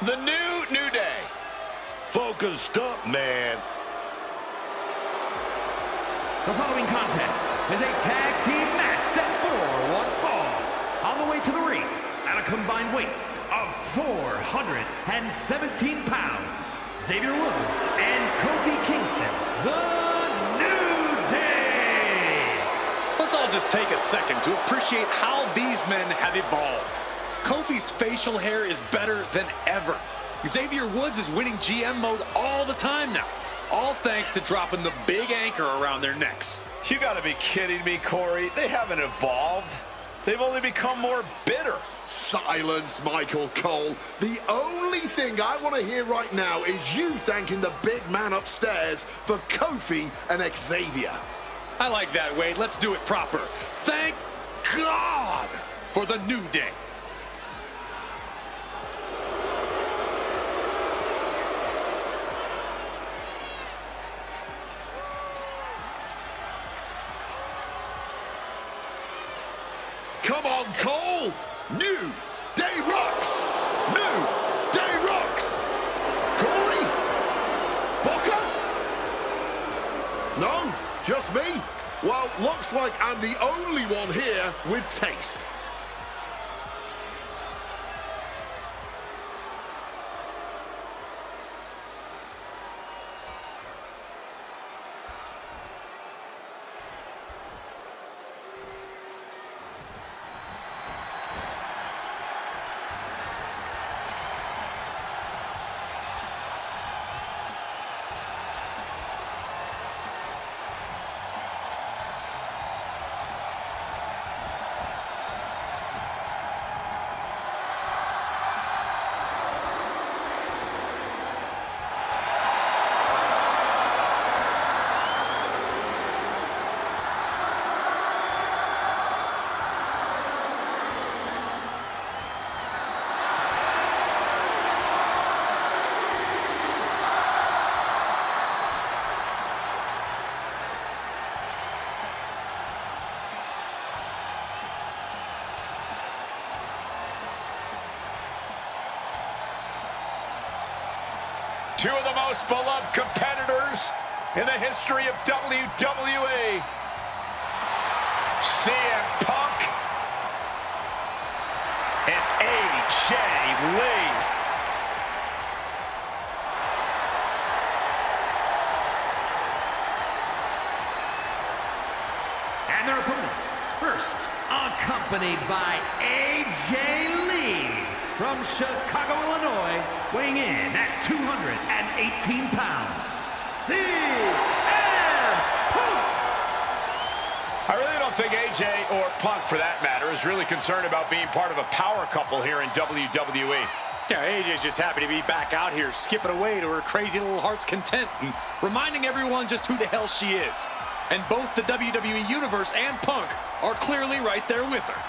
the New Day. Focused up, man. The following contest is a tag team match set for one fall. On the way to the ring, at a combined weight of 417 pounds, Xavier Woods and Kofi Kingston, the New Day. Let's all just take a second to appreciate how these men have evolved. Kofi's facial hair is better than ever. Xavier Woods is winning GM mode all the time now. All thanks to dropping the big anchor around their necks. You gotta be kidding me, Corey. They haven't evolved. They've only become more bitter. Silence, Michael Cole. The only thing I want to hear right now is you thanking the big man upstairs for Kofi and Xavier. I like that, Wade. Let's do it proper. Thank God for the New Day. Come on, Cole! New Day rocks! New Day rocks! Corey? Booker? No? Just me? Well, looks like I'm the only one here with taste. Two of the most beloved competitors in the history of WWE. CM Punk and AJ Lee. And their opponents, first, accompanied by AJ Lee from Chicago, Illinois, weighing in at 218 pounds, CM Punk. I really don't think AJ, or Punk for that matter, is really concerned about being part of a power couple here in WWE. Yeah, AJ's just happy to be back out here, skipping away to her crazy little heart's content and reminding everyone just who the hell she is. And both the WWE Universe and Punk are clearly right there with her.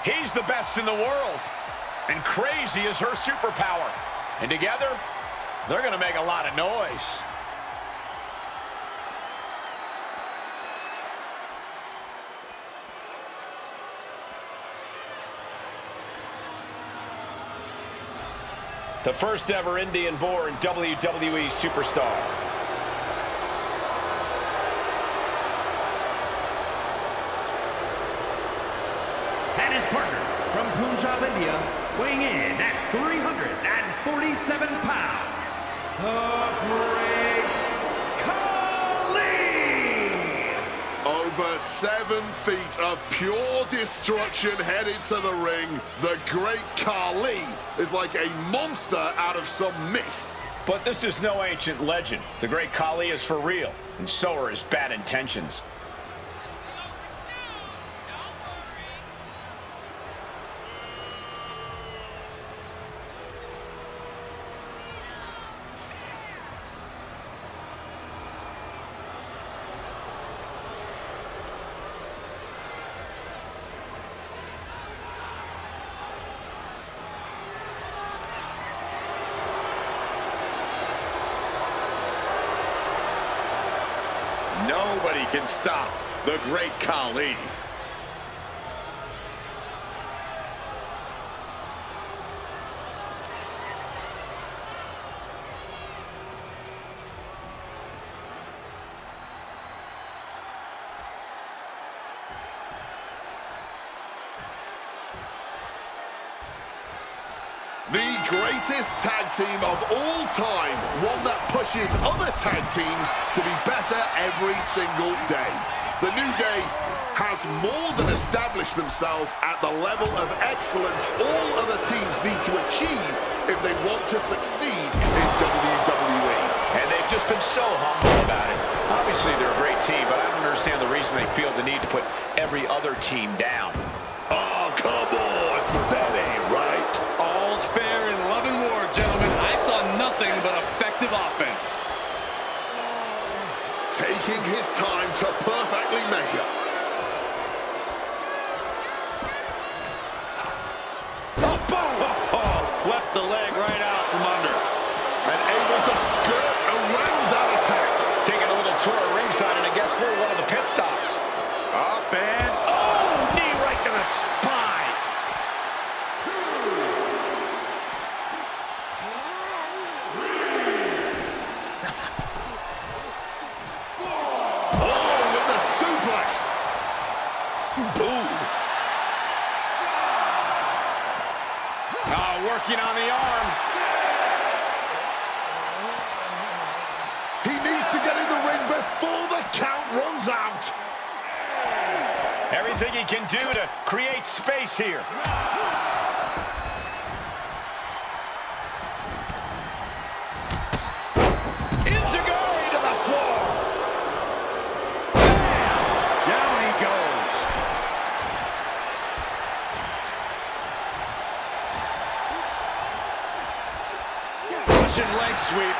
He's the best in the world, and crazy is her superpower. And together, they're going to make a lot of noise. The first ever Indian-born WWE superstar. And his partner from Punjab, India, weighing in at 347 pounds, the Great Khali! Over 7 feet of pure destruction headed to the ring. The Great Khali is like a monster out of some myth. But this is no ancient legend. The Great Khali is for real, and so are his bad intentions. can stop the great Khali. The greatest tag team of all time, one that pushes other tag teams to be better every single day. The New Day has more than established themselves at the level of excellence all other teams need to achieve if they want to succeed in WWE. And they've just been so humble about it. Obviously, they're a great team, but I don't understand the reason they feel the need to put every other team down. Oh, come on. That ain't right. All's fair in love and war, gentlemen. I saw nothing but effective offense. Taking his time to perfectly measure. Oh, boom! Oh, swept the leg right out from under. And able to skirt around that attack. Taking a little tour of ringside, and I guess we're one of the pit stops. Up and oh, knee right to the spine. Oh, with the suplex. Boom. Working on the arms. He needs to get in the ring before the count runs out. Everything he can do to create space here. Inzaguri to the floor. Bam! Down he goes. Russian leg sweep.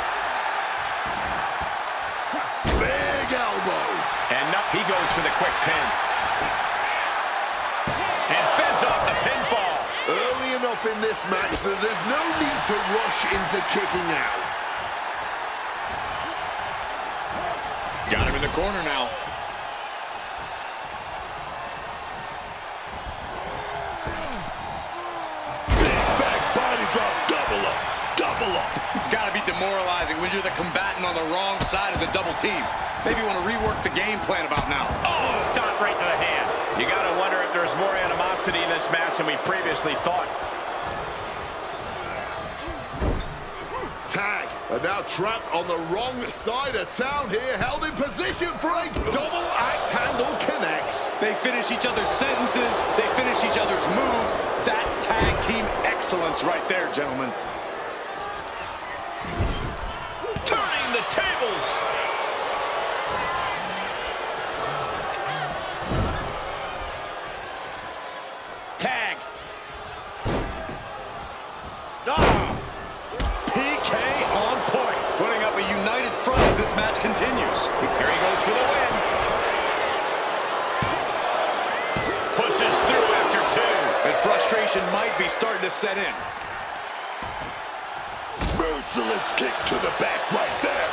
Big elbow. And up he goes for the quick pin. And fends off the pinfall. Early enough in this match that there's no need to rush into kicking out. Got him in the corner now. Big back body drop. Double up. Double up. It's got to be demoralizing when you're the combatant on the wrong side of the double team. Maybe you want to rework the game plan about now. Oh, stop right to the hand. You got to wonder if there's more animosity in this match than we previously thought. Tag, and now trapped on the wrong side of town here, held in position for a double axe handle connects. They finish each other's sentences. They finish each other's moves. That's tag team excellence right there, gentlemen. Turning the tables. Tag. PK on point. Putting up a united front as this match continues. Here he goes for the win. Pushes through after two. And frustration might be starting to set in. Merciless kick to the back right there.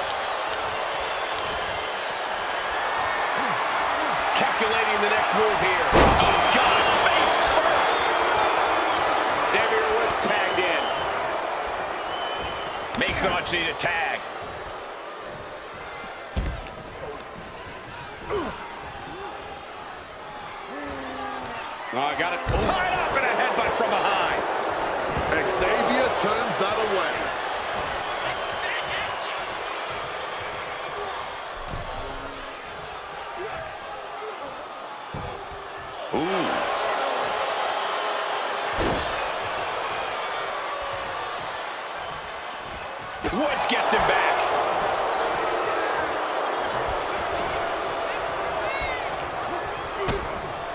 Calculating the next move here. Oh, God, face first. Xavier Woods tagged in. Makes the much-needed tag. Oh, got it tied up and a headbutt from behind. Xavier turns that away. Woods gets him back.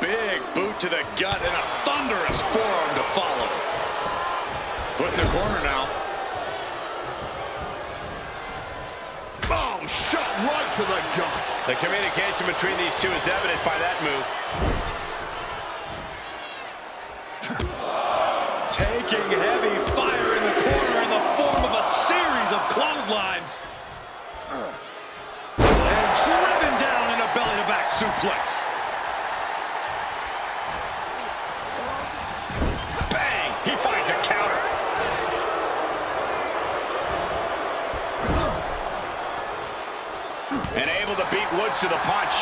Big boot to the gut and a thunderous forearm to follow. Put in the corner now. Oh, shot right to the gut. The communication between these two is evident by that move. Taking heavy fire in the corner in the form of a series of clotheslines. And driven down in a belly-to-back responds to the punch.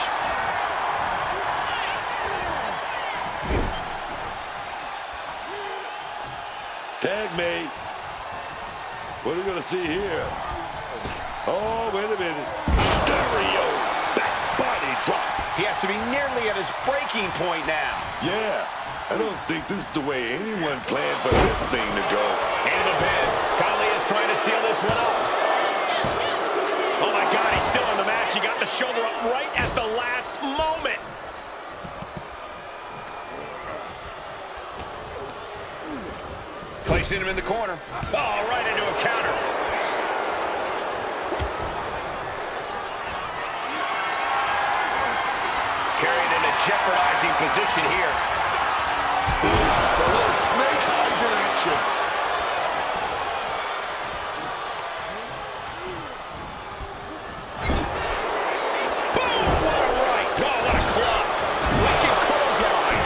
Tag mate. What are we going to see here? Oh, wait a minute. Stereo back body drop. He has to be nearly at his breaking point now. Yeah, I don't think this is the way anyone planned for this thing to go. Into the pin. Conley is trying to seal this one up. Oh my God, he's still in the match. He got the shoulder up right at the last moment. Placing him in the corner. Oh, right into a counter. Carried in a jeopardizing position here. Oof, a little snake eyes in action. Boom! What a right. Oh, what a club. Wicked clothesline.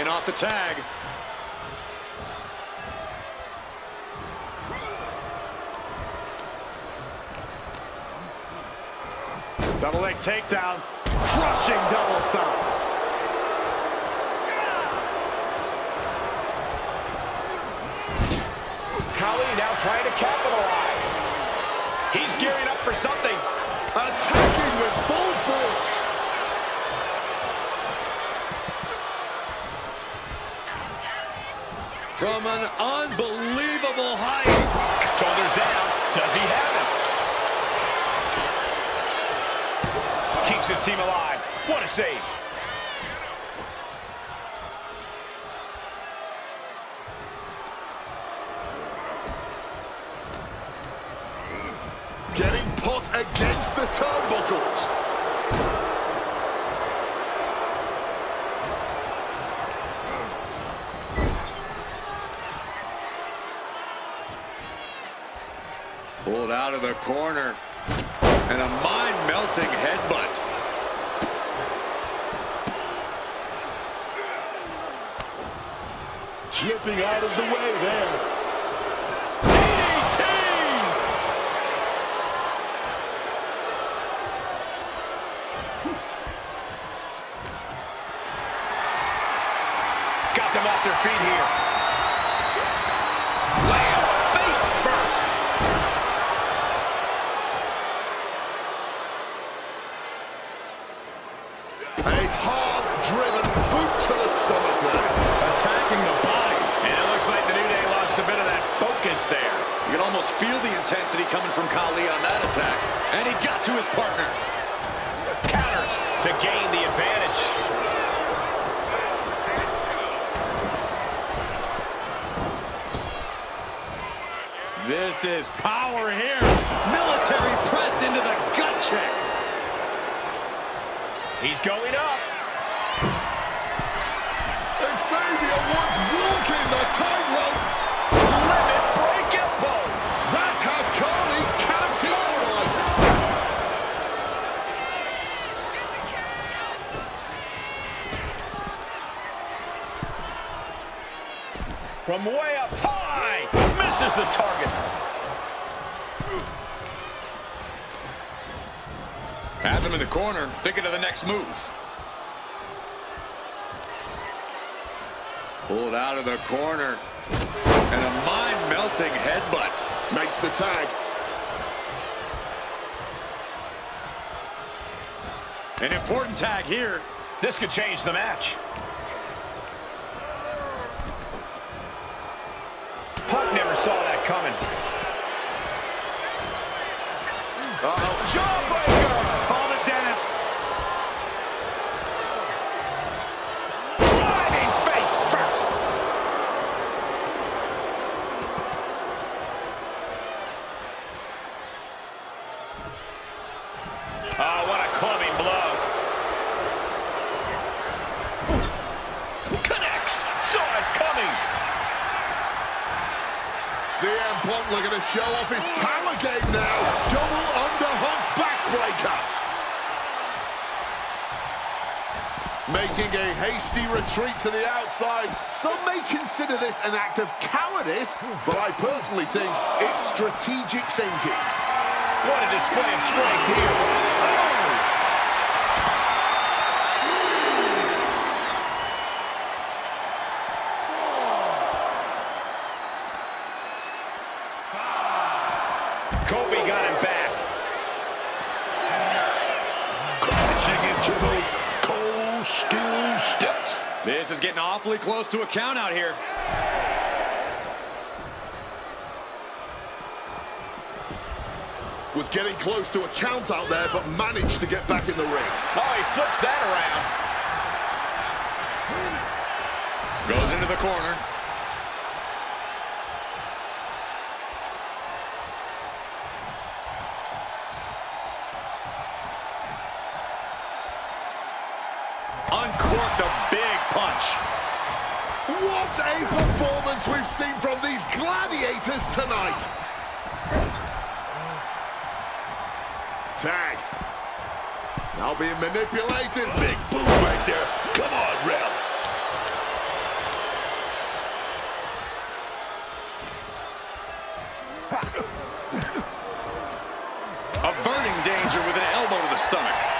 In off the tag. Double leg takedown. Crushing double stomp. Khali now trying to capitalize. He's gearing up for something. Attacking with full force. From an unbelievable height. Shoulders down. Does he have it? Keeps his team alive. What a save. Getting put against the turnbuckles. Pulled out of the corner. And a mind-melting headbutt. Slipping out of the way there. DDT! Got them off their feet here. Lands face first. A hard-driven boot to the stomach there. Attacking the body. And it looks like the New Day lost a bit of that focus there. You can almost feel the intensity coming from Khali on that attack. And he got to his partner. Counters to gain the advantage. This is power here. Military press into the gut check. He's going up. Xavier Woods walking the tightrope. Limit break elbow. That has Khali counting the lights. From way up high. Misses the target. Has him in the corner, thinking of the next move. Pulled out of the corner. And a mind-melting headbutt. Makes the tag. An important tag here. This could change the match. Punk never saw that coming. Uh-oh. Jawbreaker! Call it Dennis. Driving face first. Oh, what a clubbing blow. Connects. Saw it coming. CM Punk looking to show off his power game now. Double underhook backbreaker. Making a hasty retreat to the outside. Some may consider this an act of cowardice, but I personally think it's strategic thinking. What a display of strength here. Kobe got him back. Crashing into those cold steel steps. This is getting awfully close to a count out here. Was getting close to a count out there, but managed to get back in the ring. Oh, he flips that around. Goes into the corner. Uncorked a big punch. What a performance we've seen from these gladiators tonight. Tag. Now being manipulated. Big boom right there. Come on, ref. Averting danger with an elbow to the stomach.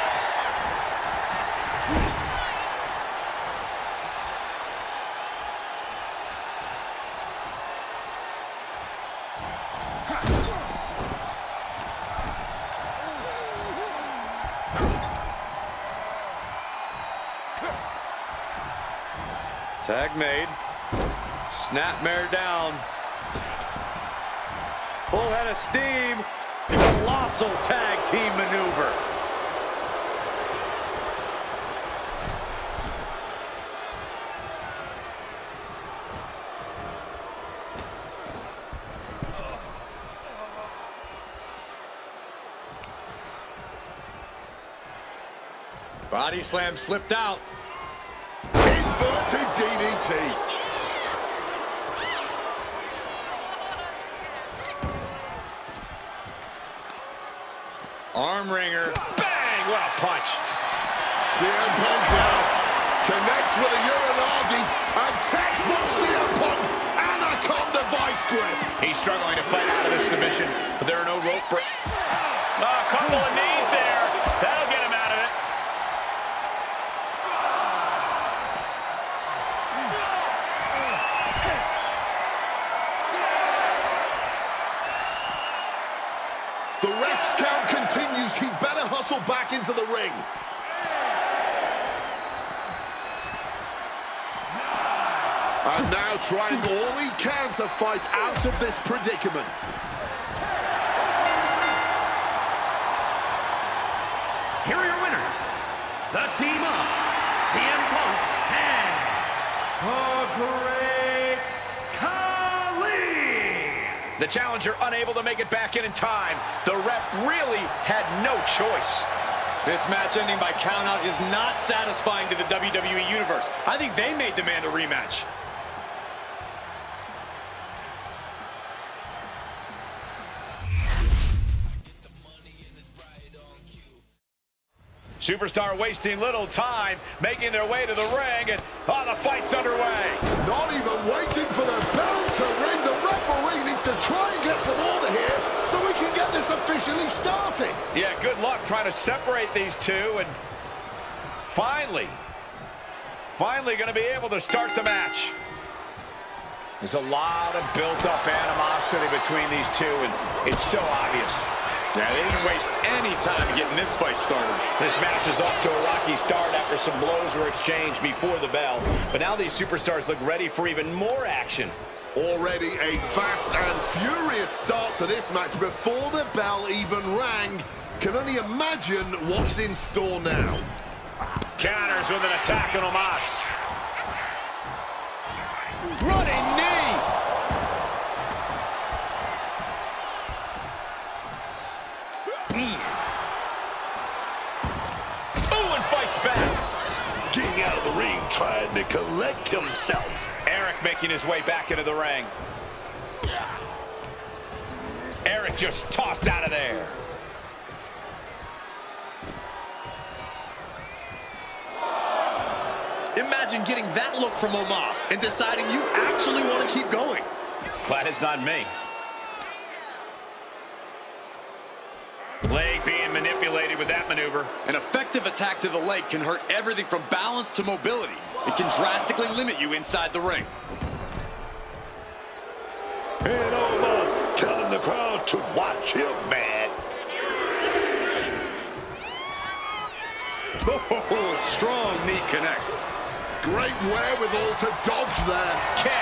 Tag made. Snapmare down. Full head of steam. Colossal tag team maneuver. Body slam slipped out. Inverted DDT. Arm wringer. Bang! What a punch. CM Punk now connects with a Uranagi and textbook CM Punk Anaconda vice grip. He's struggling to fight out of this submission, but there are no rope breaks. Oh, a couple of knees there. That'll get him out of it. The ref's count continues. He better hustle back into the ring. And now trying all he can to fight out of this predicament. Here are your winners, the team of CM Punk and the Great Khali. The challenger unable to make it back in time. The ref really had no choice. This match ending by countout is not satisfying to the WWE Universe. I think they may demand a rematch. Superstar wasting little time, making their way to the ring, and the fight's underway. Not even waiting for the bell to ring. The referee needs to try and get some order here so we can get this officially started. Yeah, good luck trying to separate these two, and finally going to be able to start the match. There's a lot of built-up animosity between these two, and it's so obvious. Yeah, they didn't waste any time getting this fight started. This match is off to a rocky start after some blows were exchanged before the bell. But now these superstars look ready for even more action. Already a fast and furious start to this match before the bell even rang. Can only imagine what's in store now. Counters with an attack on Omos. Running knee. Oh, and fights back. Getting out of the ring, trying to collect himself. Eric making his way back into the ring. Eric just tossed out of there. Imagine getting that look from Omos and deciding you actually want to keep going. Glad it's not me. Leg being manipulated with that maneuver. An effective attack to the leg can hurt everything from balance to mobility. It can drastically limit you inside the ring. And almost telling the crowd to watch him, man. Oh, strong knee connects. Great wherewithal to dodge there. Kick.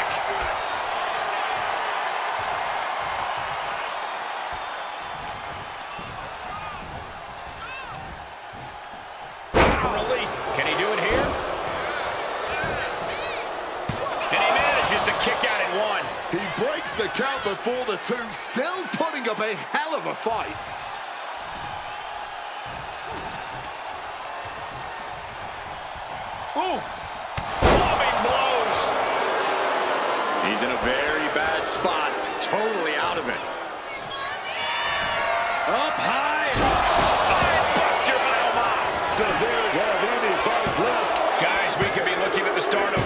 Release. Can he do it here? And he manages to kick out at one. He breaks the count before the two, still putting up a hell of a fight. Ooh. Loving blows. He's in a very bad spot. Totally out of it. Up high. Spine buster by Omos. Does Eric have any fight left? Guys, we could be looking at the start of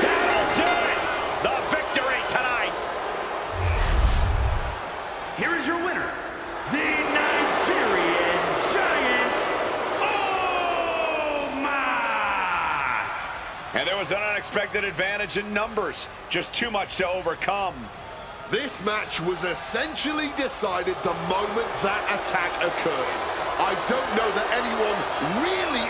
That'll do it. The victory tonight. Here is your winner, the Nigerian Giant, Omos! And there was an unexpected advantage in numbers. Just too much to overcome. This match was essentially decided the moment that attack occurred. I don't know that anyone really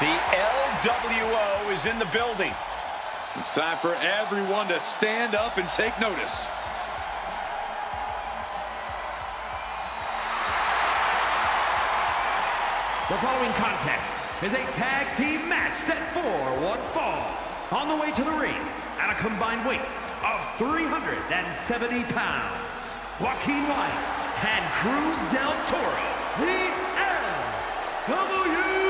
The LWO is in the building. It's time for everyone to stand up and take notice. The following contest is a tag team match set for one fall. On the way to the ring, at a combined weight of 370 pounds, Joaquin White and Cruz del Toro, the LWO.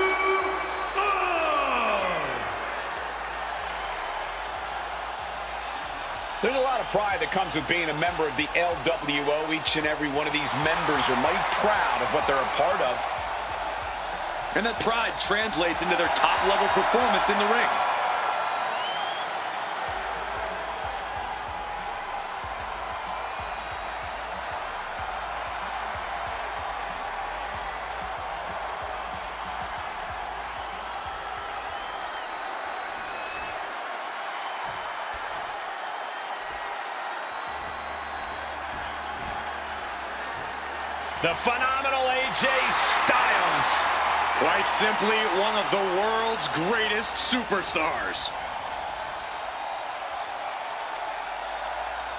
There's a lot of pride that comes with being a member of the LWO. Each and every one of these members are mighty proud of what they're a part of. And that pride translates into their top-level performance in the ring. The phenomenal AJ Styles. Quite simply, one of the world's greatest superstars.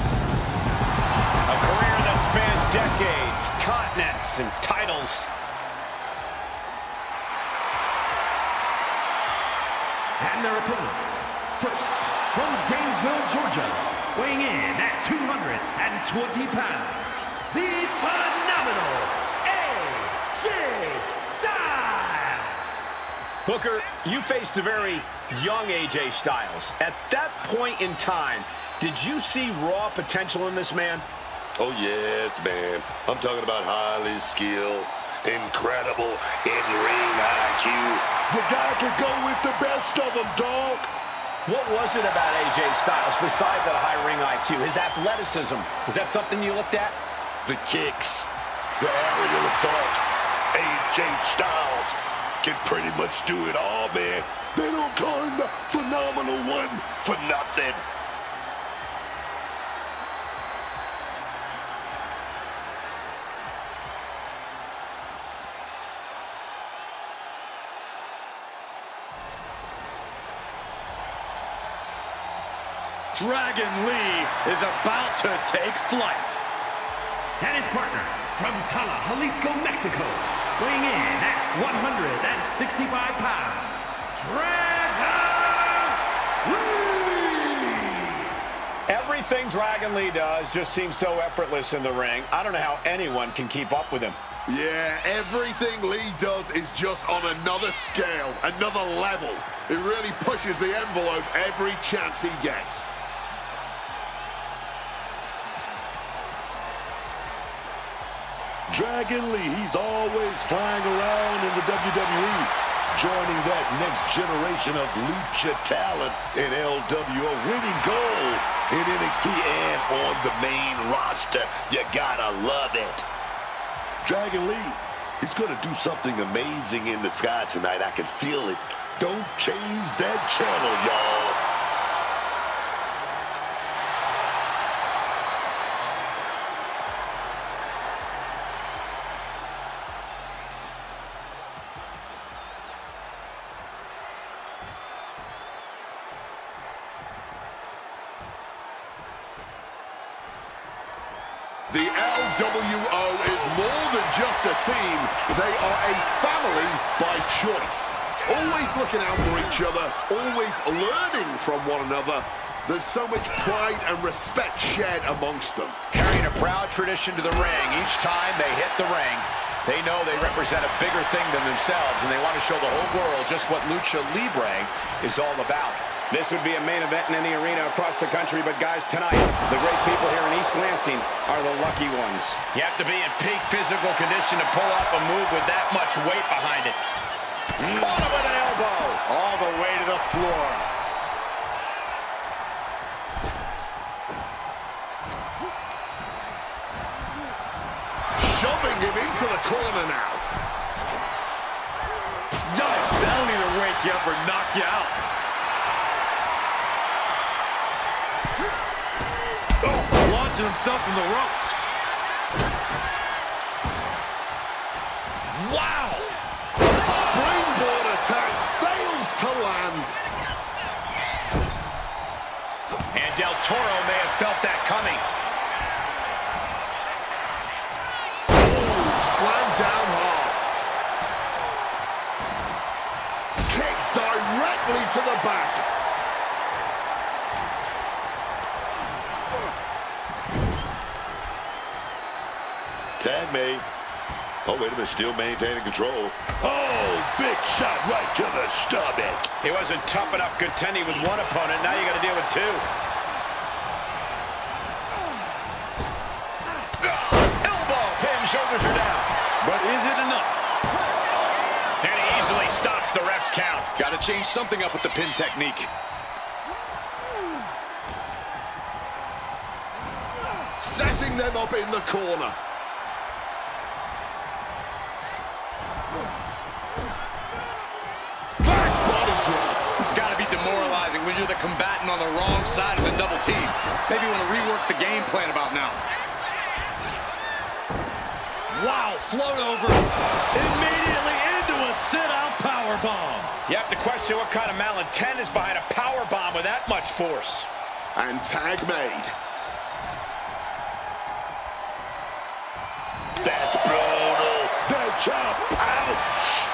A career that spanned decades, continents, and titles. And their opponents. First, from Gainesville, Georgia, weighing in at 220 pounds, the phenomenal AJ Styles. Booker, you faced a very young AJ Styles. At that point in time, did you see raw potential in this man? Oh, yes, man. I'm talking about highly skilled, incredible in-ring IQ. The guy could go with the best of them, dog. What was it about AJ Styles besides that high ring IQ? His athleticism. Was that something you looked at? The kicks, the aerial assault. AJ Styles can pretty much do it all, man. They don't call him the phenomenal one for nothing. Dragon Lee is about to take flight. And his partner from Tala, Jalisco, Mexico, weighing in at 165 pounds, Dragon Lee! Everything Dragon Lee does just seems so effortless in the ring. I don't know how anyone can keep up with him. Yeah, everything Lee does is just on another scale, another level. It really pushes the envelope every chance he gets. Dragon Lee, he's always flying around in the WWE, joining that next generation of lucha talent in LWO, winning gold in NXT and on the main roster. You gotta love it. Dragon Lee, he's gonna do something amazing in the sky tonight. I can feel it. Don't change that channel, y'all. The LWO is more than just a team. They are a family by choice. Always looking out for each other, always learning from one another. There's so much pride and respect shared amongst them. Carrying a proud tradition to the ring. Each time they hit the ring, they know they represent a bigger thing than themselves, and they want to show the whole world just what Lucha Libre is all about. This would be a main event in any arena across the country, but guys, tonight, the great people here in East Lansing are the lucky ones. You have to be in peak physical condition to pull off a move with that much weight behind it. Caught him with an elbow. All the way to the floor. Shoving him into the corner now. Yikes, that'll either wake you up or knock you out. Launching himself from the ropes. Wow! The springboard attack fails to land. And Del Toro may have felt that coming. Oh, slammed down hard. Kick directly to the back. Tag made. Oh, wait a minute, still maintaining control. Oh, big shot right to the stomach. He wasn't tough enough contending with one opponent. Now you got to deal with two. Elbow! Pin, shoulders are down. But is it enough? And he easily stops the ref's count. Got to change something up with the pin technique. Setting them up in the corner. Back body drop. It's got to be demoralizing when you're the combatant on the wrong side of the double team. Maybe you want to rework the game plan about now. Wow, float over. Immediately into a sit-out powerbomb. You have to question what kind of malintent is behind a power bomb with that much force. And tag made. That's brutal. The chop. Ouch.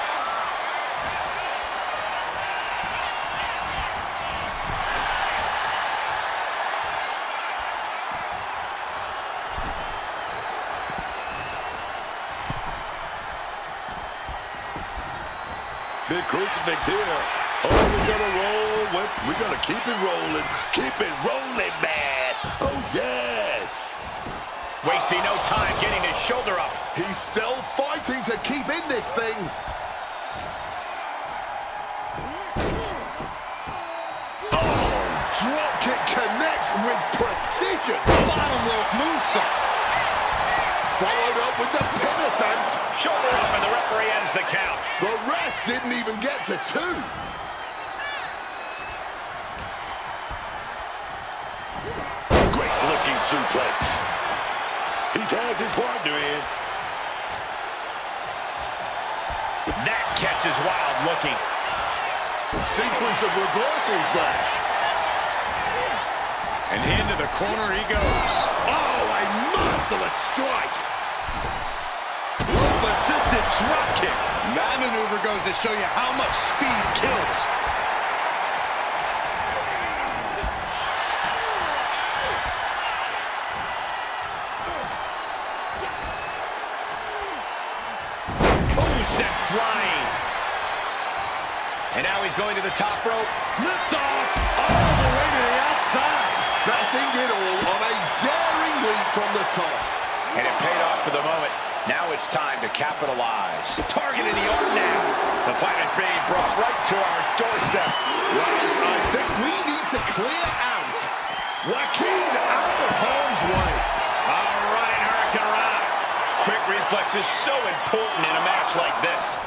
Big crucifix here. Oh, we're gonna roll. We're gonna keep it rolling. Keep it rolling, man. Oh, yes. Wasting no time getting his shoulder up. He's still fighting to keep in this thing. Oh, drop kick connects with precision. Bottom rope moonsault. Followed up with the pin attempt. Shoulder up, and the referee ends the count. The ref didn't even get to two. Great looking suplex. He tagged his partner in. That catch is wild looking. Sequence of reversals there. And into the corner he goes. Oh, a merciless strike. Rope-assisted drop kick. That maneuver goes to show you how much speed kills. Sent flying. And now he's going to the top rope. Lift off all the way to the outside. Betting it all on a daring leap from the top. And it paid off for the moment. Now it's time to capitalize. Target in the arm now. The fight is being brought right to our doorstep. Right, I think we need to clear out. Joaquin out of harm's way. All right, Hurricane Rana. Quick reflex is so important in a match like this.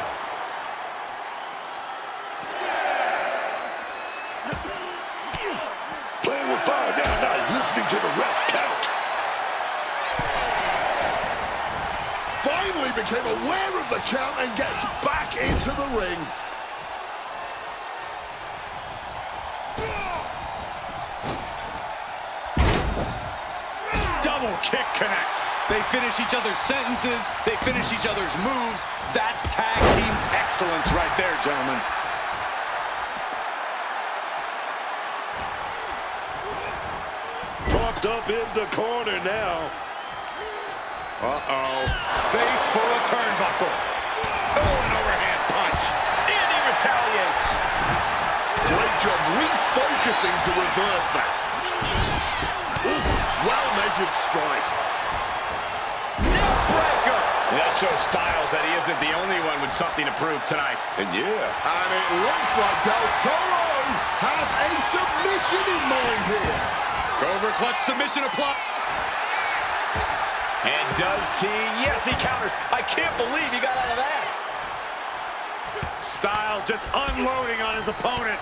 Playing with fire now, not listening to the ref's count. Finally became aware of the count and gets back into the ring. Double kick connects. They finish each other's sentences. They finish each other's moves. That's tag team excellence right there, gentlemen. Propped up in the corner now. Uh-oh. Face for a turnbuckle. Oh, an overhand punch. And he retaliates. Great job refocusing to reverse that. Oof, well-measured strike. Neckbreaker. That shows Styles that he isn't the only one with something to prove tonight. And yeah. And it looks like Del Toro has a submission in mind here. Cobra clutch submission applied. And does he? Yes, he counters. I can't believe he got out of that. Styles just unloading on his opponent.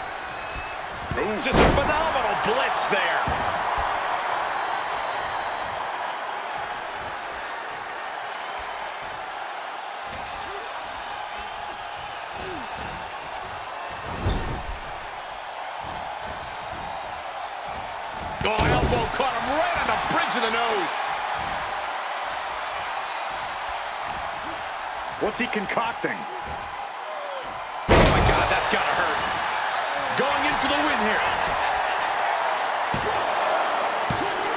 Just a phenomenal blitz there. Oh, elbow caught him right on the bridge of the nose. What's he concocting? Oh, my God, that's got to hurt. Going in for the win here.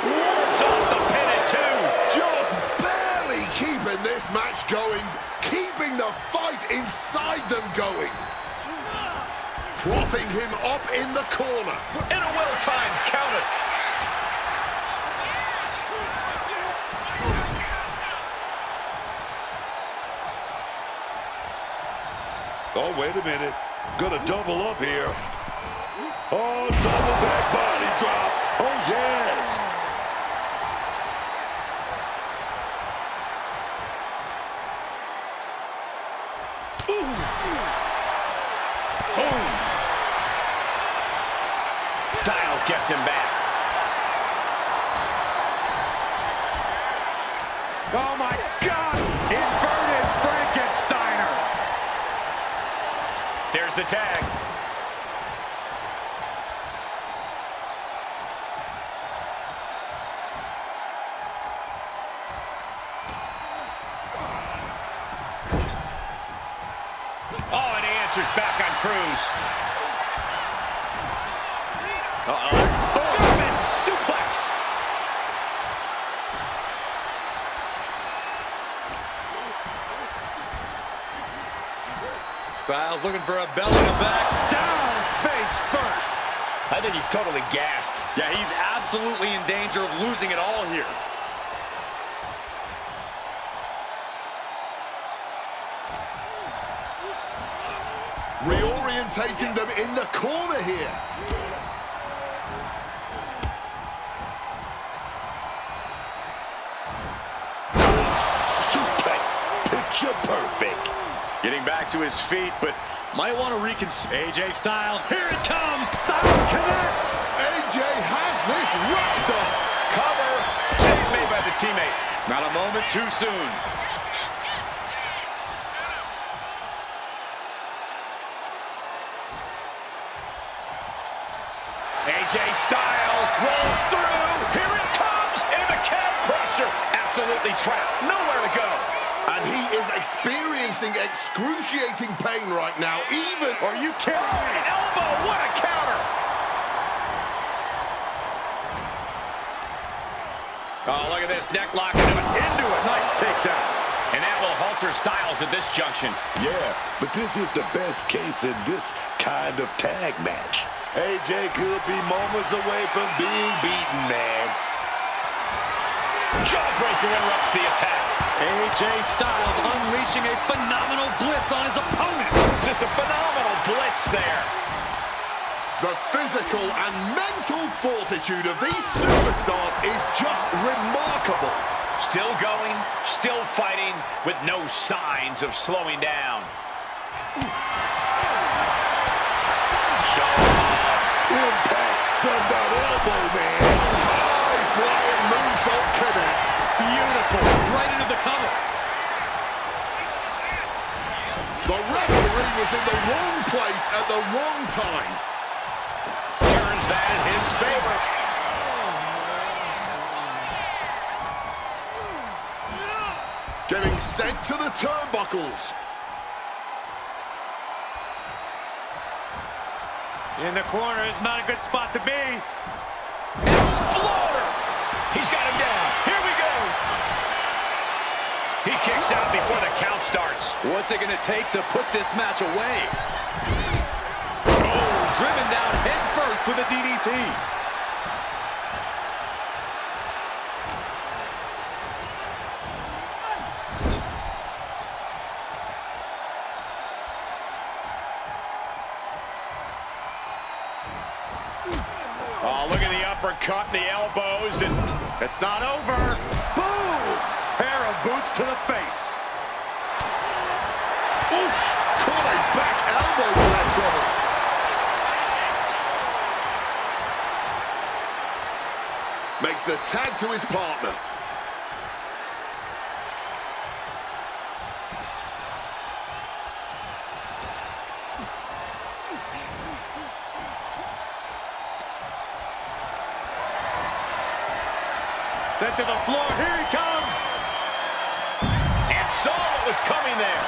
Wards off the pin at two. Just barely keeping this match going, keeping the fight inside them going. Propping him up in the corner. In a well-timed counter. Oh, wait a minute. Gonna double up here. Oh, double back body drop. Oh, yes. Ooh. Boom. Styles gets him back. Oh, my God. Inverted Frankensteiner. There's the tag. Oh, and he answers back on Cruz. German suplex. Styles looking for a belly to back. Down face first. I think he's totally gassed. Yeah, he's absolutely in danger of losing it all here. Reorientating them in the corner here. Suplex. Picture perfect. Getting back to his feet, but might want to reconsider. AJ Styles, here it comes. Styles connects. AJ has this wrapped up. Cover. Save made by the teammate. Not a moment too soon. AJ Styles rolls through. Here it comes. And the calf crusher. Absolutely trapped. Nowhere to go. And he is experiencing excruciating pain right now, even... Are you kidding me? An elbow. What a counter. Oh, look at this. Neck locking him into it. Nice takedown. And that will halter Styles at this junction. Yeah, but this is the best case in this kind of tag match. AJ could be moments away from being beaten, man. Jawbreaker interrupts the attack. AJ Styles unleashing a phenomenal blitz on his opponent. Just a phenomenal blitz there. The physical and mental fortitude of these superstars is just remarkable. Still going, still fighting, with no signs of slowing down. Impact from that elbow, man. High-flying moonsault connects. Beautiful. Right into the cover. The referee was in the wrong place at the wrong time. Turns that in his favor. Getting sent to the turnbuckles. In the corner is not a good spot to be. Exploder! He's got him down. Here we go. He kicks out before the count starts. What's it going to take to put this match away? Oh, driven down head first with a DDT. Oh, look at the uppercut and the elbows, and It's not over. Boom! Pair of boots to the face. Oof! Caught a back elbow for that trouble. Makes the tag to his partner. Sent to the floor. Here he comes. and saw what was coming there.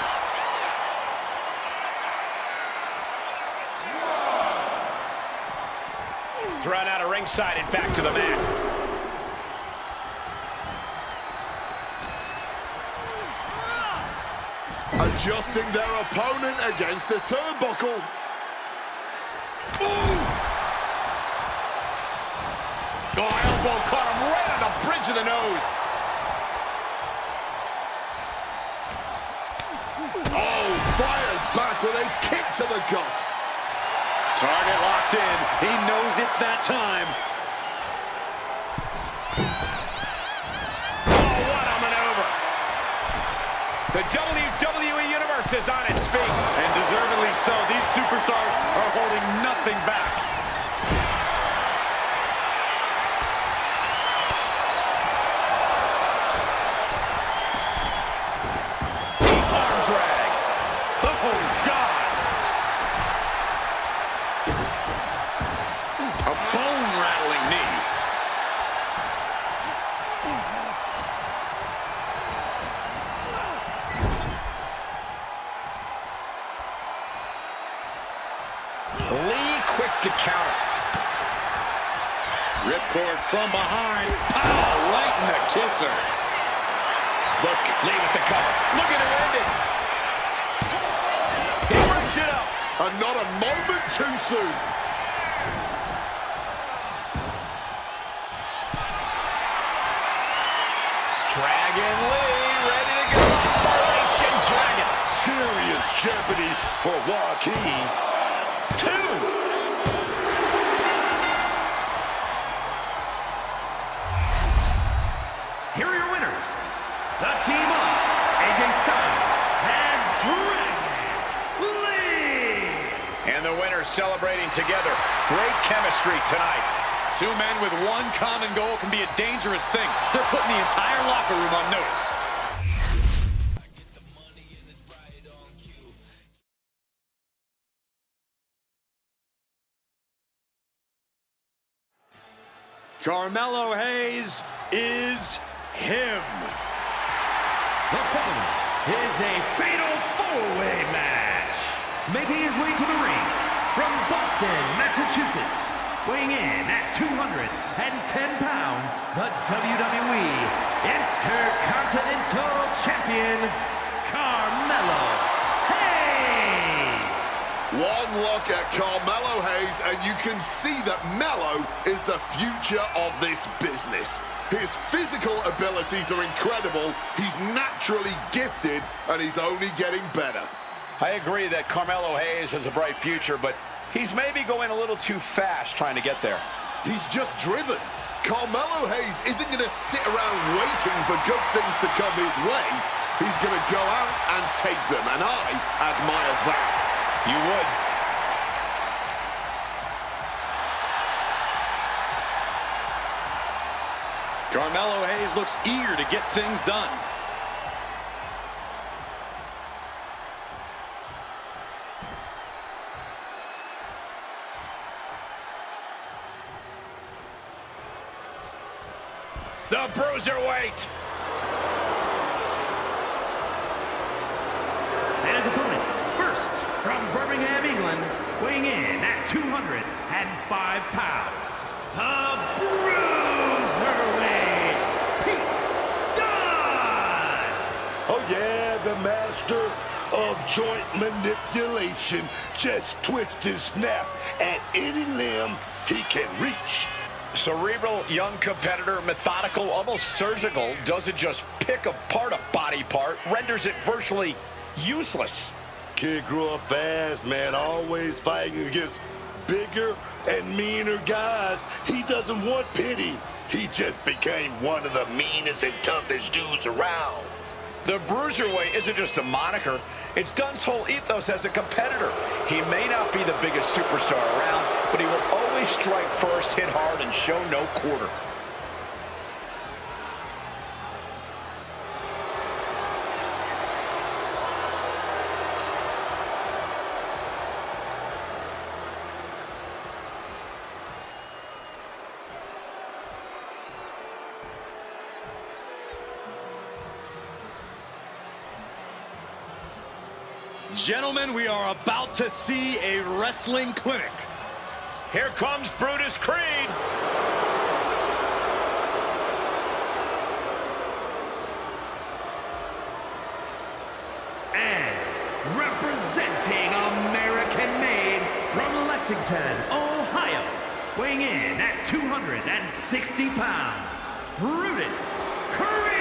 Thrown out of ringside and back to the mat. Adjusting their opponent against the turnbuckle. Oof! Oh, elbow caught him right on the bridge of the nose. Oh, fires back with a kick to the gut. Target locked in. He knows it's that time. Oh, what a maneuver. The WWE Universe is on its feet. And deservedly so. These superstars are holding nothing back. Deep arm drag. Oh, God. A bone-rattling knee. Lee quick to counter. Ripcord from behind. Pow! Right in the kisser. Look, Lee with the cover. Look at it ended. He brings it up. And not a moment too soon. Dragon Lee ready to go. Operation Dragon. Serious jeopardy for Joaquin. Two. Here are your winners. The team of AJ Styles and Dragon Lee. And the winners celebrating together. Great chemistry tonight. Two men with one common goal can be a dangerous thing. They're putting the entire locker room on notice. Carmelo Hayes is him. The following is a fatal four-way match. Making his way to the ring from Boston, Massachusetts, weighing in at 210 pounds, the WWE Intercontinental Champion, Carmelo Hayes. One look at Carmelo Hayes, and you can see that Melo is the future of this business. His physical abilities are incredible, he's naturally gifted, and he's only getting better. I agree that Carmelo Hayes has a bright future, but he's maybe going a little too fast trying to get there. He's just driven. Carmelo Hayes isn't going to sit around waiting for good things to come his way. He's going to go out and take them, and I admire that. You would. Carmelo Hayes looks eager to get things done. The Bruiserweight. And his opponents, first from Birmingham, England, weighing in at 205 pounds, the Bruiserweight, Pete Dunne! Oh yeah, the master of joint manipulation. Just twist and snap at any limb he can reach. Cerebral young competitor, methodical, almost surgical, doesn't just pick apart a body part, renders it virtually useless. Kid grew up fast, man, always fighting against bigger and meaner guys. He doesn't want pity. He just became one of the meanest and toughest dudes around. The Bruiserweight isn't just a moniker. It's Dunne's whole ethos as a competitor. He may not be the biggest superstar around, but he will always strike first, hit hard, and show no quarter. Gentlemen, we are about to see a wrestling clinic. Here comes Brutus Creed. And representing American-made from Lexington, Ohio, weighing in at 260 pounds, Brutus Creed!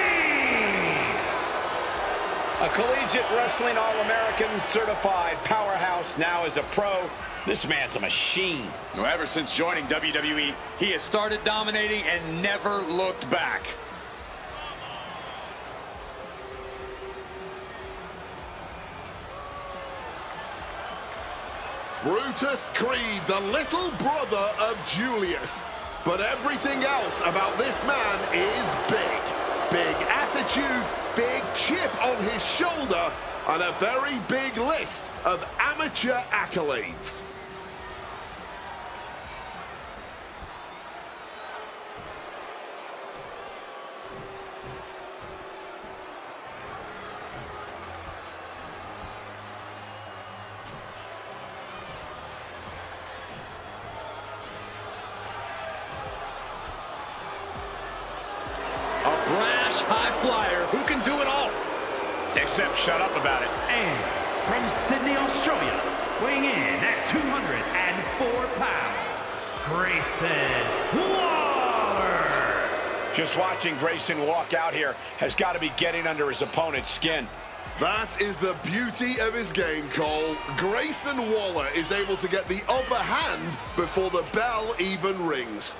A collegiate wrestling All-American certified powerhouse, now as a pro. This man's a machine. Ever since joining WWE, he has started dominating and never looked back. Brutus Creed, the little brother of Julius. But everything else about this man is big. Big attitude, big chip on his shoulder, and a very big list of amateur accolades. Brash high flyer who can do it all. Except shut up about it. And from Sydney, Australia, weighing in at 204 pounds, Grayson Waller! Just watching Grayson walk out here has got to be getting under his opponent's skin. That is the beauty of his game, Cole. Grayson Waller is able to get the upper hand before the bell even rings.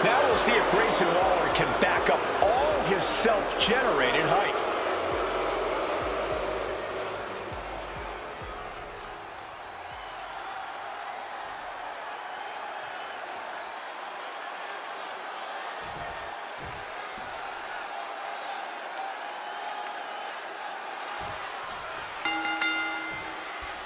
Now we'll see if Grayson Waller can back up all his self-generated hype.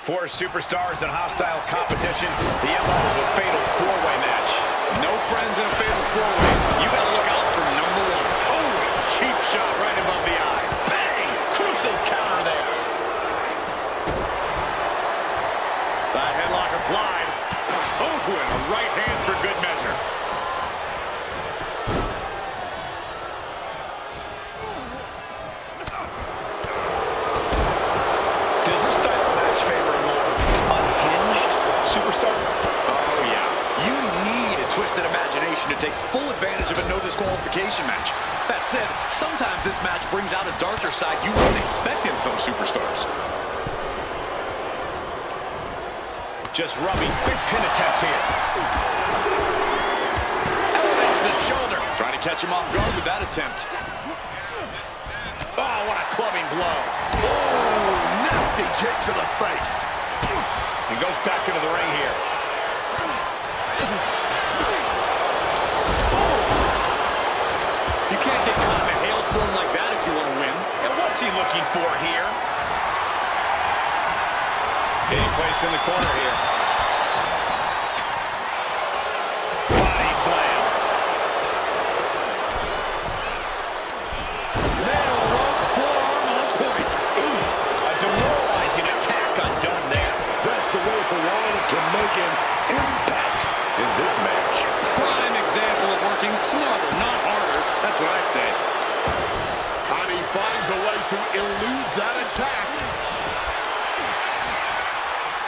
Four superstars in hostile competition. The MO of a fatal four-way match. No friends in a fatal four-way. You gotta look out for number one. Holy, cheap shot right above the eye. Bang! Crucial counter there. Side headlock applied. Oh, and a right hand for good measure. situation to take full advantage of a no disqualification match. That said, sometimes this match brings out a darker side you wouldn't expect in some superstars. Just rubbing. Quick pin attempts here. Elevates the shoulder. Trying to catch him off guard with that attempt. Oh, what a clubbing blow. Oh, nasty kick to the face. He goes back into the ring here. You can't get caught in a hailstorm like that if you want to win. And what's he looking for here? Getting placed in the corner here. Body slam. Metal rope forearm on point. Ooh, a demoralizing attack undone there. That's the way for Lawler to make an impact in this match. Prime example of working smarter, not harder. That's what I say. And he finds a way to elude that attack.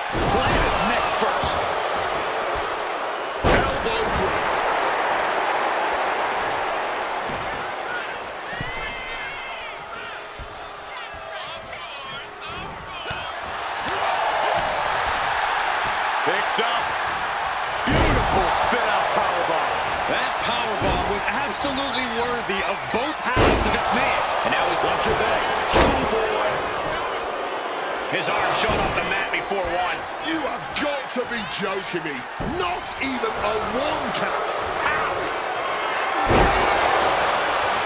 Landed neck first. Elbow drop. Picked up. Beautiful spin-out powerbomb. That powerbomb was absolutely worthy of both halves of its name. And now he's watch your back. Schoolboy. His arm showing off the mat before one. You have got to be joking me. Not even a 1 count. How?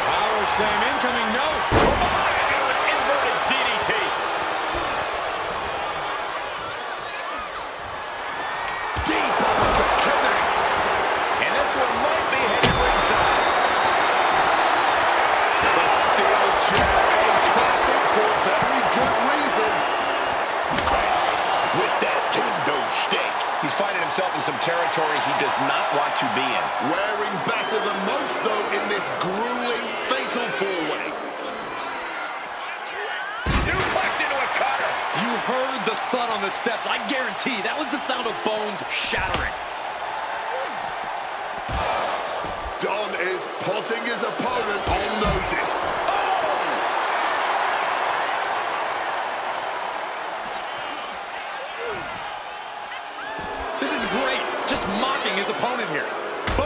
Power slam incoming. No. Come on, into an inverted DDT. Deep uppercut connects. And this one might be headed ringside. The steel chair, a classic for very good reason. With that kendo stick. He's finding himself in some territory he does not want to be in. Wearing better than most, though, in this grueling fatal four-way. Suplex into a cutter. You heard the thud on the steps. I guarantee that was the sound of bones shattering. Don is putting his opponent on notice. This is great. Just mocking his opponent here. Oh,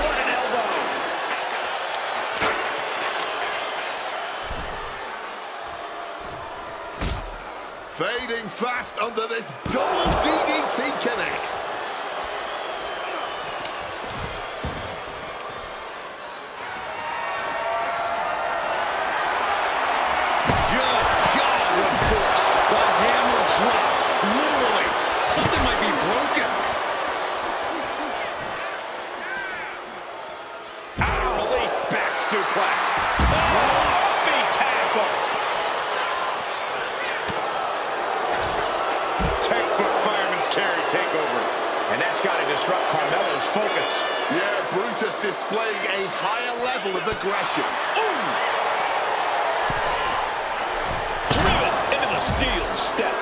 what an elbow. Fading fast under this double DDT connects. Good God, what force. The hammer dropped. Literally. Something might be broken. Release back suplex. Oh, feet tackle. Textbook fireman's carry takeover. And that's got to disrupt Carmelo's focus. Yeah, Brutus displaying a higher level of aggression. Ooh! Driven into the steel step.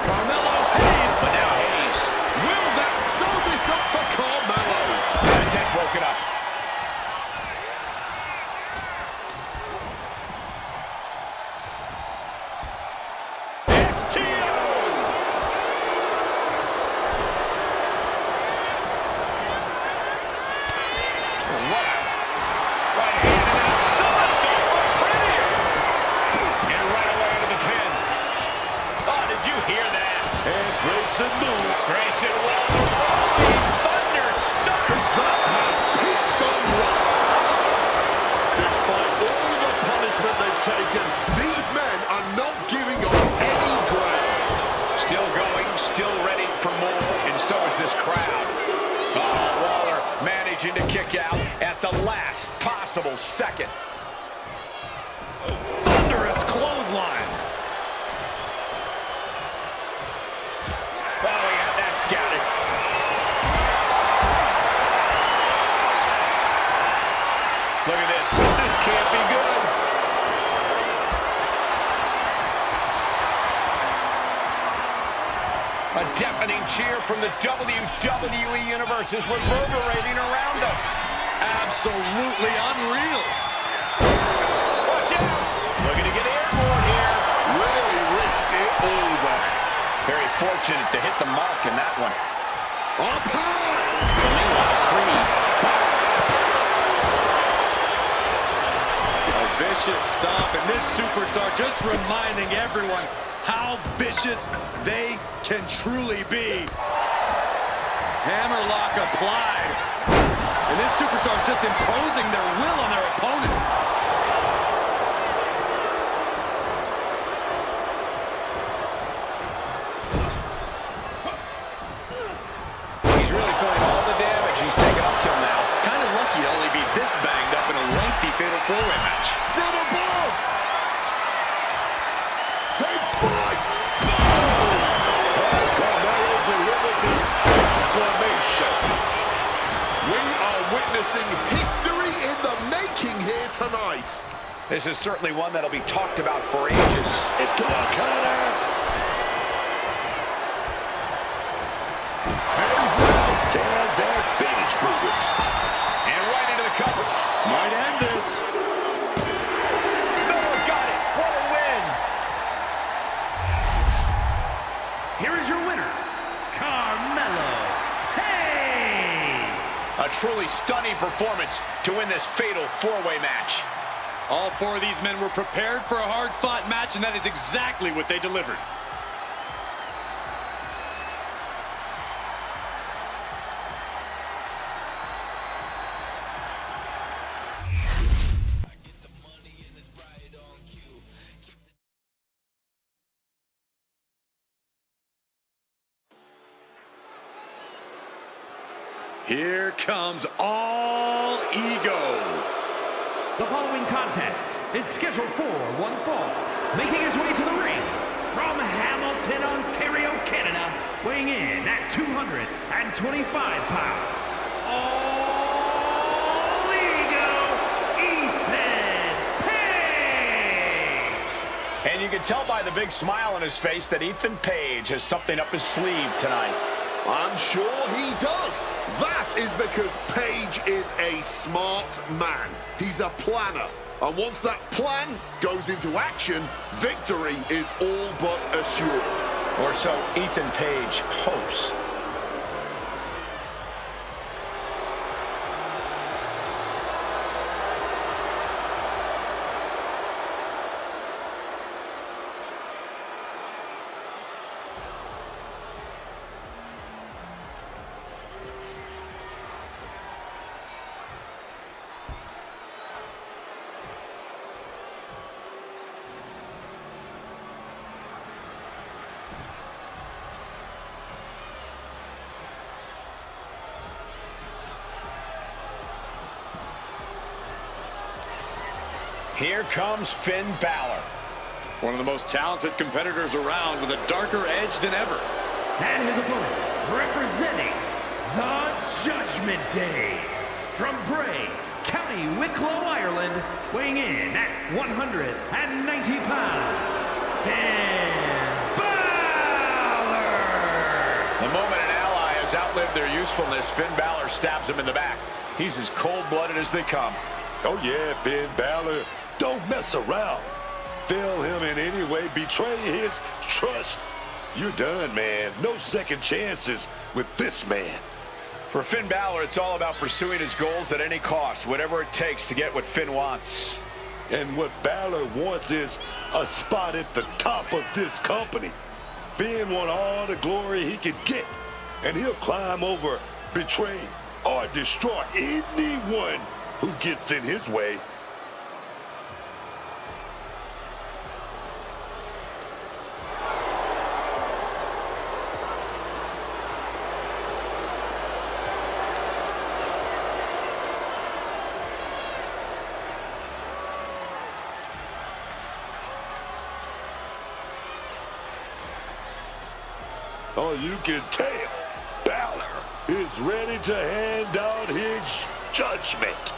Carmelo Hayes, but now Hayes. Will that sew this up for Carmelo? Contact broken up. Grayson Waller, rolling thunder start. That has peaked on right. Despite all the punishment they've taken, these men are not giving up any ground. Still going, still ready for more, and so is this crowd. Oh, Waller managing to kick out at the last possible second. Thunderous clothesline. Oh, we have that scouted. Look at this. This can't be good. A deafening cheer from the WWE Universe is reverberating around us. Absolutely unreal. Watch out! Looking to get airborne here. Really risked it all there. Very fortunate to hit the mark in that one. Up high! A vicious stomp, and this superstar just reminding everyone how vicious they can truly be. Hammerlock applied. And this superstar is just imposing their will on their opponent. He's really feeling all the damage he's taken up till now. Kind of lucky to only be this banged up in a lengthy fatal four-way match. From above! Takes flight! As Carmelo delivered the exclamation. We are witnessing history in the making here tonight. This is certainly one that'll be talked about for ages. Into a counter. And he's now And they're finished, Brutus. And right into the cover. Might end this. Miller got it. What a win. Here is your winner, Carmelo Hayes. A truly stunning performance to win this fatal four-way match. All four of these men were prepared for a hard-fought match, and that is exactly what they delivered. Here comes all ego. The following contest is scheduled for one fall. Making his way to the ring from Hamilton, Ontario, Canada, weighing in at 225 pounds. All ego, Ethan Page. And you can tell by the big smile on his face that Ethan Page has something up his sleeve tonight. I'm sure he does. That is because Page is a smart man. He's a planner. And once that plan goes into action, victory is all but assured. Or so Ethan Page hopes. Here comes Finn Balor. One of the most talented competitors around with a darker edge than ever. And his opponent, representing the Judgment Day, from Bray, County Wicklow, Ireland, weighing in at 190 pounds, Finn Balor! The moment an ally has outlived their usefulness, Finn Balor stabs him in the back. He's as cold-blooded as they come. Oh, yeah, Finn Balor. Don't mess around. Fail him in any way. Betray his trust. You're done, man. No second chances with this man. For Finn Balor, it's all about pursuing his goals at any cost, whatever it takes to get what Finn wants. And what Balor wants is a spot at the top of this company. Finn wants all the glory he can get, and he'll climb over, betray, or destroy anyone who gets in his way. Oh, you can tell Balor is ready to hand out his judgment.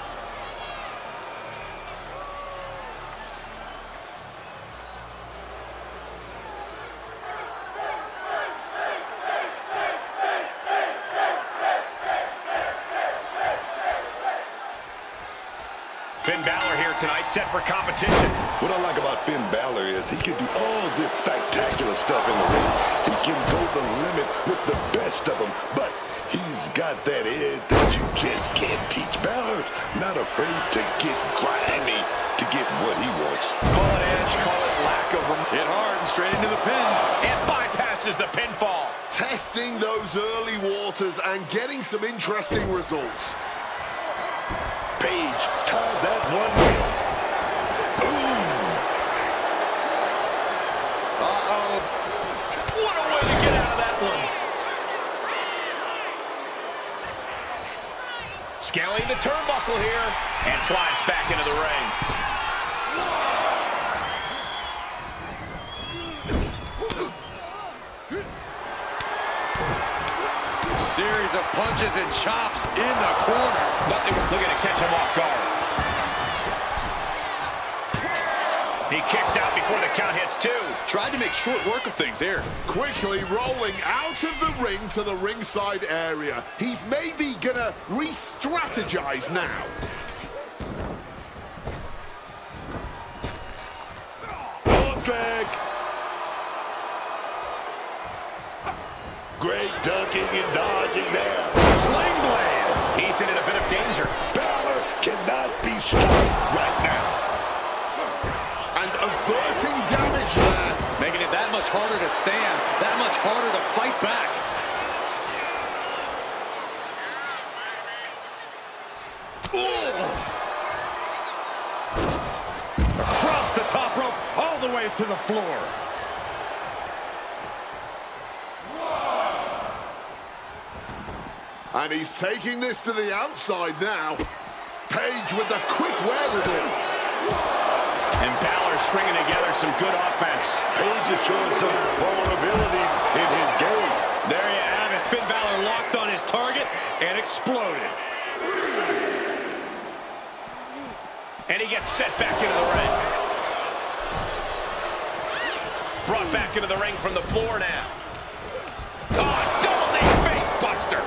Finn Balor here tonight, set for competition. What I like about Finn Balor is he can do all this spectacular stuff in the ring. He can go the limit with the best of them, but he's got that edge that you just can't teach. Balor's not afraid to get grimy to get what he wants. Call it edge, call it lack of them. Hit hard and straight into the pin. And bypasses the pinfall. Testing those early waters and getting some interesting results. Page tied that one in. Ooh. Uh-oh. What a way to get out of that one. Scaling the turnbuckle here and slides back into the ring. Series of punches and chops in the corner. But they were looking to catch him off guard. He kicks out before the count hits two. Tried to make short work of things here. Quickly rolling out of the ring to the ringside area. He's maybe gonna re-strategize now. Drag. Great ducking and dodging there. Sling blade. Ethan in a bit of danger. Balor cannot be stopped right now. And averting damage there. Making it that much harder to stand, that much harder to fight back. Across the top rope, all the way to the floor. And he's taking this to the outside now. Page with the quick wherewithal. And Balor stringing together some good offense. Page is showing some vulnerabilities in his game. There you have it. Finn Balor locked on his target and exploded. And he gets set back into the ring. Brought back into the ring from the floor now. Oh, double knee face buster.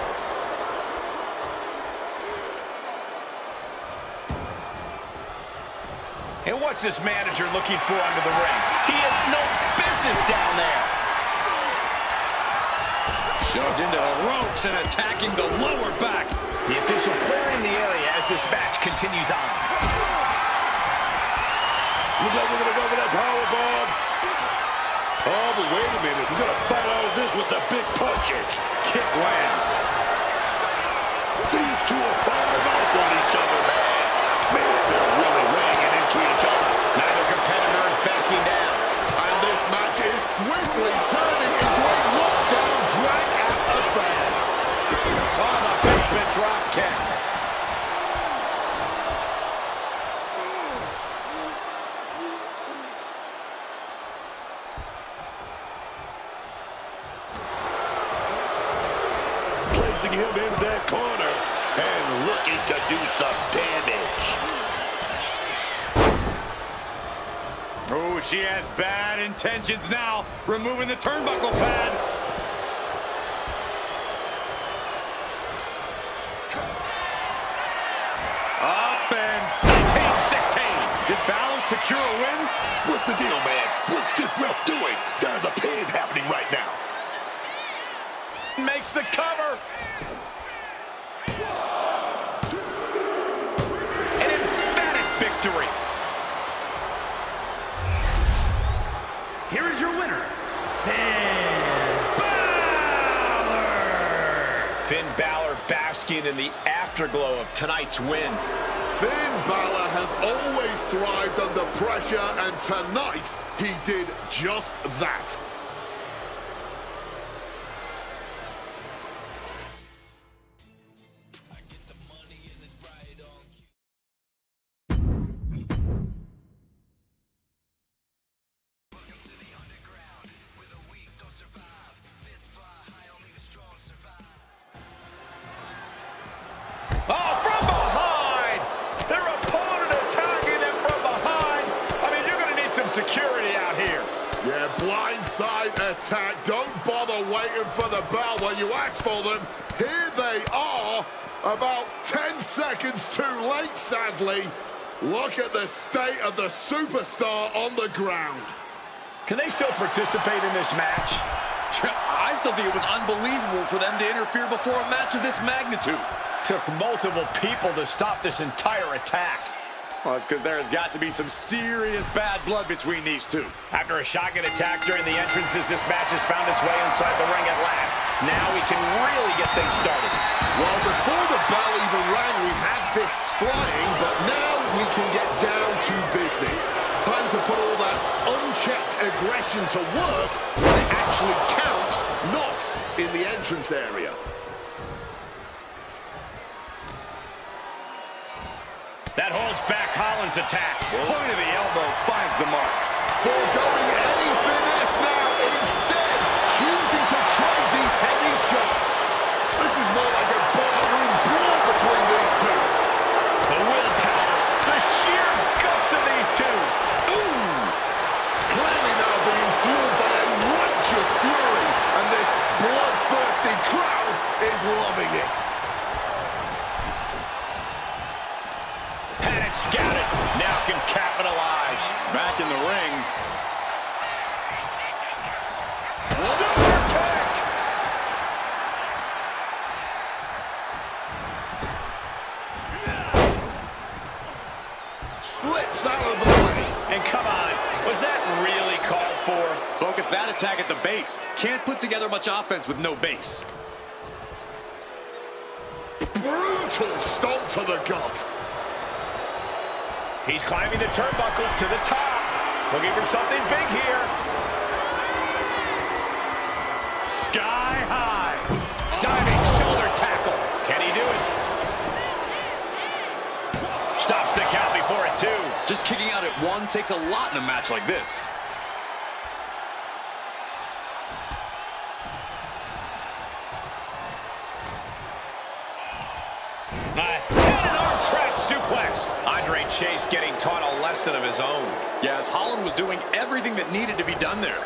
And what's this manager looking for under the ring? He has no business down there. Shoved into the ropes and attacking the lower back. The official clearing the area as this match continues on. Looks like we're going to go for that powerbomb. Oh, but wait a minute. We're going to fight all of this with some big punches. Kick lands. These two are firing off on each other, man. Man, they're really weighing into each other. Neither competitor is backing down. And this match is swiftly turning into a lockdown drag-out affair. Oh, the basement drop kick. Placing him in that corner and looking to do some damage. Oh, she has bad intentions now. Removing the turnbuckle pad. Up and 16. did Balor secure a win? What's the deal, man? What's this ref doing? There's a pin happening right now. Makes the cover. An emphatic victory. Here is your winner, Finn Balor. Finn Balor basking in the afterglow of tonight's win. Finn Balor has always thrived under pressure, and tonight he did just that. Oh, from behind! Their opponent attacking them from behind. I mean, you're going to need some security out here. Yeah, blindside attack. Don't bother waiting for the bell when you ask for them. Here they are, about 10 seconds too late, sadly. Look at the state of the superstar on the ground. Can they still participate in this match? I still think it was unbelievable for them to interfere before a match of this magnitude. Took multiple people to stop this entire attack. Well, it's because there has got to be some serious bad blood between these two. After a shotgun attack during the entrances, this match has found its way inside the ring at last. Now we can really get things started. Well, before the bell even rang, we had fists flying, but now we can get down to business. Time to put all that unchecked aggression to work when it actually counts, not in the entrance area. That holds back Holland's attack. Point of the elbow finds the mark. Foregoing any finesse now, instead choosing to trade these heavy shots. This is more like a barroom brawl between these two. The willpower, the sheer guts of these two. Ooh! Clearly now being fueled by a righteous fury, and this bloodthirsty crowd is loving it. Had it scouted, now can capitalize. Back in the ring. Super kick! Slips out of the way. And come on, was that really called for? Focus that attack at the base. Can't put together much offense with no base. Brutal stomp to the gut. He's climbing the turnbuckles to the top. Looking for something big here. Sky high. Diving shoulder tackle. Can he do it? Stops the count before it, too. Just kicking out at one takes a lot in a match like this. And an arm trap suplex. Andre Chase getting taught a lesson of his own. Yeah, as Holland was doing everything that needed to be done there.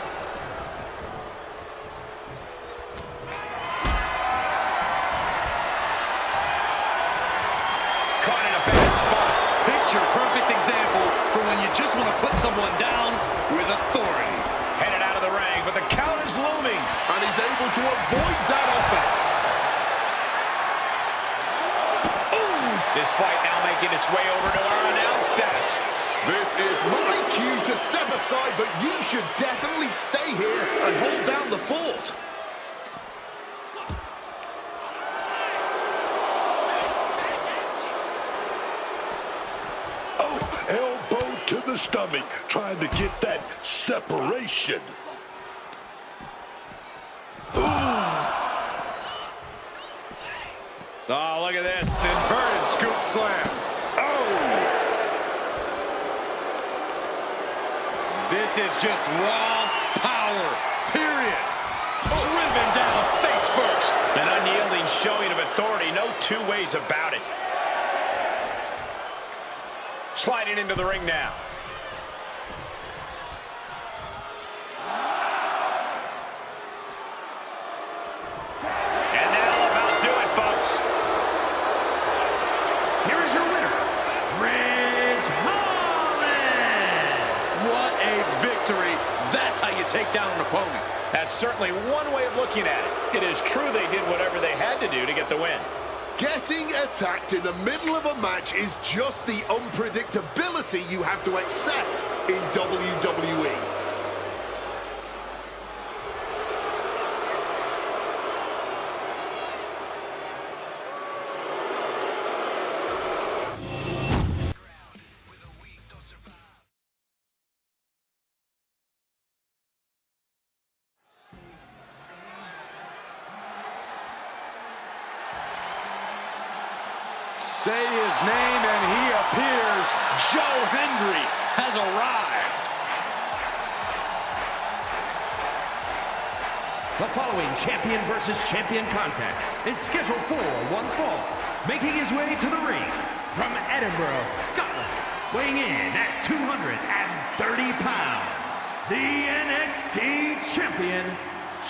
Caught in a bad spot. Picture perfect example for when you just want to put someone down with authority. Headed out of the ring, but the count is looming. And he's able to avoid that offense. This fight now making its way over to our announce desk. This is my cue to step aside, but you should definitely stay here and hold down the fort. Oh, elbow to the stomach, trying to get that separation. Oh, look at this. Inverted scoop slam. Oh! This is just raw power, period. Driven down face first. An unyielding showing of authority. No two ways about it. Sliding into the ring now. And that'll about do it, folks. Here is your winner, Ridge Holland. What a victory. That's how you take down an opponent. That's certainly one way of looking at it. It is true they did whatever they had to do to get the win. Getting attacked in the middle of a match is just the unpredictability you have to accept in WWE. Say his name and he appears. Joe Hendry has arrived. The following champion versus champion contest is scheduled for one fall. Making his way to the ring from Edinburgh, Scotland, weighing in at 230 pounds, the NXT champion,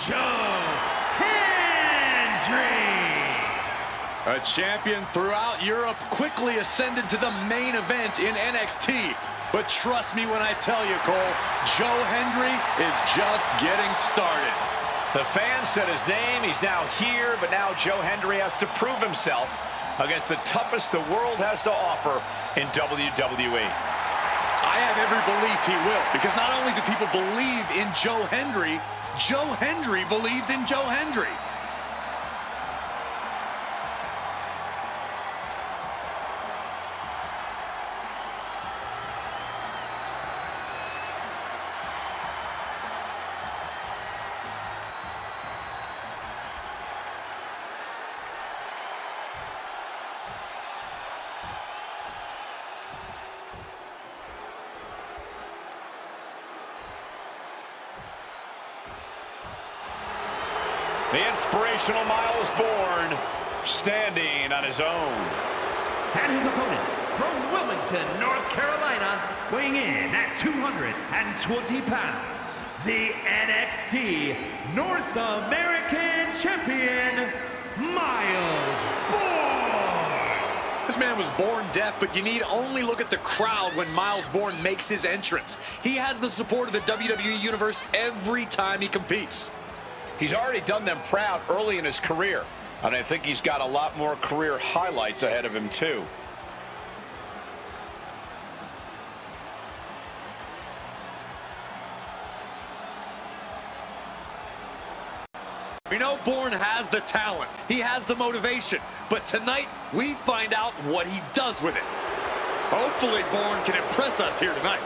Joe Hendry. A champion throughout Europe quickly ascended to the main event in NXT. But trust me when I tell you, Cole, Joe Hendry is just getting started. The fans said his name, he's now here, but now Joe Hendry has to prove himself against the toughest the world has to offer in WWE. I have every belief he will, because not only do people believe in Joe Hendry believes in Joe Hendry. The inspirational Miles Bourne standing on his own. And his opponent from Wilmington, North Carolina, weighing in at 220 pounds, the NXT North American Champion, Miles Bourne. This man was born deaf, but you need only look at the crowd when Miles Bourne makes his entrance. He has the support of the WWE Universe every time he competes. He's already done them proud early in his career, and I think he's got a lot more career highlights ahead of him, too. We know Bourne has the talent, he has the motivation, but tonight we find out what he does with it. Hopefully Bourne can impress us here tonight.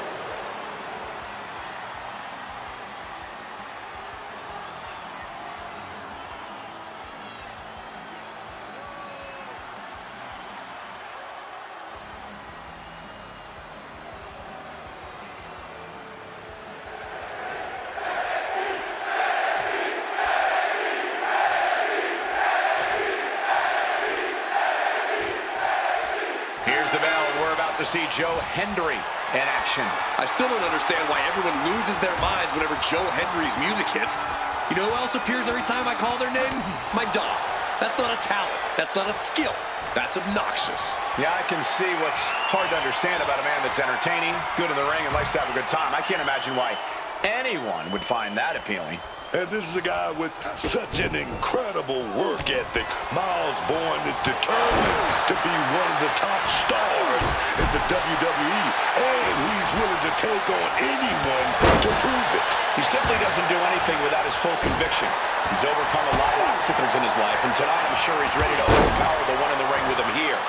Here's the bell. We're about to see Joe Hendry in action. I still don't understand why everyone loses their minds whenever Joe Hendry's music hits. You know who else appears every time I call their name? My dog. That's not a talent. That's not a skill. That's obnoxious. Yeah, I can see what's hard to understand about a man that's entertaining, good in the ring, and likes to have a good time. I can't imagine why anyone would find that appealing. And this is a guy with such an incredible work ethic. Miles Bourne is determined to be one of the top stars in the WWE, and he's willing to take on anyone to prove it. He simply doesn't do anything without his full conviction. He's overcome a lot of obstacles in his life, and tonight I'm sure he's ready to overpower the one in the ring with him here.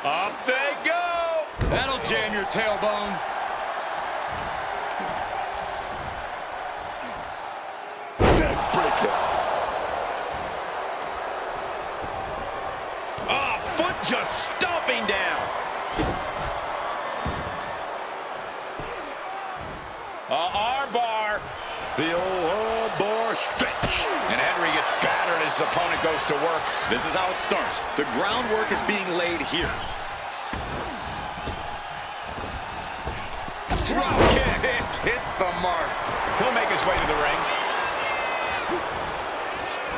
Up they go! That'll jam your tailbone. Oh, foot just stomping down. Arm bar. The old arm bar stretch. And Henry gets battered as his opponent goes to work. This is how it starts. The groundwork is being laid here. Drop kick. It hits the mark. He'll make his way to the ring.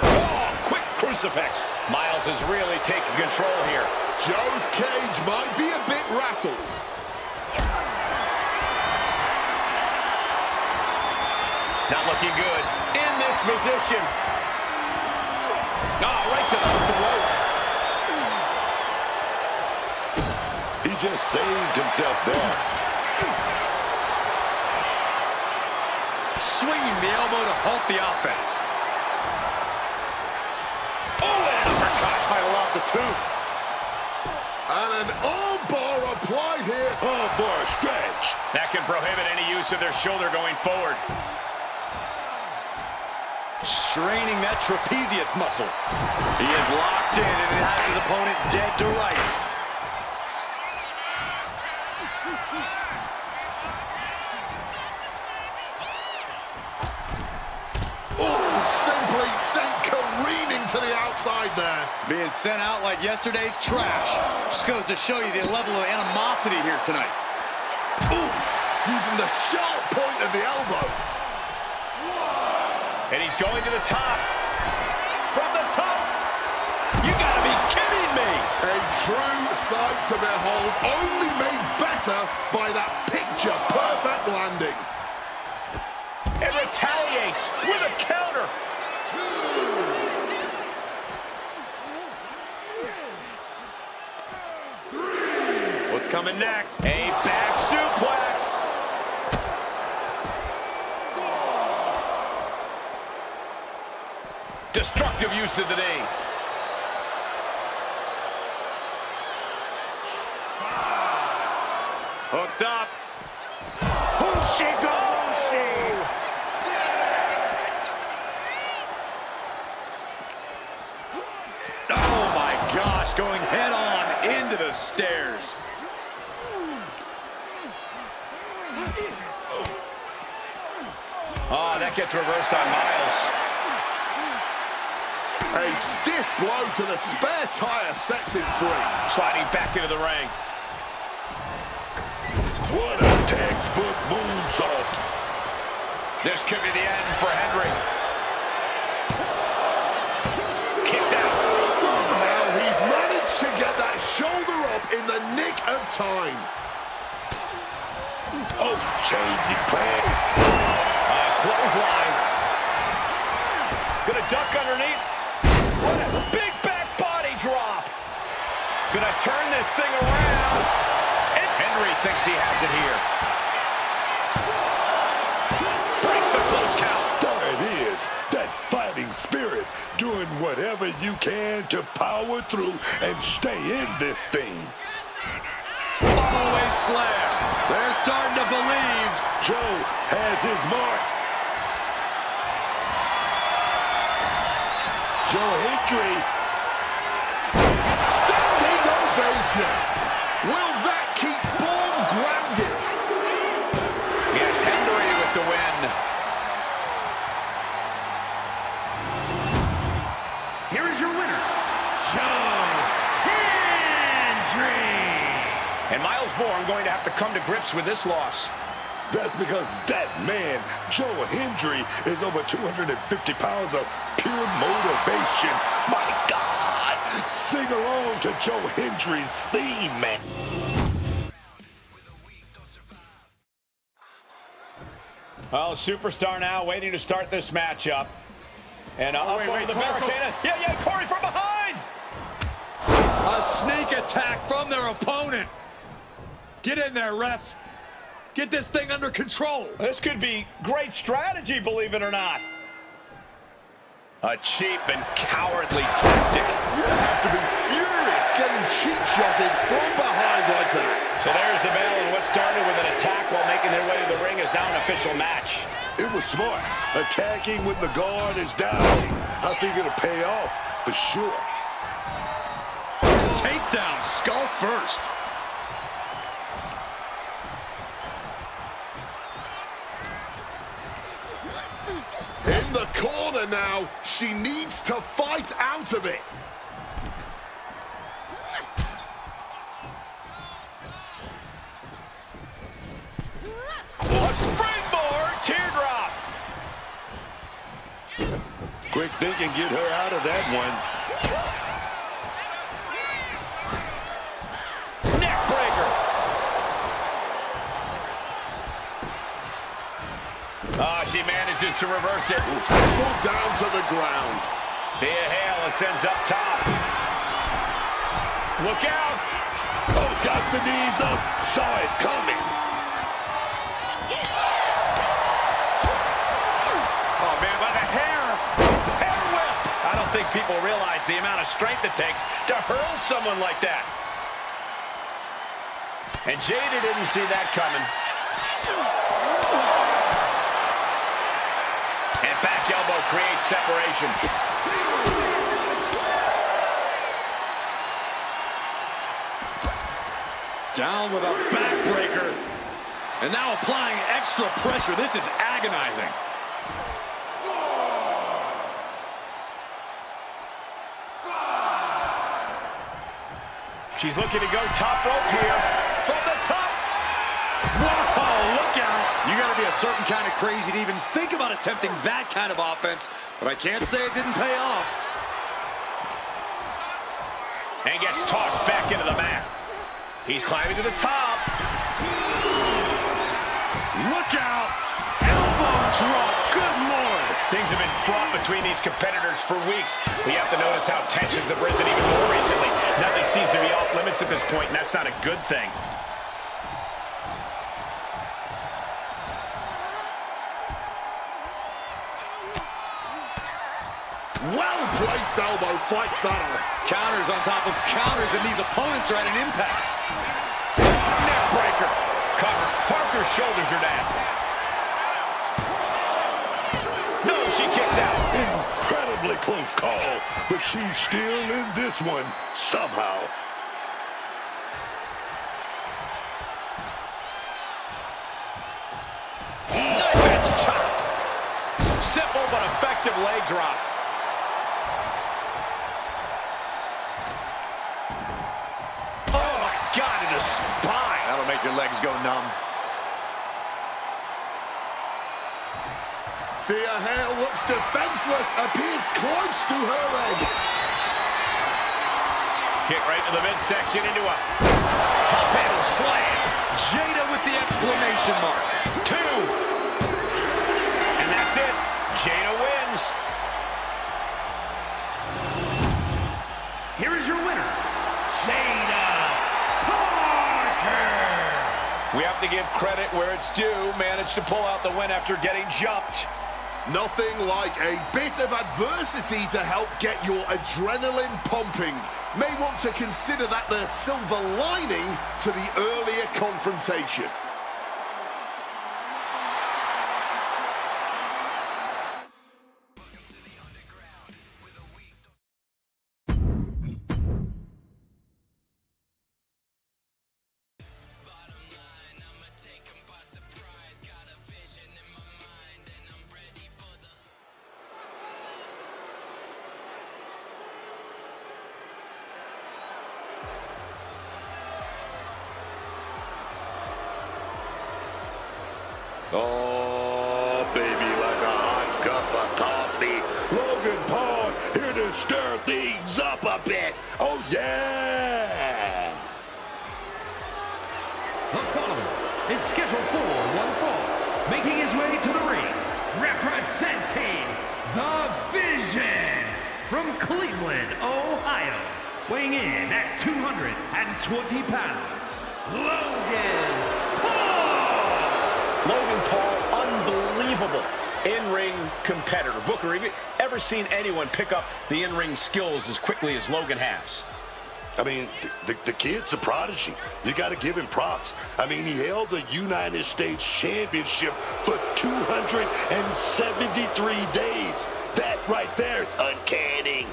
Oh, quick crucifix. Miles is really taking control here. Joe's cage might be a bit rattled. Not looking good in this position. Oh, right to the throat. He just saved himself there. Swinging the elbow to halt the offense. Oh, an uppercut. Might have lost a tooth. And an arm bar applied here. Arm bar stretch. That can prohibit any use of their shoulder going forward. Straining that trapezius muscle. He is locked in and has his opponent dead to rights. Simply sent careening to the outside there. Being sent out like yesterday's trash. Just goes to show you the level of animosity here tonight. Ooh, using the sharp point of the elbow. And he's going to the top. From the top. You gotta be kidding me. A true sight to behold, only made better by that picture-perfect landing. And retaliates with a counter. What's coming next? A back suplex. Destructive use of the knee. Hooked up. Oh my gosh, going head on into the stairs. Oh, that gets reversed on Miles. A stiff blow to the spare tire sets him free. Sliding back into the ring. What a textbook moonsault. This could be the end for Henry. Kicks out. Somehow he's managed to get that shoulder up in the nick of time. Oh, changing plan. Clothesline. Gonna duck underneath. What a big back body drop. Gonna turn this thing around. And Henry thinks he has it here. Breaks the close count. There it is. That fighting spirit. Doing whatever you can to power through and stay in this thing. Follow-away slam. They're starting to believe. Joe has his mark. Joe Hendry. Standing ovation. Will that keep Bourne grounded? Yes, Henry with the win. Here is your winner, Joe Hendry. And Miles Bourne going to have to come to grips with this loss. That's because that man, Joe Hendry, is over 250 pounds of pure motivation. My God! Sing along to Joe Hendry's theme, man. Well, Superstar now waiting to start this matchup. And up over the barricade. Yeah, Corey from behind! A sneak attack from their opponent. Get in there, ref. Get this thing under control. This could be great strategy, believe it or not. A cheap and cowardly tactic. You have to be furious getting cheap-shotted from behind like that. So there's the bell, and what started with an attack while making their way to the ring is now an official match. It was smart. Attacking when the guard is down. I think it'll pay off for sure. Takedown, skull first. In the corner now, she needs to fight out of it. A springboard teardrop. Quick thinking, get her out of that one. Neck breaker. She manages to reverse it. Tackled down to the ground. Via Hale ascends up top. Look out. Oh, got the knees up. Saw it coming. Oh, man, by the hair. Hair whip. I don't think people realize the amount of strength it takes to hurl someone like that. And Jada didn't see that coming. And back elbow creates separation. Down with a backbreaker. And now applying extra pressure. This is agonizing. She's looking to go top rope here. From the top. Whoa, look out. You got to be be a certain kind of crazy to even think about attempting that kind of offense, but I can't say it didn't pay off. And gets tossed back into the mat. He's climbing to the top. Look out! Elbow drop. Good Lord. Things have been fraught between these competitors for weeks. We have to notice how tensions have risen even more recently. Nothing seems to be off limits at this point, and that's not a good thing. Well-placed elbow fights that off. Counters on top of counters, and these opponents are at an impasse. Neck breaker. Cover. Parker's shoulders are down. No, she kicks out. Incredibly close call, but she's still in this one somehow. Knife edge chop. Simple but effective leg drop. Oh my God, to the spine. That'll make your legs go numb. Thea Hale looks defenseless, appears close to her end. Kick right to the midsection into a hop handle slam. Jada with the exclamation mark. 2. And that's it. Jada wins. Here is your winner, Jada Parker. We have to give credit where it's due. Managed to pull out the win after getting jumped. Nothing like a bit of adversity to help get your adrenaline pumping. May want to consider that the silver lining to the earlier confrontation. Oh, baby, like a hot cup of coffee. Logan Paul here to stir things up a bit. Oh, yeah. The following is scheduled for one fall, making his way to the ring, representing the Vision from Cleveland, Ohio, weighing in at 220 pounds, Logan Paul. Logan Paul, unbelievable in-ring competitor. Booker, have you ever seen anyone pick up the in-ring skills as quickly as Logan has? I mean, the kid's a prodigy. You got to give him props. I mean, he held the United States Championship for 273 days. That right there is uncanny.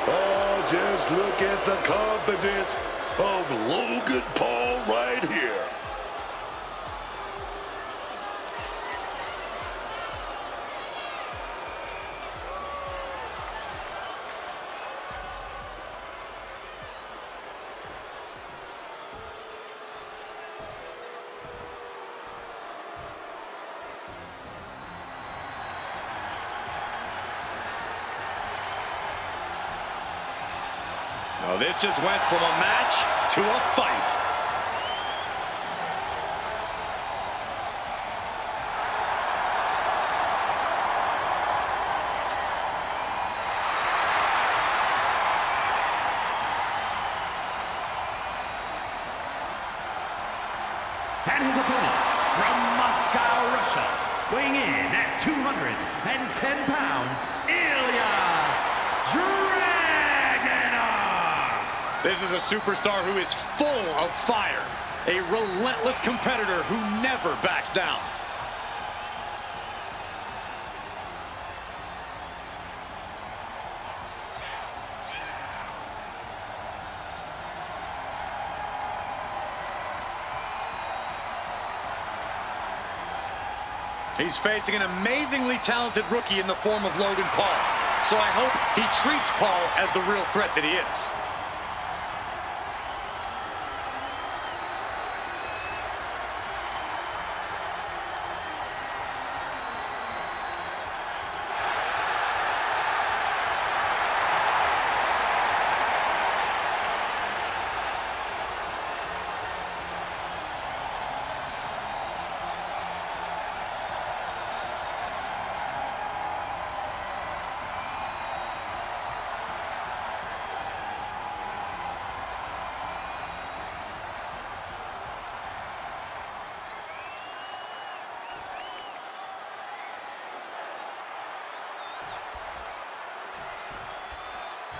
Oh, just look at the confidence of Logan Paul right here. Oh, this just went from a match to a fight. And his opponent from Moscow, Russia, weighing in at 210 pounds, Ilya Dragunov. This is a superstar who is full of fire, a relentless competitor who never backs down. He's facing an amazingly talented rookie in the form of Logan Paul. So I hope he treats Paul as the real threat that he is.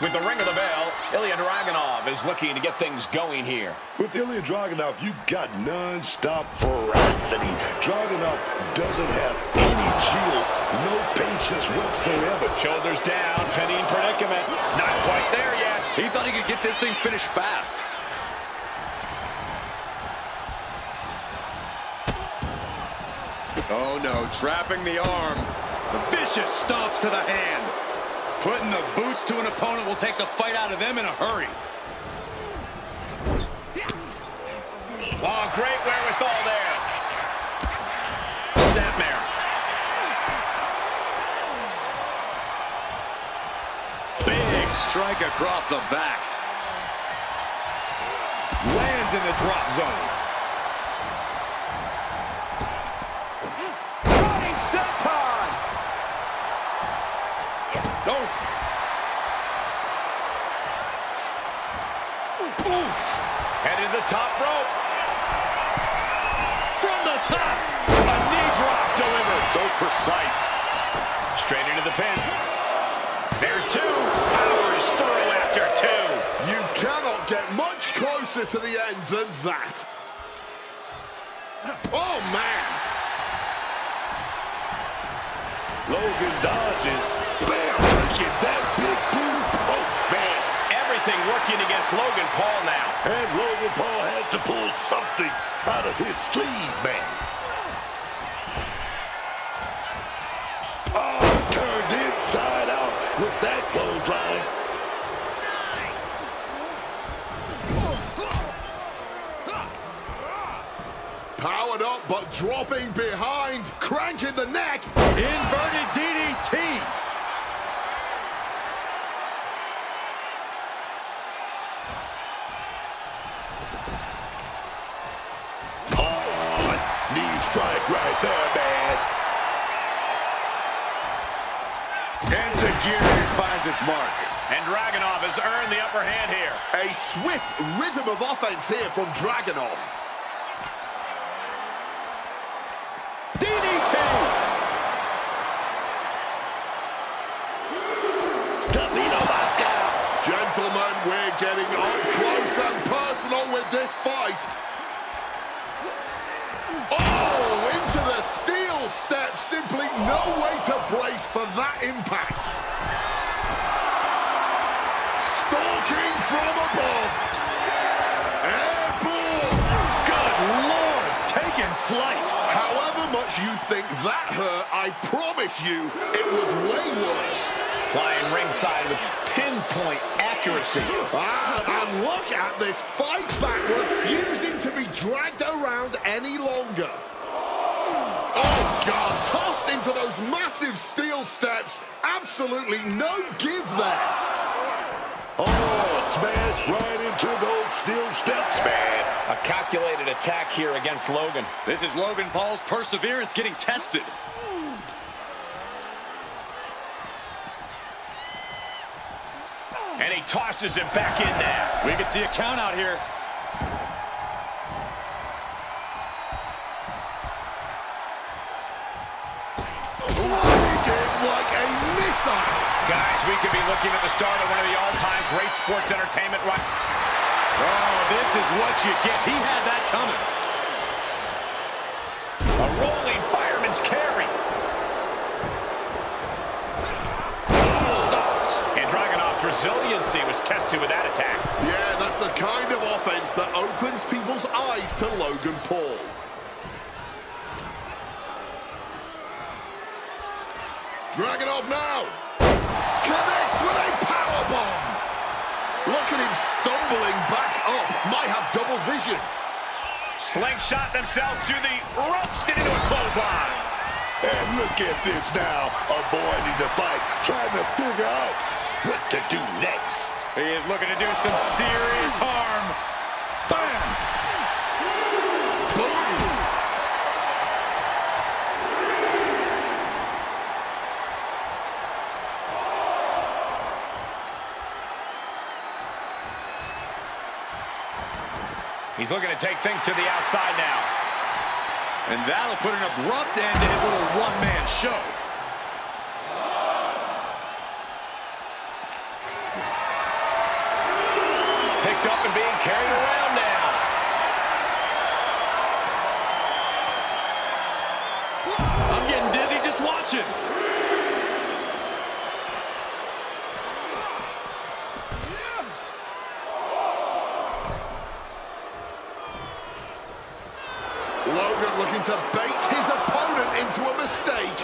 With the ring of the bell, Ilya Dragunov is looking to get things going here. With Ilya Dragunov, you got non-stop ferocity. Dragunov doesn't have any chill, no patience whatsoever. Shoulders down, pinning predicament. Not quite there yet. He thought he could get this thing finished fast. Oh no, trapping the arm. Vicious stomps to the hand. Putting the boots to an opponent will take the fight out of them in a hurry. Oh, great wherewithal there. Snapmare. Big strike across the back. Lands in the drop zone. Running senton. No. Oof. Headed to the top rope. From the top. A knee drop delivered. So precise. Straight into the pin. There's two. Powers through after two. You cannot get much closer to the end than that. Oh, man. Logan dodges. Bam! Taking that big boot. Oh, man. Everything working against Logan Paul now. And Logan Paul has to pull something out of his sleeve, man. Oh, turned inside out with that clothesline. Powered up, but dropping behind. Cranking the neck. Inverted DDT. Hard knee strike right there, man. Enzuigiri finds its mark. And Dragunov has earned the upper hand here. A swift rhythm of offense here from Dragunov. DDT. Torpedo Moscow. Gentlemen, we're getting up close and personal with this fight. Oh, into the steel steps. Simply no way to brace for that impact. Stalking from above. Airborne. Good Lord, taking flight. However much you think that hurt, I promise you it was way worse. Flying ringside with pinpoint accuracy. And look at this fight back, refusing to be dragged around any longer. Oh, God, tossed into those massive steel steps. Absolutely no give there. Oh, smash right into those steel steps, man. A calculated attack here against Logan. This is Logan Paul's perseverance getting tested. And he tosses it back in now. We can see a count out here. Flying in like a missile. Guys, we could be looking at the start of one of the all-time great sports entertainment. Oh, this is what you get. He had that coming. A rolling fireman's carry. And Dragunov's resiliency was tested with that attack. Yeah, that's the kind of offense that opens people's eyes to Logan Paul. Dragunov now. Connects with a powerbomb. Look at him stumbling back up. Might have double vision. Slingshot themselves through the ropes and into a clothesline. And look at this now, avoiding the fight, trying to figure out what to do next. He is looking to do some serious harm. Bam! Boom. He's looking to take things to the outside now. And that'll put an abrupt end to his little one-man show. Picked up and being carried around now. I'm getting dizzy just watching. Logan looking to bait his opponent into a mistake.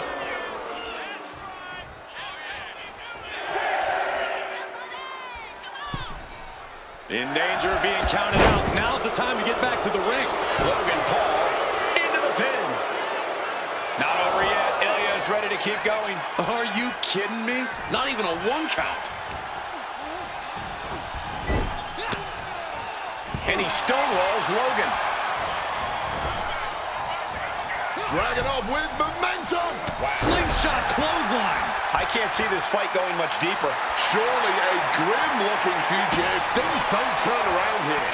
In danger of being counted out. Now's the time to get back to the ring. Logan Paul into the pin. Not over yet. Ilya is ready to keep going. Are you kidding me? Not even a one count. And he stonewalls Logan. Dragging up with momentum. Wow. Slingshot clothesline. I can't see this fight going much deeper. Surely a grim-looking future if things don't turn around here.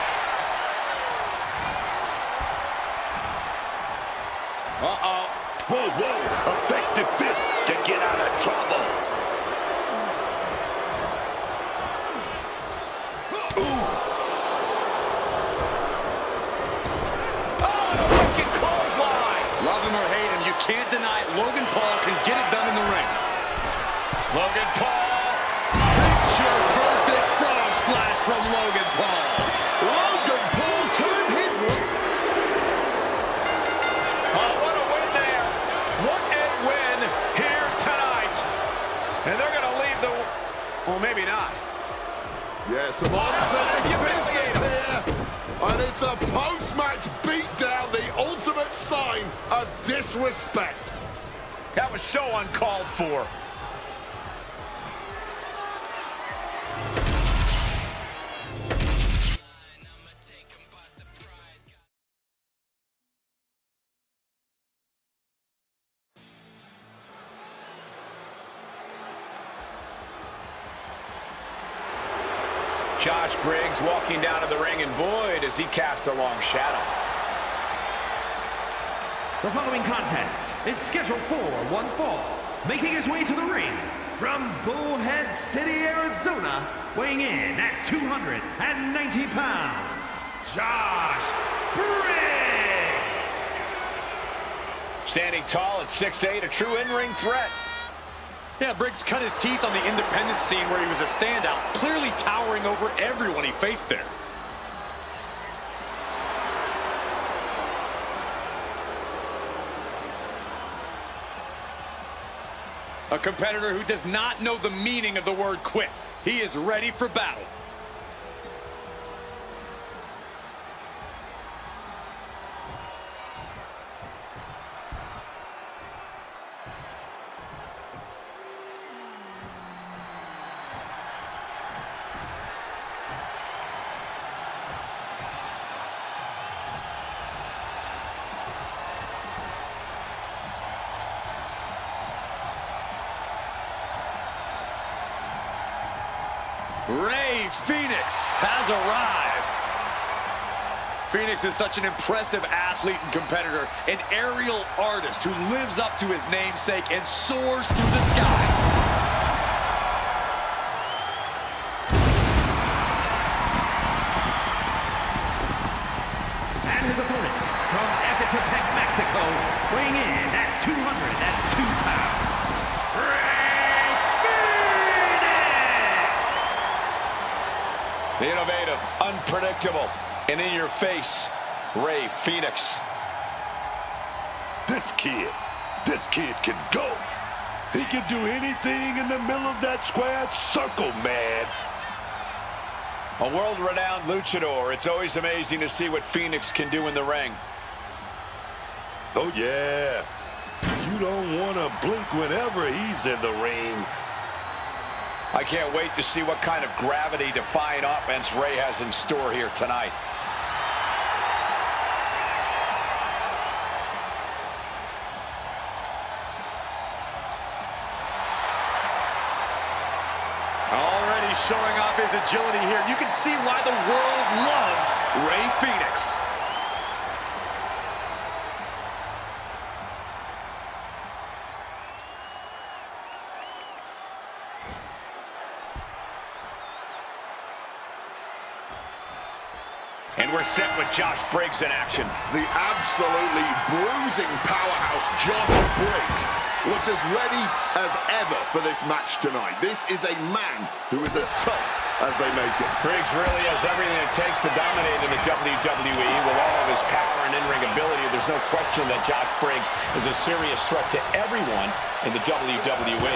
Uh-oh. Whoa, whoa. Effective fist to get out of trouble. Ooh. Oh, a wicked clothesline. Love him or hate him, you can't deny it. Logan Paul can get it done in the ring. Logan Paul. Picture perfect frog splash from Logan Paul. Logan Paul turned his look. Oh, what a win there. What a win here tonight. And they're going to leave the... Well, maybe not. Yeah, some unfinished business here. And it's a post-match beatdown, the ultimate sign of disrespect. That was so uncalled for. Josh Briggs walking down to the ring, and boy, does he cast a long shadow. The following contest is scheduled for one fall. Making his way to the ring from Bullhead City, Arizona, weighing in at 290 pounds, Josh Briggs. Standing tall at 6'8", a true in-ring threat. Yeah, Briggs cut his teeth on the independent scene where he was a standout, clearly towering over everyone he faced there. A competitor who does not know the meaning of the word quit. He is ready for battle. Rey Fenix has arrived. Fenix is such an impressive athlete and competitor, an aerial artist who lives up to his namesake and soars through the sky. And his opponent from Ecatepec, Mexico, weighing in at 202 pounds, Rey Fenix. The innovative, unpredictable, and in-your-face Rey Fenix. This kid can go. He can do anything in the middle of that square circle, man. A world-renowned luchador. It's always amazing to see what Phoenix can do in the ring. Oh, yeah. You don't want to blink whenever he's in the ring. I can't wait to see what kind of gravity-defying offense Ray has in store here tonight. Already showing off his agility here. You can see why the world loves Ray Phoenix. And we're set with Josh Briggs in action. The absolutely bruising powerhouse Josh Briggs looks as ready as ever for this match tonight. This is a man who is as tough as they make it. Briggs really has everything it takes to dominate in the WWE. With all of his power and in-ring ability, there's no question that Josh Briggs is a serious threat to everyone in the WWE.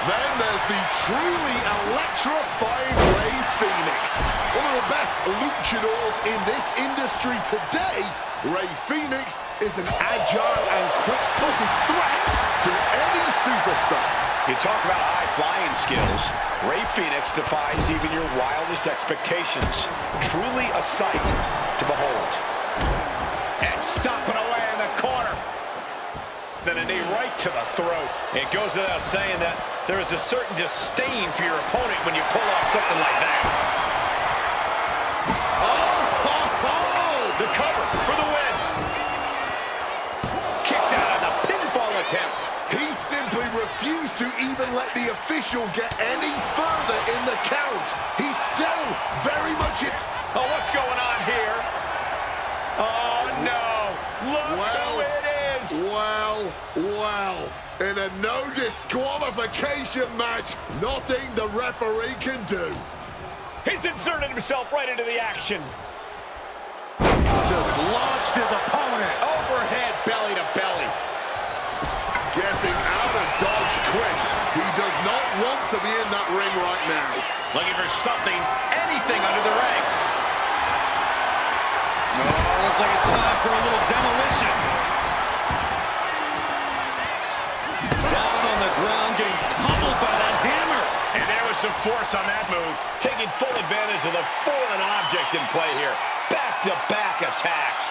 Then there's the truly electrifying Ray Phoenix. One of the best luchadors in this industry today, Ray Phoenix is an agile and quick-footed threat to any superstar. You talk about high-flying skills. Ray Phoenix defies even your wildest expectations. Truly a sight to behold. And stomping away in the corner. Then a knee right to the throat. It goes without saying that there is a certain disdain for your opponent when you pull off something like that. The cover for the win. Kicks out on the pinfall attempt. He simply refused to even let the official get any further in the count. He's still very much in. Oh, what's going on here? Oh, no. Look who it is. Well. In a no disqualification match, nothing the referee can do. He's inserted himself right into the action. Just launched his opponent. Overhead, belly to belly. Getting out of dodge quick. He does not want to be in that ring right now. Looking for something, anything under the ring. Oh, looks like it's time for a little demolition. Down on the ground, getting pummeled by that hammer. And there was some force on that move. Taking full advantage of the fallen object in play here. Back-to-back attacks.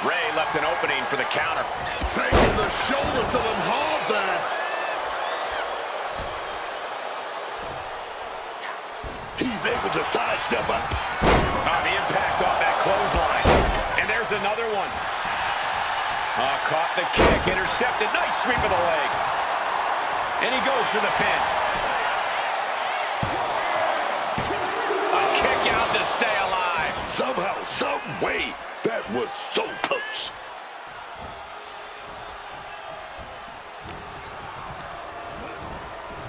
Ray left an opening for the counter. Taking the shoulder to them hard there. He's able to sidestep up. The impact off that clothesline. And there's another one. Caught the kick, intercepted. Nice sweep of the leg. And he goes for the pin. A kick out to stay alive. Somehow, some way, that was so close.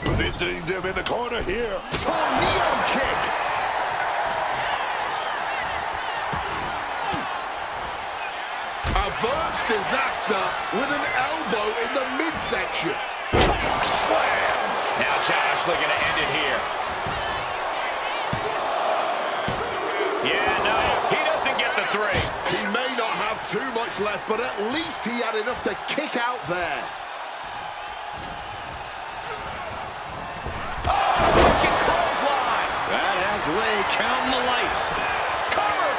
Positioning them in the corner here. Tornado kick. Averts disaster with an elbow in the midsection. Slam. Now Josh looking to end it here. Yeah, no, he doesn't get the three. He may not have too much left, but at least he had enough to kick out there. Looking clothesline. That has Ray counting the lights. Cover.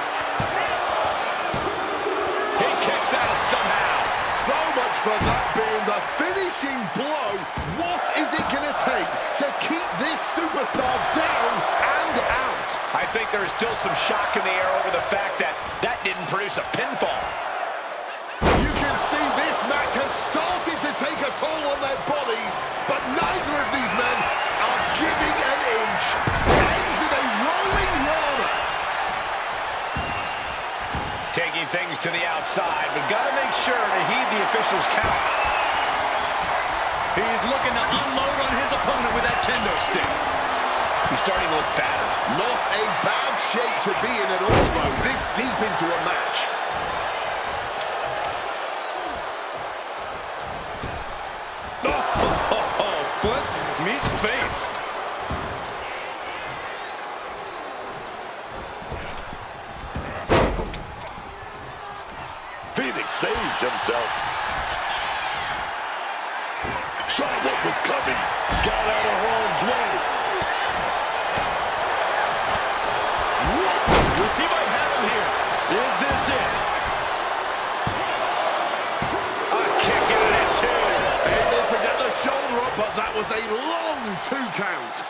He kicks out somehow. So much for that being the finishing blow. What is it going to take to keep this superstar down and out? I think there's still some shock in the air over the fact that that didn't produce a pinfall. You can see this match has started to take a toll on their bodies, but neither of these men are giving an inch. Ends in a rolling roller. Taking things to the outside, but got to make sure to heed the official's count. He's looking to unload on his opponent with that kendo stick. He's starting to look battered. Not a bad shape to be in at all, though, this deep into a match. Oh, foot, meet face. Phoenix saves himself. Saw what was coming. Got out of harm's way. He might have him here. Is this it? A kick out at two. Able to get the shoulder up, but that was a long 2 count.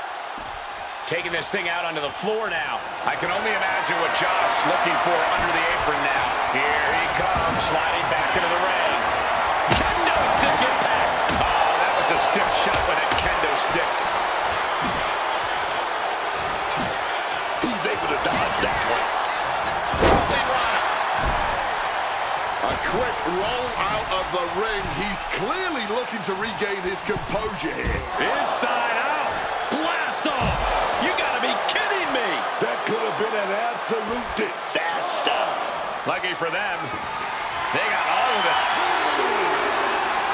Taking this thing out onto the floor now. I can only imagine what Josh looking for under the apron now. Here he comes, sliding back into the ring. Kendo stick impact. Oh, that was a stiff shot with a kendo stick. He's able to dodge that one. A quick roll out of the ring. He's clearly looking to regain his composure here. Inside out. Blast off. You gotta be kidding me. That could have been an absolute disaster. Lucky for them, they got all of it.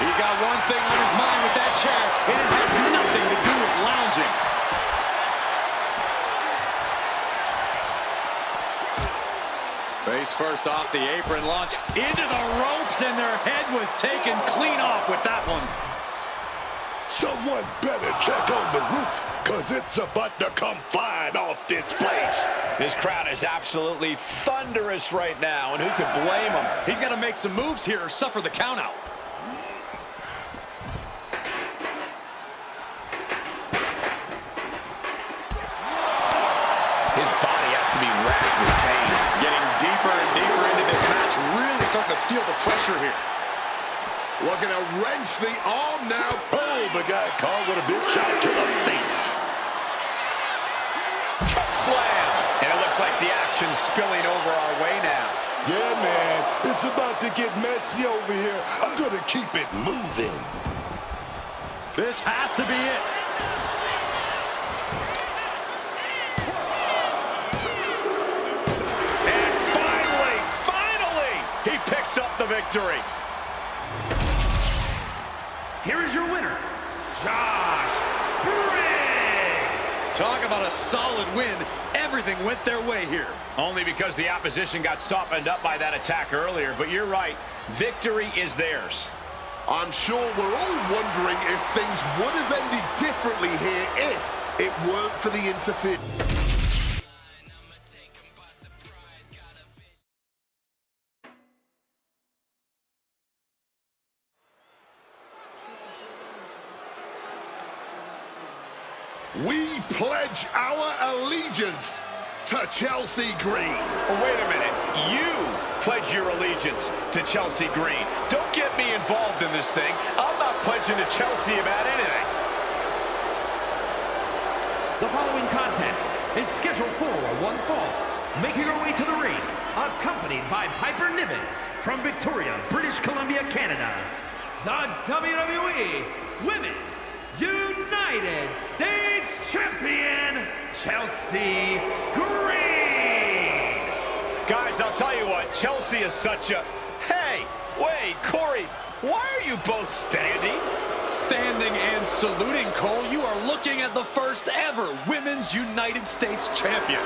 He's got one thing on his mind with that chair, and it has nothing to do with lounging. Face first off the apron, launched into the ropes, and their head was taken clean off with that one. Someone better check on the roof, because it's about to come flying off this place. This crowd is absolutely thunderous right now, and who could blame them? He's got to make some moves here or suffer the countout. His body has to be racked with pain. Getting deeper and deeper into this match, really starting to feel the pressure here. Looking to wrench the arm now. Oh, the guy caught with a big shot to the face. Choke slam. And it looks like the action's spilling over our way now. Yeah, man, it's about to get messy over here. I'm going to keep it moving. This has to be it. And finally, he picks up the victory. Here is your winner, Josh Briggs. Talk about a solid win. Everything went their way here. Only because the opposition got softened up by that attack earlier, but you're right. Victory is theirs. I'm sure we're all wondering if things would have ended differently here if it weren't for the interference. We pledge our allegiance to Chelsea Green. Oh, wait a minute. You pledge your allegiance to Chelsea Green. Don't get me involved in this thing. I'm not pledging to Chelsea about anything. The following contest is scheduled for one fall. Making her way to the ring, accompanied by Piper Niven from Victoria, British Columbia, Canada. The WWE Women's United States Champion, Chelsea Green. Guys, I'll tell you what, Chelsea is such a... Hey, wait, Corey, why are you both standing? Standing and saluting, Cole. You are looking at the first ever Women's United States Champion.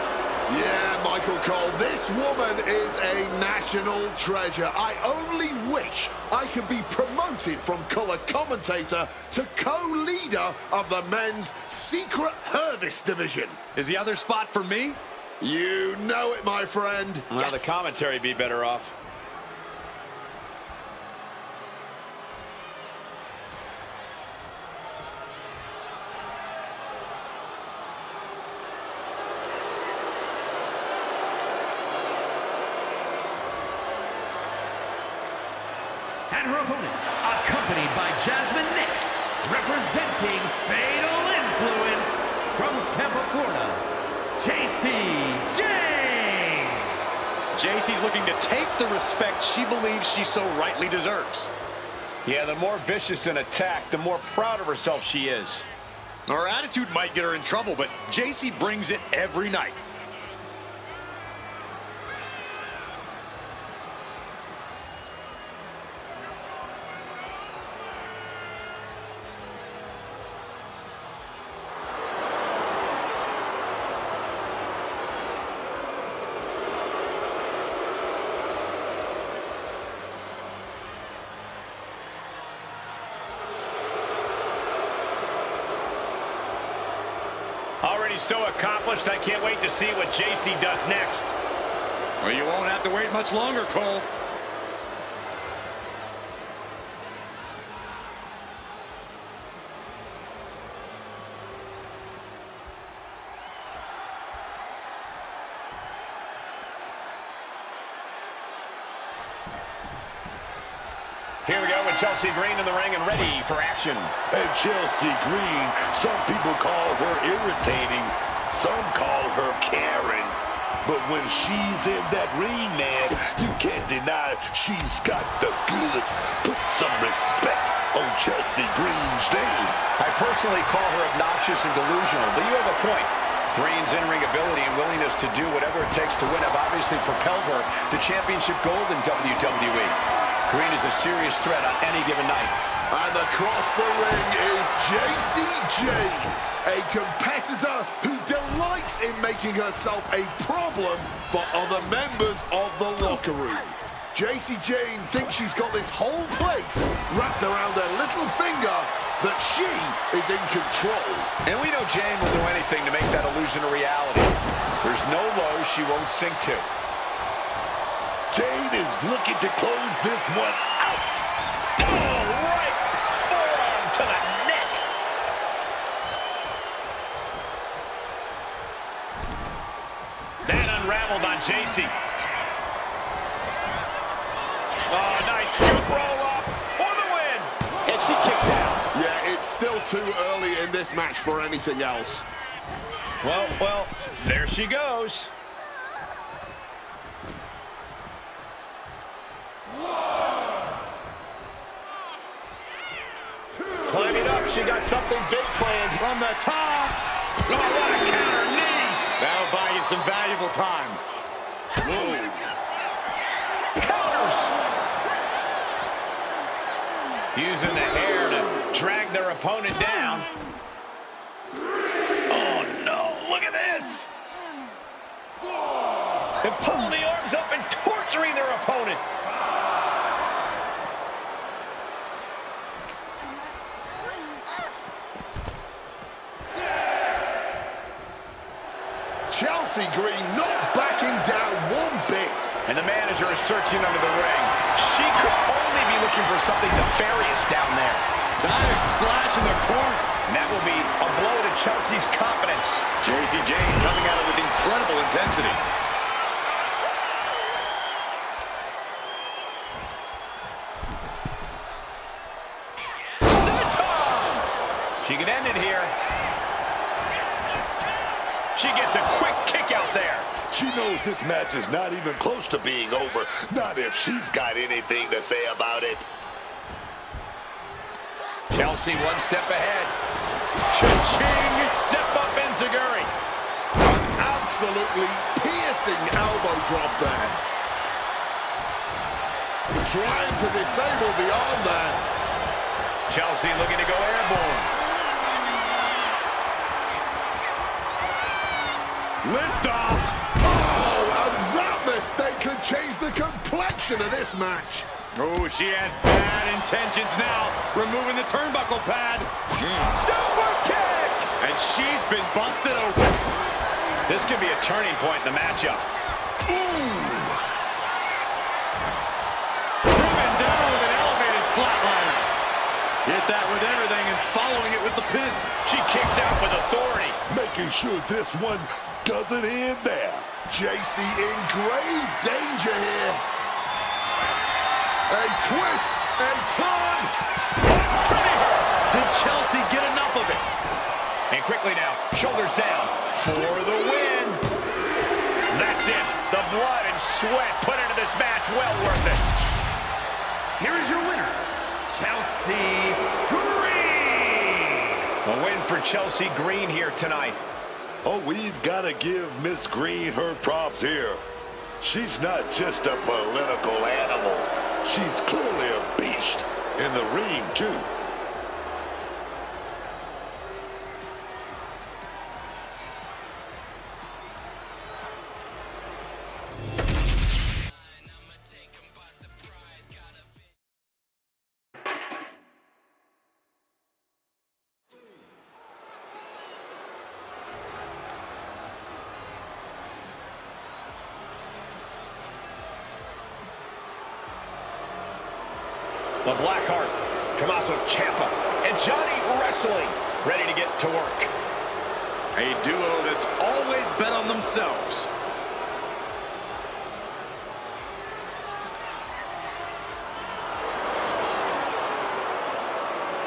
Yeah, Michael Cole, this woman is a national treasure. I only wish I could be promoted from color commentator to co-leader of the men's Secret Service division. Is the other spot for me? You know it, my friend. Well, Yes. the commentary be better off. And her opponent, accompanied by Jasmine Nix, representing Fatal Influence from Tampa, Florida, JCJ. JC's looking to take the respect she believes she so rightly deserves. Yeah, the more vicious an attack, the more proud of herself she is. Her attitude might get her in trouble, but JC brings it every night. Already so accomplished, I can't wait to see what JC does next. Well, you won't have to wait much longer, Cole. Here we go with Chelsea Green in the ring and ready for action. And Chelsea Green, some people call her irritating, some call her Karen. But when she's in that ring, man, you can't deny she's got the goods. Put some respect on Chelsea Green's name. I personally call her obnoxious and delusional, but you have a point. Green's in-ring ability and willingness to do whatever it takes to win have obviously propelled her to championship gold in WWE. Green is a serious threat on any given night. And across the ring is JC Jane, a competitor who delights in making herself a problem for other members of the locker room. JC Jane thinks she's got this whole place wrapped around her little finger, that she is in control. And we know Jane will do anything to make that illusion a reality. There's no low she won't sink to. Jane is looking to close this one out. Oh, right forearm to the neck. That unraveled on JC. Oh, nice scoop roll up for the win. And she kicks out. Yeah, it's still too early in this match for anything else. Well, there she goes. Climbing up, she got something big planned. From the top. Oh, what a counter, knees. That'll buy you some valuable time. Whoa. Counters. Using the hair to drag their opponent down. Oh, no. Look at this. They're pulling the arms up and torturing their opponent. Chelsea Green not backing down one bit. And the manager is searching under the ring. She could only be looking for something nefarious down there. Diving splash in the corner. And that will be a blow to Chelsea's confidence. JC Jane coming at it with incredible intensity. Senton! She can end it here. She gets a quick kick out there. She knows this match is not even close to being over. Not if she's got anything to say about it. Chelsea one step ahead. Cha-ching! Step up Enziguri. Absolutely piercing elbow drop there. Trying to disable the arm there. Chelsea looking to go airborne. Lift off. Oh, and that mistake could change the complexion of this match. Oh, she has bad intentions now. Removing the turnbuckle pad. Super kick! And she's been busted open. This could be a turning point in the matchup. Driven down with an elevated flatliner. Hit that with everything and following it with the pin. She kicks out with authority. Making sure this one doesn't end there. JC in grave danger here. A twist, a turn. Did Chelsea get enough of it? And quickly now, shoulders down for the win. That's it. The blood and sweat put into this match, well worth it. Here is your winner, Chelsea Green. A win for Chelsea Green here tonight. Oh, we've got to give Miss Green her props here. She's not just a political animal. She's clearly a beast in the ring, too. The Blackheart, Tommaso Ciampa, and Johnny Wrestling ready to get to work. A duo that's always bet on themselves.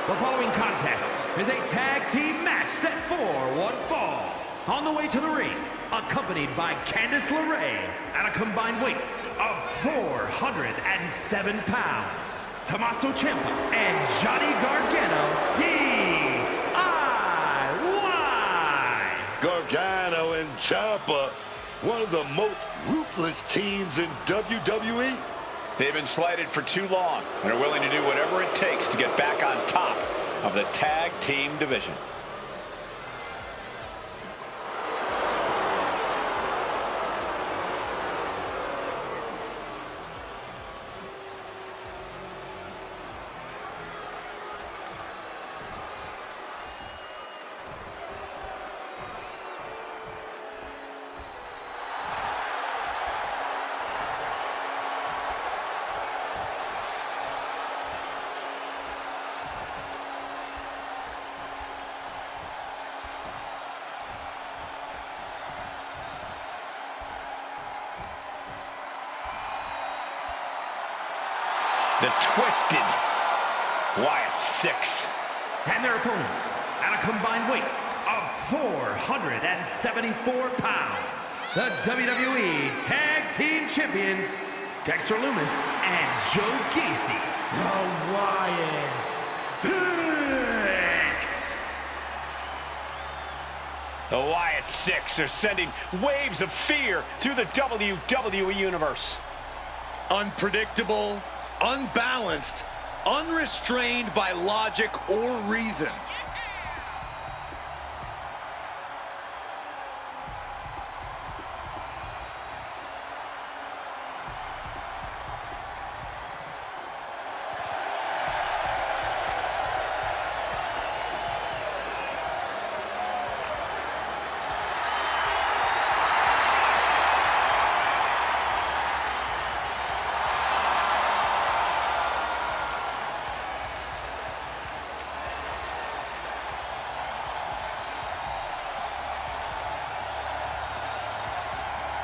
The following contest is a tag team match set for one fall. On the way to the ring, accompanied by Candice LeRae at a combined weight of 407 pounds. Tommaso Ciampa and Johnny Gargano, D-I-Y. Gargano and Ciampa, one of the most ruthless teams in WWE. They've been slighted for too long and are willing to do whatever it takes to get back on top of the tag team division. The Twisted Wyatt 6. And their opponents at a combined weight of 474 pounds. The WWE Tag Team Champions, Dexter Lumis and Joe Gacy. The Wyatt 6. The Wyatt 6 are sending waves of fear through the WWE Universe. Unpredictable, unbalanced, unrestrained by logic or reason.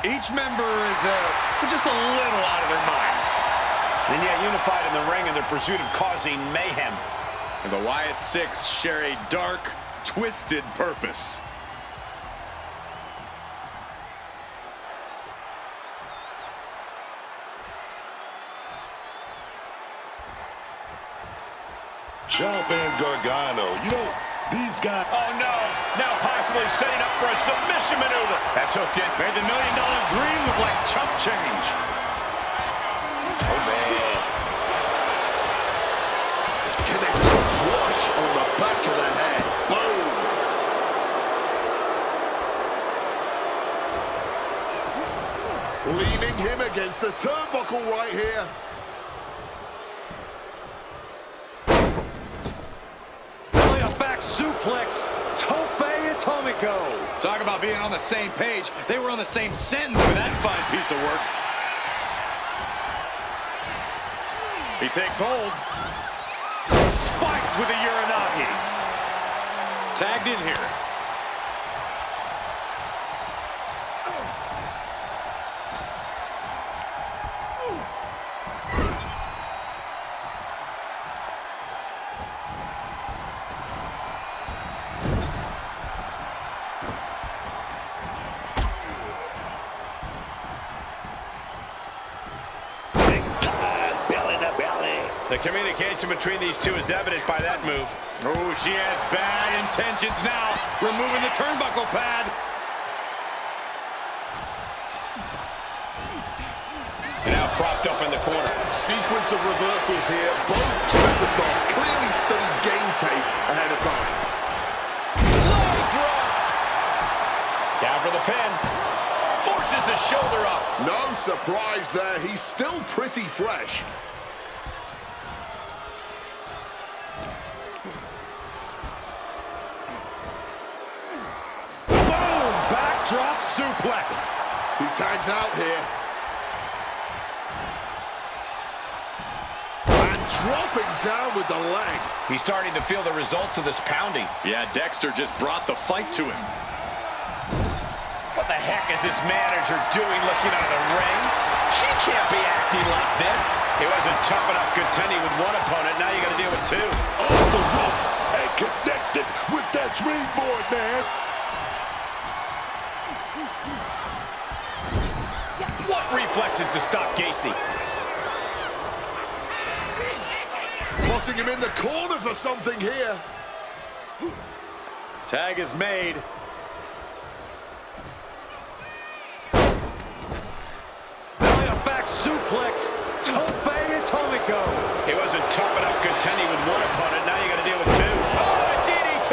Each member is just a little out of their minds. And yet unified in the ring in their pursuit of causing mayhem. And the Wyatt 6 share a dark, twisted purpose. Ciampa and Gargano, you know, these guys... Oh no, now possibly setting up for a submission maneuver. That's hooked in. Made the $1 million dream look like chump change. Oh, man. Connecting flush on the back of the head. Boom. Leaving him against the turnbuckle right here. Suplex, Tope Atomico. Talk about being on the same page. They were on the same sentence with that fine piece of work. He takes hold. Spiked with a Uranagi. Tagged in here. The communication between these two is evident by that move. Oh, she has bad intentions now. Removing the turnbuckle pad. And now propped up in the corner. Sequence of reversals here. Both superstars clearly studied game tape ahead of time. Low drop. Down for the pin. Forces the shoulder up. No surprise there. He's still pretty fresh. Boom! Backdrop suplex. He tags out here. Dropping down with the leg. He's starting to feel the results of this pounding. Yeah, Dexter just brought the fight to him. What the heck is this manager doing looking out of the ring? She can't be acting like this. He wasn't tough enough contending with one opponent. Now you got to deal with two. Off the ropes and connected with that springboard, man. What reflexes to stop Gacy? Putting him in the corner for something here. Tag is made. Belly up back suplex. Tope Atomico. He wasn't tough enough contending with one opponent. Now you got to deal with two. Oh, a DDT.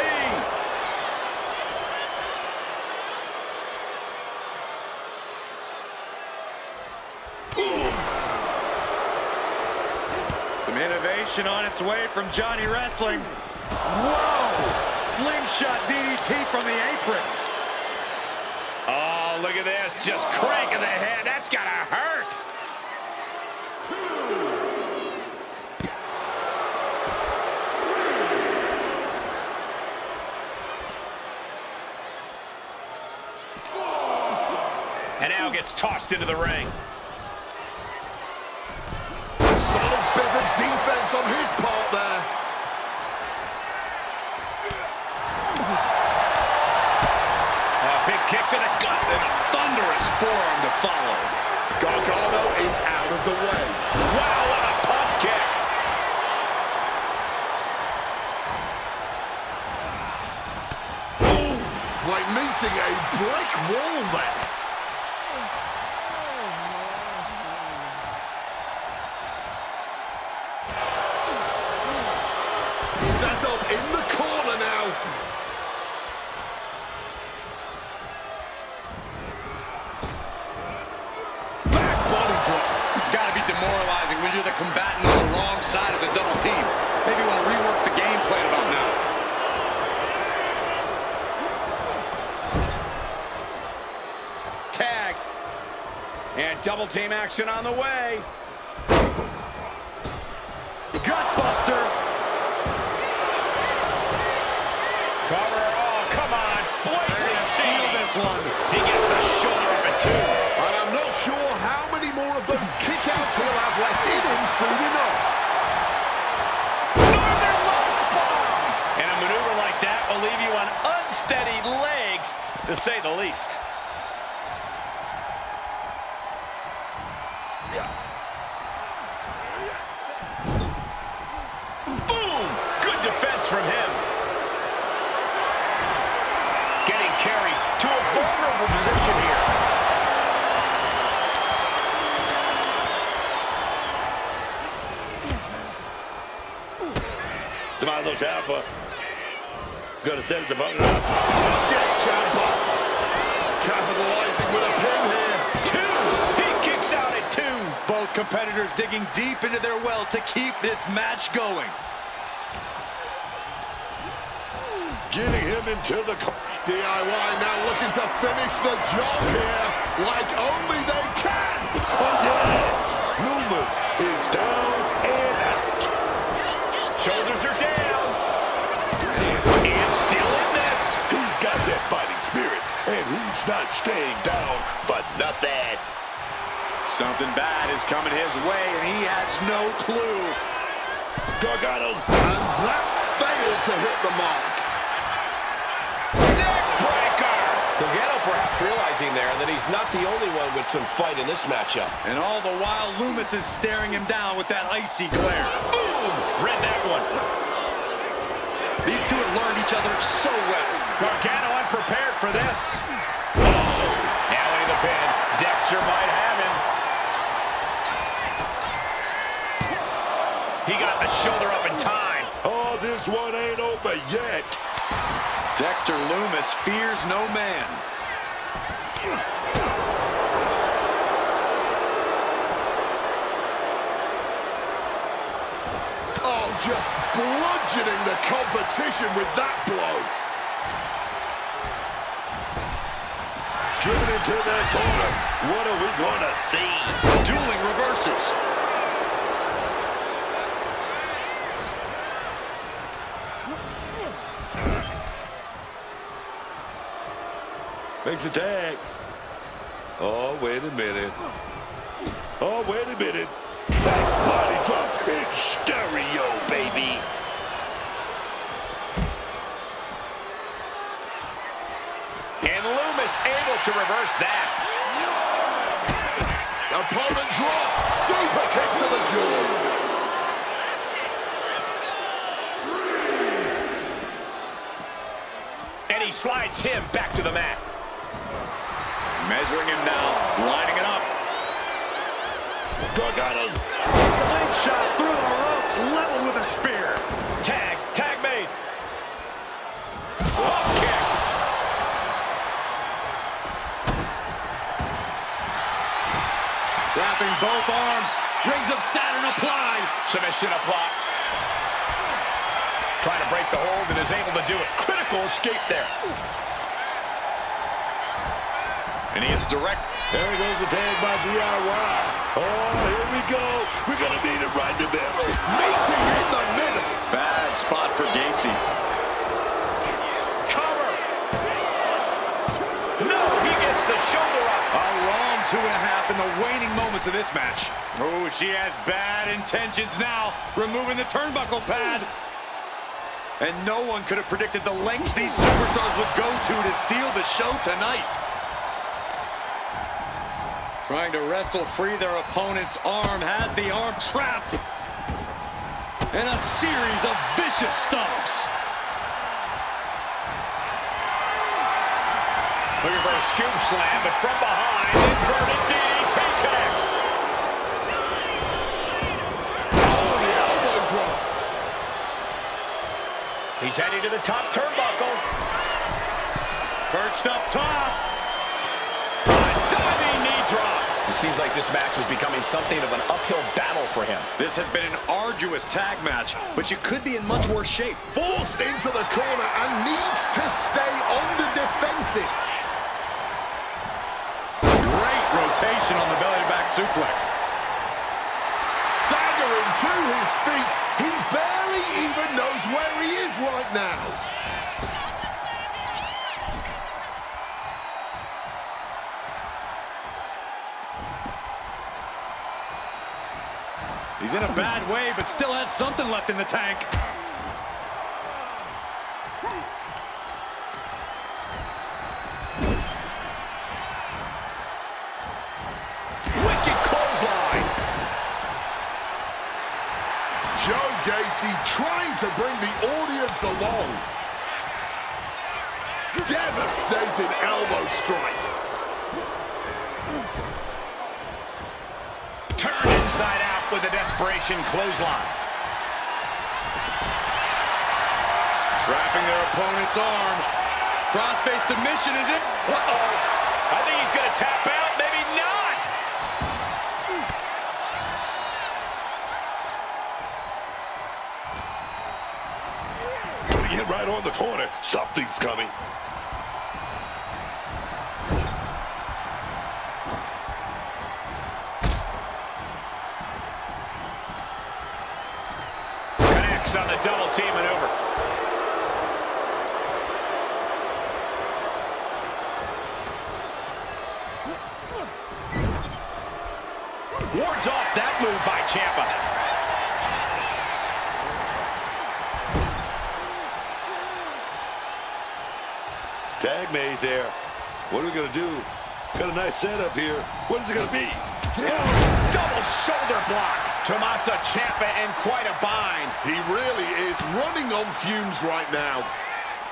Some innovation on its way from Johnny Wrestling. Whoa! Slingshot DDT from the apron. Oh, look at this. Just cranking the head. That's got to hurt. And now gets tossed into the ring. Solid bit of defense on his part there. Big kick to the gut. And a thunderous forearm to follow. Gargano is out of the way. Wow, what a pump kick. Ooh, like meeting a brick wall there. Set up in the corner now. Back body drop. It's got to be demoralizing when you're the combatant on the wrong side of the double team. Maybe want to rework the game plan about now. Tag. And double team action on the way. Gutbuster. Cover. Oh, come on. Blatantly Steal cheating. this one. He gets the shoulder up at two. And I'm not sure how many more of those kickouts he'll have left in him soon enough. Northern Lights bomb. And a maneuver like that will leave you on unsteady legs, to say the least. Boom! Good defense from him. Getting carried to a vulnerable position here. Tommaso Ciampa going to set his opponent up. Jack Ciampa capitalizing with a pin here. Two. He kicks out at two. Both competitors digging deep into their well to keep this match going. Getting him into the DIY now looking to finish the job here like only they can. Oh, yes! Lumis is down and out. Shoulders are down. And still in this. He's got that fighting spirit, and he's not staying down for nothing. Something bad is coming his way, and he has no clue. Gargano. And that failed to hit the mark. Neckbreaker. Gargano perhaps realizing there that he's not the only one with some fight in this matchup. And all the while, Lumis is staring him down with that icy glare. Boom! Read that one. These two have learned each other so well. Gargano unprepared for this. Oh, nailing the pin. Dexter might have him. He got the shoulder up in time. Oh, this one ain't over yet. Dexter Lumis fears no man. Oh, just bludgeoning the competition with that blow. Driven into that corner. What are we going to see? Dueling reversals. Makes the tag. Oh, wait a minute. Oh, wait a minute. Back body drop in stereo, baby. And Lumis able to reverse that. Opponent dropped. Super kick to the jaw. And he slides him back to the mat. Measuring him now, lining it up. Gargano. Slingshot through the ropes, leveled with a spear. Tag made. Hop kick. Trapping both arms, rings of Saturn applied. Submission applied. Trying to break the hold and is able to do it. Critical escape there. And he is direct. There goes the tag by DIY. Oh, here we go. We're going to meet him right in the middle. Meeting in the middle. Bad spot for Gacy. Cover. No, he gets the shoulder up. A long 2.5 in the waning moments of this match. Oh, she has bad intentions now, removing the turnbuckle pad. And no one could have predicted the lengths these superstars would go to steal the show tonight. Trying to wrestle free their opponent's arm, has the arm trapped. And a series of vicious stomps. Looking for a scoop slam, but from behind, inverted DDT. Oh, the elbow drop. He's heading to the top turnbuckle. Perched up top. A diving knee drop. It seems like this match is becoming something of an uphill battle for him. This has been an arduous tag match, but you could be in much worse shape. Forced into the corner and needs to stay on the defensive. Great rotation on the belly-to-back suplex. Staggering to his feet. He barely even knows where he is right now. He's in a bad way, but still has something left in the tank. Wicked clothesline. Joe Gacy trying to bring the audience along. Devastating elbow strike. Turn inside out with a desperation clothesline. Trapping their opponent's arm. Crossface submission, is it? Uh-oh. I think he's going to tap out. Maybe not. Putting it right on the corner. Something's coming. Connects on the double team maneuver. Wards off that move by Ciampa. Tag made there. What are we going to do? Got a nice setup here. What is it going to be? Double shoulder block. Tommaso Ciampa in quite a bind. He really is running on fumes right now.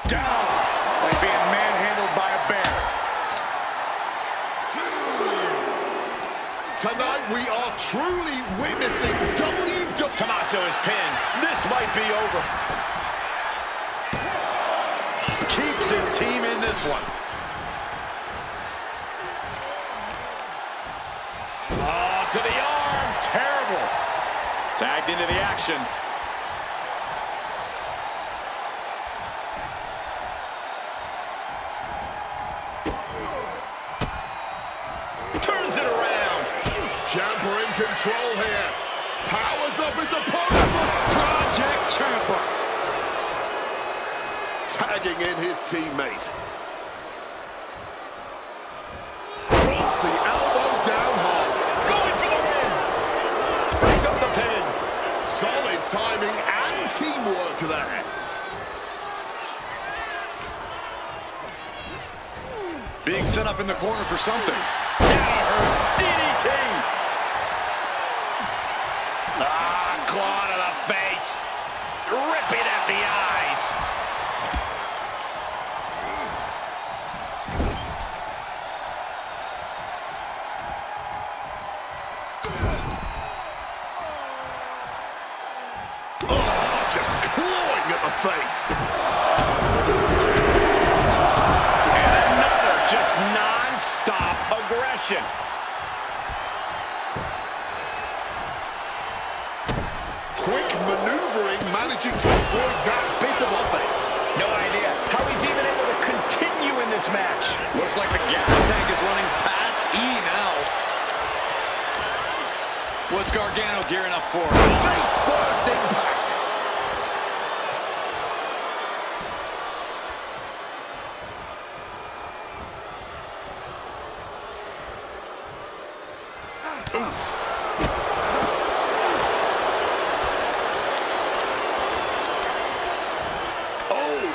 Down, like being manhandled by a bear. Tonight we are truly witnessing WWE. Tommaso is pinned. This might be over. Keeps his team in this one. Oh, to the arm. Terrible. Tagged into the action. Turns it around. Ciampa in control here. Powers up his opponent for Project Ciampa. tagging in his teammate. Drops the elbow down hard. Going for the win. Breaks up the pin. Solid timing and teamwork there. Being set up in the corner for something. DDT. Claw to the face. Ripping at the eyes. Oh, just clawing at the face. And another just non-stop aggression. Quick maneuvering, managing to avoid that bit of offense. No idea how he's even able to continue in this match. Looks like the gas tank is running past E now. What's Gargano gearing up for? Face first impact.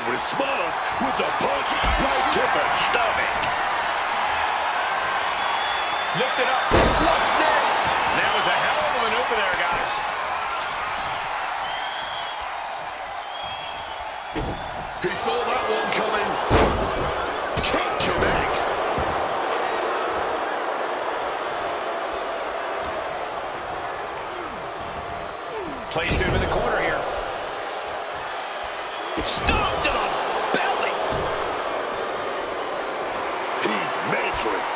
Response with a punch right to the stomach. Lift it up. What's next? That was a hell of a maneuver there, guys. He saw that one coming. Kick connects. Placed him in the corner here. Stomp to the belly. He's measuring.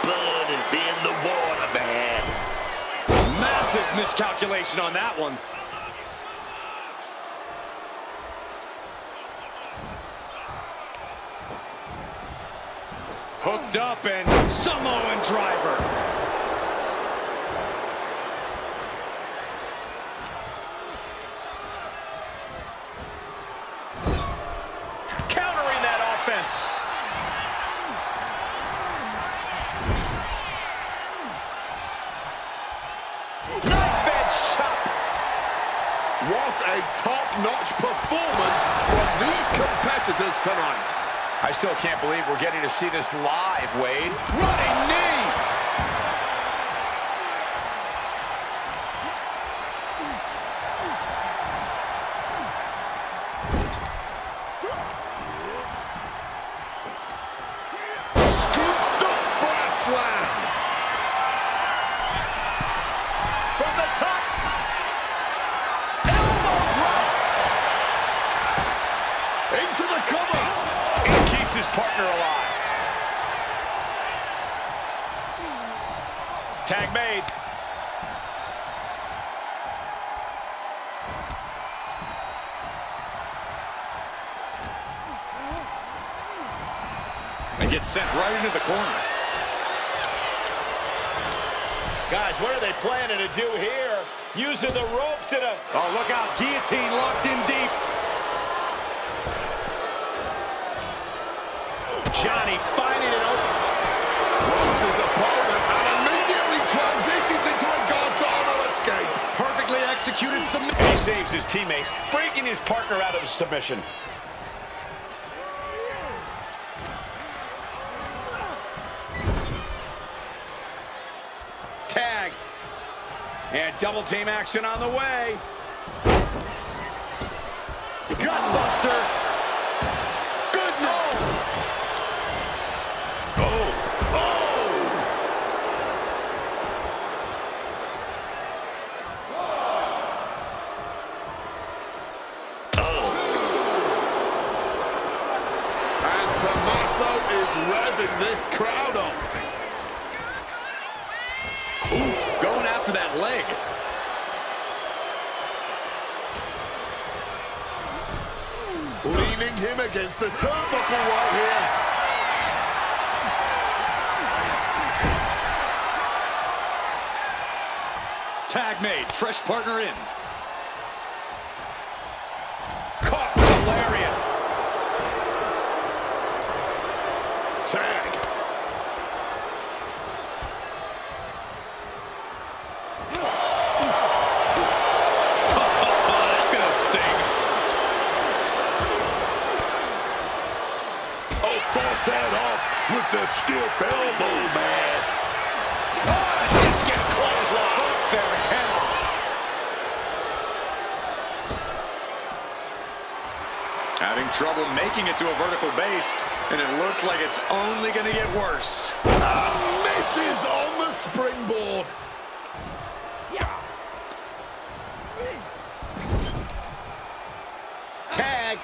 Blood is in the water, man. Massive miscalculation on that one. Hooked up and Samoan driver. Countering that offense. Knife edge chop. What a top-notch performance from these competitors tonight. I still can't believe we're getting to see this live, Wade. Running knee. Scooped up for a slam. From the top. Elbow drop. Into the cover. He keeps his partner alive. Tag made. And gets sent right into the corner. Guys, what are they planning to do here? Using the ropes in a... Oh, look out. Guillotine locked in deep. Johnny finding it open. Rolls his opponent and immediately transitions into a Gargano escape. Perfectly executed submission. And he saves his teammate, breaking his partner out of submission. Tag. And double team action on the way. Gutbuster. Goodness. Oh! And Tommaso is revving this crowd up. Ooh, going after that leg. Leaning him against the turnbuckle right here. Tag made, fresh partner in. Caught with a lariat. Tag. That's gonna sting. Oh, fought that off with the stiff elbow, man. Just gets clotheslined. Took their head off. Having trouble making it to a vertical base, and it looks like it's only going to get worse. Misses on the springboard. Tag.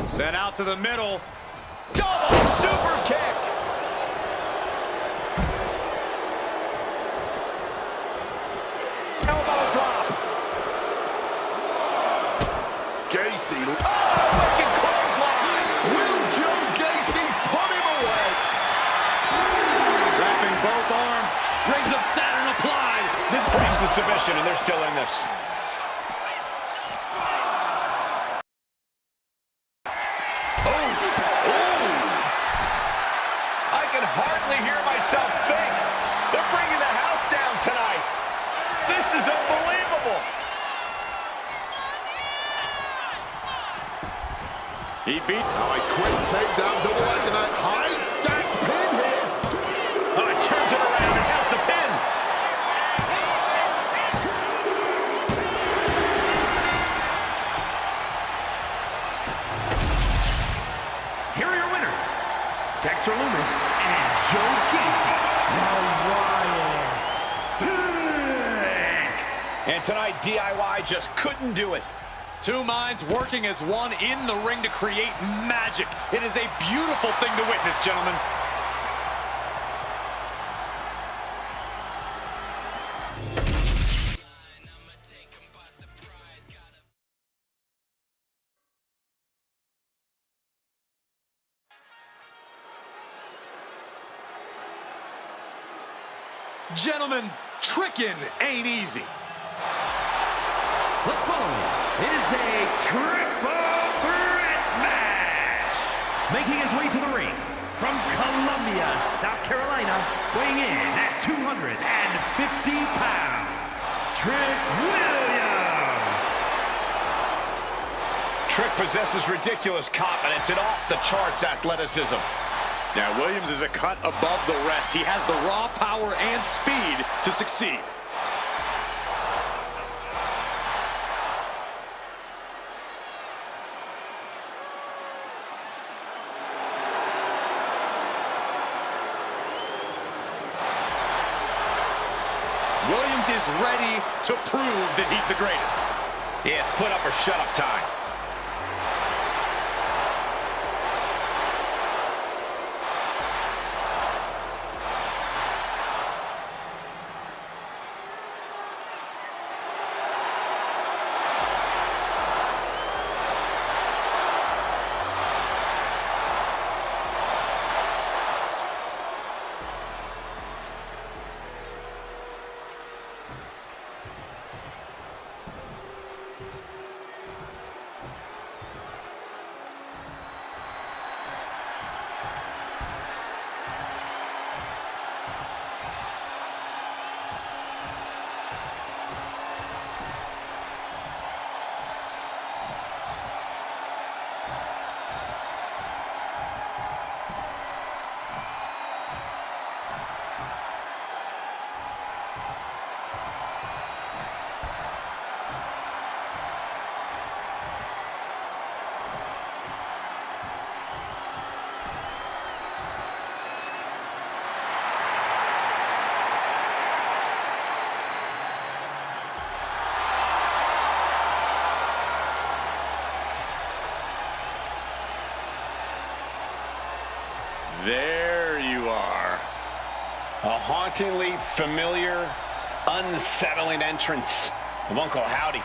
Sent out to the middle. Double super kick. Elbow drop. Gacy. Wicked clothesline. Will Joe Gacy put him away? Wrapping both arms, rings of Saturn applied. This Breaks the submission, and they're still in this. I can hardly hear myself think. They're bringing the house down tonight. This is unbelievable. he beat. Now a quick takedown, double leg, and a high stacked pin here. Oh, it turns it around and has the pin. Here are your winners, Dexter Lumis and Joe Gacy. And tonight, DIY just couldn't do it. Two minds working as one in the ring to create magic. It is a beautiful thing to witness, gentlemen. Gentlemen, tricking ain't easy. The following is a triple threat match. Making his way to the ring from Columbia, South Carolina, weighing in at 250 pounds, Trick Williams. Trick possesses ridiculous confidence and off-the-charts athleticism. Now, Williams is a cut above the rest. He has the raw power and speed to succeed. Williams is ready to prove that he's the greatest. Yeah, it's put up or shut up time. A hauntingly familiar, unsettling entrance of Uncle Howdy.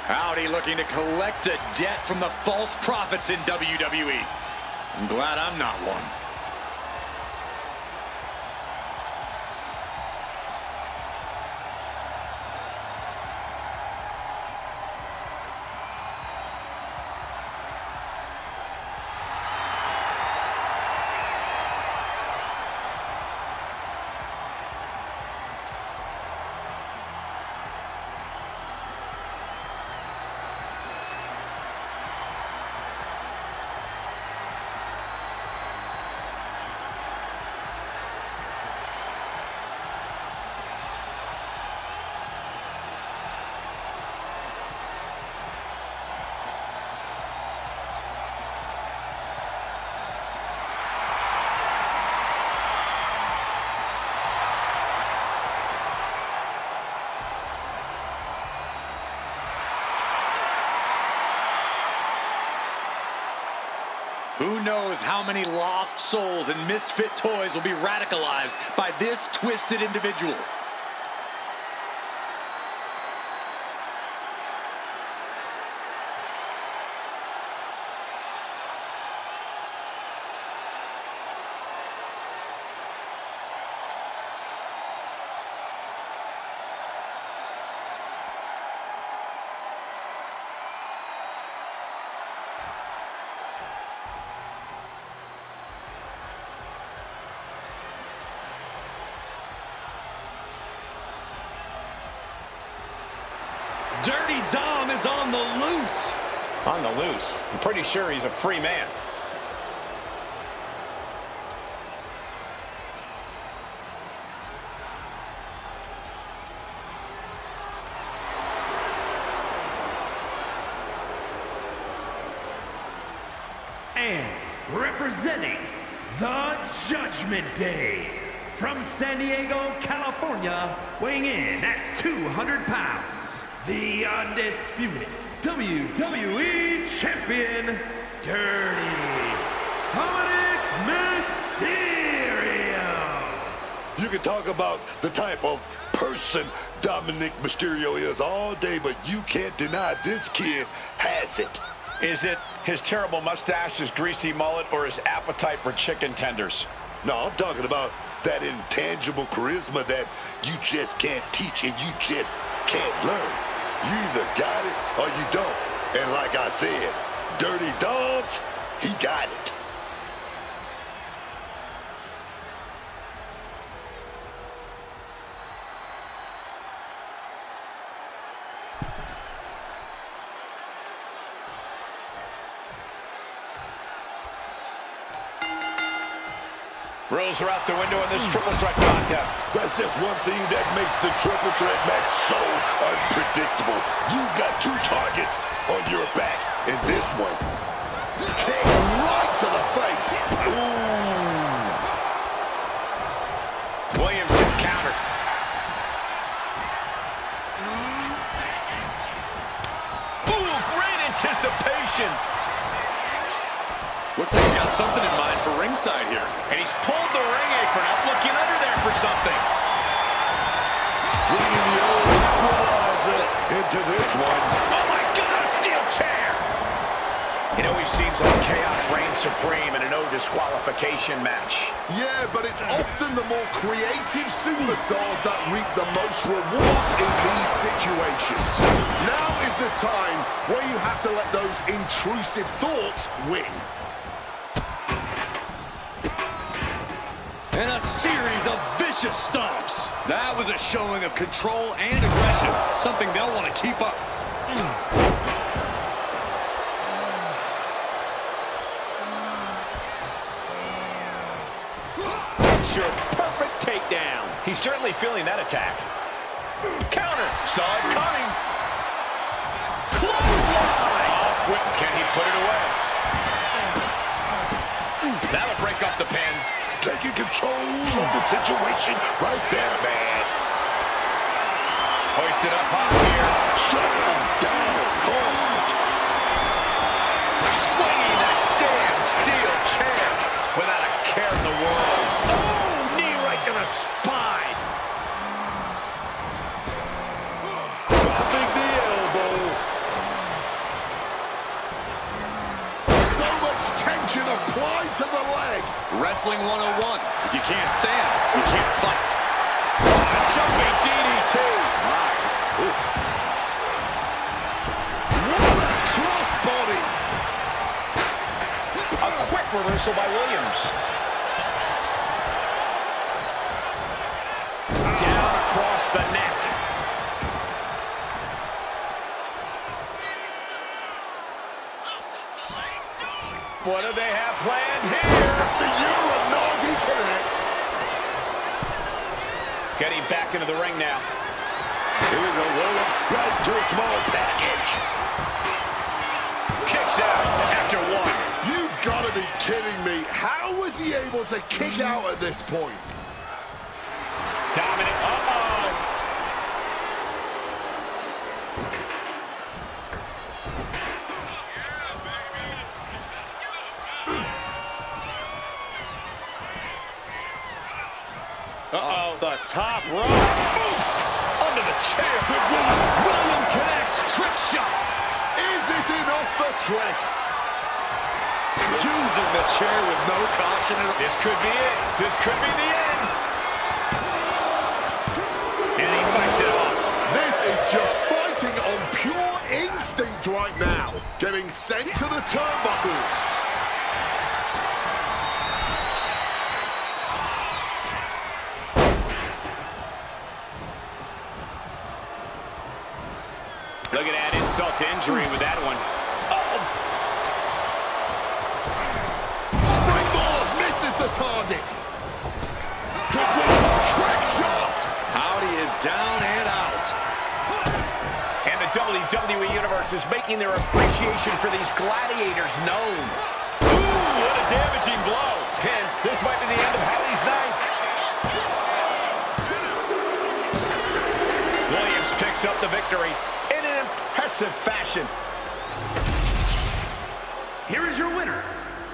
Howdy looking to collect a debt from the false prophets in WWE. I'm glad I'm not one. Who knows how many lost souls and misfit toys will be radicalized by this twisted individual. Dirty Dom is on the loose. On the loose. I'm pretty sure he's a free man. And representing the Judgment Day, from San Diego, California, weighing in at 200 pounds, the undisputed WWE Champion, Dirty Dominic Mysterio. You can talk about the type of person Dominic Mysterio is all day, but you can't deny this kid has it. Is it his terrible mustache, his greasy mullet, or his appetite for chicken tenders? No, I'm talking about that intangible charisma that you just can't teach and you just can't learn. You either got it or you don't. And like I said, Dirty Dogs, he got it. Rules are out the window in this triple threat contest. That's just one thing that makes the triple threat match so unpredictable. You've got two targets on your back in this one. Kick right to the face. Ooh. Williams gets countered. Ooh, great anticipation. Looks like he's got something in mind for ringside here. And he's pulled the ring apron up, looking under there for something. Bringing the old equalizer into this one. Oh my God, a steel chair! It always seems like chaos reigns supreme in a no disqualification match. Yeah, but it's often the more creative superstars that reap the most rewards in these situations. Now is the time where you have to let those intrusive thoughts win. And a series of vicious stomps. That was a showing of control and aggression, something they'll want to keep up. Sure, perfect takedown. He's certainly feeling that attack. Counter, saw it coming. Clothesline! Oh, quick, can he put it away? taking control of the situation right there, man. Hoisted up high here. Slam down hard. Swinging that damn steel chair without a care in the world. Oh, knee right to the spine. Dropping the elbow. So much tension applied to the leg. Wrestling 101. If you can't stand, you can't fight. Jumping DDT. What a crossbody. A quick reversal by Williams. Down across the neck. What do they have planned here? The Uranagi connects. Getting back into the ring now. Here we go, roll up right to a small package. Kicks out after one. You've got to be kidding me. How was he able to kick out at this point? Dominant. Uh-oh. Uh-oh. The top rope. Oof! Under the chair. Williams connects. Trick shot. Is it enough for Trick? Using the chair with no caution. This could be it. This could be the end. And he fights it off. This is just fighting on pure instinct right now. Getting sent to the turnbuckles. Look at that insult to injury with that one. Springboard misses the target. Trick shot. Howdy is down and out. And the WWE Universe is making their appreciation for these gladiators known. Ooh, what a damaging blow. And this might be the end of Howdy's night. Williams picks up the victory in an impressive fashion. Here is your winner,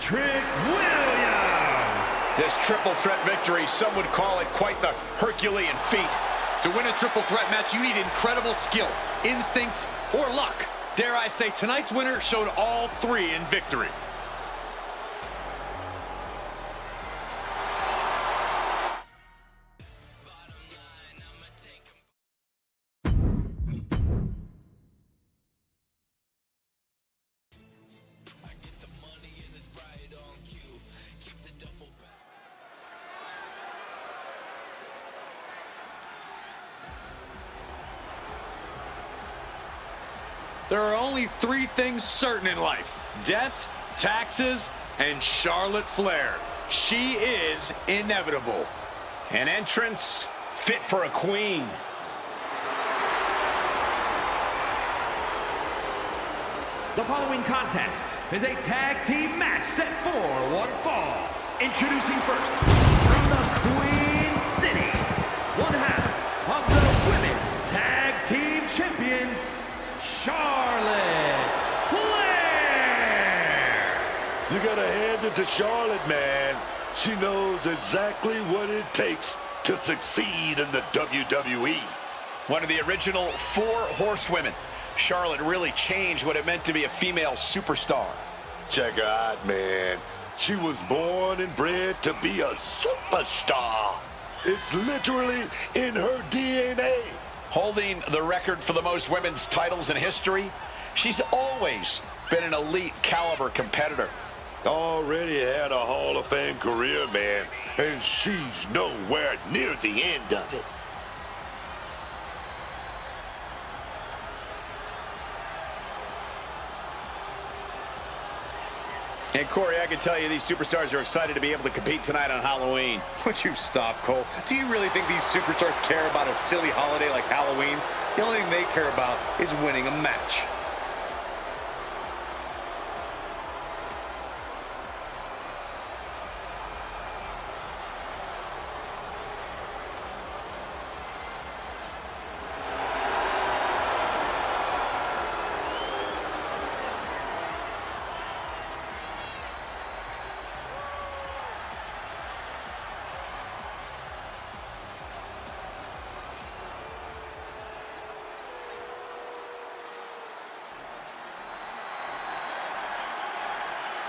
Trick Williams. This triple threat victory, some would call it quite the Herculean feat. To win a triple threat match, you need incredible skill, instincts, or luck. Dare I say, tonight's winner showed all three in victory. There are only three things certain in life: death, taxes, and Charlotte Flair. She is inevitable. An entrance fit for a queen. The following contest is a tag team match set for one fall. Introducing first, from the Queen City, one half of the Women's Tag Team Champions, Charlotte Flair. You gotta hand it to Charlotte, man. She knows exactly what it takes to succeed in the WWE. One of the original 4 horsewomen. Charlotte really changed what it meant to be a female superstar. Check her out, man. She was born and bred to be a superstar. It's literally in her DNA. Holding the record for the most women's titles in history, she's always been an elite caliber competitor. Already had a Hall of Fame career, man, and she's nowhere near the end of it. And Corey, I can tell you these superstars are excited to be able to compete tonight on Halloween. Would you stop, Cole? Do you really think these superstars care about a silly holiday like Halloween? The only thing they care about is winning a match.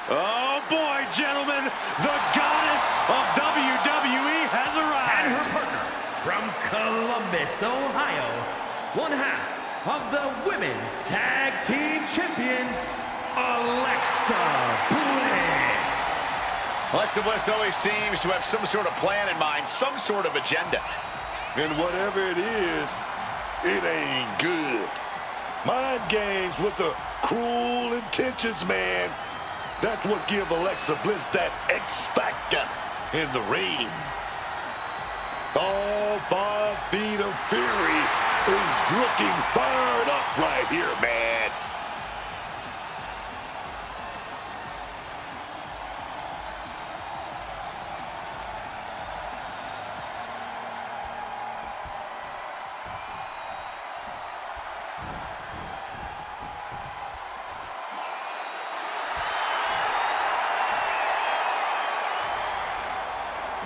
Oh boy, gentlemen, the goddess of WWE has And arrived. her partner from Columbus, Ohio, one half of the Women's Tag Team Champions, Alexa Bliss. Alexa Bliss always seems to have some sort of plan in mind, some sort of agenda. And whatever it is, it ain't good. Mind games with the cruel intentions, man. That's what give Alexa Bliss that X factor in the ring. All 5 feet of fury is looking fired up right here, man.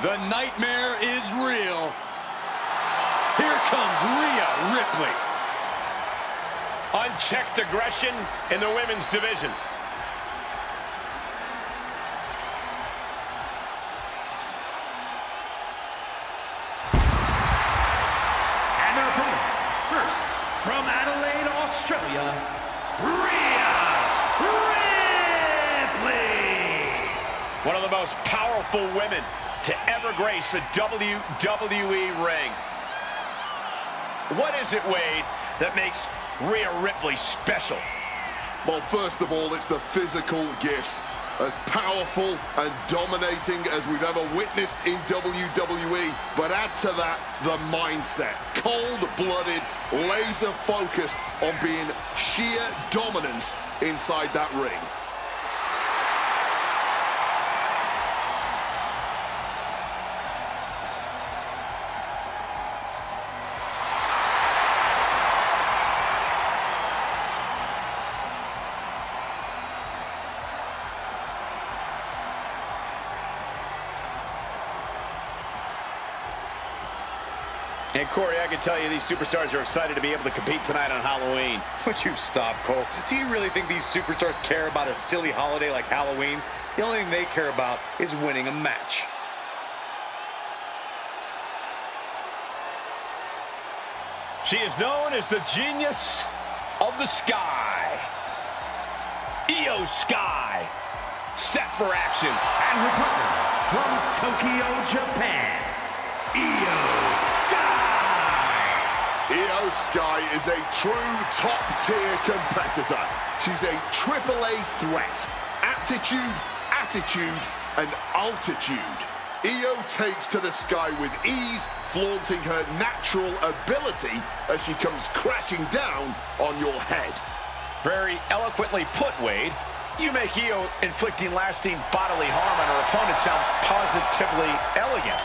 The nightmare is real. Here comes Rhea Ripley. Unchecked aggression in the women's division. And their opponents, first from Adelaide, Australia, Rhea Ripley. One of the most powerful women to ever grace a WWE ring. What is it, Wade, that makes Rhea Ripley special? Well, first of all, it's the physical gifts. As powerful and dominating as we've ever witnessed in WWE. But add to that, the mindset. Cold-blooded, laser-focused on being sheer dominance inside that ring. And Corey, I can tell you these superstars are excited to be able to compete tonight on Halloween. Would you stop, Cole? Do you really think these superstars care about a silly holiday like Halloween? The only thing they care about is winning a match. She is known as the genius of the sky. Io Sky, set for action. And her partner from Tokyo, Japan, Io Io Sky is a true top-tier competitor. She's a AAA threat. Aptitude, attitude, and altitude. Io takes to the sky with ease, flaunting her natural ability as she comes crashing down on your head. Very eloquently put, Wade. You make Io inflicting lasting bodily harm on her opponent sound positively elegant.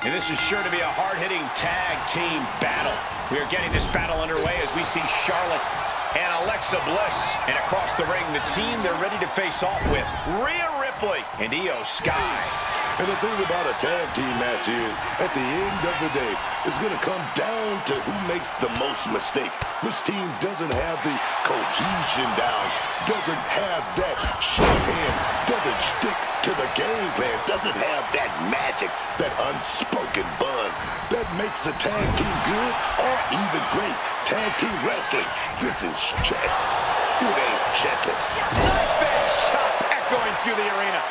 And this is sure to be a hard-hitting tag team battle. We are getting this battle underway as we see Charlotte and Alexa Bliss. And across the ring, the team they're ready to face off with, Rhea Ripley and Io Sky. And the thing about a tag team match is, at the end of the day, it's going to come down to who makes the most mistake. Which team doesn't have the cohesion down, doesn't have that shorthand, doesn't stick to the game plan, doesn't have that magic, that unspoken bond that makes a tag team good or even great. Tag team wrestling, this is chess. It ain't checkers. Knife-edge chop echoing through the arena.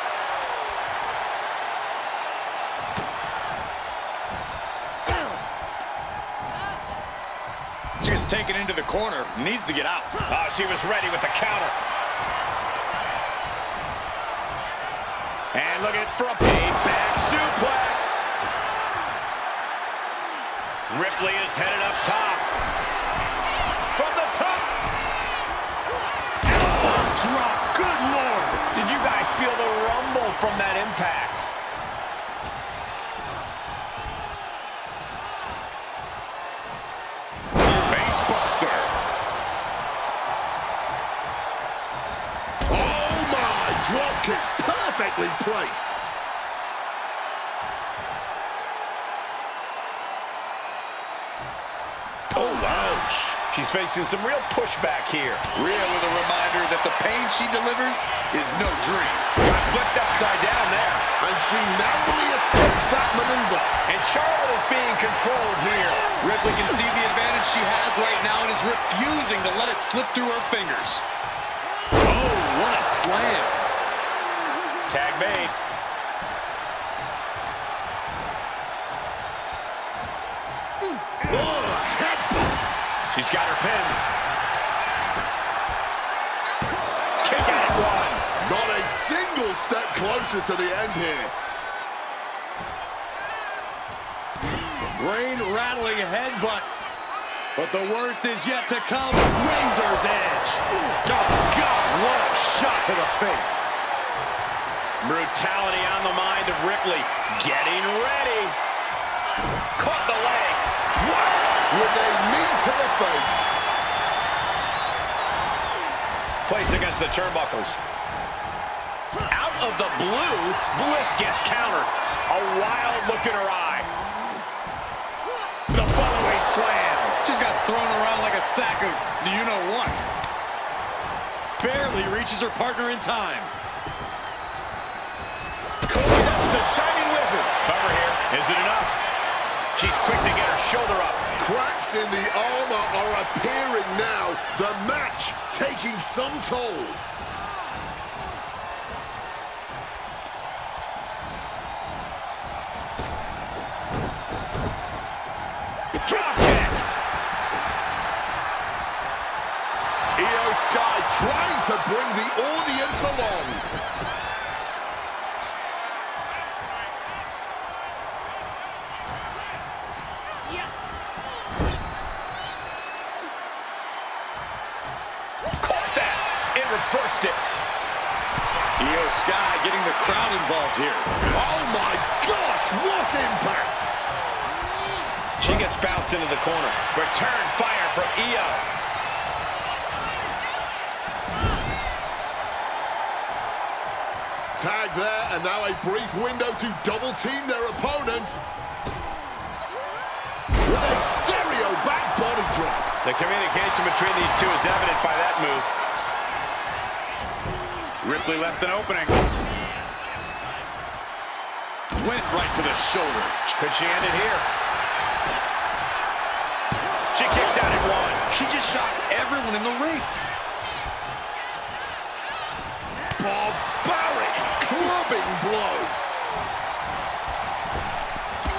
She gets taken into the corner, needs to get out. Oh, she was ready with the counter. And look at it for a back suplex. Ripley is headed up top. From the top. Drop, good Lord. Did you guys feel the rumble from that impact. Face buster. Oh my, drop kick perfectly placed. Oh, ouch. She's facing some real pushback here. Rhea with a reminder that the pain she delivers is no dream. Got flipped upside down there. And she narrowly escapes that maneuver. And Charlotte is being controlled here. Ripley can see the advantage she has right now and is refusing to let it slip through her fingers. Oh, what a slam. Tag made. Oh, headbutt. She's got her pin. Kick out at one. Not a single step closer to the end here. Brain-rattling headbutt. But the worst is yet to come. Razor's edge. Oh, God, what a shot to the face. Brutality on the mind of Ripley. Getting ready. Caught the leg. Whacked with a knee to the face. Placed against the turnbuckles. Out of the blue, Bliss gets countered. A wild look in her eye. The follow-away slam. Just got thrown around like a sack of you-know-what. Barely reaches her partner in time. Cody, that was a shining wizard. Cover here. Is it enough? She's quick to get her shoulder up. Cracks in the armor are appearing now. The match taking some toll. Drop kick. Io Sky trying to bring the audience along. Caught that. It reversed it. Io Sky getting the crowd involved here. Oh my gosh, what impact! She gets bounced into the corner. Return fire from Io. Tag there, and now a brief window to double team their opponent. With a stereo back body drop. The communication between these two is evident by that move. Ripley left an opening. Went right for the shoulder. Could she end it here? She kicks out at one. She just shocked everyone in the ring. Barbaric clubbing blow.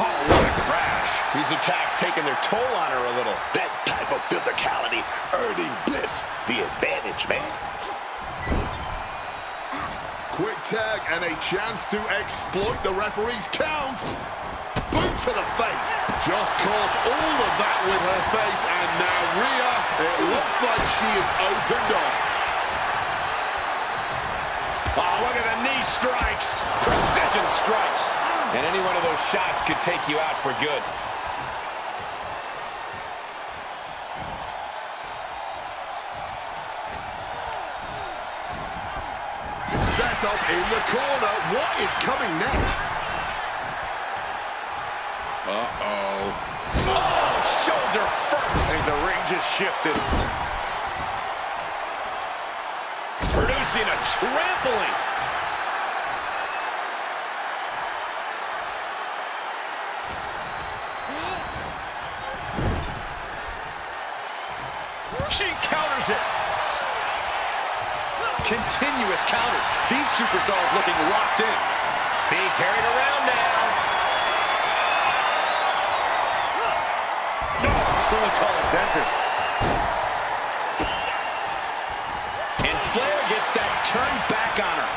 Oh, what a crash. These attacks taking their toll on her a little. That type of physicality earning Bliss the advantage, man. Quick tag and a chance to exploit the referee's count. Boot to the face. Just caught all of that with her face, and now Rhea, it looks like she is opened up. Oh, look at the knee strikes. Precision strikes. And any one of those shots could take you out for good. Set up in the corner. What is coming next? Uh-oh. Oh, shoulder first. I think the ring just shifted. Producing a trampling. She counters it. Continuous counters. These superstars looking locked in. Being carried around now. No, someone call a dentist. And Flair gets that turned back on her.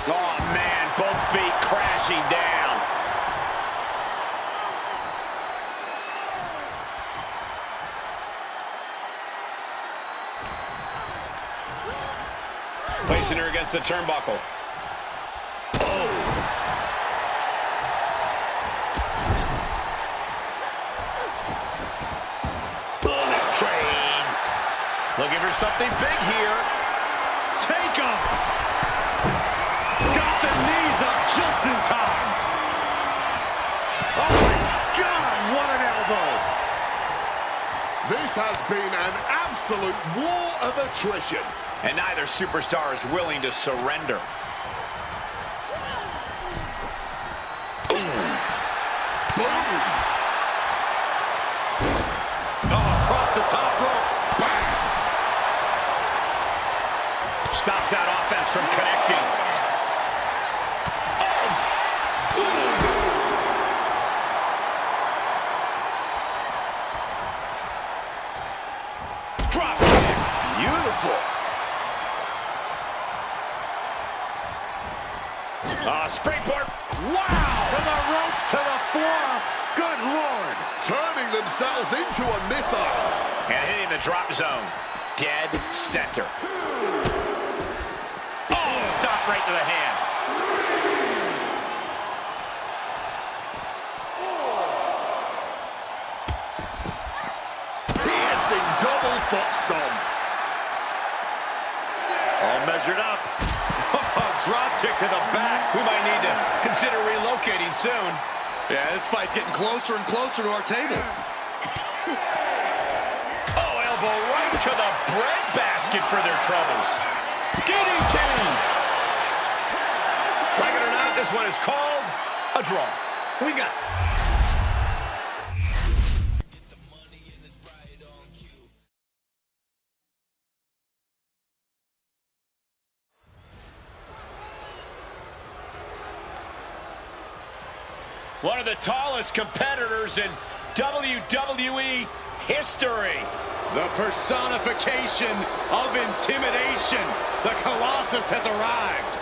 Oh, man, both feet crashing down. Placing her against the turnbuckle. Bullet train. Looking for something big here. Take off. Got the knees up just in time. Oh my God, what an elbow. This has been an absolute war of attrition. And neither superstar is willing to surrender. Boom! Oh, across the top rope. Bang! Stops that offense from connecting. Drop kick. Beautiful. Springboard. Wow! From the ropes to the floor. Good Lord. Turning themselves into a missile. And hitting the drop zone. Dead center. Oh, stop right to the hand. Piercing double foot stomp. All measured up. Drop kick to the back. We might need to consider relocating soon. Yeah, this fight's getting closer and closer to our table. Oh, elbow right to the breadbasket for their troubles. DDT. Like it or not, this one is called a draw. We got... One of the tallest competitors in WWE history. The personification of intimidation. The Colossus has arrived.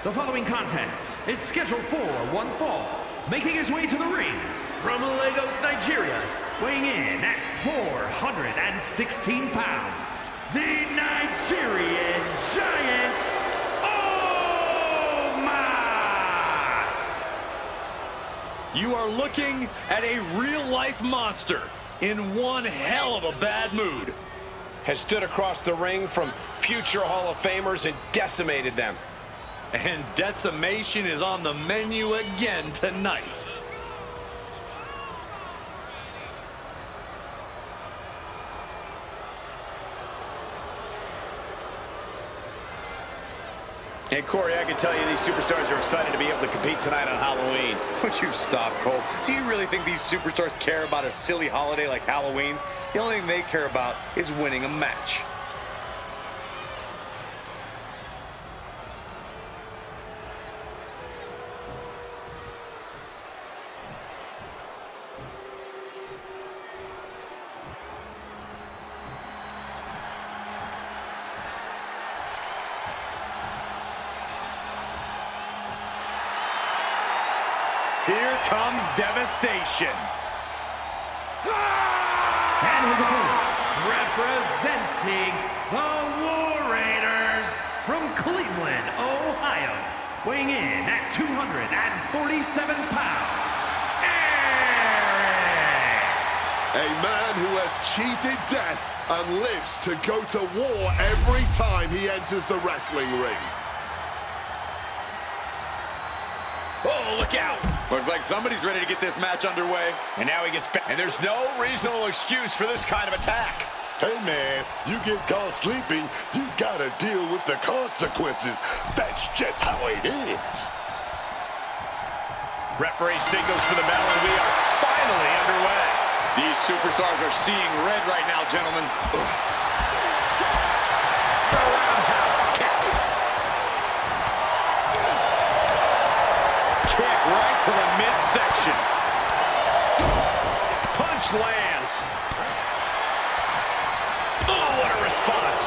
The following contest is scheduled for one fall. Making his way to the ring from Lagos, Nigeria, weighing in at 416 pounds, the Nigerian Giant, Omos! You are looking at a real-life monster in one hell of a bad mood. Has stood across the ring from future Hall of Famers and decimated them. And decimation is on the menu again tonight. And Corey, I can tell you these superstars are excited to be able to compete tonight on Halloween. Would you stop, Cole? Do you really think these superstars care about a silly holiday like Halloween? The only thing they care about is winning a match. Here comes devastation. And his opponent, representing the War Raiders from Cleveland, Ohio, weighing in at 247 pounds, Eric! A man who has cheated death and lives to go to war every time he enters the wrestling ring. Oh, look out. Looks like somebody's ready to get this match underway. And now he gets back. And there's no reasonable excuse for this kind of attack. Hey, man, you get caught sleeping, you gotta deal with the consequences. That's just how it is. Referee signals for the bell, and we are finally underway. These superstars are seeing red right now, gentlemen. The roundhouse kick. Kick right to the midsection. Punch lands. Oh, what a response.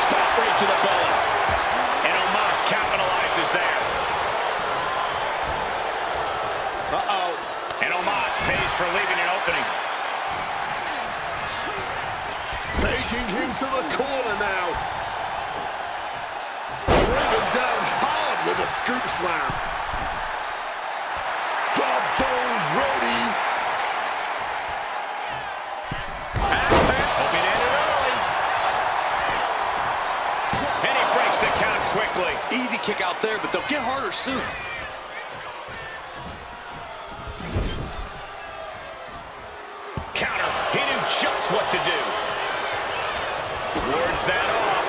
Stop right to the belly. And Omos capitalizes there. Uh-oh. And Omos pays for leaving an opening. into the corner now. Driven down hard with a scoop slam. Drop those ready. That's it. Hoping to end it early. And he breaks the count quickly. Easy kick out there, but they'll get harder soon. Counter. He knew just what to do. Wards that off.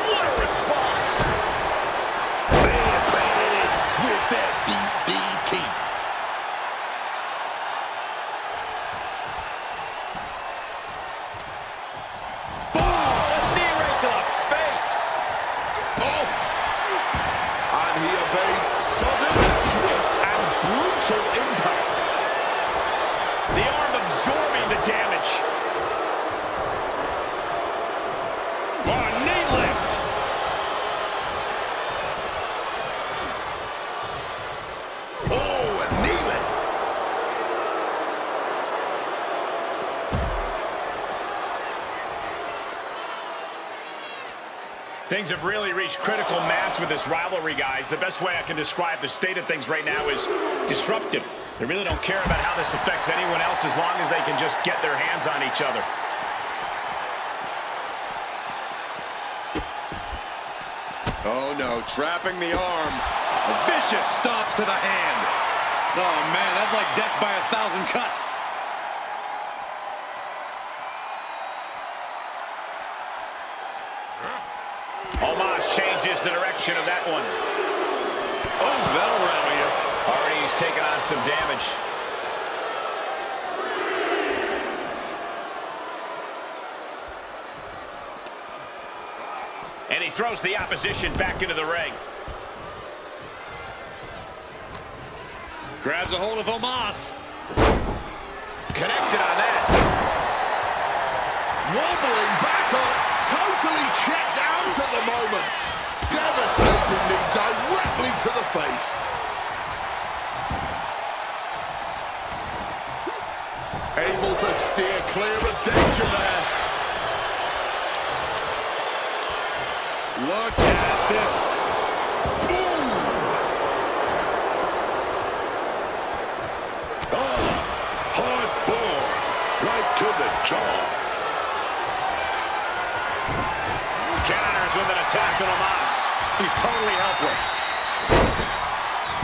What a response. Man planted with that DDT. Knee right to the face. Oh! And he evades sudden, swift, and brutal impact. The arm absorbing the damage. Oh, knee lift. Oh, a knee lift. Things have really reached critical mass with this rivalry, guys. The best way I can describe the state of things right now is disruptive. They really don't care about how this affects anyone else as long as they can just get their hands on each other. Oh, no, trapping the arm. Vicious stomps to the hand. Oh, man, that's like death by 1,000 cuts. Omos changes the direction of that one. Oh, that'll rattle you. Already he's taken on some damage. And he throws the opposition back into the ring. Grabs a hold of Omos. Connected on that. Wobbling back up, totally checked out at the moment. Devastating knee directly to the face. Able to steer clear of danger there. Look at this. Ooh. Hard ball. Right to the jaw. Counters with an attack on Omos. He's totally helpless.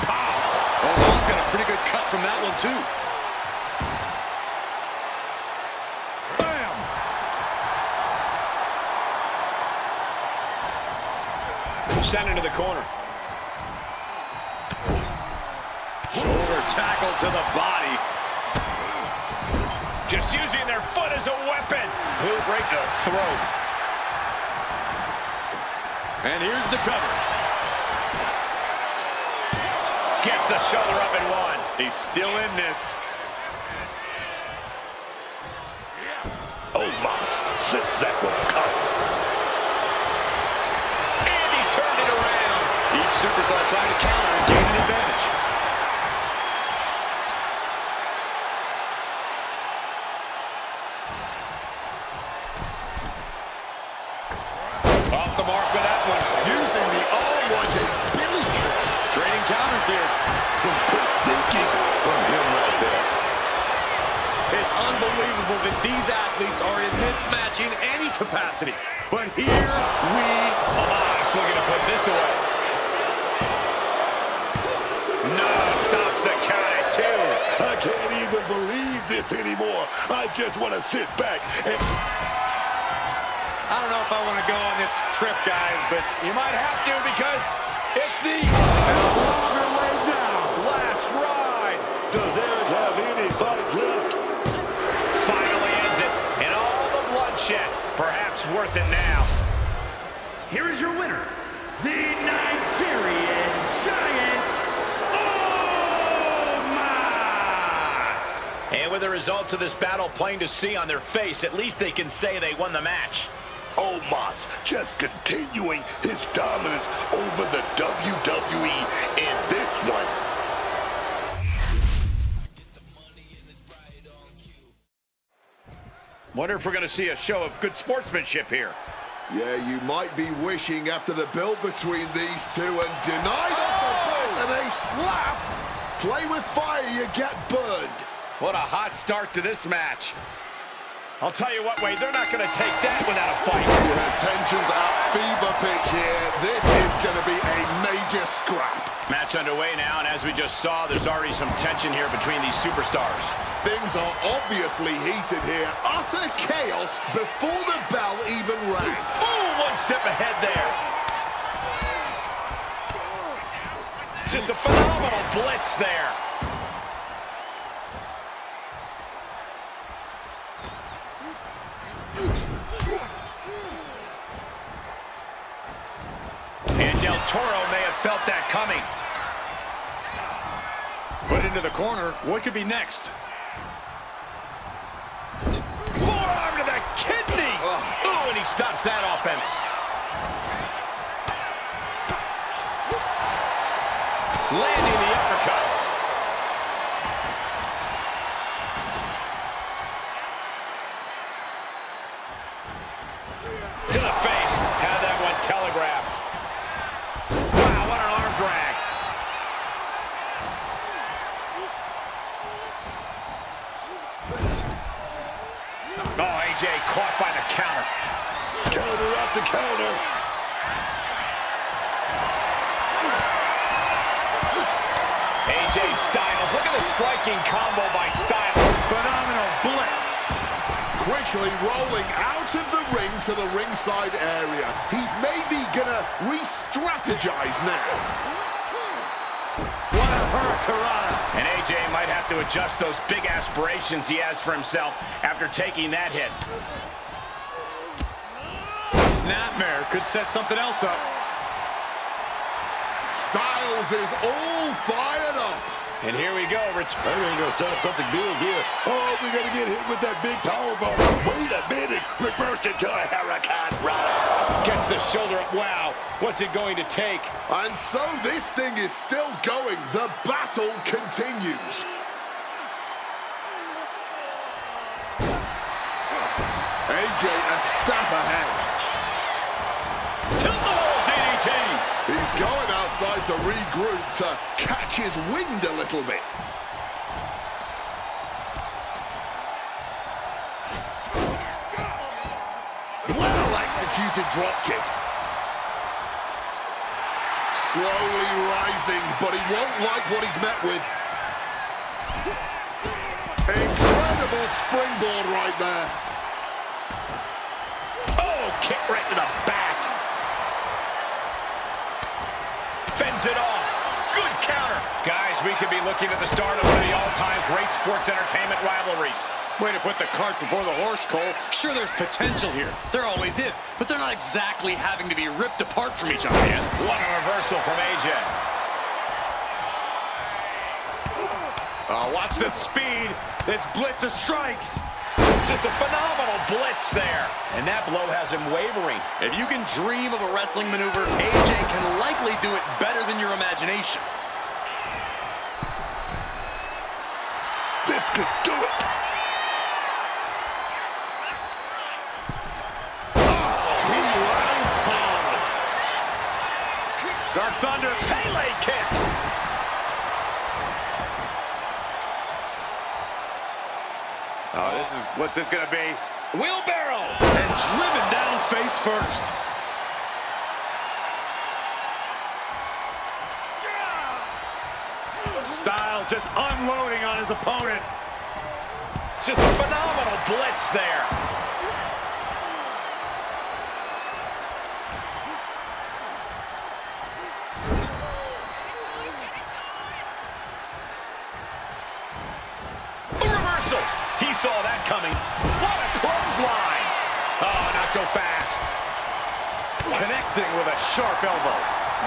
Pow! Omos got a pretty good cut from that one, too. Bam! Sent into the corner. Shoulder tackle to the body. Just using their foot as a weapon. Boot right to the throat. And here's the cover. Gets the shoulder up and one. He's still in this. Omos sits that one coming. And he turned it around. Each superstar trying to counter and gain an advantage. Off the mark with that one. Using the arm like a billy club. Trading counters here. Some quick thinking from him right there. It's unbelievable that these athletes are in this match in any capacity. But here we Omos looking to put this away. No, stops the count at two. I can't even believe this anymore. I just want to sit back and... I don't know if I want to go on this trip, guys, but You might have to because it's the longer way down. Last ride. Does Eric have any fight left? Finally ends it. And all the bloodshed. Perhaps worth it now. Here is your winner, the Nigerian Giant, Omos! And with the results of this battle plain to see on their face, at least they can say they won the match. Omos just continuing his dominance over the WWE in this one. Wonder if we're going to see a show of good sportsmanship here. Yeah, you might be wishing after the build between these two, and denied off the bat, and a slap. Play with fire, you get burned. What a hot start to this match. I'll tell you what, Wade, they're not going to take that without a fight. Yeah, tensions at fever pitch here. This is going to be a major scrap. Match underway now, and as we just saw, there's already some tension here between these superstars. Things are obviously heated here. Utter chaos before the bell even rang. Oh, one step ahead there. Just a phenomenal blitz there. And Del Toro may have felt that coming. Put into the corner. What could be next? Forearm to the kidneys. Oh, and he stops that offense. Landing the uppercut. To the face. Had that one telegraphed. Wow, what an arm drag. Oh, AJ caught by the counter. Counter after counter. AJ Styles, look at the striking combo by Styles. Phenomenal blitz. Quickly rolling out of the ring to the ringside area. He's maybe gonna re-strategize now. What a hurricanrana. And AJ might have to adjust those big aspirations he has for himself after taking that hit. Snapmare could set something else up. Styles is all fired up. And here we go, Rich. They're going to set up something big here. Oh, we're going to get hit with that big powerbomb. Wait a minute. Reversed into a hurricanrana. Gets the shoulder up. Wow. What's it going to take? And so this thing is still going. The battle continues. AJ a step ahead. Tilt-the-wall DDT. He's going outside to regroup, to catch his wind a little bit. Well-executed dropkick. Slowly rising, but he won't like what he's met with. Incredible springboard right there. Oh, kick right to the back. Fends it off. Good counter. Guys, we could be looking at the start of one of the all-time great sports entertainment rivalries. Way to put the cart before the horse, Cole. Sure, there's potential here. There always is. But they're not exactly having to be ripped apart from each other. And what a reversal from AJ. Oh, watch the speed. This blitz of strikes. It's just a phenomenal blitz there. And that blow has him wavering. If you can dream of a wrestling maneuver, AJ can likely do it better than your imagination. This could do it. He lands hard. Dark's under. Pele kick. Oh, what's this gonna be? Wheelbarrow! And driven down face first. Styles just unloading on his opponent. It's just a phenomenal blitz there. A reversal. He saw that coming. What a clothesline. Oh, not so fast. Connecting with a sharp elbow.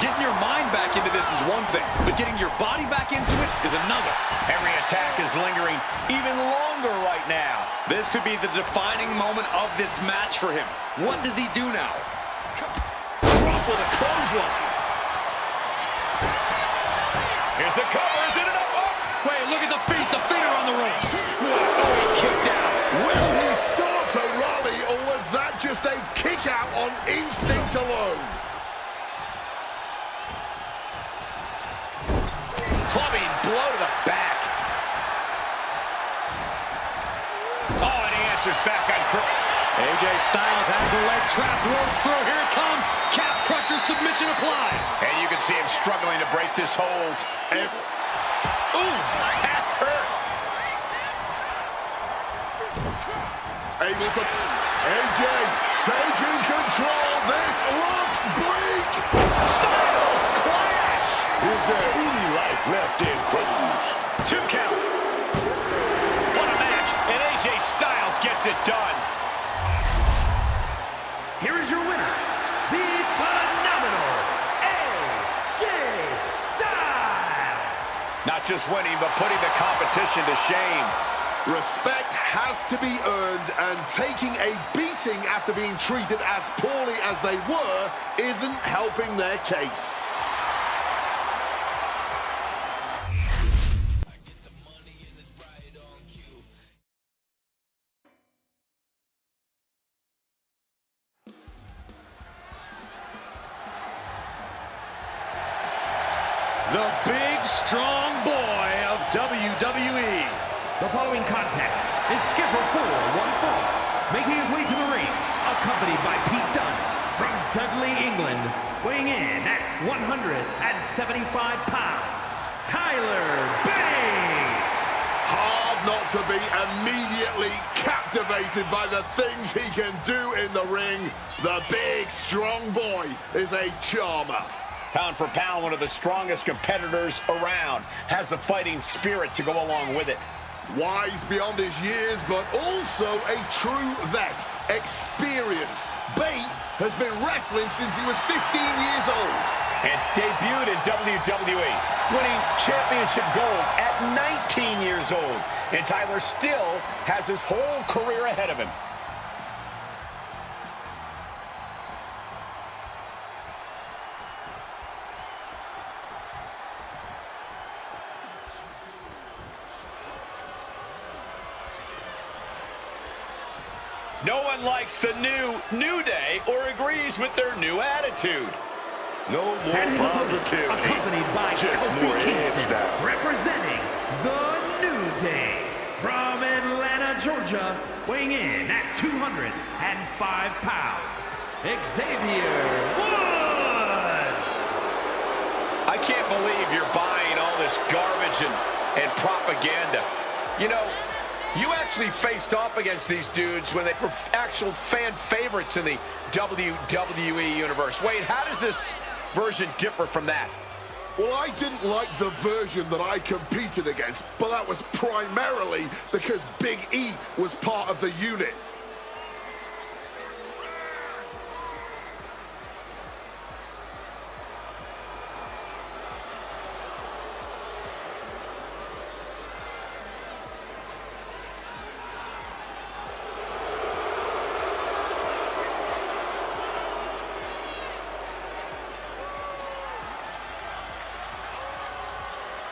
Getting your mind back into this is one thing, but getting your body back into it is another. Every attack is lingering even longer right now. This could be the defining moment of this match for him. What does he do now? Drop with a clothesline. Here's the cover. Is it enough? Oh. Wait, look at the feet. The feet are on the ropes. Oh, he kicked out. Will he start to they kick out on instinct alone. Clubbing blow to the back. Oh, and he answers back on AJ Styles has the leg trap, rolls through. Here it comes. Calf crusher submission applied. And you can see him struggling to break this hold. Ooh, that hurt. Able to... AJ taking control. This looks bleak. Styles clash. Is there any life left in Cruz? 2 count. What a match. And AJ Styles gets it done. Here is your winner, the phenomenal AJ Styles. Not just winning, but putting the competition to shame. Respect has to be earned, and taking a beating after being treated as poorly as they were isn't helping their case. The big, strong boy of WWE. The following contest is scheduled for one fall. Making his way to the ring, accompanied by Pete Dunne from Dudley, England, weighing in at 175 pounds, Tyler Bates. Hard not to be immediately captivated by the things he can do in the ring. The big, strong boy is a charmer. Pound for pound, one of the strongest competitors around. Has the fighting spirit to go along with it. Wise beyond his years, but also a true vet. Experienced. Bate has been wrestling since he was 15 years old. And debuted in WWE, winning championship gold at 19 years old. And Tyler still has his whole career ahead of him. No one likes the New Day or agrees with their new attitude. No more And his opponent, positivity. accompanied by Just Kofi more edge Kingston, now. representing the New Day from Atlanta, Georgia, weighing in at 205 pounds, Xavier Woods. I can't believe you're buying all this garbage and propaganda. You know, you actually faced off against these dudes when they were actual fan favorites in the WWE universe. Wade, how does this version differ from that? Well, I didn't like the version that I competed against, but that was primarily because Big E was part of the unit.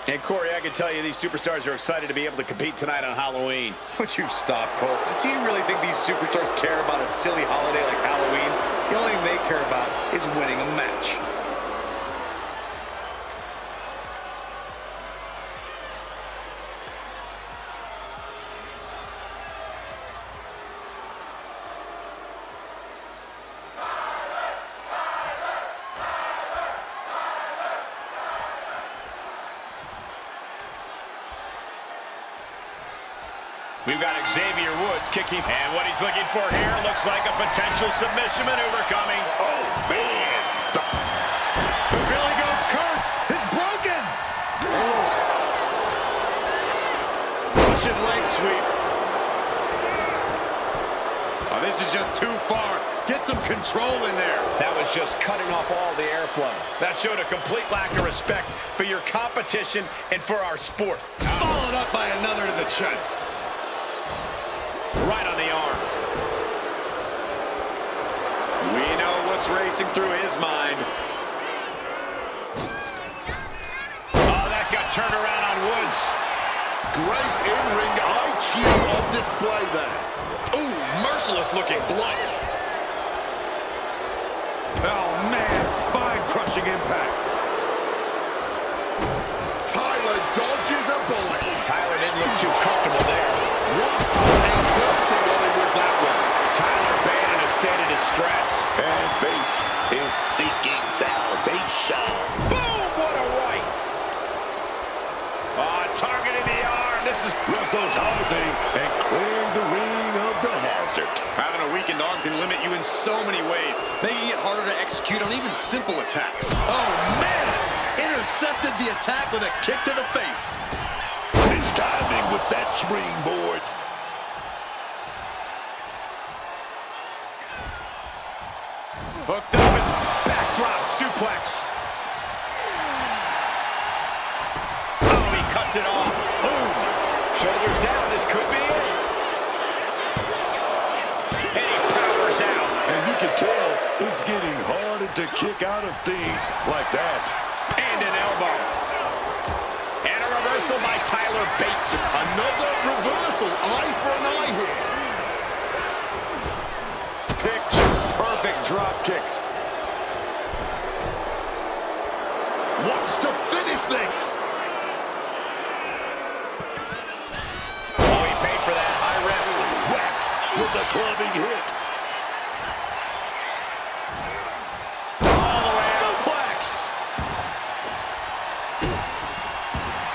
And Corey, I can tell you these superstars are excited to be able to compete tonight on Halloween. Would you stop, Cole? Do you really think these superstars care about a silly holiday like Halloween? The only thing they care about is winning a match. We've got Xavier Woods kicking, and what he's looking for here looks like a potential submission maneuver coming. Oh, man. The Billy Goat's curse is broken. Russian leg sweep. Oh, this is just too far. Get some control in there. That was just cutting off all the airflow. That showed a complete lack of respect for your competition and for our sport. Followed up by another to the chest. Right on the arm. We know what's racing through his mind. Oh, that got turned around on Woods. Great in-ring IQ on display there. Ooh, merciless looking blow. Oh, man, spine-crushing impact. Tyler dodges a bullet. Tyler didn't look too comfortable there. Woods put a hurting on him with that one. Tyler Bate in a state of distress. And Bates is seeking salvation. Boom! What a right! Targeting the arm. This is Russell targeting and clearing the ring of the hazard. Having a weakened arm can limit you in so many ways, making it harder to execute on even simple attacks. Oh, man! Intercepted the attack with a kick to the face. His timing with that springboard. hooked up and backdrop suplex. Oh, he cuts it off. Boom! Shoulders down. This could be it. And he powers out. And you can tell it's getting harder to kick out of things like that. And an elbow. And a reversal by Tyler Bate. Another reversal. Eye for an eye here. Picture-perfect drop kick. Wants to finish this. Oh, he paid for that. High risk. Whacked with a clubbing hit. All the way out. Suplex.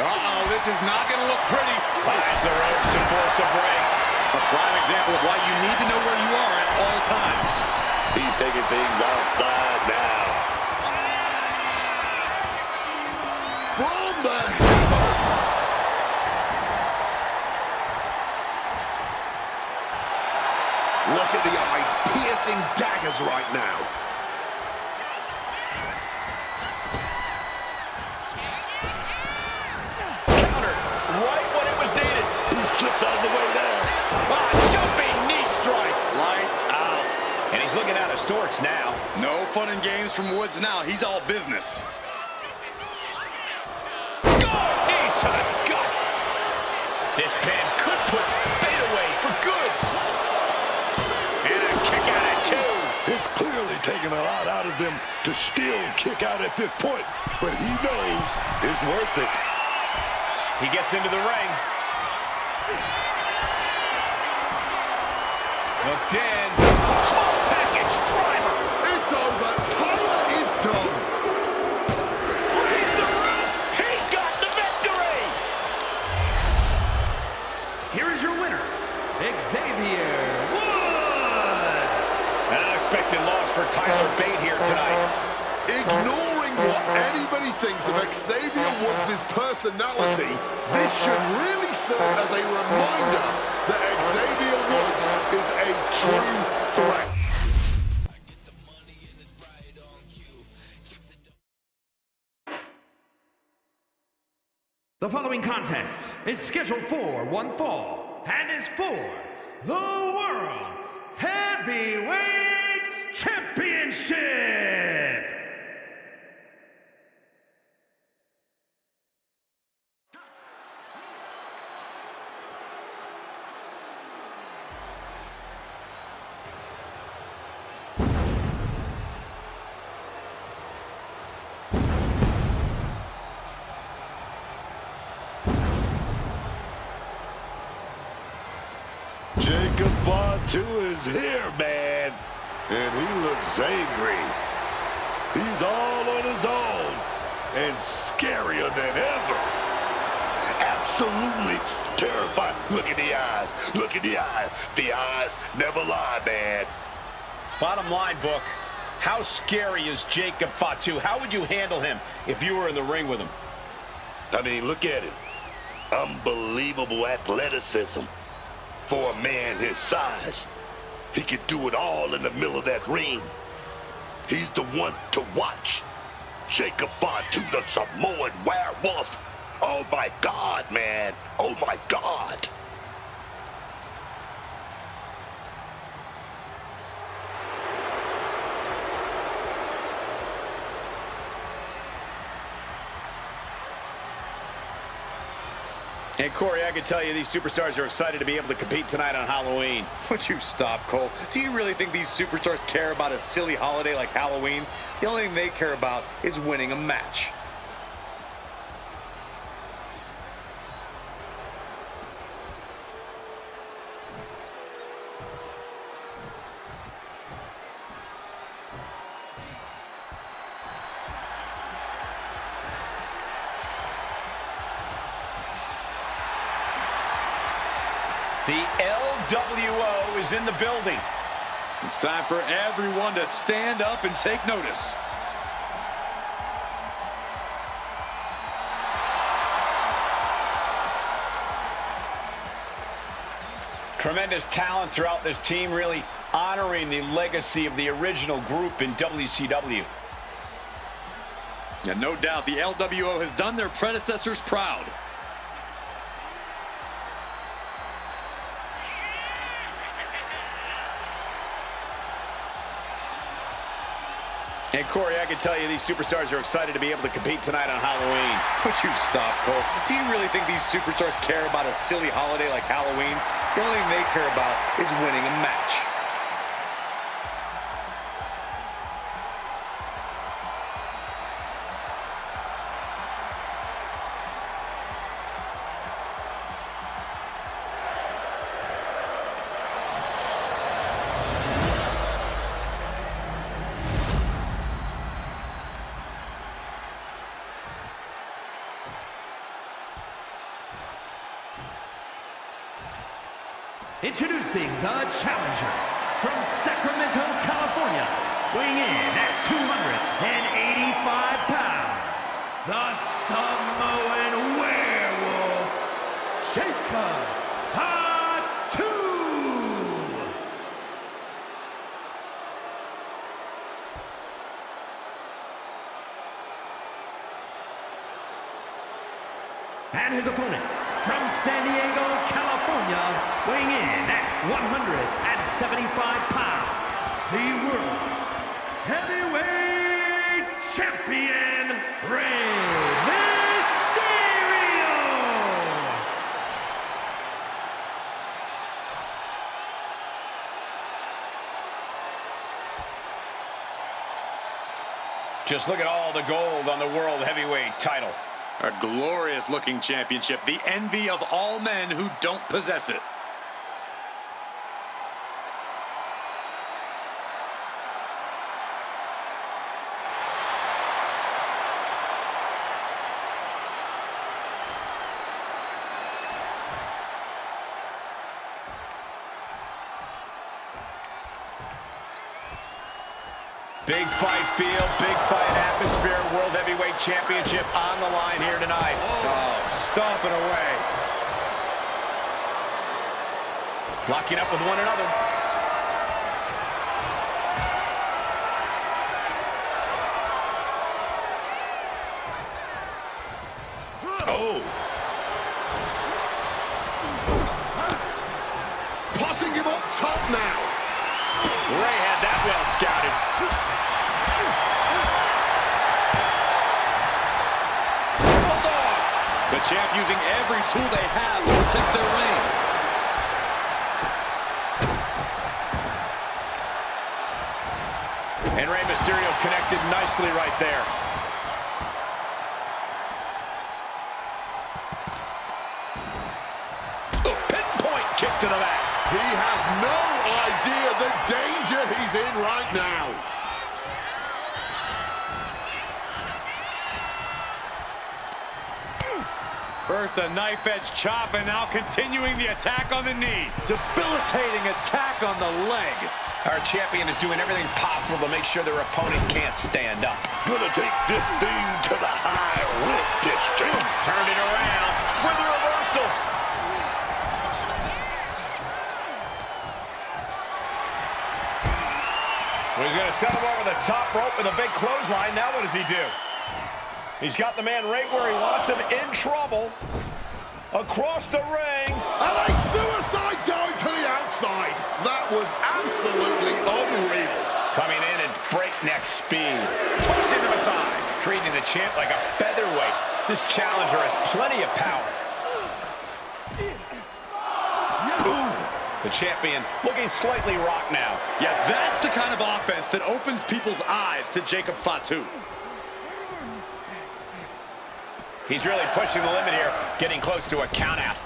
Uh-oh, this is not going to look pretty. Finds the ropes to force a break. A prime example of why you need to know where you are at all times. He's taking things outside now. From the heavens. Look at the eyes, piercing daggers right now. Counter. Right when it was needed. He slipped out of the way there. Jumping knee strike. Lights out. And he's looking out of sorts now. No fun and games from Woods now. He's all business. Knees to the gut. This pin could put Bate away for good. And a kick out at two. It's clearly taken a lot out of them to still kick out at this point, but he knows it's worth it. He gets into the ring. Looked in. Small package driver. It's over. Tyler is done. Raise the roof. He's got the victory. Here is your winner, Xavier Woods. An unexpected loss for Tyler Bate here tonight. Ignoring what anybody thinks of Xavier Woods' personality, this should really serve as a reminder that Xavier Woods is a true threat. The following contest is scheduled for one fall and is for the World Heavyweight Championship. Jacob Fatu is here, man, and he looks angry. He's all on his own and scarier than ever. Absolutely terrifying. Look at the eyes. Look at the eyes. The eyes never lie, man. Bottom line, Book. How scary is Jacob Fatu? How would you handle him if you were in the ring with him? I mean, look at him. Unbelievable athleticism. For a man his size, he could do it all in the middle of that ring. He's the one to watch. Jacob Fatu, the Samoan werewolf. Oh my God, man. Oh my God. And Corey, I can tell you these superstars are excited to be able to compete tonight on Halloween. Would you stop, Cole? Do you really think these superstars care about a silly holiday like Halloween? The only thing they care about is winning a match. The LWO is in the building. It's time for everyone to stand up and take notice. Tremendous talent throughout this team, really honoring the legacy of the original group in WCW. And no doubt the LWO has done their predecessors proud. And Corey, I can tell you these superstars are excited to be able to compete tonight on Halloween. Would you stop, Cole? Do you really think these superstars care about a silly holiday like Halloween? The only thing they care about is winning a match. Introducing the challenger from Sacramento, California, weighing in at 285 pounds, the Samoan werewolf, Jacob Fatu. And his opponent from San Diego, California, weighing in at 175 pounds, the World Heavyweight Champion, Rey Mysterio! Just look at all the gold on the World Heavyweight title. A glorious-looking championship, the envy of all men who don't possess it. Big fight field, big fight atmosphere, World Heavyweight Championship on the line here tonight. Oh, stomping away. Locking up with one another. Oh. Potting him up top now. Rey had that well scouted. The champ using every tool they have to protect their reign. And Rey Mysterio connected nicely right there. A pinpoint kick to the back. He has no idea the danger he's in right now. First a knife-edge chop, and now continuing the attack on the knee. Debilitating attack on the leg. Our champion is doing everything possible to make sure their opponent can't stand up. Gonna take this thing to the high rib district. Turned it around with a reversal. He's going to set him over the top rope with a big clothesline. Now what does he do? He's got the man right where he wants him, in trouble. Across the ring. And a suicide dive to the outside. That was absolutely unreal. Coming in at breakneck speed. Tossing him aside. Treating the champ like a featherweight. This challenger has plenty of power. The champion looking slightly rocked now. Yeah, that's the kind of offense that opens people's eyes to Jacob Fatu. He's really pushing the limit here, getting close to a count out.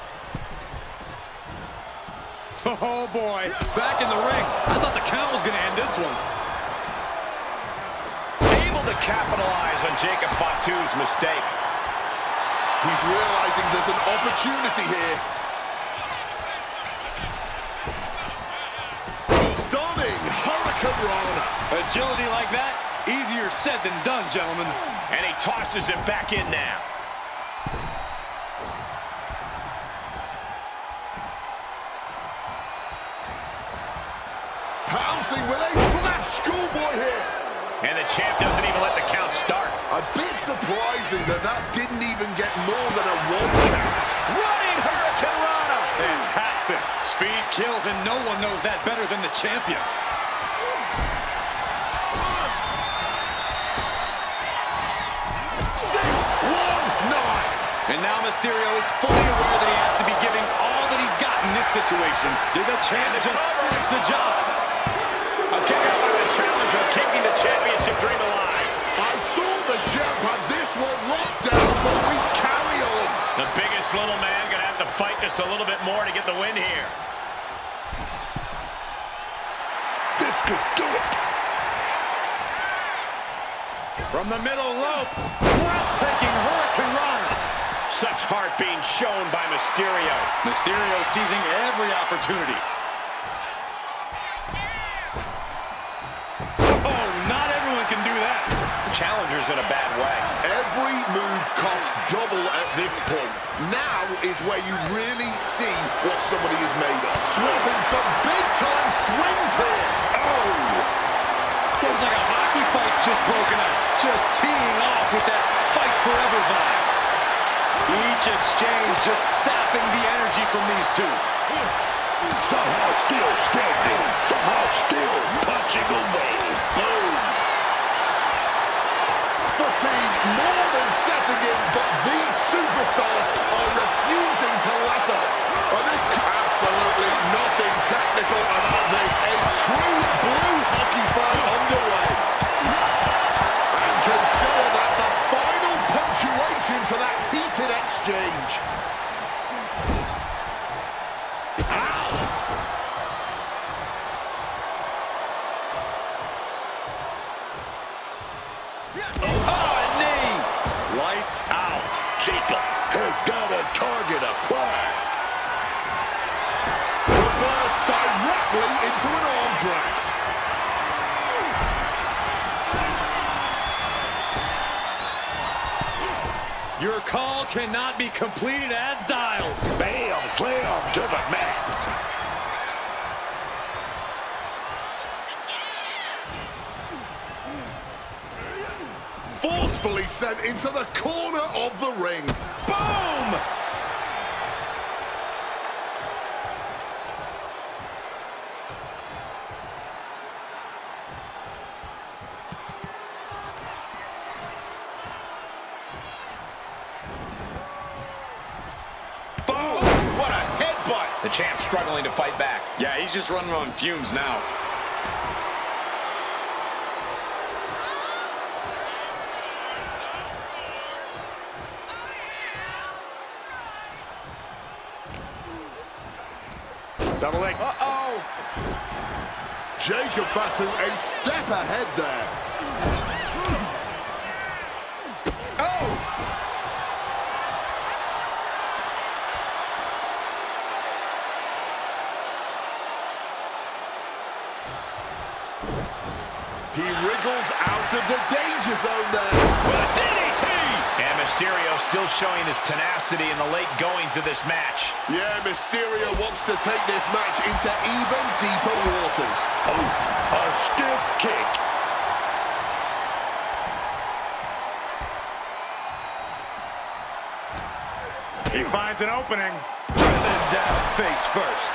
Oh boy, back in the ring. I thought the count was going to end this one. Able to capitalize on Jacob Fatu's mistake. He's realizing there's an opportunity here. Stunning Hurricane Rana. Agility like that, easier said than done, gentlemen. And he tosses it back in now. Pouncing with a flash schoolboy here. And the champ doesn't even let the count start. A bit surprising that didn't even get more than a 1 count. Running Hurricane Rana. Fantastic. Speed kills, and no one knows that better than the champion. Six, 1, 9. And now Mysterio is fully aware that he has to be giving all that he's got in this situation. Did the champ just finish the job? A kick out by the challenger, keeping the championship dream alive. I thought the champ had this one locked down, but we carry on. The biggest little man gonna have to fight just a little bit more to get the win here. This could do it. From the middle rope, breathtaking Hurricane Rana. Such heart being shown by Mysterio. Mysterio seizing every opportunity. Oh, not everyone can do that. Challenger's in a bad way. Every move costs double at this point. Now is where you really see what somebody is made of. Swapping some big-time swings here. Oh! Looks like a hockey fight's just broken out. Just teeing off with that fight forever vibe. Each exchange just sapping the energy from these two. Somehow still standing. Somehow still punching away. Boom. Fatigue more than setting in, but these superstars are refusing to let up. Well, there's absolutely nothing technical about this. A true blue hockey fight underway. And consider that the final punctuation to that heated exchange. Out. Jacob has got a target acquired. Reversed directly into an arm drag. Your call cannot be completed as dialed. Bam, slam to the mat. Forcefully sent into the corner of the ring. Boom! Boom! What a headbutt! The champ struggling to fight back. Yeah, he's just running on fumes now. Double leg. Uh-oh! Jacob Fatu a step ahead there. Oh! He wriggles out of the danger zone there. With a DDT! And Mysterio still showing his tenacity in the late goings of this match. Yeah, Mysterio wants to take this match into even deeper waters. Oh, a stiff kick. He finds an opening. Driven down face first.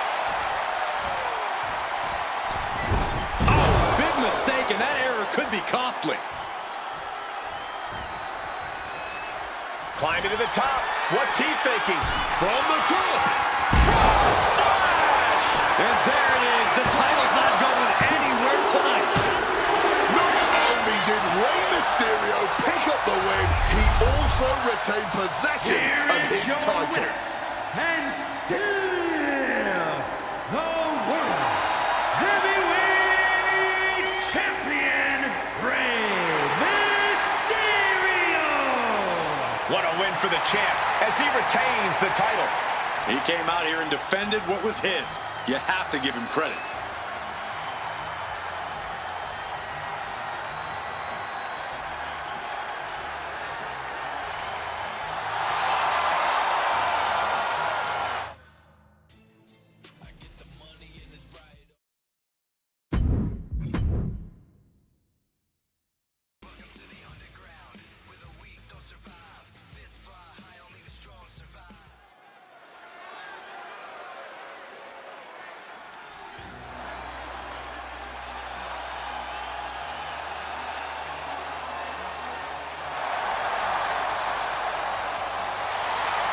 Oh, big mistake, and that error could be costly. Climbing to the top. What's he thinking? From the top. Frog splash! And there it is. The title's not going anywhere tonight. Not only did Rey Mysterio pick up the win, he also retained possession of his title. Winner, and still the World Heavyweight Champion, Rey Mysterio. What a win for the champ as he retains the title. He came out here and defended what was his. You have to give him credit.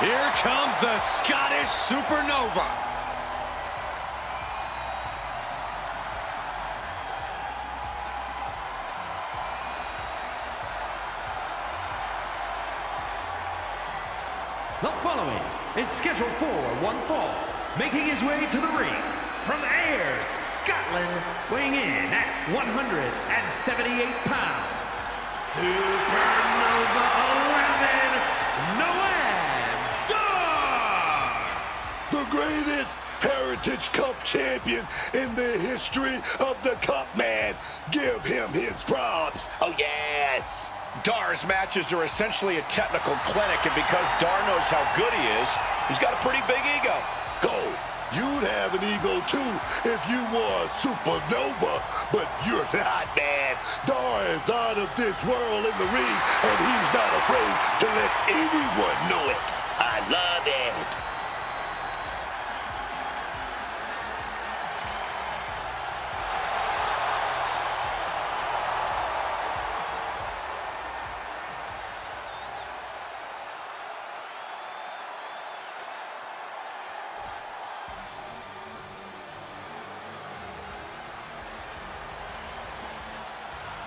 Here comes the Scottish Supernova. The following is scheduled for one fall, making his way to the ring from Ayr, Scotland, weighing in at 178 pounds, Supernova 11, Noam Dar! The greatest Heritage Cup champion in the history of the Cup, man. Give him his props. Oh, yes. Dar's matches are essentially a technical clinic, and because Dar knows how good he is, he's got a pretty big ego. Go. You'd have an ego, too, if you were a supernova, but you're not, man. Dar is out of this world in the ring, and he's not afraid to let anyone know it. I love it.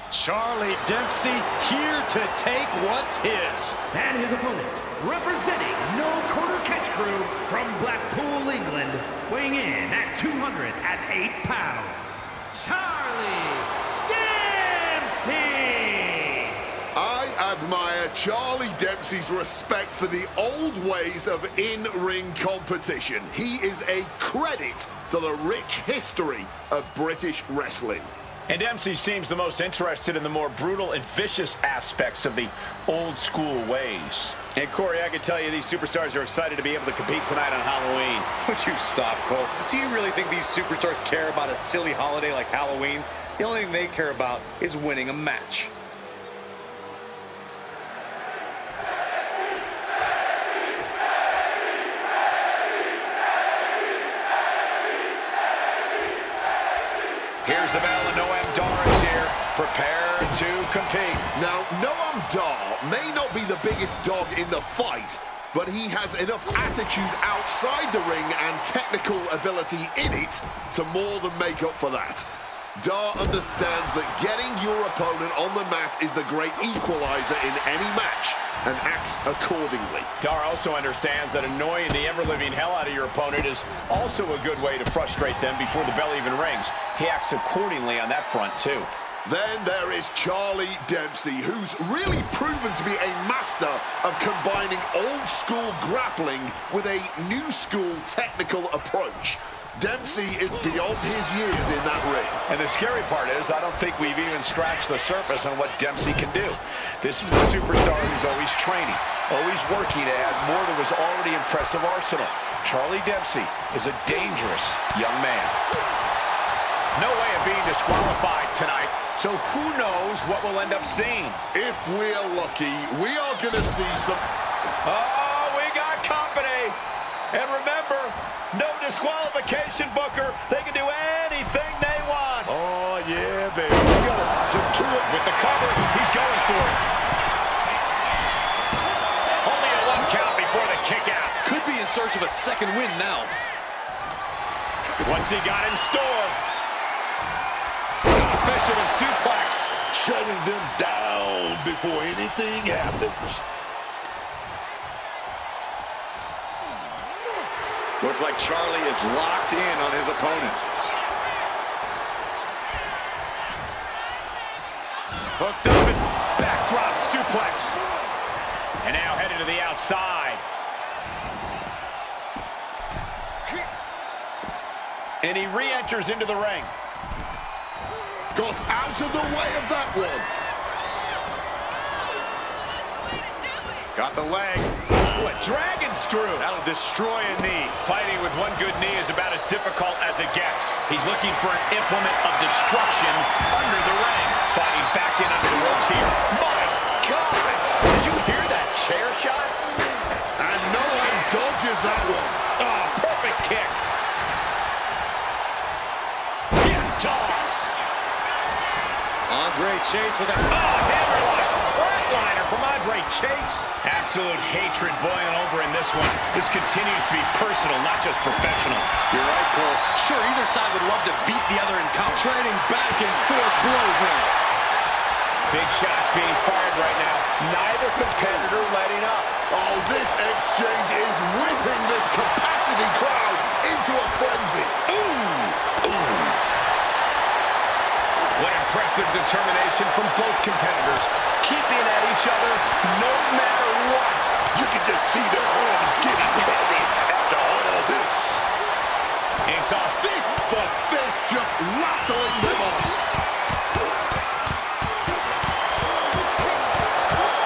Charlie Dempsey here to take what's his. And his opponent, representing No Corner Catch Crew from Blackpool, England, weighing in at 208 pounds, Charlie Dempsey! I admire Charlie Dempsey's respect for the old ways of in-ring competition. He is a credit to the rich history of British wrestling. And Dempsey seems the most interested in the more brutal and vicious aspects of the old school ways. And Corey, I can tell you these superstars are excited to be able to compete tonight on Halloween. Would you stop, Cole? Do you really think these superstars care about a silly holiday like Halloween? The only thing they care about is winning a match. Here's the bell, and Noam Dar is here, prepared to compete. Now, Noam Dar may not be the biggest dog in the fight, but he has enough attitude outside the ring and technical ability in it to more than make up for that. Dar understands that getting your opponent on the mat is the great equalizer in any match, and acts accordingly. Dar also understands that annoying the ever-living hell out of your opponent is also a good way to frustrate them before the bell even rings. He acts accordingly on that front, too. Then there is Charlie Dempsey, who's really proven to be a master of combining old-school grappling with a new-school technical approach. Dempsey is beyond his years in that ring. And the scary part is, I don't think we've even scratched the surface on what Dempsey can do. This is a superstar who's always training, always working to add more to his already impressive arsenal. Charlie Dempsey is a dangerous young man. No way of being disqualified tonight, so who knows what we'll end up seeing. If we're lucky, we are going to see some... Oh, we got company. And remember, no disqualification, Booker. They can do anything they want. Oh, yeah, baby. We got to listen to it. With the cover, he's going for it. Only a 1 count before the kick out. Could be in search of a second win now. What's he got in store? Fisherman suplex. Shutting them down before anything happens. Looks like Charlie is locked in on his opponent. Hooked up and backdrop suplex. And now headed to the outside. And he re-enters into the ring. Got out of the way of that one. Got the leg. Ooh, a dragon screw. That'll destroy a knee. Fighting with one good knee is about as difficult as it gets. He's looking for an implement of destruction under the ring. Sliding back in under the ropes here. My God! Did you hear that chair shot? And no one dodges that one. Oh, perfect kick. Hip toss. Andre Chase with a Hammerlock. Flatliner from Andre Chase. Absolute hatred boiling over in this one. This continues to be personal, not just professional. You're right, Cole. Sure, either side would love to beat the other in comp. Trading back and forth blows now. Big shots being fired right now. Neither competitor letting up. Oh, this exchange is whipping this capacity crowd into a frenzy. Ooh! Ooh! What impressive determination from both competitors. Keeping at each other no matter what. You can just see their arms getting heavy after all this. Fist for fist, just rattling them off.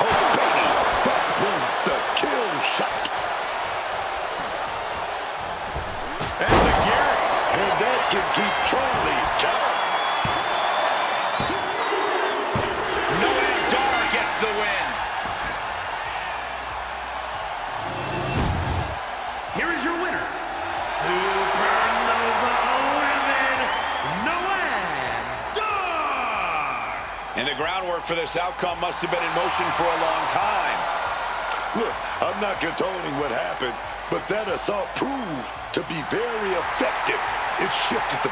Oh, baby, that was the kill shot. That's a Gary. And that can keep Charlie down. Noah Dar gets the win. Here is your winner, Supernova Women, Noah Dar. And the groundwork for this outcome must have been in motion for a long time. Look, I'm not condoning what happened, but that assault proved to be very effective. It shifted the...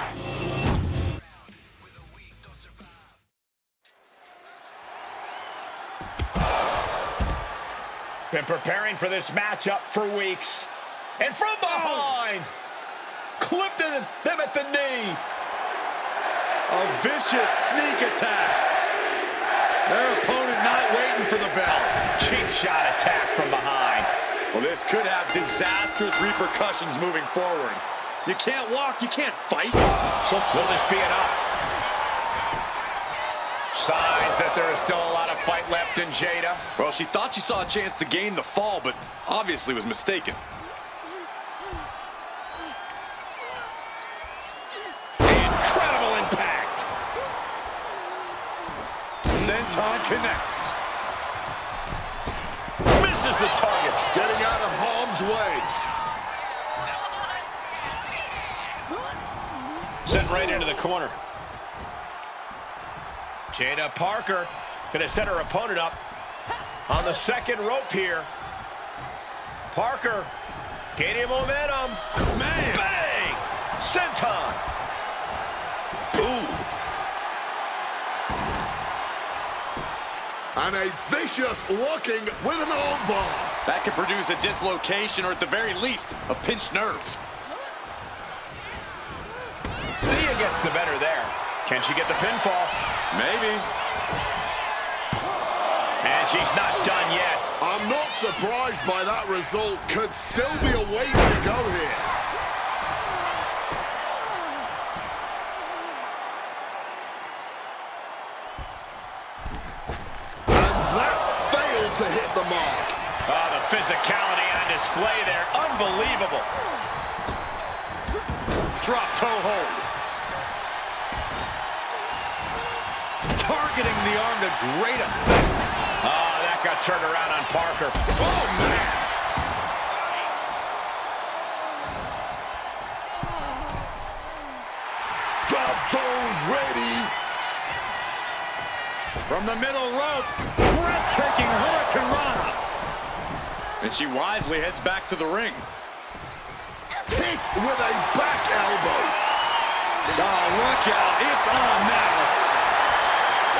Been preparing for this matchup for weeks. And from behind, clipped them at the knee. A vicious sneak attack. Their opponent not waiting for the bell. Cheap shot attack from behind. Well, this could have disastrous repercussions moving forward. You can't walk, you can't fight. So will this be enough? Signs that there is still a lot of fight left in Jada. Well, she thought she saw a chance to gain the fall, but obviously was mistaken. Incredible impact. Senton connects. Misses the target. Getting out of harm's way. Sent right into the corner. Jada Parker going to set her opponent up on the second rope here. Parker gaining momentum. Man! Bang! Senton. Ooh. And a vicious looking with an armbar. That could produce a dislocation or at the very least, a pinched nerve. Thea gets the better there. Can she get the pinfall? Maybe. And she's not done yet. I'm not surprised by that result. Could still be a ways to go here. And that failed to hit the mark. Oh, the physicality on display there. Unbelievable. Drop toe hold. Targeting the arm to great effect. Oh, that got turned around on Parker. Oh, man. Drop those ready. From the middle rope, breathtaking hurricanrana. And she wisely heads back to the ring. Hit hit with a back elbow. Oh, look out. It's on now.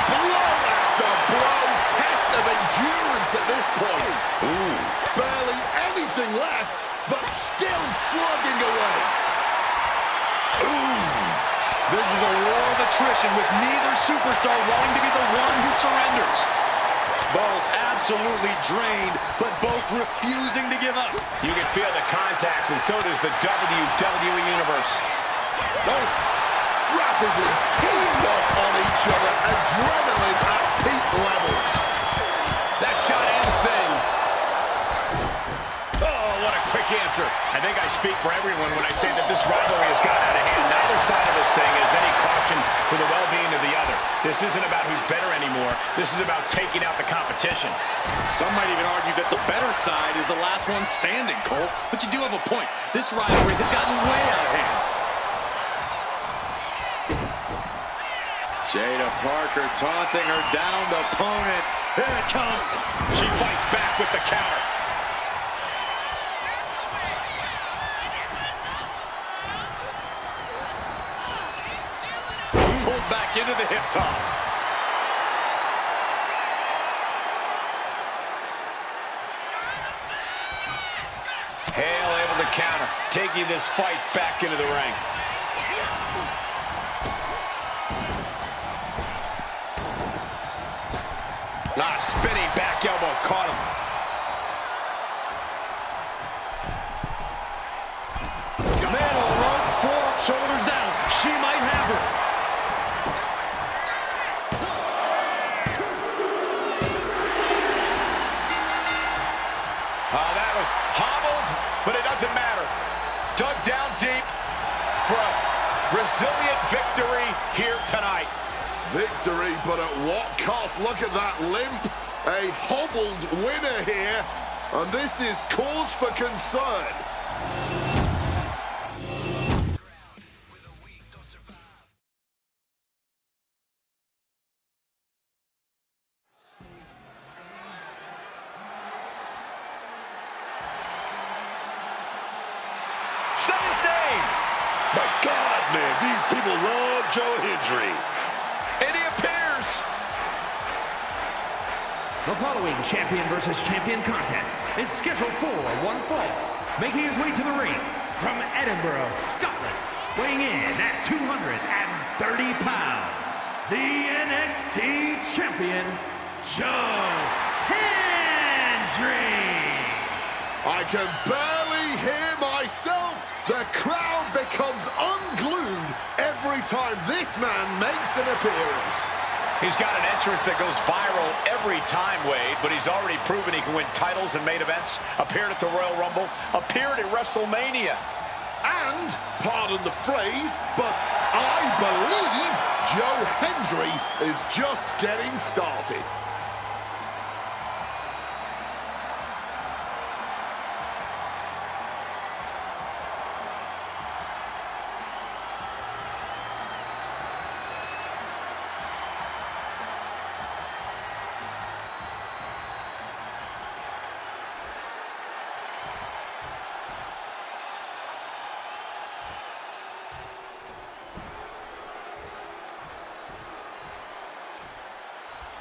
Blow after blow. Test of endurance at this point. Ooh. Barely anything left, but still slugging away. Ooh. This is a war of attrition with neither superstar wanting to be the one who surrenders. Both absolutely drained, but both refusing to give up. You can feel the contact, and so does the WWE Universe. Oh, rapidly teamed off on each other. Adrenaline at peak levels. That shot ends things. Oh, what a quick answer. I think I speak for everyone when I say that this rivalry has gotten out of hand. Neither side of this thing has any caution for the well-being of the other. This isn't about who's better anymore. This is about taking out the competition. Some might even argue that the better side is the last one standing, Cole. But you do have a point. This rivalry has gotten way out of hand. Jada Parker taunting her downed opponent. Here it comes. She fights back with the counter. Pulled back into the hip toss. Hale able to counter, taking this fight back into the ring. Spinning back elbow caught him. Middle rope, forearm, shoulders down. She might have her. That was hobbled, but it doesn't matter. Dug down deep for a resilient victory here tonight. Victory, but at what cost? Look at that limp. A hobbled winner here, and this is cause for concern. Said his name. My God, man, these people love Joe Hendry. And he appears. The following champion versus champion contest is scheduled for one fall. Making his way to the ring from Edinburgh, Scotland, weighing in at 230 pounds, the NXT champion, Joe Hendry. I can barely hear myself. The crowd becomes unglued every time this man makes an appearance. He's got an entrance that goes viral every time, Wade, but he's already proven he can win titles and main events, appeared at the Royal Rumble, appeared at WrestleMania. And, pardon the phrase, but I believe Joe Hendry is just getting started.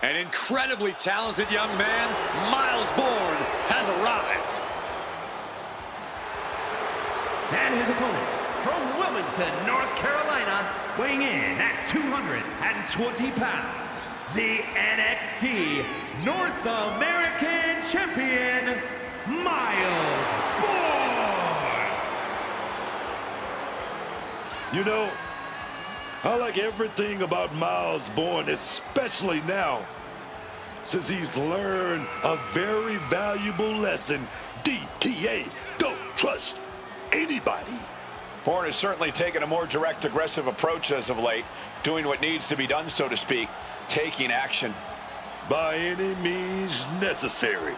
An incredibly talented young man, Miles Bourne, has arrived. And his opponent from Wilmington, North Carolina, weighing in at 220 pounds, the NXT North American champion, Miles Bourne. You know, I like everything about Miles Bourne, especially now, since he's learned a very valuable lesson. DTA, don't trust anybody. Bourne has certainly taken a more direct, aggressive approach as of late, doing what needs to be done, so to speak, taking action. By any means necessary.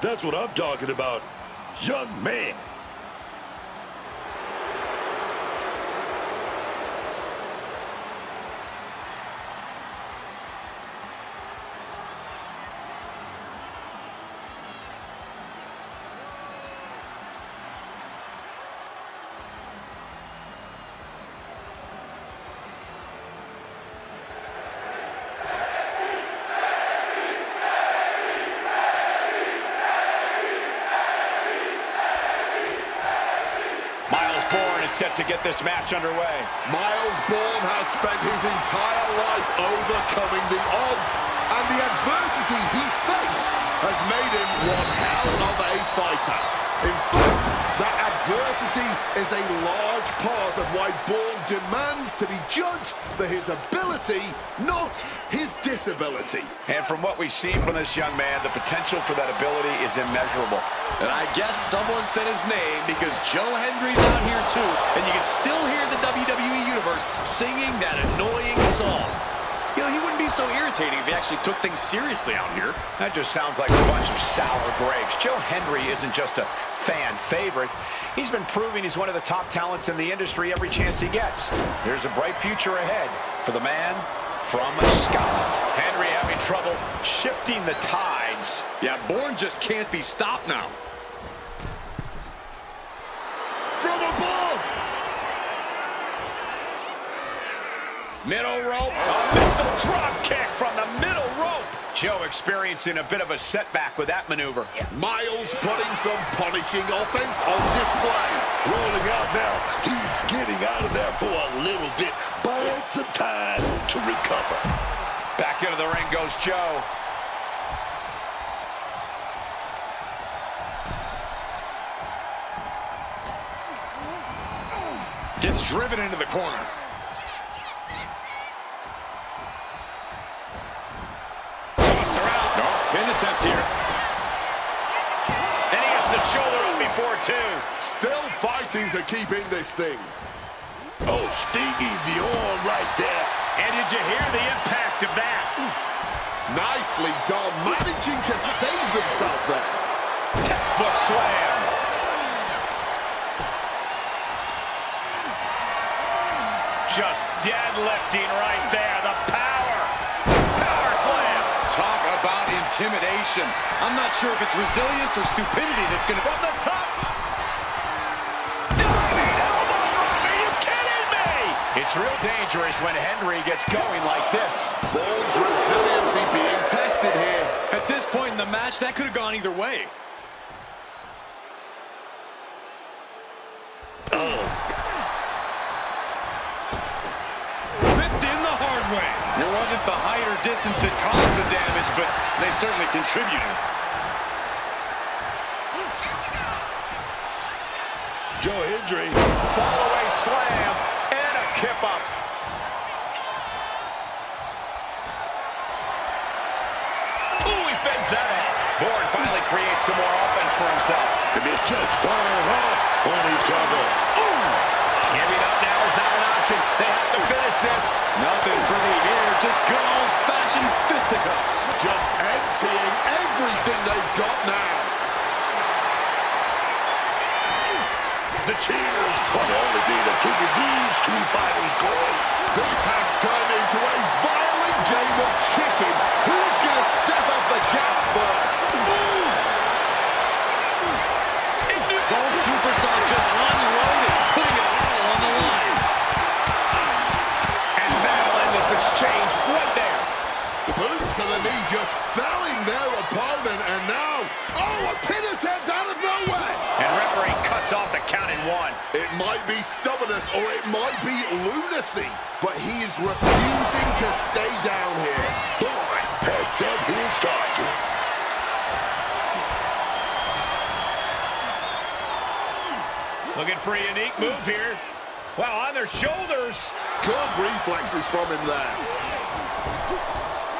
That's what I'm talking about, young man. set to get this match underway. Miles Bourne has spent his entire life overcoming the odds, and the adversity he's faced has made him one hell of a fighter. In fact, that adversity is a large part of why Bourne demands to be judged for his ability, not his disability. And from what we've seen from this young man, the potential for that ability is immeasurable. And I guess someone said his name because Joe Hendry's out here too, and you can still hear the WWE Universe singing that annoying song. You know, he wouldn't be so irritating if he actually took things seriously out here. That just sounds like a bunch of sour grapes. Joe Hendry isn't just a fan favorite. He's been proving he's one of the top talents in the industry every chance he gets. There's a bright future ahead for the man from Scotland. Hendry having trouble shifting the tides. Yeah, Bourne just can't be stopped now. From above! Middle rope, a missile drop kick from the middle rope. Joe experiencing a bit of a setback with that maneuver. Miles putting some punishing offense on display. Rolling out now. He's getting out of there for a little bit. Buying some time to recover. Back into the ring goes Joe. Gets driven into the corner. Pin attempt here. And he gets the shoulder up before two. Still fighting to keep in this thing. Oh, stingy the arm right there. And did you hear the impact of that? Nicely done, managing to save themselves there. Textbook slam. Just deadlifting right there. The power. Power slam. Talk about intimidation. I'm not sure if it's resilience or stupidity that's going to... From the top. Diving elbow drop. Are you kidding me? It's real dangerous when Hendry gets going like this. Bourne's resiliency being tested here. At this point in the match, that could have gone either way. Ripped in the hard way. It wasn't the height or distance that caused the damage, but they certainly contributed. Joe Hendry. Fall away slam and a kip up. Ooh, he fends that off. Bourne finally creates some more offense for himself. And it's just firing off on each other. Ooh! Giving up now is not an option. They have to finish this. Nothing pretty here, just good old-fashioned fisticuffs. Just emptying everything they've got now. The cheers are the only thing that keeping these two fighters going. This has turned into a violent game of chicken. Who's going to step off the gas first? Move! Both superstars just unloaded, putting it all on the line. And that'll end this exchange right there. Boot to the knee, just felling their opponent, and now, oh, a pin attempt out of nowhere! And referee cuts off the count in one. It might be stubbornness or it might be lunacy, but he is refusing to stay down here. Bourne has set his target. Looking for a unique move here. Wow, on their shoulders. Good reflexes from him there.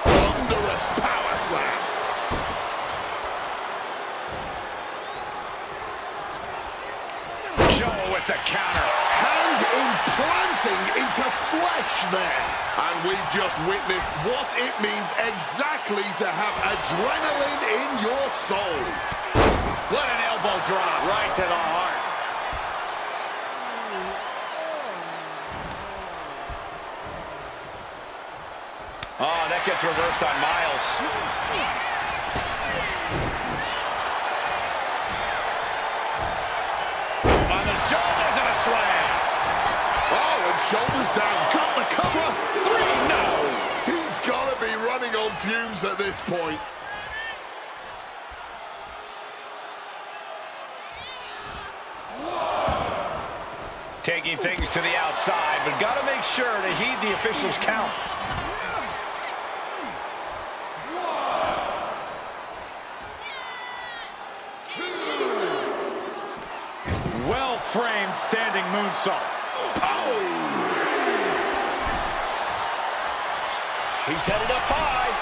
Thunderous power slam. Joe with the counter. Hand implanting into flesh there. And we've just witnessed what it means exactly to have adrenaline in your soul. What an elbow drop right to the heart. Oh, that gets reversed on Miles. On the shoulders and a slam. Oh, and shoulders down. Got the cover. 3, no. He's got to be running on fumes at this point. Taking things to the outside, but got to make sure to heed the official's count. Well-framed standing moonsault. Oh! He's headed up high.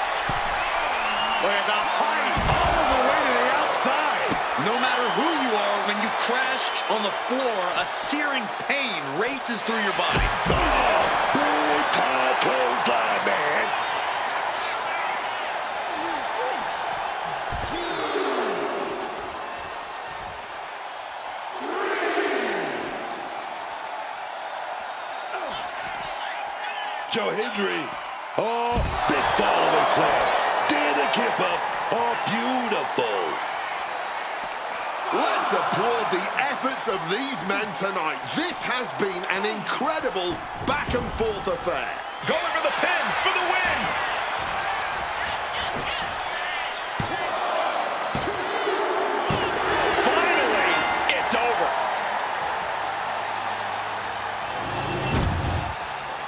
Look at the height all the way to the outside. No matter who you are, when you crash on the floor, a searing pain races through your body. Oh, big time clothesline, man. Joe Hendry. Oh, big follow slam. Did a kip up. Oh, beautiful. Let's applaud the efforts of these men tonight. This has been an incredible back-and-forth affair. Going for the pin for the win. Finally, it's over.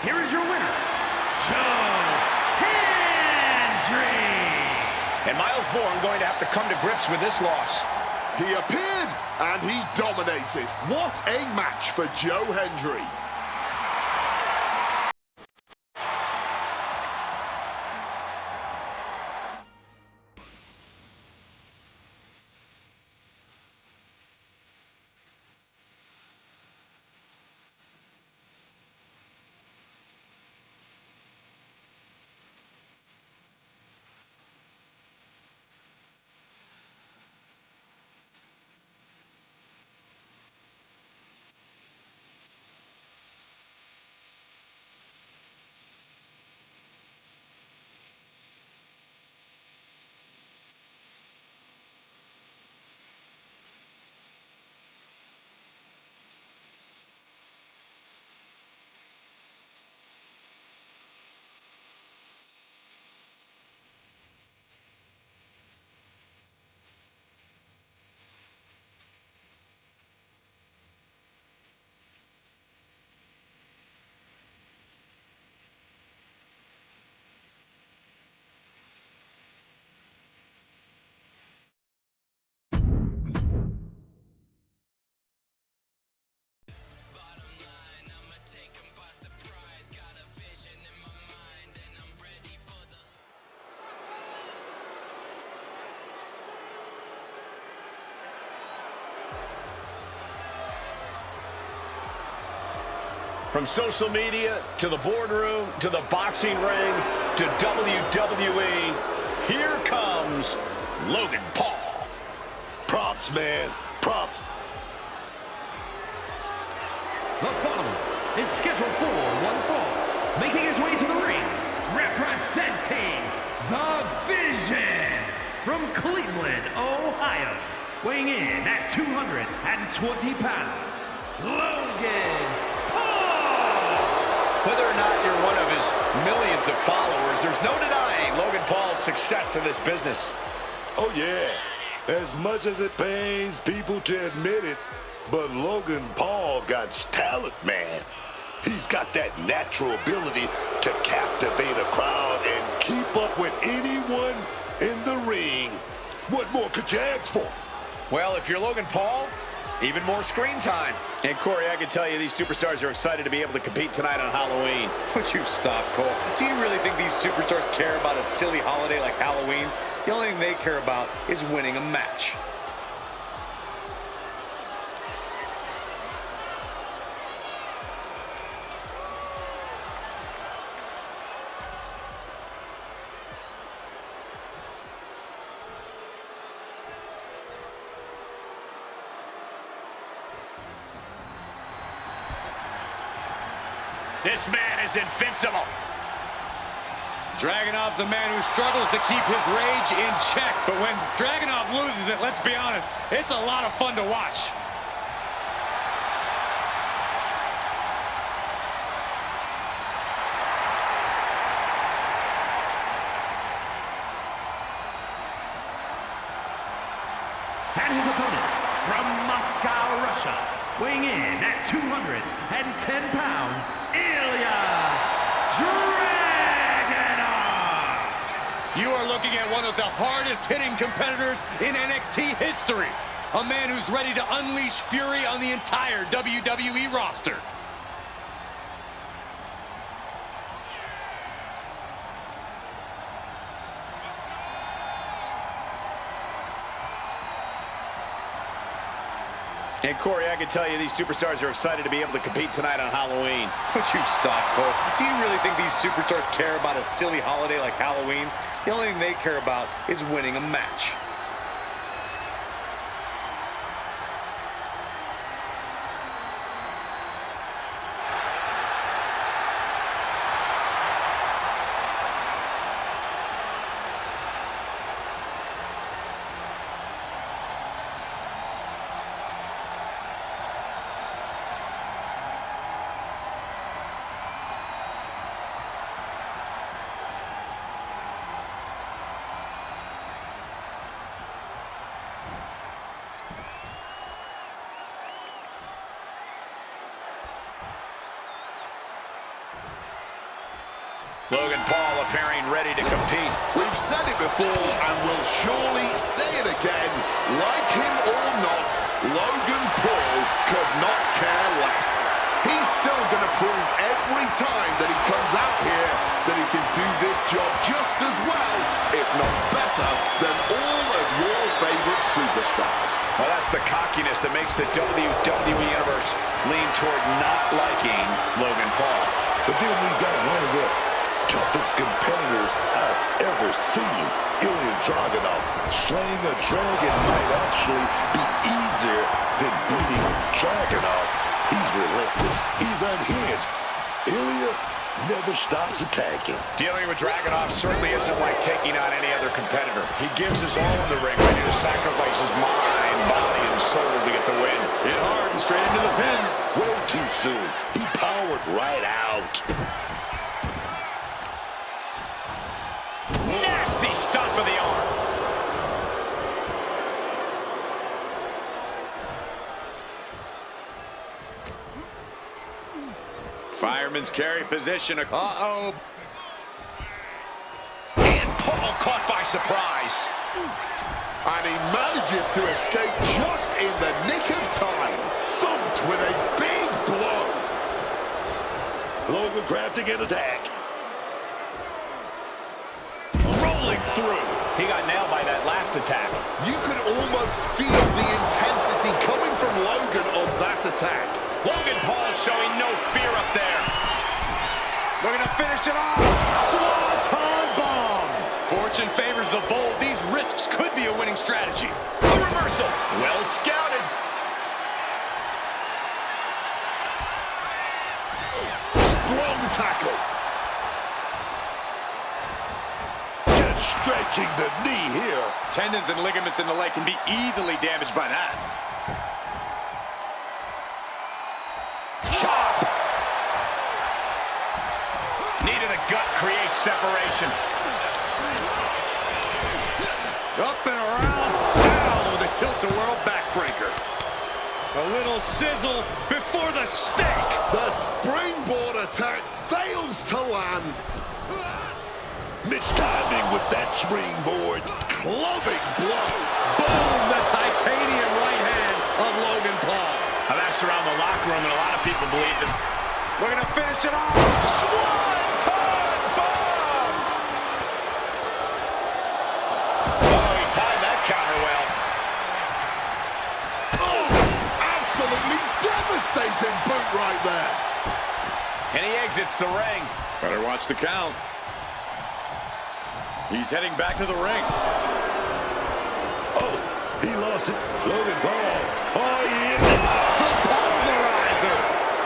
Here is your winner, Joe Hendry. And Miles Bourne going to have to come to grips with this loss. He appeared and he dominated. What a match for Joe Hendry. From social media, to the boardroom, to the boxing ring, to WWE, here comes Logan Paul. Props, man. Props. The following is scheduled for one fall. Making his way to the ring, representing the Vision from Cleveland, Ohio. Weighing in at 220 pounds, Logan Paul. Whether or not you're one of his millions of followers, there's no denying Logan Paul's success in this business. Oh, yeah. As much as it pains people to admit it, but Logan Paul got talent, man. He's got that natural ability to captivate a crowd and keep up with anyone in the ring. What more could you ask for? Well, if you're Logan Paul, even more screen time. And Corey, I can tell you these superstars are excited to be able to compete tonight on Halloween. Would you stop, Cole? Do you really think these superstars care about a silly holiday like Halloween? The only thing they care about is winning a match. This man is invincible. Dragunov's a man who struggles to keep his rage in check, but when Dragunov loses it, let's be honest, it's a lot of fun to watch. And his opponent from Moscow, Russia, Weighing in at 210 pounds, Ilya Dragunov. You are looking at one of the hardest-hitting competitors in NXT history. A man who's ready to unleash fury on the entire WWE roster. And Corey, I can tell you these superstars are excited to be able to compete tonight on Halloween. Would you stop, Cole? Do you really think these superstars care about a silly holiday like Halloween? The only thing they care about is winning a match. Logan Paul appearing ready to compete. We've said it before and we'll surely say it again. Like him or not, Logan Paul could not care less. He's still going to prove every time that he comes out here that he can do this job just as well, if not better, than all of your favorite superstars. Well, that's the cockiness that makes the WWE Universe lean toward not liking Logan Paul. But then we got one of the toughest competitors I've ever seen. Ilya Dragunov. Slaying a dragon might actually be easier than beating Dragunov. He's relentless. He's unhinged. Ilya never stops attacking. Dealing with Dragunov certainly isn't like taking on any other competitor. He gives his all in the ring, ready to sacrifice his mind, body, and soul to get the win. Hit hard and straight into the pin. Way too soon. He powered right out. Nasty stomp of the arm. Fireman's carry position. Uh-oh. And Paul caught by surprise. And he manages to escape just in the nick of time. Thumped with a big blow. Logan crafting an attack. Rolling through. He got nailed by that last attack. You could almost feel the intensity coming from Logan on that attack. Logan Paul showing no fear up there. Looking to finish it off. Swanton bomb. Fortune favors the bold. These risks could be a winning strategy. A reversal. Well scouted. Strong tackle. Just stretching the knee here. Tendons and ligaments in the leg can be easily damaged by that. Chop. Knee to the gut creates separation. Up and around, down with a tilt-a-whirl backbreaker. A little sizzle before the stake. The springboard attack fails to land. Mistiming with that springboard. Clubbing blow. Boom, the titanium right hand of Logan Paul. I've asked around the locker room, and a lot of people believe that. We're going to finish it off. Swanton bomb. Oh, he timed that counter well. Oh, absolutely devastating boot right there. And he exits the ring. Better watch the count. He's heading back to the ring. Oh, he lost it. Logan Paul. Oh, he is. The pulverizer.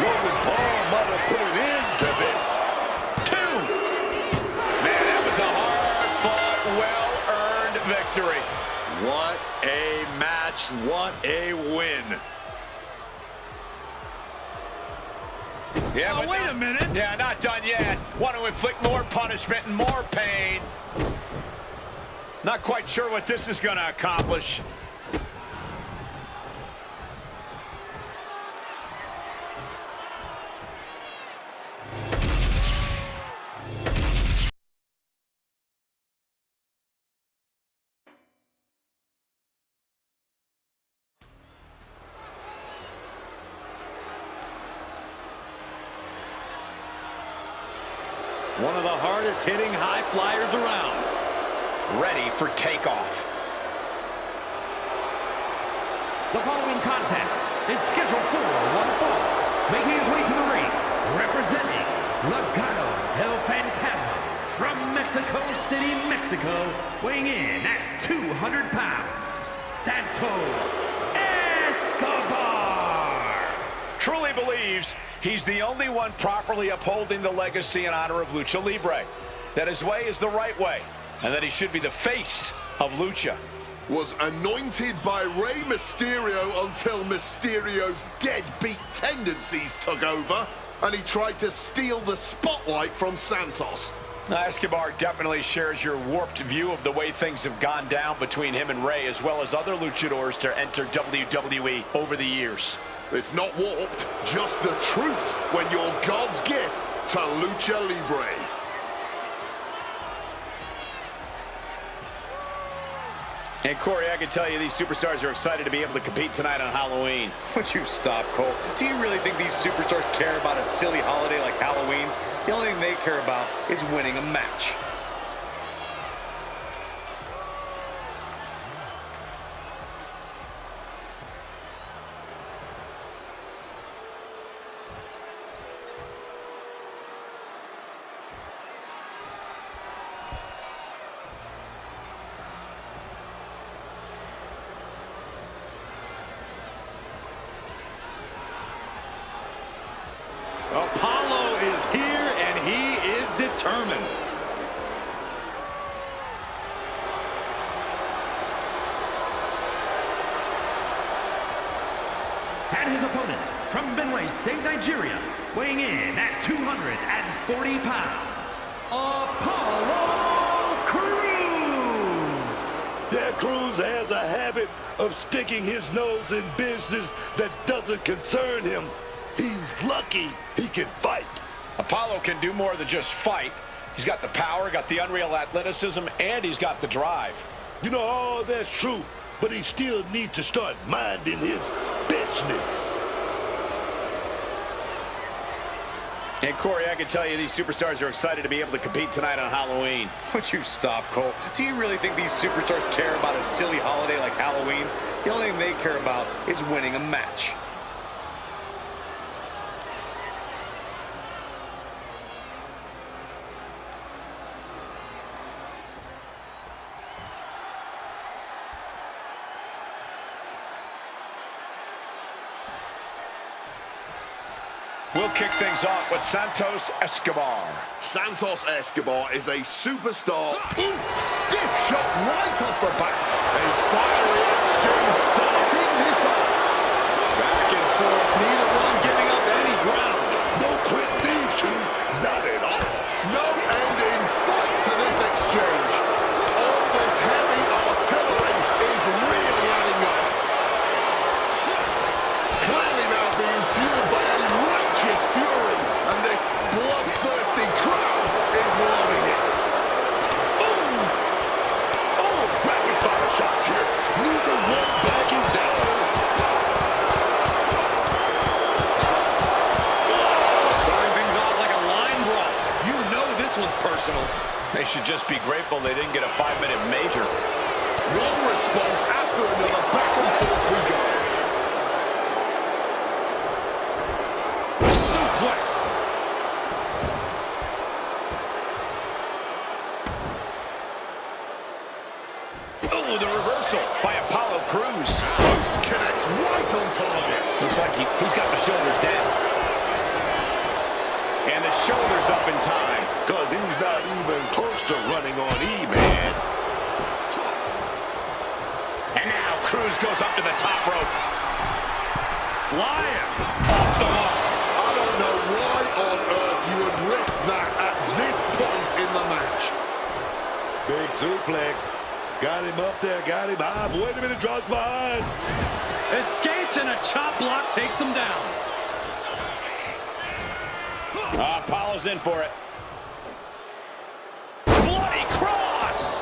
Logan Paul might have put an end to this. 2. Man, that was a hard-fought, well-earned victory. What a match. What a win. Yeah, Oh, but wait a minute. Yeah, not done yet. Want to inflict more punishment and more pain. Not quite sure what this is going to accomplish. hardest-hitting high flyers around. Ready for takeoff. The following contest is scheduled for one fall. Making his way to the ring, representing Legado del Fantasma from Mexico City, Mexico, weighing in at 200 pounds, Santos Escobar. Truly believes he's the only one properly upholding the legacy and honor of Lucha Libre. That his way is the right way, and that he should be the face of Lucha. Was anointed by Rey Mysterio until Mysterio's deadbeat tendencies took over, and he tried to steal the spotlight from Santos. Now, Escobar definitely shares your warped view of the way things have gone down between him and Rey, as well as other luchadors to enter WWE over the years. It's not warped, just the truth when you're God's gift to Lucha Libre. And Corey, I can tell you these superstars are excited to be able to compete tonight on Halloween. Would you stop, Cole? Do you really think these superstars care about a silly holiday like Halloween? The only thing they care about is winning a match. Apollo is here, and he is determined. And his opponent from Benue State, Nigeria, weighing in at 240 pounds, Apollo Crews. Yeah, Cruz has a habit of sticking his nose in business that doesn't concern him. He's lucky he can fight. Apollo can do more than just fight. He's got the power, got the unreal athleticism, and he's got the drive. You know, all that's true, but he still needs to start minding his business. And Corey, I can tell you these superstars are excited to be able to compete tonight on Halloween. Would you stop, Cole? Do you really think these superstars care about a silly holiday like Halloween? The only thing they care about is winning a match. We'll kick things off with Santos Escobar. Santos Escobar is a superstar. Oof! Stiff shot right off the bat. A fiery exchange starting this off. Back and forth, neither one giving up any ground. No quit these two, not at all. No end in sight to this exchange. All this heavy artillery is really adding up. Clearly now being fueled by a righteous fury, and this bloodthirsty crowd is loving it. Oh, rapid fire shots here. Neither one backing down. Starting things off like a line brawl. You know this one's personal. They should just be grateful they didn't get a 5-minute major. One response after another, back and forth we go. Suplex. Oh, the reversal by Apollo Crews. Connects right on target. Looks like he's got the shoulders down. And the shoulders up in time. Because he's not even close to running on E, man. And now Crews goes up to the top rope. Flying. Off the mark. I don't know why on earth you would risk that at this point in the match. Big suplex. Got him up there, got him high. Wait a minute, drops behind. Escapes, and a chop block takes him down. Apollo's in for it. Bloody cross!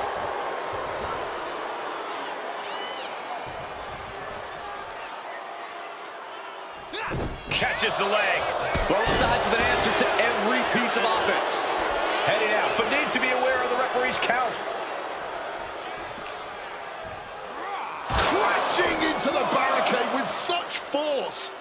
Catches the leg. Both sides with an answer to every piece of offense. Heading out, but needs to be aware of the referee's count. Crashing into the barricade with such force.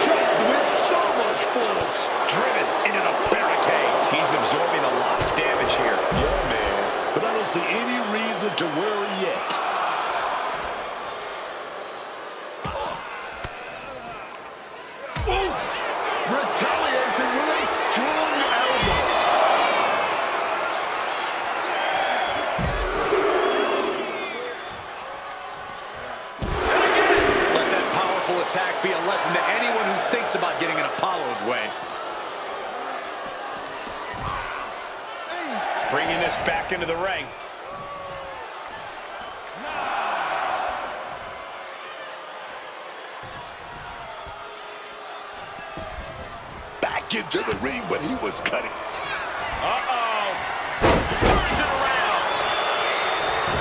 Shoved with so much force. Driven into the barricade. He's absorbing a lot of damage here. Yeah, man, but I don't see any reason to worry yet. Oof! Retaliating with a strong elbow. Let that powerful attack be a lesson to anyone who thinks about getting in Apollo's way. Bringing this back into the ring. Back into the ring, but he was cutting. Uh-oh. Turns it around.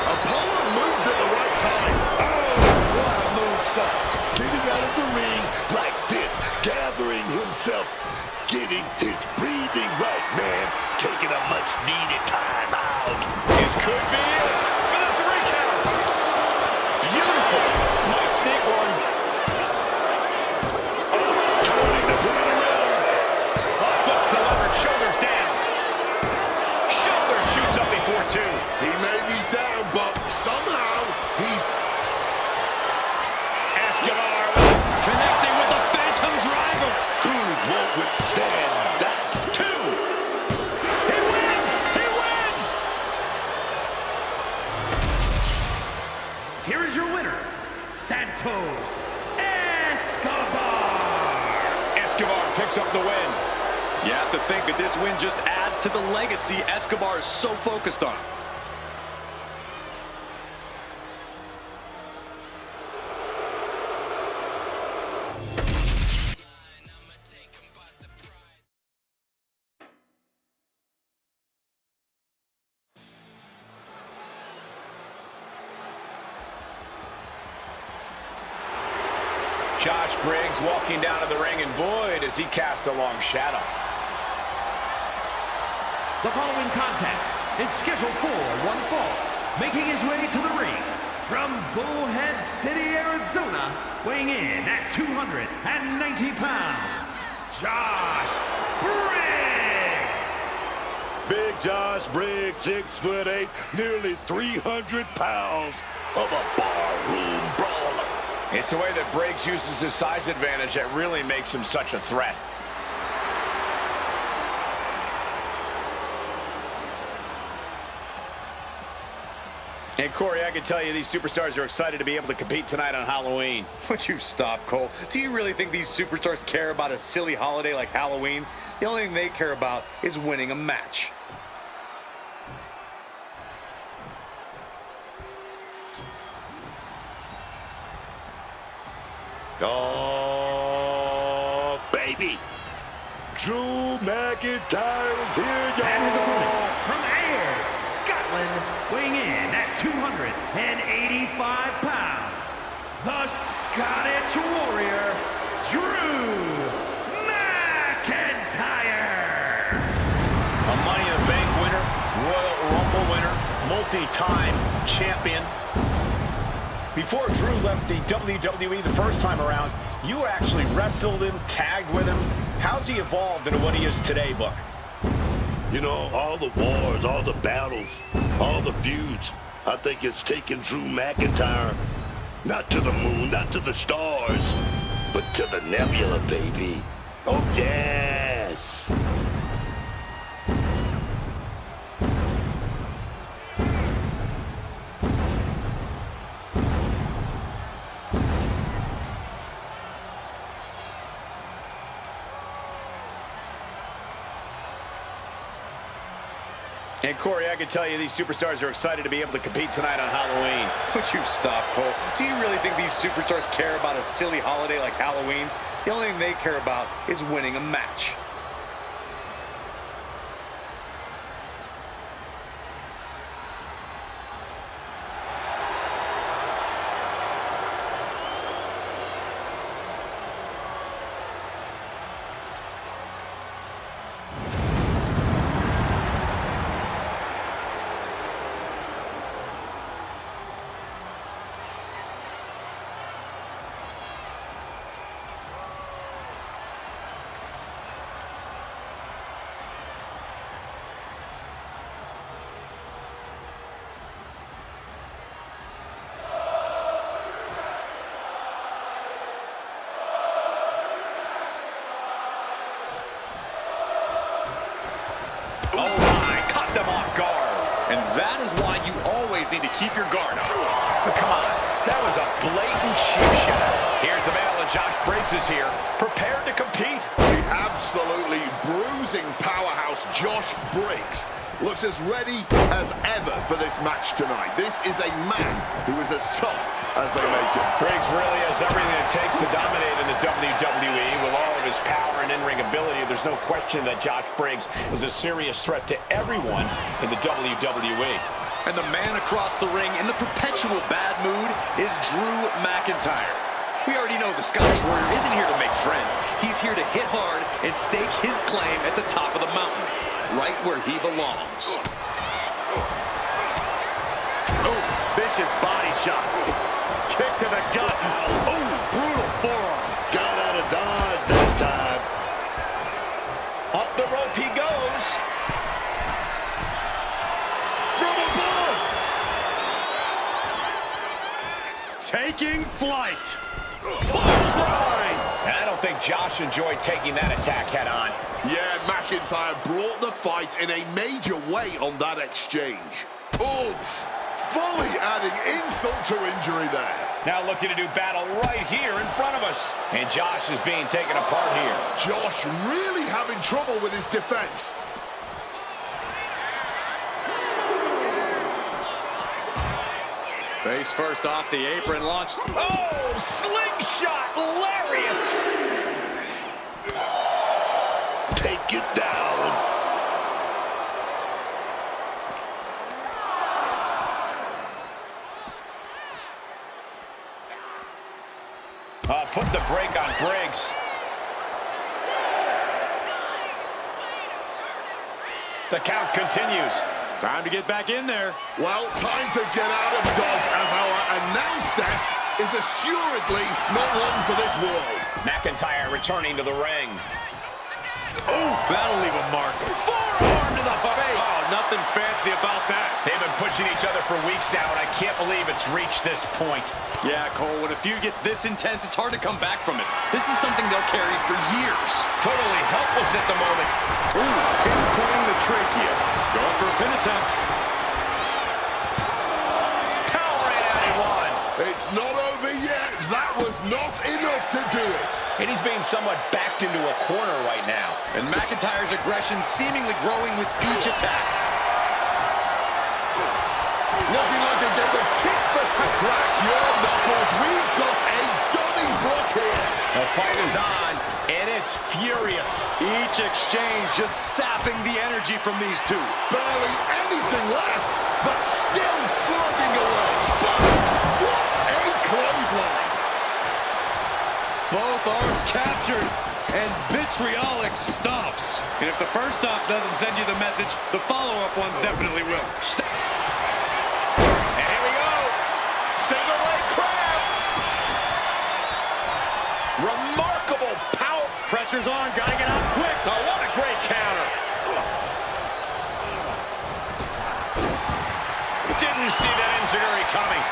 Apollo moved at the right time. Oh, what a moonsault. Getting out of the ring like this, gathering himself, getting his breathing right, man. Taking a much-needed time out. This could be it for the 3 count. Beautiful. Might sneak one. Turning the brain around. Flips the lever, shoulders down. Shoulder shoots up before 2. He may be down, but somehow he's... Escobar Connecting with the Phantom Driver. Who won't withstand that? 2. He wins! He wins! Here is your winner, Santos Escobar. Escobar picks up the win. You have to think that this win just adds to the legacy Escobar is so focused on. Josh Briggs walking down to the ring, and boy, does he cast a long shadow. The following contest is scheduled for one fall. Making his way to the ring from Bullhead City, Arizona, weighing in at 290 pounds, Josh Briggs. Big Josh Briggs, 6'8", nearly 300 pounds of a barroom brawler. It's the way that Briggs uses his size advantage that really makes him such a threat. And Corey, I can tell you these superstars are excited to be able to compete tonight on Halloween. Would you stop, Cole? Do you really think these superstars care about a silly holiday like Halloween? The only thing they care about is winning a match. Oh, baby. Drew McIntyre is here, y'all. And his opponent from Ayr, Scotland, weighing in at 285 pounds, the Scottish Warrior, Drew McIntyre. A Money in the Bank winner, Royal Rumble winner, multi-time champion. Before Drew left the WWE the first time around, you actually wrestled him, tagged with him. How's he evolved into what he is today, Buck? You know, all the wars, all the battles, all the feuds, I think it's taken Drew McIntyre not to the moon, not to the stars, but to the nebula, baby. Oh, yes. And Corey, I can tell you these superstars are excited to be able to compete tonight on Halloween. Would you stop, Cole? Do you really think these superstars care about a silly holiday like Halloween? The only thing they care about is winning a match. them off guard. And that is why you always need to keep your guard up. But come on, that was a blatant cheap shot. Here's the battle, and Josh Briggs is here, prepared to compete. The absolutely bruising powerhouse Josh Briggs looks as ready as ever for this match tonight. This is a man who is as tough as they make him. Briggs really has everything it takes to dominate in the WWE. With all of his power and in-ring ability, there's no question that Josh Briggs is a serious threat to everyone in the WWE. And the man across the ring in the perpetual bad mood is Drew McIntyre. We already know the Scottish Warrior isn't here to make friends. He's here to hit hard and stake his claim at the top of the mountain, right where he belongs. Oh, vicious body shot. Kick to the gut. Oh, brutal forearm. Got out of dodge that time. Up the rope he goes. From above! Taking flight. Clothesline! And I don't think Josh enjoyed taking that attack head on. Yeah, McIntyre brought the fight in a major way on that exchange. Oof! Fully adding insult to injury there. Now looking to do battle right here in front of us. And Josh is being taken apart here. Josh really having trouble with his defense. Face first off the apron, launched. Oh, slingshot lariat. Take it down. Put the brake on Briggs. The count continues. Time to get back in there. Well, time to get out of Dodge as our announce desk is assuredly not long for this world. McIntyre returning to the ring. Oh, that'll leave a mark. Forearm to the face. Oh, nothing fancy about that. They've been pushing each other for weeks now, and I can't believe it's reached this point. Yeah, Cole, when a feud gets this intense, it's hard to come back from it. This is something they'll carry for years. Totally helpless at the moment. Ooh, pinpointing the trachea. Going for a pin attempt. Powering out in one. It's not over yet. That was not enough to do it. And he's being somewhat backed into a corner right now. And McIntyre's aggression seemingly growing with each attack. Looking like a game of tit-for-tat. Crack your knuckles. We've got a Donnybrook here. The fight is on, and it's furious. Each exchange just sapping the energy from these two. Barely anything left, but still slugging away. But what a clothesline. Both arms captured, and vitriolic stomps. And if the first stomp doesn't send you the message, the follow-up ones definitely will. And here we go. Single leg crab. Remarkable power. Pressure's on. Gotta get out quick. Oh, what a great counter. Didn't see that enziguri coming.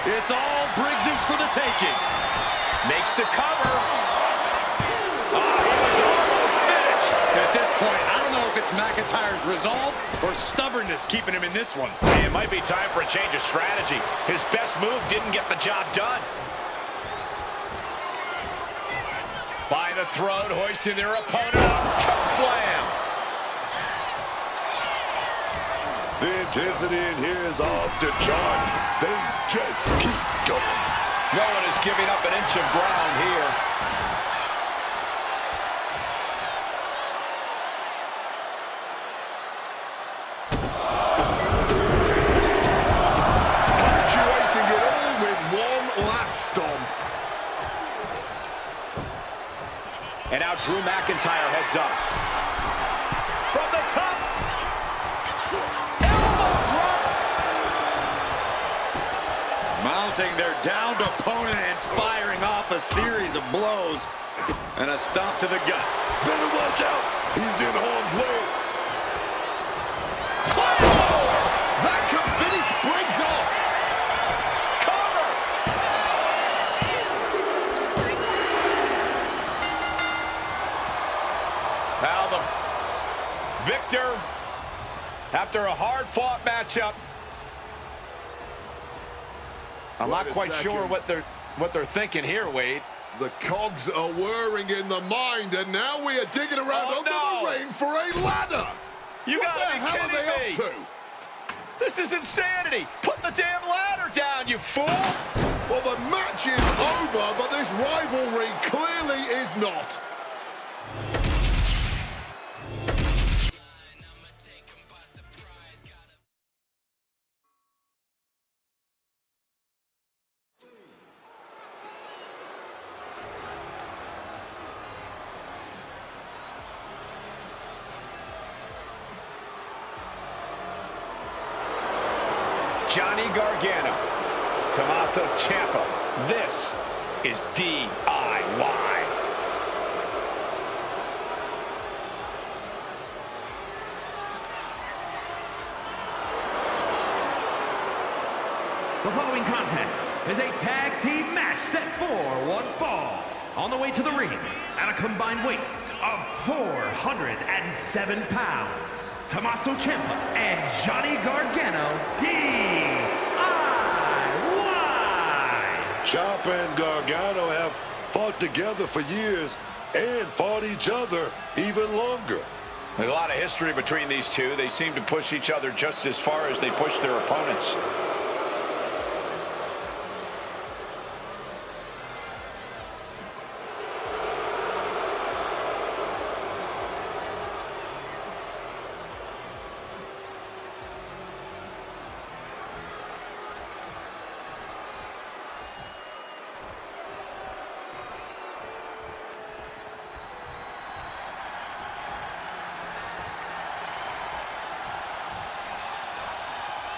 It's all Briggs's for the taking. Makes the cover. Oh, he was almost finished. At this point, I don't know if it's McIntyre's resolve or stubbornness keeping him in this one. It might be time for a change of strategy. His best move didn't get the job done. By the throat, hoisting their opponent up. Choke slam. The intensity in here is off the chart. They just keep going. No one is giving up an inch of ground here. Punctuating it all with one last stomp. And now Drew McIntyre heads up. From the top. Mounting their downed opponent and firing off a series of blows. And a stomp to the gut. Better watch out. He's in harm's way. That could finish Briggs off. 1, after a hard-fought matchup. I'm not quite sure what they're thinking here, Wade. The cogs are whirring in the mind, and now we are digging around under the ring for a ladder. You What the gotta be hell are they kidding up me. to? This is insanity. Put the damn ladder down, you fool. Well, the match is over, but this rivalry clearly is not. Johnny Gargano, Tommaso Ciampa. This is DIY. The following contest is a tag team match set for one fall. On the way to the ring at a combined weight of 407 pounds, Tommaso Ciampa and Johnny Gargano, DIY. Ciampa and Gargano have fought together for years and fought each other even longer. There's a lot of history between these two. They seem to push each other just as far as they push their opponents.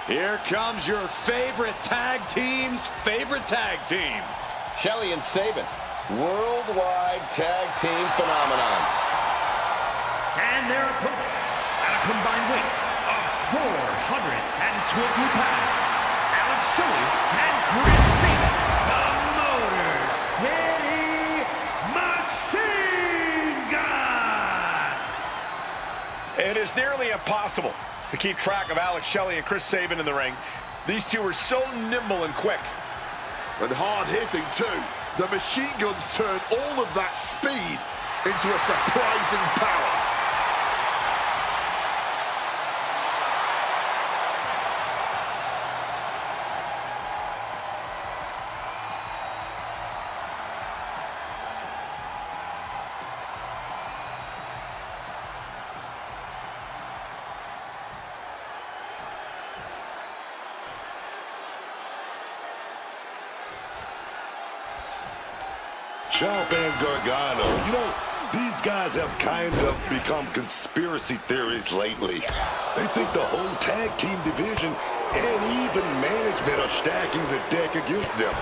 Here comes your favorite tag team's favorite tag team. Shelley and Sabin, worldwide tag team phenomenons. And their opponents at a combined weight of 420 pounds, Alex Shelley and Chris Sabin, the Motor City Machine Guns. It is nearly impossible to keep track of Alex Shelley and Chris Sabin in the ring. These two are so nimble and quick. And hard-hitting, too. The machine guns turn all of that speed into a surprising power. Ciampa and Gargano, you know, these guys have kind of become conspiracy theories lately. They think the whole tag team division and even management are stacking the deck against them.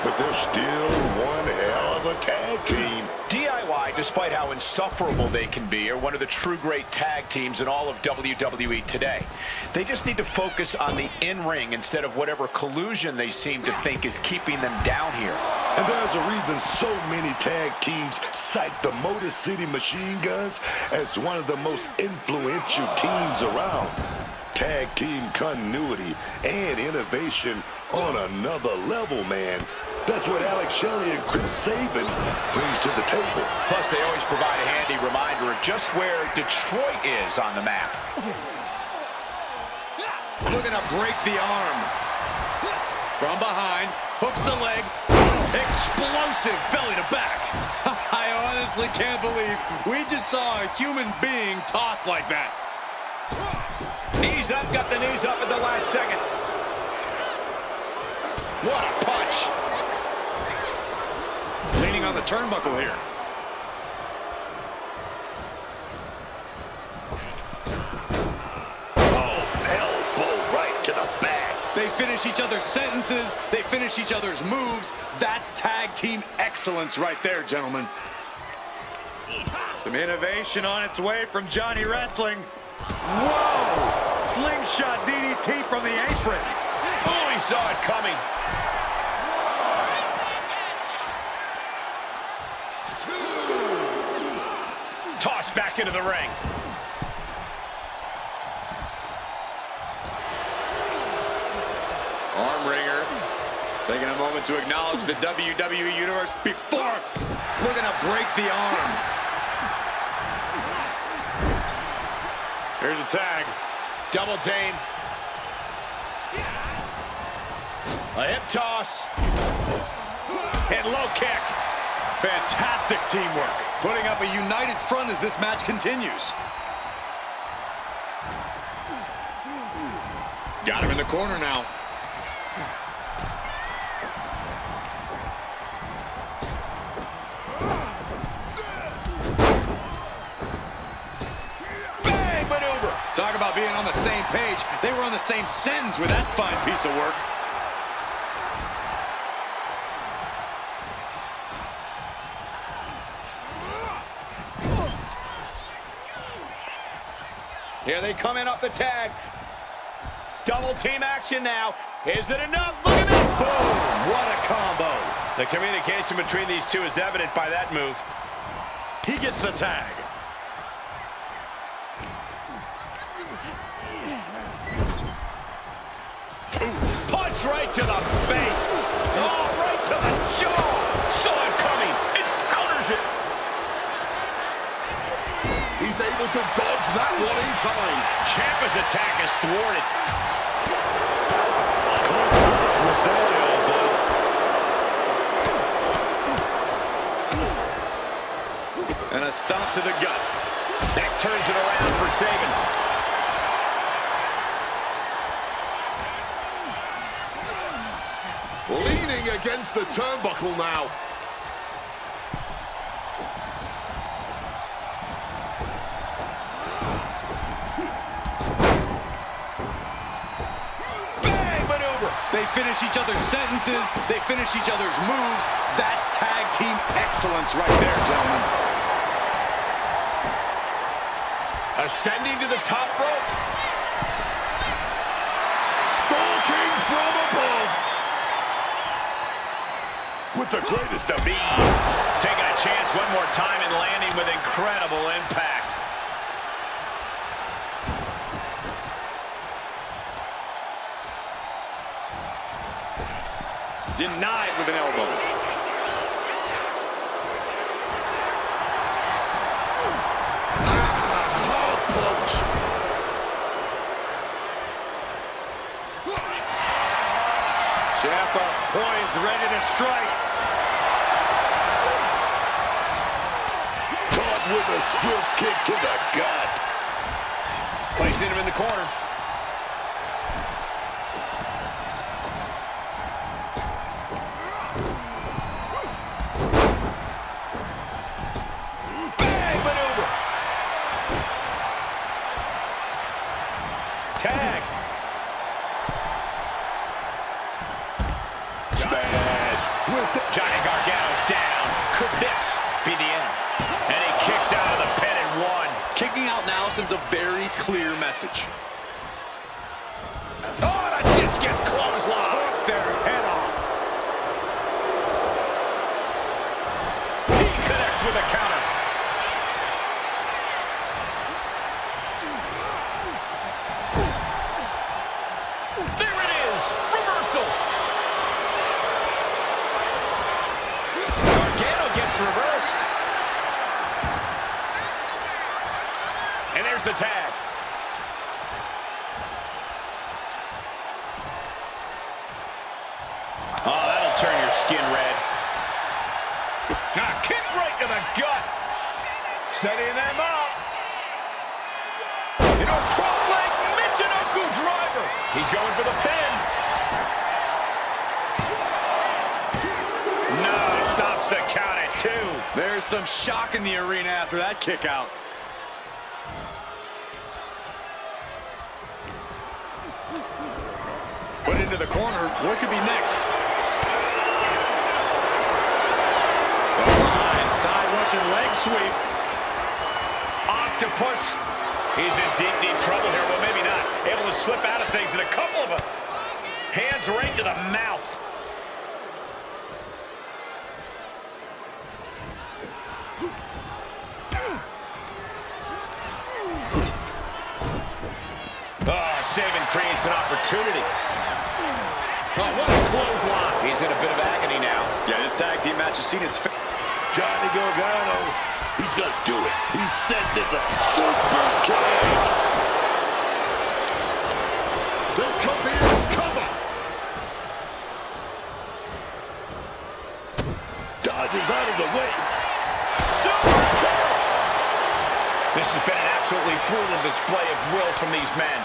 But they're still one hell of a tag team. DIY, despite how insufferable they can be, are one of the true great tag teams in all of WWE today. They just need to focus on the in-ring instead of whatever collusion they seem to think is keeping them down here. And there's a reason so many tag teams cite the Motor City Machine Guns as one of the most influential teams around. Tag team continuity and innovation on another level, man. That's what Alex Shelley and Chris Sabin brings to the table. Plus, they always provide a handy reminder of just where Detroit is on the map. Looking to break the arm. From behind, hooks the leg. Explosive belly to back. I honestly can't believe we just saw a human being tossed like that. Knees up, got the knees up at the last second. What a punch. Leaning on the turnbuckle here. Elbow right to the back. They finish each other's sentences. They finish each other's moves. That's tag team excellence right there, gentlemen. Some innovation on its way from Johnny Wrestling. Whoa! Slingshot DDT from the apron. Oh, he saw it coming. Tossed back into the ring. Taking a moment to acknowledge the WWE Universe before we're going to break the arm. Here's a tag. Double team. A hip toss. And low kick. Fantastic teamwork. Putting up a united front as this match continues. Got him in the corner now. Bang maneuver. Talk about being on the same page. They were on the same sentence with that fine piece of work. Here they come in up the tag. Double team action now. Is it enough? Look at this. Boom. What a combo. The communication between these two is evident by that move. He gets the tag. Ooh, punch right to the face. Oh, right to the jaw. Saw it coming. It counters it. He's able to dodge that one in time. Ciampa's attack is thwarted. With that elbow. And a stomp to the gut. That turns it around for Saban. Leaning against the turnbuckle now. They finish each other's sentences. They finish each other's moves. That's tag team excellence right there, gentlemen. Ascending to the top rope. Stalking from above. With the greatest of ease. Taking a chance one more time and landing with incredible impact. Denied with an elbow. Hard punch. Ciampa poised, ready to strike. Caught with a swift kick to the gut. Placing him in the corner. Tag. Smash. With the Johnny Gargano's down. Could this be the end? And he kicks out of the pin and one. Kicking out now sends a very clear message. Oh, the discus clothesline. Took their head off. He connects with a counter. There it is. Reversal. Gargano gets reversed. And there's the tag. Oh, that'll turn your skin red. Kick right to the gut. Setting them up. You know, front leg Michinoku driver. He's going for the pin. No, stops the count at 2. There's some shock in the arena after that kick out. Put into the corner. What could be next? Side Russian leg sweep. Octopus. He's in deep, deep trouble here. Well, maybe not. Able to slip out of things, and a couple of them. Hands right to the mouth. Oh, Saban creates an opportunity. Oh, what a clothesline. He's seen his face. Johnny Gargano, he's going to do it. He set this up. Super kick. This could be a cover. Dodges out of the way. Super kick. This has been an absolutely brutal display of will from these men.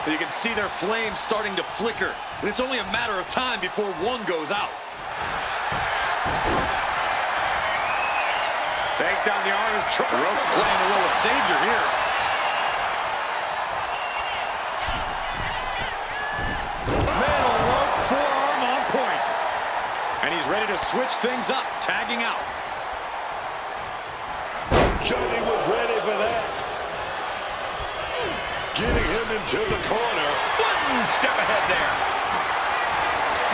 You can see their flames starting to flicker, and it's only a matter of time before one goes out. Take down the arm. Rhodes playing the role of savior here. Middle rope forearm on point. And he's ready to switch things up, tagging out. Johnny was ready for that. Getting him into the corner. One step ahead there.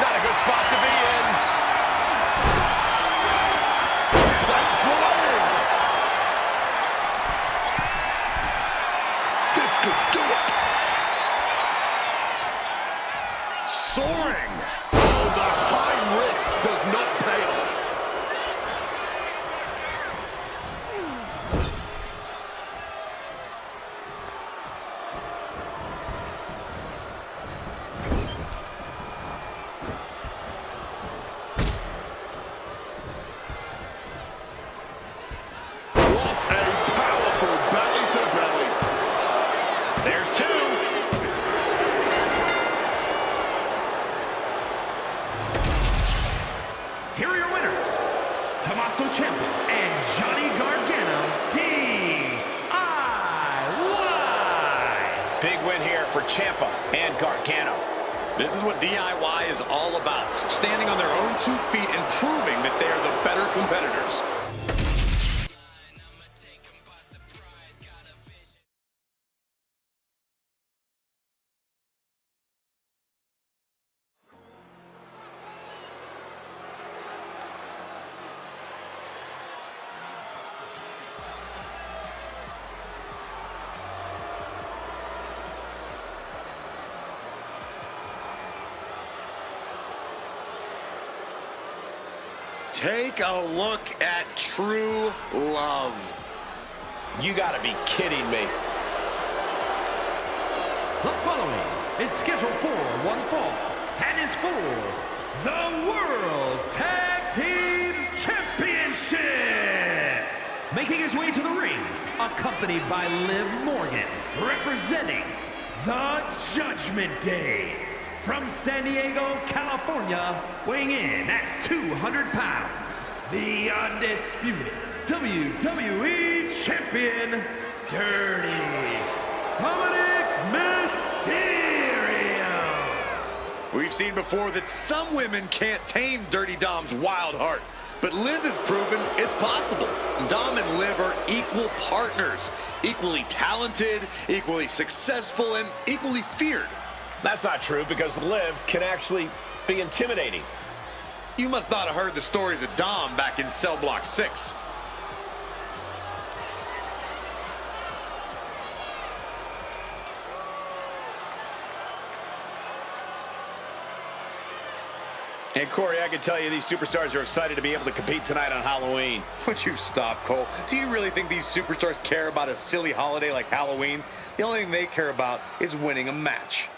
Not a good spot to be in. Set for the win. This could do it. Soaring. Oh, the high risk does not pay off. What a powerful belly-to-belly. There's two. Here are your winners, Tommaso Ciampa and Johnny Gargano, DIY. Big win here for Ciampa and Gargano. This is what DIY is all about. Standing on their own 2 feet and proving that they are the better competitors. Take a look at true love. You gotta be kidding me. The following is scheduled for one fall and is for the World Tag Team Championship. Making his way to the ring, accompanied by Liv Morgan, representing the Judgment Day. From San Diego, California, weighing in at 200 pounds, the undisputed WWE Champion, Dirty Dominic Mysterio. We've seen before that some women can't tame Dirty Dom's wild heart, but Liv has proven it's possible. Dom and Liv are equal partners, equally talented, equally successful, and equally feared. That's not true, because Liv can actually be intimidating. You must not have heard the stories of Dom back in Cell Block 6. And Corey, I can tell you these superstars are excited to be able to compete tonight on Halloween. Would you stop, Cole? Do you really think these superstars care about a silly holiday like Halloween? The only thing they care about is winning a match.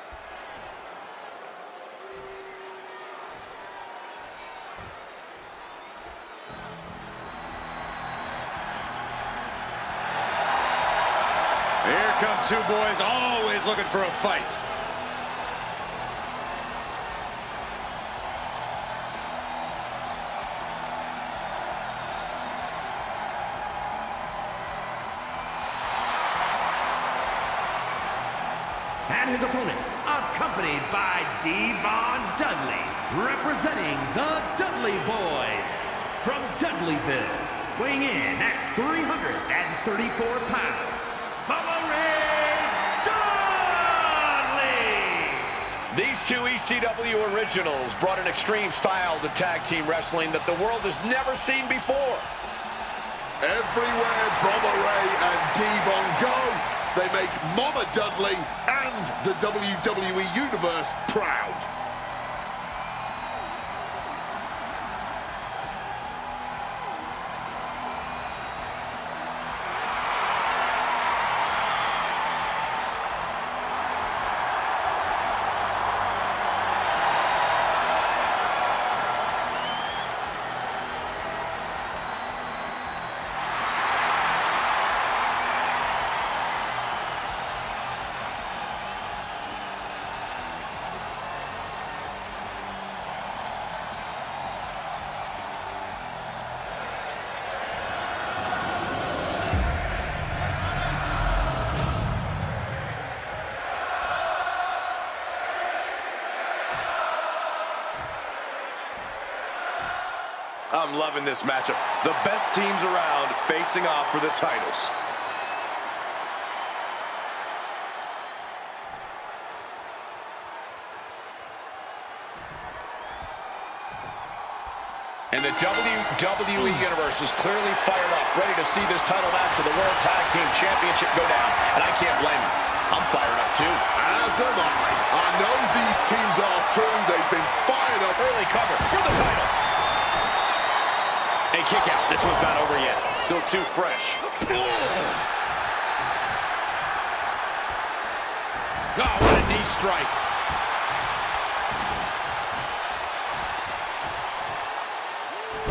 Here come two boys always looking for a fight. And his opponent, accompanied by Devon Dudley, representing the Dudley Boys. From Dudleyville, weighing in at 334 pounds, Bubba Ray Dudley! These two ECW originals brought an extreme style to tag team wrestling that the world has never seen before. Everywhere Bubba Ray and Devon go, they make Mama Dudley and the WWE Universe proud. I'm loving this matchup. The best teams around facing off for the titles. And the WWE Universe is clearly fired up, ready to see this title match for the World Tag Team Championship go down. And I can't blame them. I'm fired up too. As am I. I know these teams are too. They've been fired up. Early cover for the title. A kick out. This one's not over yet. Still too fresh. Oh, what a knee strike.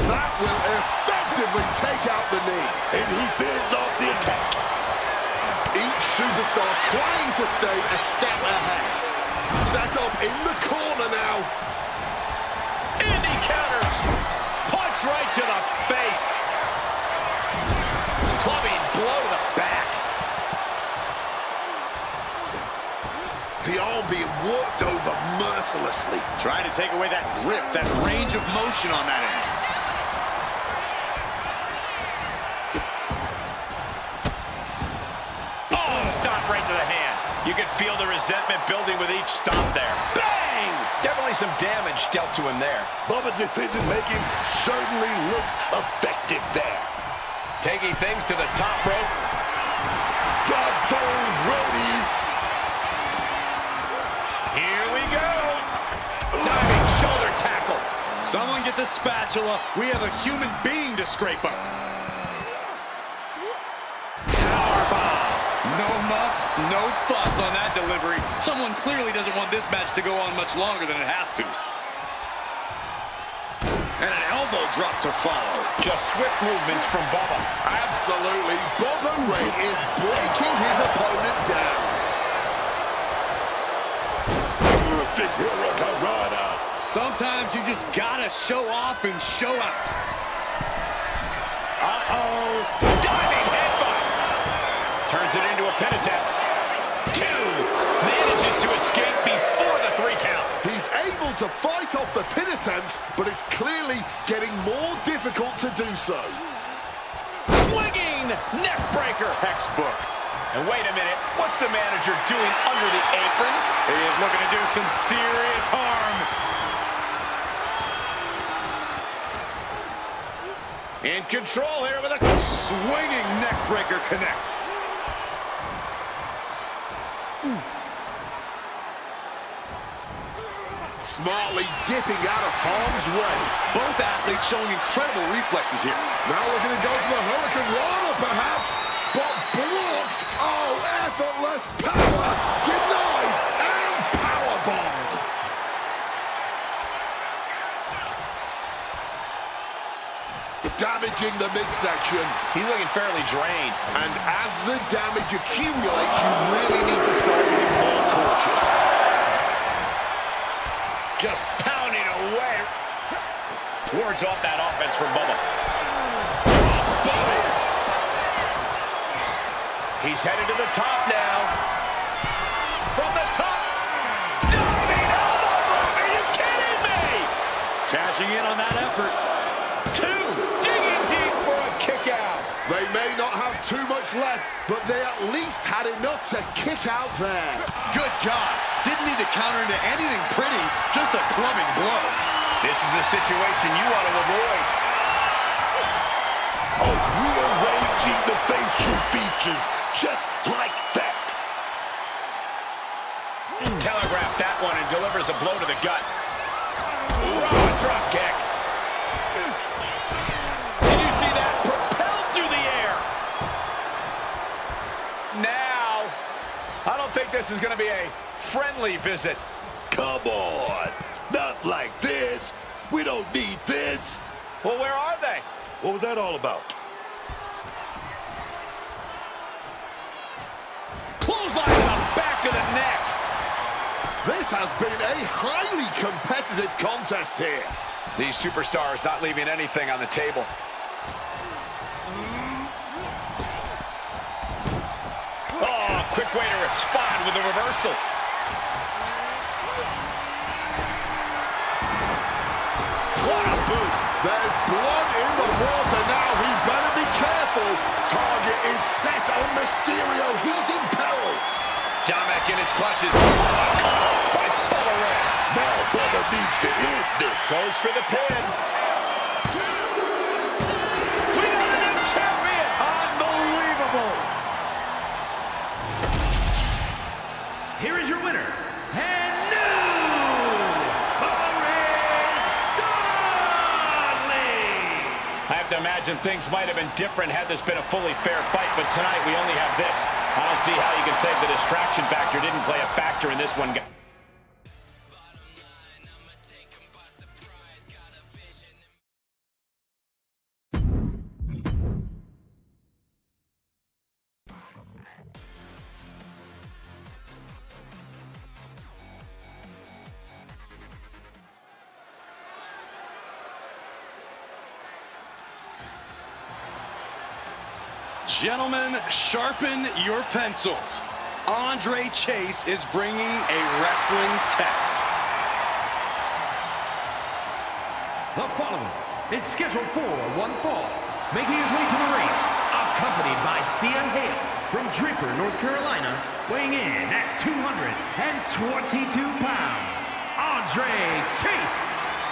That will effectively take out the knee. And he fends off the attack. Each superstar trying to stay a step ahead. Set up in the corner now. And he counters. Punch right to the face. Clubbing blow to the back. The arm being worked over mercilessly. Trying to take away that grip, that range of motion on that end. Right to the hand. You can feel the resentment building with each stomp there. Bang! Definitely some damage dealt to him there. Bubba's decision-making certainly looks effective there. Taking things to the top rope. Drop zone's ready. Here we go. Diving shoulder tackle. Someone get the spatula. We have a human being to scrape up. No muss, no fuss on that delivery. Someone clearly doesn't want this match to go on much longer than it has to. And an elbow drop to follow. Just swift movements from Bubba. Absolutely. Bubba Ray is breaking his opponent down. Perfect hurricanrana. Sometimes you just gotta show off and show out. Uh-oh. Diving headbutt. Turns it into a pin attempt. 2. Manages to escape before the 3 count. He's able to fight off the pin attempts, but it's clearly getting more difficult to do so. Swinging neck breaker. Textbook. And wait a minute, what's the manager doing under the apron? He is looking to do some serious harm. In control here with a swinging neck breaker connects. Smartly dipping out of harm's way. Both athletes showing incredible reflexes here. Now we're going to go for the Hurricane Rana, perhaps, but blocked. Oh, effortless power, denied, and powerbombed. Damaging the midsection. He's looking fairly drained. And as the damage accumulates, you really need to start being more cautious. Just pounding away. Wards off that offense from Bubba. Crossbody. He's headed to the top now. From the top. Diving elbow drop. Are you kidding me? Cashing in on that effort. 2. Digging deep for a kick out. They may not have too much left, but they at least had enough to kick out there. Good God. Didn't need to counter into anything pretty, just a clubbing blow. This is a situation you want to avoid. Oh, rearranging the facial features just like that. Telegraphed that one and delivers a blow to the gut. Raw drop kick. Did you see that? Propelled through the air. Now, I don't think this is going to be a friendly visit. Come on. Not like this. We don't need this. Well, where are they? What was that all about? Clothesline to the back of the neck. This has been a highly competitive contest here. These superstars not leaving anything on the table. Oh, quick way to respond with a reversal. What a boot. There's blood in the water now. He better be careful. Target is set on Mysterio. He's in peril. Dominic in his clutches. By Bubba Ray. Now Bubba needs to end this. Goes for the pin. We got a new champion. Unbelievable. Here is your winner, and new Dudley. I have to imagine things might have been different had this been a fully fair fight, but tonight we only have this. I don't see how you can say the distraction factor didn't play a factor in this one. Gentlemen, sharpen your pencils. Andre Chase is bringing a wrestling test. The following is scheduled for one fall, making his way to the ring, accompanied by Thea Hale from Draper, North Carolina, weighing in at 222 pounds, Andre Chase.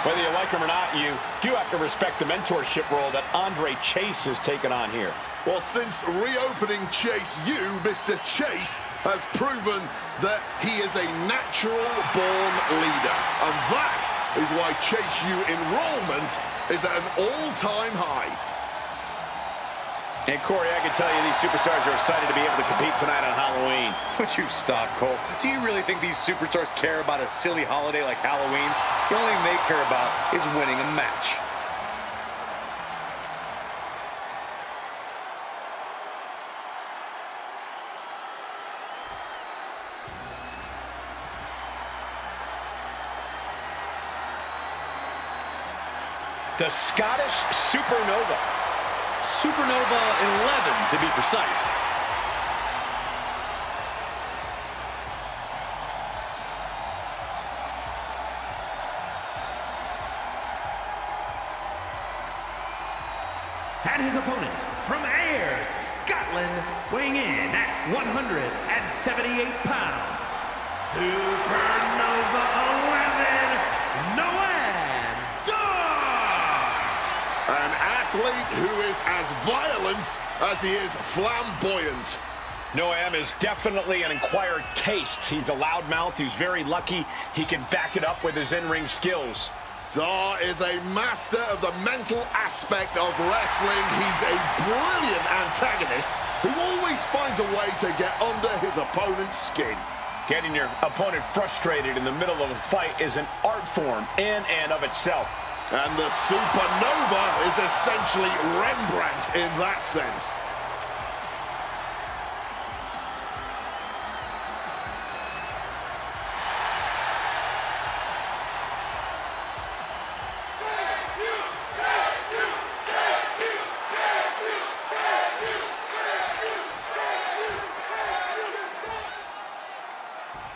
Whether you like him or not, you do have to respect the mentorship role that Andre Chase has taken on here. Well, since reopening Chase U, Mr. Chase has proven that he is a natural-born leader. And that is why Chase U enrollment is at an all-time high. And Corey, I can tell you these superstars are excited to be able to compete tonight on Halloween. Would you stop, Cole? Do you really think these superstars care about a silly holiday like Halloween? The only thing they care about is winning a match. The Scottish Supernova. Supernova 11 to be precise. And his opponent from Ayr, Scotland, weighing in at 178 pounds, Supernova 11, Noam Dar. An athlete who is as violent as he is flamboyant. Noam is definitely an acquired taste. He's a loudmouth who's very lucky he can back it up with his in-ring skills. Dar is a master of the mental aspect of wrestling. He's a brilliant antagonist who always finds a way to get under his opponent's skin. Getting your opponent frustrated in the middle of a fight is an art form in and of itself. And the Supernova is essentially Rembrandt in that sense.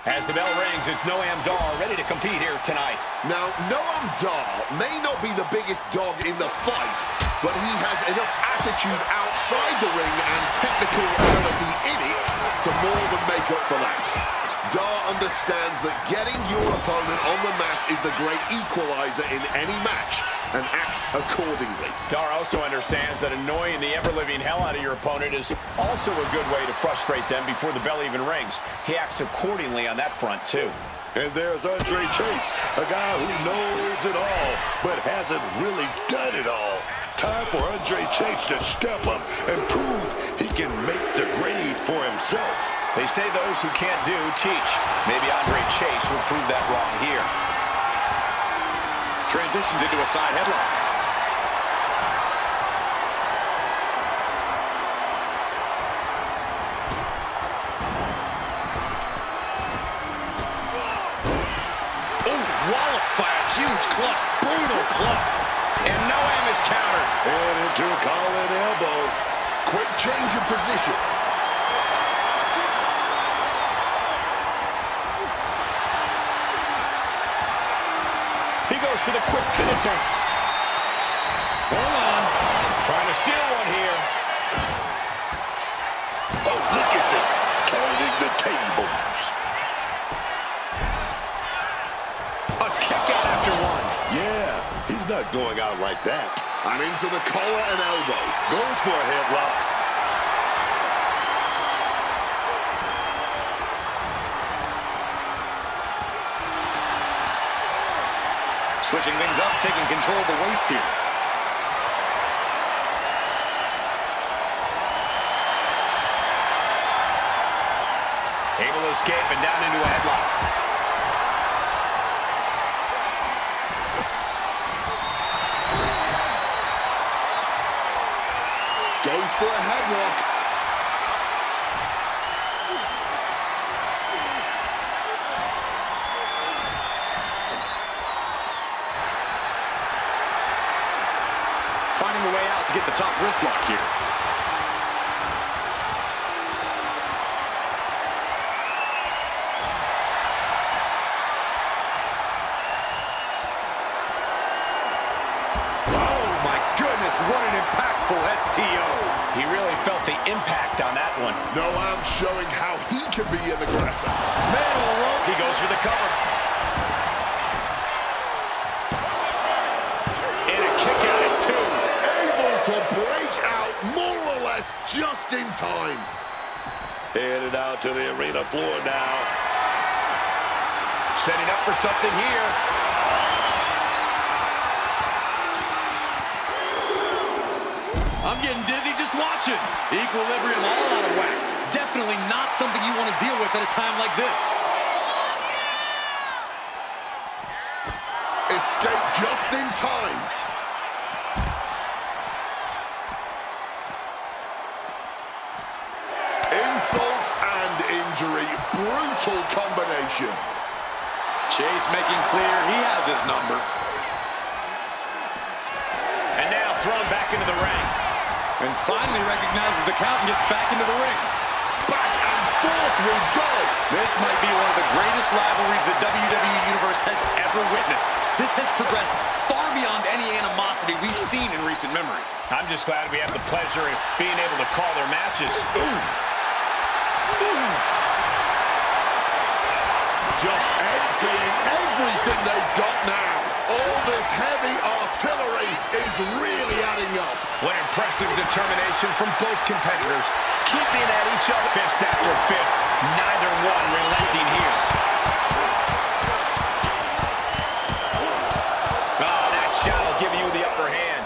As the bell rings, it's Noam Dar ready to compete here tonight. Now, Noam Dar may not be the biggest dog in the fight, but he has enough attitude outside the ring and technical ability in it to more than make up for that. Dar understands that getting your opponent on the mat is the great equalizer in any match and acts accordingly. Dar also understands that annoying the ever-living hell out of your opponent is also a good way to frustrate them before the bell even rings. He acts accordingly on that front, too. And there's Andre Chase, a guy who knows it all, but hasn't really done it all. Time for Andre Chase to step up and prove he can make the grade for himself. They say those who can't do, teach. Maybe Andre Chase will prove that wrong here. Transitions into a side headlock. Oh, walloped by a huge club. Brutal club. And Noam is countered. And into a collar and elbow. Quick change of position. He goes for the quick pin attempt. Hold on. Trying to steal one here. Oh, look at this. Turning the tables. A kick out after one. Yeah, he's not going out like that. And into the collar and elbow. Goes for a headlock. Switching things up, taking control of the waist here. Able to escape and down into a headlock. Goes for a headlock. Finding a way out to get the top wrist lock here. Oh, my goodness, what an impactful STO. He really felt the impact on that one. Noam showing how he can be an aggressor. He goes for the cover. And a kick out at two. Able to break out more or less just in time. Headed out to the arena floor now. Setting up for something here. I'm getting dizzy just watching. Equilibrium all out of whack. Definitely not something you want to deal with at a time like this. Escape just in time. Insult and injury. Brutal combination. Chase making clear he has his number. And now thrown back into the ring. And finally recognizes the count and gets back into the ring. Back and forth we go. This might be one of the greatest rivalries the WWE Universe has ever witnessed. This has progressed far beyond any animosity we've seen in recent memory. I'm just glad we have the pleasure of being able to call their matches. Just emptying everything they've got now. All this heavy artillery is really adding up. What impressive determination from both competitors. Keeping at each other fist after fist. Neither one relenting here. Oh, that shot will give you the upper hand.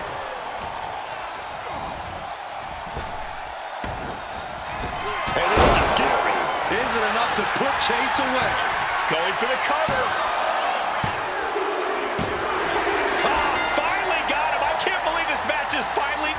And it's Gary. Is it enough to put Chase away? Going for the cover. Oh, finally got him. I can't believe this match is finally...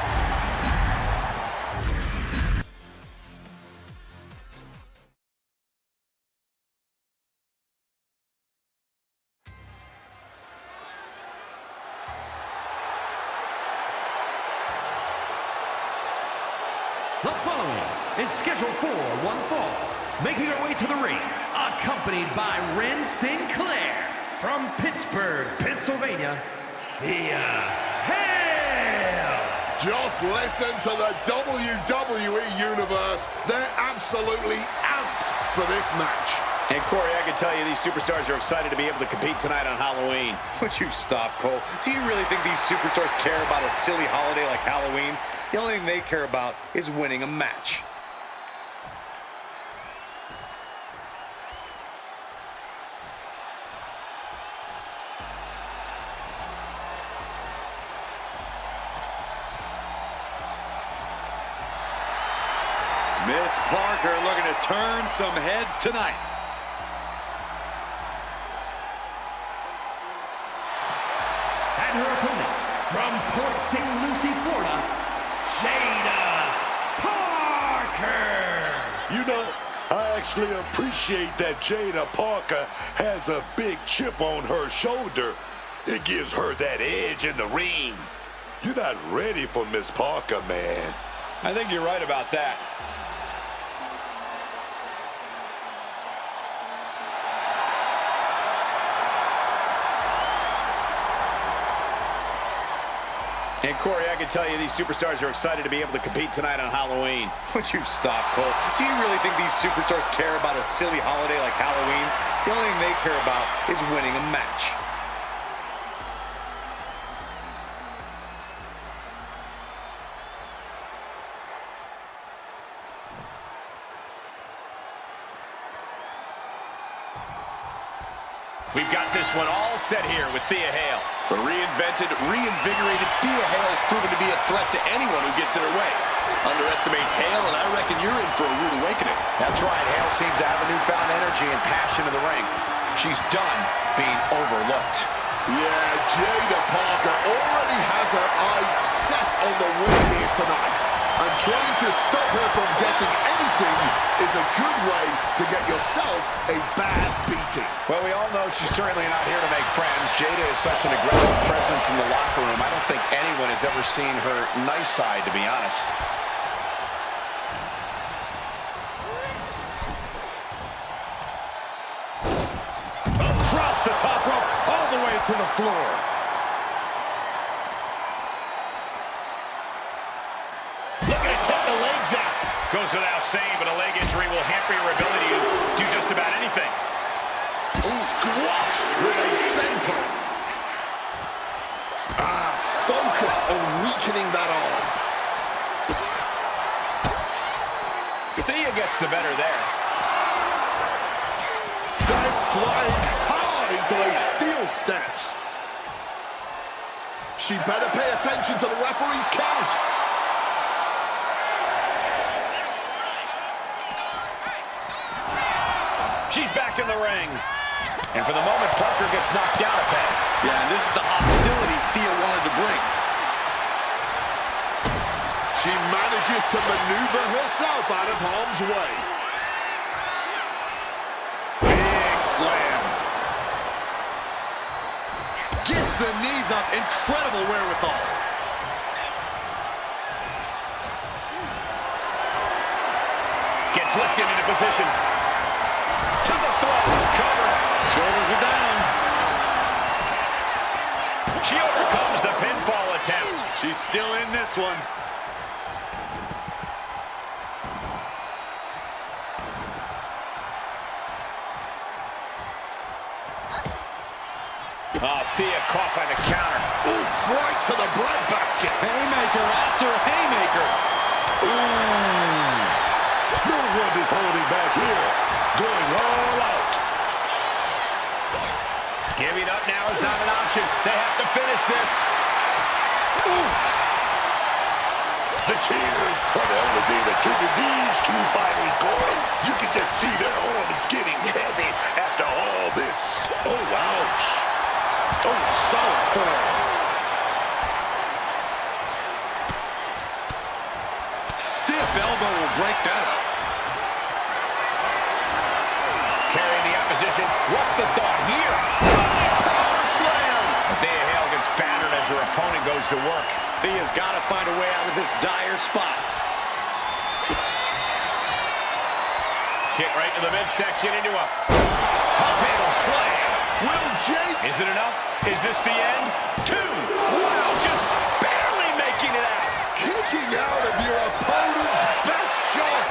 The following is scheduled for one fall. Making her way to the ring, accompanied by Ren Sinclair from Pittsburgh, Pennsylvania, via Hell. Just listen to the WWE Universe. They're absolutely amped for this match. And Corey, I can tell you these superstars are excited to be able to compete tonight on Halloween. Would you stop, Cole? Do you really think these superstars care about a silly holiday like Halloween? The only thing they care about is winning a match. Miss Parker looking to turn some heads tonight. And her opponent from Port St. Lucie, Florida, Jada Parker. You know, I actually appreciate that Jada Parker has a big chip on her shoulder. It gives her that edge in the ring. You're not ready for Miss Parker, man. I think you're right about that. And Corey, I can tell you these superstars are excited to be able to compete tonight on Halloween. Would you stop, Cole? Do you really think these superstars care about a silly holiday like Halloween? The only thing they care about is winning a match. We've got this one all set here with Thea Hale. The reinvented, reinvigorated Thea Hale's proven to be a threat to anyone who gets in her way. Underestimate Hale, and I reckon you're in for a rude awakening. That's right. Hale seems to have a newfound energy and passion in the ring. She's done being overlooked. Yeah, Jada Parker already has her eyes set on the win here tonight. And trying to stop her from getting anything is a good way to get yourself a bad beating. Well, we all know she's certainly not here to make friends. Jada is such an aggressive presence in the locker room. I don't think anyone has ever seen her nice side, to be honest. Across the top rope, all the way to the floor. Looking to take the legs out. Goes without saying, but a leg injury will hamper your ability to do just about anything. Squashed with a center. Focused on weakening that arm. Thea gets the better there. Sent flying high into those steel steps. She better pay attention to the referee's count. She's back in the ring. And for the moment, Parker gets knocked down a peg. Yeah, and this is the hostility Thea wanted to bring. She manages to maneuver herself out of harm's way. Big slam. Gets the knees up. Incredible wherewithal. Gets lifted into position. To the throat. Cover. Shoulders are down. She overcomes the pinfall attempt. She's still in this one. Oh, Thea caught by the counter. Oof, right to the breadbasket. Haymaker after haymaker. Ooh. No one is holding back here. Going all out. Giving up now is not an option. They have to finish this. Oof. The cheers are the only thing that keeping these two fighters going. You can just see their arms getting heavy after all this. Oh, ouch. Oh, solid form. Stiff elbow will break that up. Carrying the opposition. What's the thought here? Power slam. Thea Hale gets battered as her opponent goes to work. Thea's got to find a way out of this dire spot. Kick right to the midsection into a pump handle slam. Will Jake? Is it enough? Is this the end? 2. Wow, just barely making it out. Kicking out of your opponent's best shot.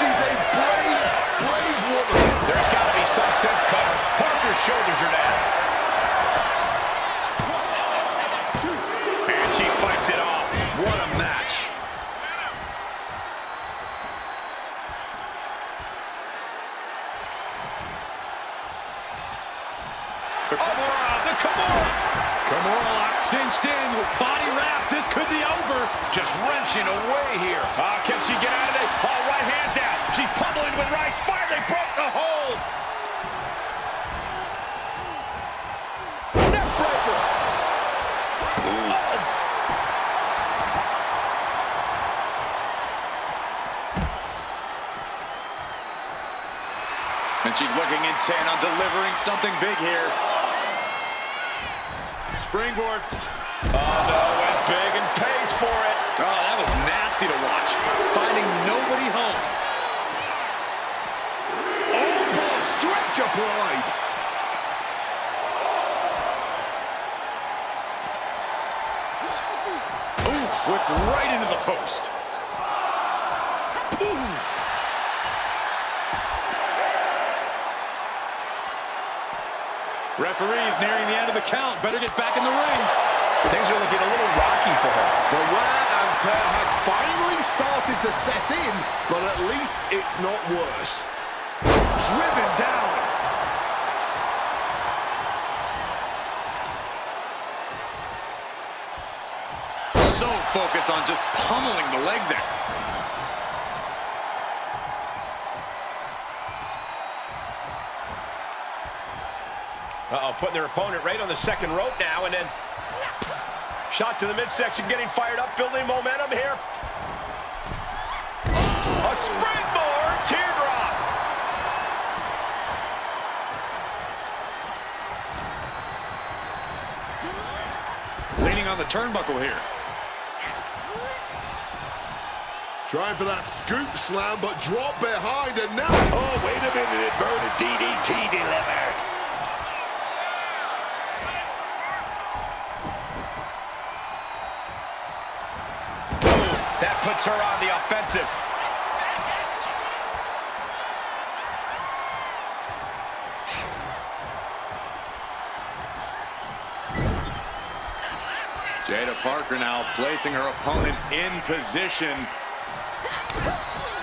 She's a brave, brave woman. There's got to be some sense cover. Parker's shoulders are down. And she fights it off. What a match. The Kimura Cinched in with body wrap. This could be over. just wrenching away here. Can she get out of it? Right hands down. She's pummeling with rights. Finally broke the hold. Neck breaker. And she's looking intent on delivering something big here. Springboard. Oh, no, went big and pays for it. Oh, that was nasty to watch. Finding nobody home. Elbow stretch applied. flipped right into the post. Boom. Referee's nearing the end of the count. Better get back in the ring. Things are looking a little rocky for her. The wear and tear has finally started to set in, but at least it's not worse. Driven down. So focused on just pummeling the leg there. Uh-oh, putting their opponent right on the second rope now, and then shot to the midsection, getting fired up, building momentum here. A springboard teardrop. Leaning on the turnbuckle here. Trying for that scoop slam, but drop behind, and now... Oh, wait a minute, inverted DDT delivered. That puts her on the offensive. Jada Parker now placing her opponent in position.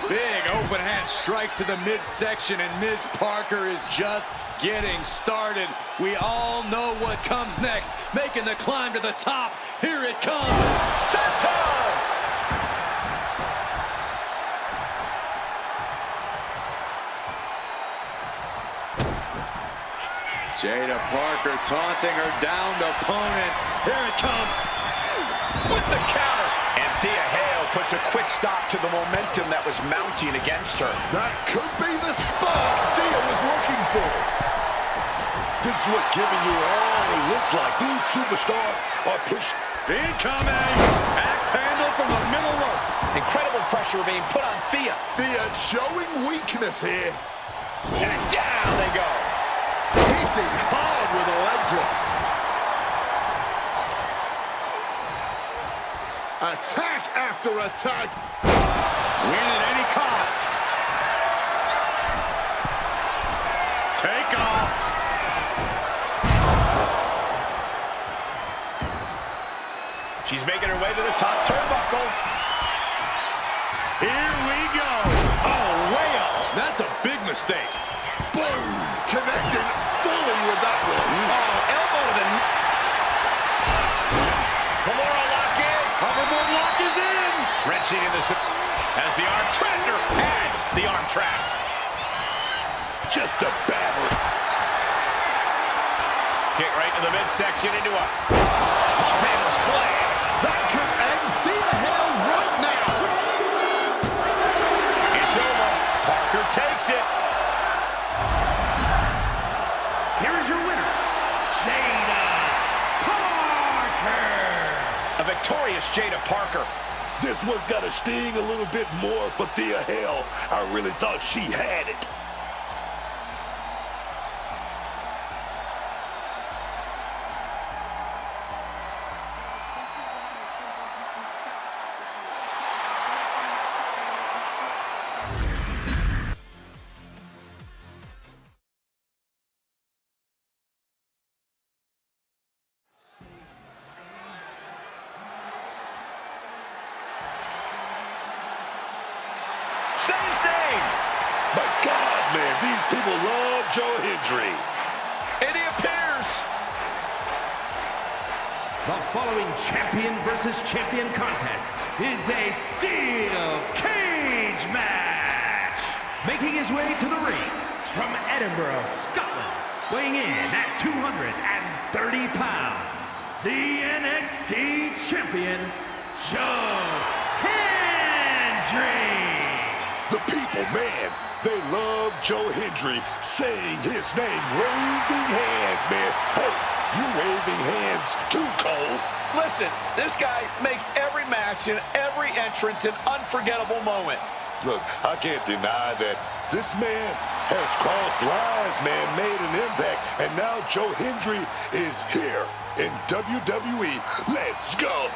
Big open hand strikes to the midsection, and Ms. Parker is just getting started. We all know what comes next. Making the climb to the top. Here it comes. Senton! Jada Parker taunting her downed opponent. Here it comes. With the counter. And Thea Hale puts a quick stop to the momentum that was mounting against her. That could be the spark Thea was looking for. This is what giving you all it looks like. These superstars are pushed. Incoming! Axe handle from the middle rope. Incredible pressure being put on Thea. Thea showing weakness here. And down they go. Hitting hard with a leg drop. Attack after attack. Win at any cost. Take off. She's making her way to the top turnbuckle. Here we go. Oh, way up. That's a big mistake. Boom! Connected fully with that one. Oh, elbow to the... Kimura lock in. Hoverboard lock is in. Wrenching in this as the arm trapped her and the arm trapped. Just a battle. Kick right to the midsection into a pump handle slam. That could end Thea Hale right now. It's over. Parker takes it. Here is your winner, Jada Parker. A victorious Jada Parker. This one's got to sting a little bit more for Thea Hale. I really thought she had it. Say his name. My God, man, these people love Joe Hendry. And he appears. The following champion versus champion contest is a steel cage match. Making his way to the ring from Edinburgh, Scotland, weighing in at 230 pounds, the NXT champion, Joe Hendry. The people, man, they love Joe Hendry saying his name, waving hands, man. Hey, you waving hands too, Cole. Listen, this guy makes every match and every entrance an unforgettable moment. Look, I can't deny that this man has crossed lines, man, made an impact, and now Joe Hendry is here in WWE. Let's go.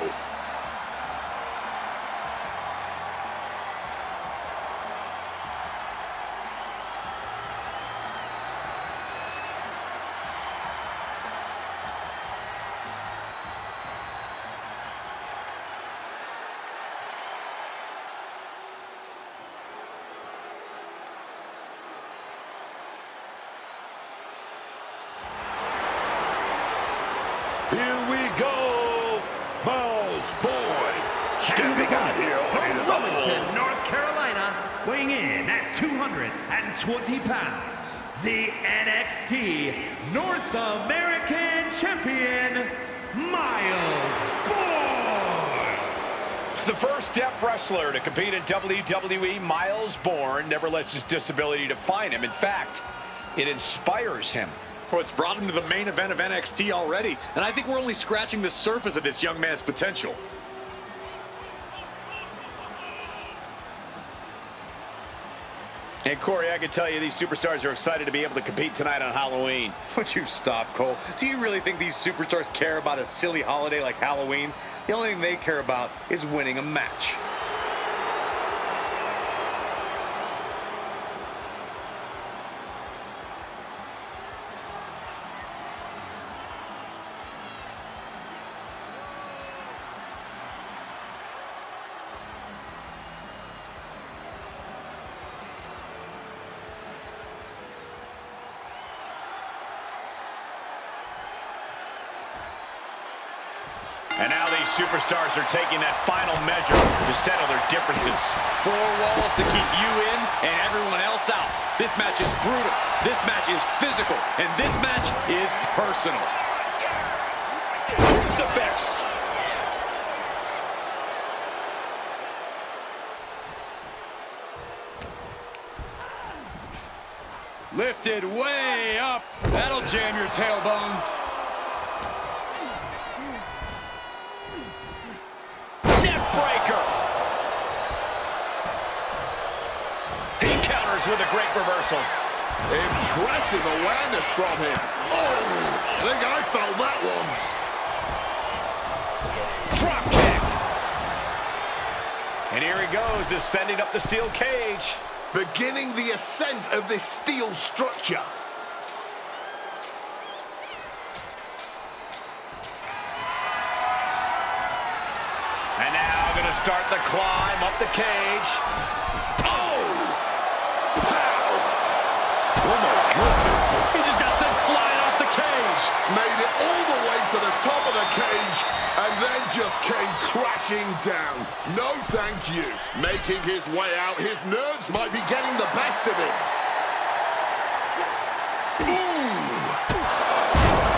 Miles Boyd, stepping out here on his Wilmington, own. North Carolina, weighing in at 220 pounds, the NXT North American Champion, Miles Boyd. The first deaf wrestler to compete in WWE, Miles Bourne, never lets his disability define him. In fact, it inspires him. Well, it's brought him to the main event of NXT already, and I think we're only scratching the surface of this young man's potential. And Corey, I can tell you these superstars are excited to be able to compete tonight on Halloween. Would you stop, Cole? Do you really think these superstars care about a silly holiday like Halloween? The only thing they care about is winning a match. And now these superstars are taking that final measure to settle their differences. Four walls to keep you in and everyone else out. This match is brutal. This match is physical. And this match is personal. Crucifix. Lifted way up. That'll jam your tailbone. Neckbreaker. He counters with a great reversal. Impressive awareness from him. Oh, I think I felt that one. Drop kick. And here he goes, ascending up the steel cage. Beginning the ascent of this steel structure. And now going to start the climb up the cage. Oh! Pow! Oh my goodness. He just got sent flying off the cage. Made it all the way to the top of the cage and then just came crashing down. No thank you. Making his way out, his nerves might be getting the best of him.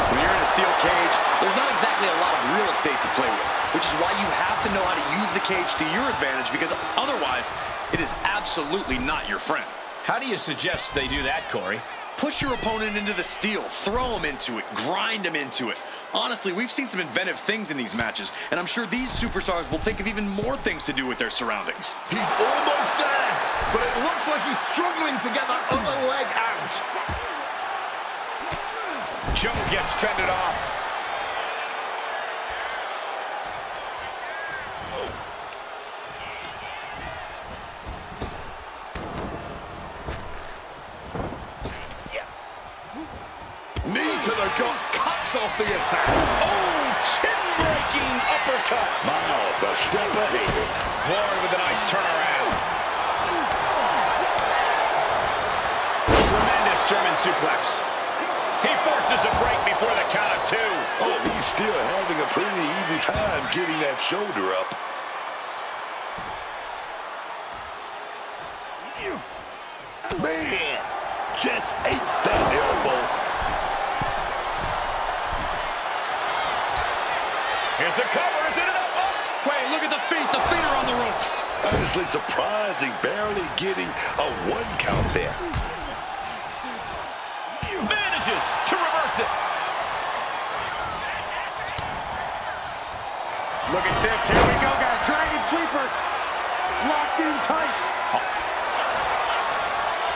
When you're in a steel cage, there's not exactly a lot of real estate to play with, which is why you have to know how to use the cage to your advantage, because otherwise, it is absolutely not your friend. How do you suggest they do that, Corey? Push your opponent into the steel, throw him into it, grind him into it. Honestly, we've seen some inventive things in these matches, and I'm sure these superstars will think of even more things to do with their surroundings. He's almost there, but it looks like he's struggling to get that other leg out. Joe gets fended off. Knee to the gut, cuts off the attack. Oh, chin-breaking uppercut. Miles a step ahead. Bourne with a nice turnaround. Tremendous German suplex. He forces a break before the count of two. Oh, he's still having a pretty easy time getting that shoulder up. Man, just ate that elbow. Here's the cover. Is it enough? Oh. Wait, look at the feet. The feet are on the ropes. Honestly surprising, barely getting a 1 count there. Manages to reverse it. Look at this. Here we go, guys. Dragon Sleeper. Locked in tight.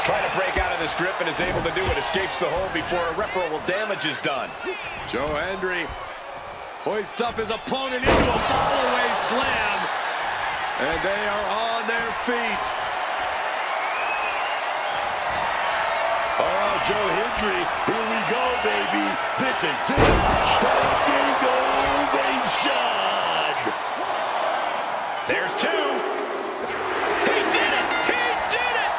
Trying to break out of this grip and is able to do it. Escapes the hold before irreparable damage is done. Joe Hendry hoists up his opponent into a fall-away slam. And they are on their feet. Oh, Joe Hendry, here we go, baby. This is it. Standing ovation. There's two. He did it! He did it!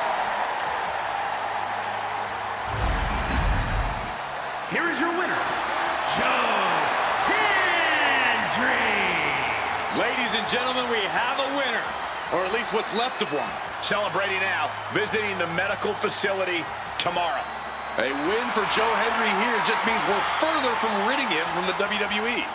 Here is your winner, Joe Hendry. Ladies and gentlemen, we have a winner, or at least what's left of one. Celebrating now, visiting the medical facility tomorrow. A win for Joe Hendry here just means we're further from ridding him from the WWE.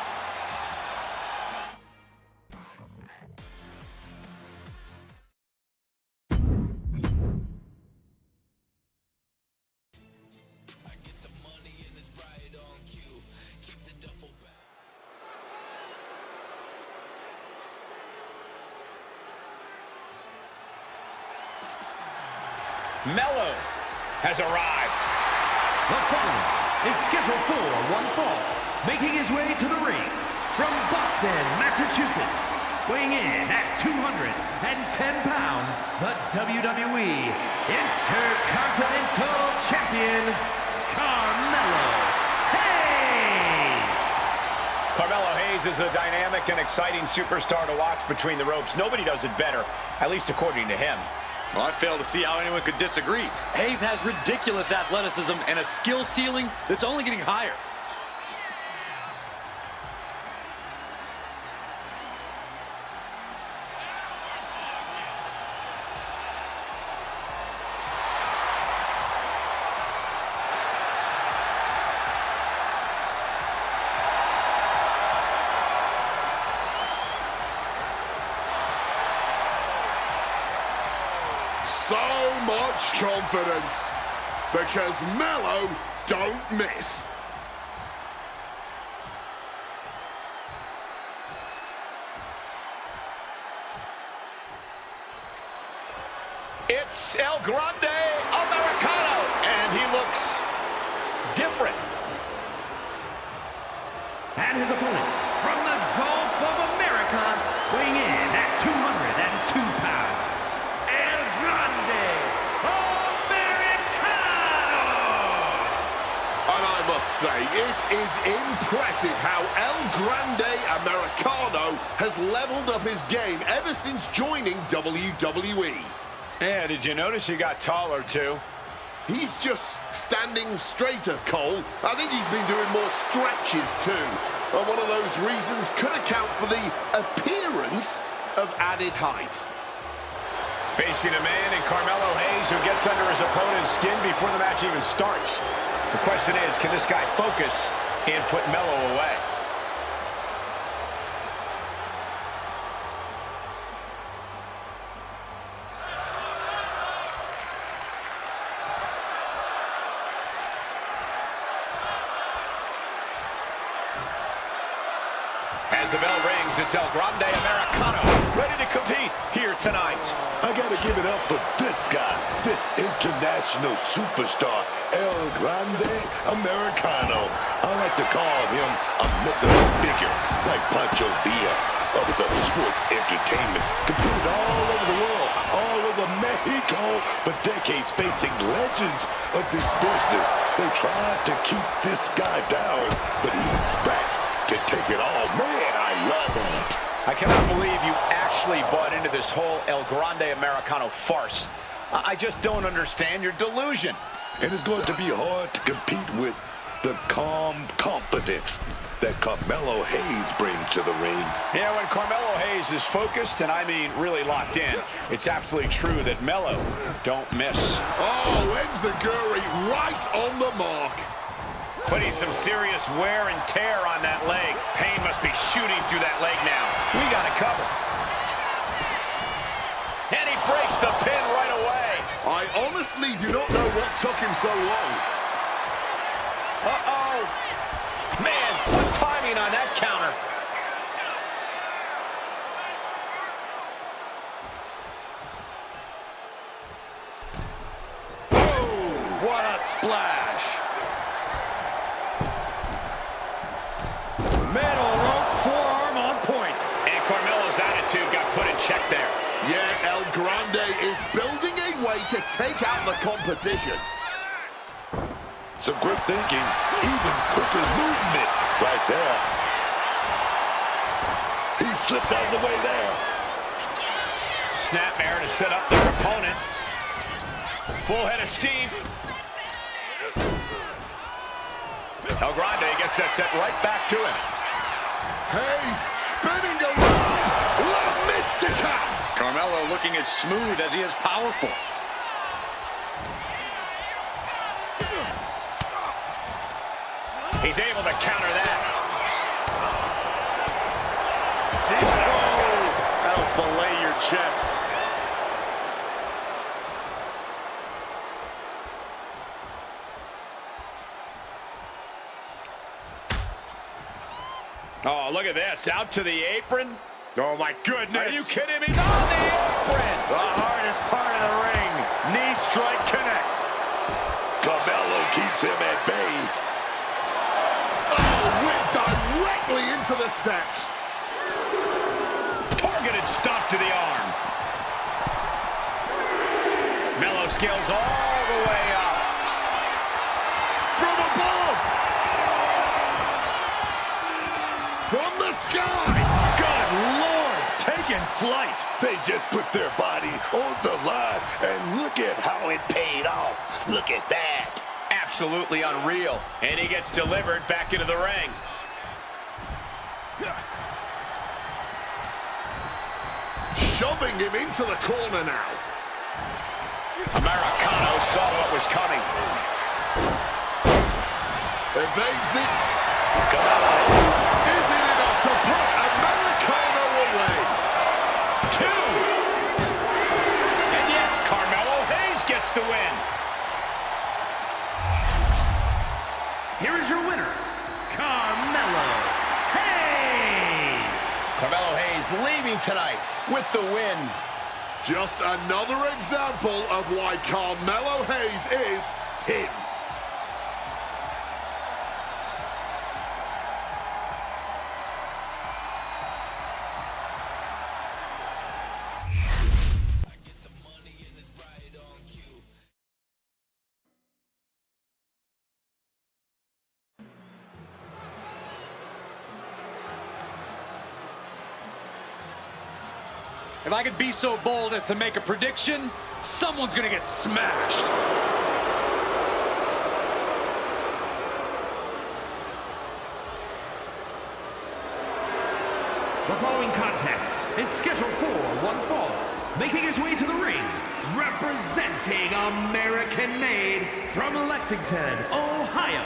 Mello has arrived. The following is scheduled for one fall, making his way to the ring from Boston, Massachusetts, weighing in at 210 pounds, the WWE Intercontinental Champion, Carmelo Hayes. Carmelo Hayes is a dynamic and exciting superstar to watch between the ropes. Nobody does it better, at least according to him. Well, I fail to see how anyone could disagree. Hayes has ridiculous athleticism and a skill ceiling that's only getting higher. So much confidence because Mello don't miss. It's El Grande Americano, and he looks different. And his opponent from the Gulf of America, weighing in at 202 pounds, El Grande Americano! And I must say, it is impressive how El Grande Americano has leveled up his game ever since joining WWE. Yeah, did you notice he got taller, too? He's just standing straighter, Cole. I think he's been doing more stretches, too. And one of those reasons could account for the appearance of added height. Facing a man in Carmelo Hayes who gets under his opponent's skin before the match even starts. The question is, can this guy focus and put Mello away? As the bell rings, it's El Grande Americano, ready to compete here tonight. I gotta give it up for this guy, this international superstar, El Grande Americano. I like to call him a mythical figure, like Pancho Villa of the sports entertainment. Competed all over the world, all over Mexico, for decades facing legends of this business. They tried to keep this guy down, but he's back to take it all. Man, I love it. I cannot believe you actually bought into this whole El Grande Americano farce. I just don't understand your delusion. And it's going to be hard to compete with the calm confidence that Carmelo Hayes brings to the ring. Yeah, when Carmelo Hayes is focused, and I mean really locked in, it's absolutely true that Mello don't miss. Oh, enziguri right on the mark. Putting some serious wear and tear on that leg. Pain must be shooting through that leg now. We got it covered. And he breaks the pin right away. I honestly do not know what took him so long. Uh-oh. Man, what timing on that counter. Oh, what a splash. Metal rope forearm on point. And Carmelo's attitude got put in check there. Yeah, El Grande is building a way to take out the competition. Some quick thinking, even quicker movement right there. He slipped out of the way there. Snapmare to set up their opponent. Full head of steam. El Grande gets that set right back to him. Hayes spinning around. looking as smooth as he is powerful. He's able to counter that. That'll fillet your chest. Oh, look at this. Out to the apron. Oh, my goodness. Are you kidding me? On the apron. The hardest part of the ring. Knee strike connects. Carmelo keeps him at bay. Oh, whipped directly into the steps. Targeted stomp to the arm. Melo scales all the way up. From above. From the sky. Good Lord, taking flight. They just put their body on the line, and look at how it paid off. Look at that. Absolutely unreal. And he gets delivered back into the ring. Shoving him into the corner now. Americano saw what was coming. Evades it. Is it enough to put Americano away? 2. And yes, Carmelo Hayes gets the win. Here is your winner, Carmelo Hayes. Carmelo Hayes leaving tonight with the win. Just another example of why Carmelo Hayes is him. If I could be so bold as to make a prediction, someone's gonna get smashed. The following contest is scheduled for one fall. Making his way to the ring, representing American-made from Lexington, Ohio.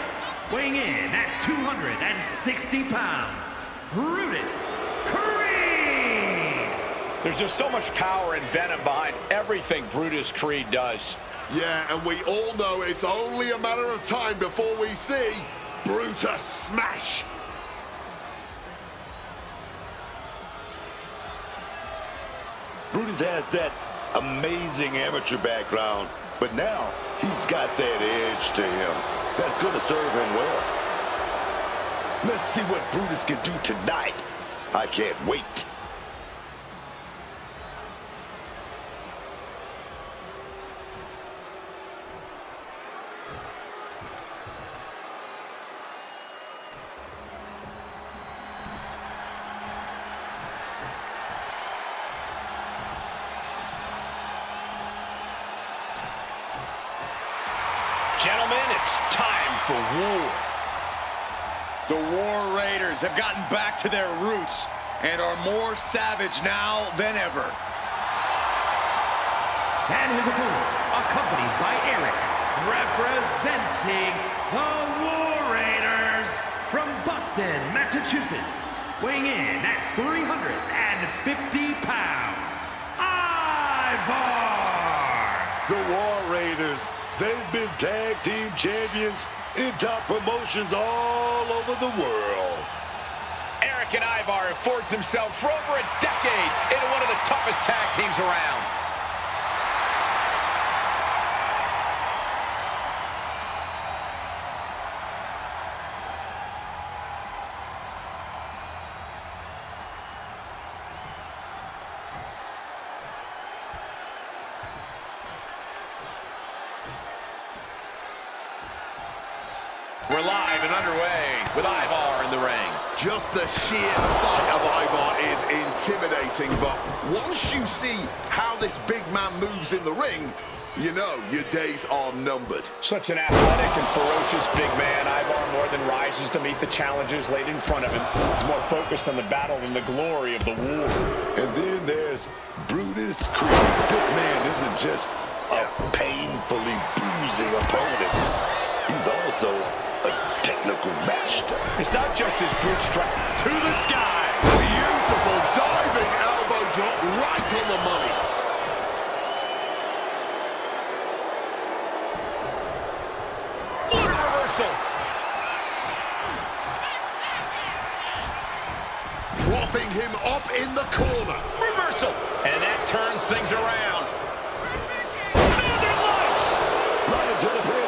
Weighing in at 260 pounds, Brutus Creed. There's just so much power and venom behind everything Brutus Creed does. Yeah, and we all know it's only a matter of time before we see Brutus smash. Brutus has that amazing amateur background, but now he's got that edge to him that's going to serve him well. Let's see what Brutus can do tonight. I can't wait. Gentlemen, it's time for war. The War Raiders have gotten back to their roots and are more savage now than ever. And his opponent, accompanied by Eric, representing the War Raiders from Boston, Massachusetts, weighing in at 350 pounds, Ivar! The War Raiders, they've been tag team champions in top promotions all over the world. Eric and Ivar have forged themselves for over a decade into one of the toughest tag teams around. We're live and underway with Ivar in the ring. Just the sheer sight of Ivar is intimidating, but once you see how this big man moves in the ring, you know your days are numbered. Such an athletic and ferocious big man, Ivar more than rises to meet the challenges laid in front of him. He's more focused on the battle than the glory of the war. And then there's Brutus this man isn't just a painfully bruising opponent. He's also a technical master. It's not just his brute strength. To the sky. Beautiful diving elbow drop right on the money. What a reversal. Propping him up in the corner. Reversal. And that turns things around. Northern Lights. Right into the pin.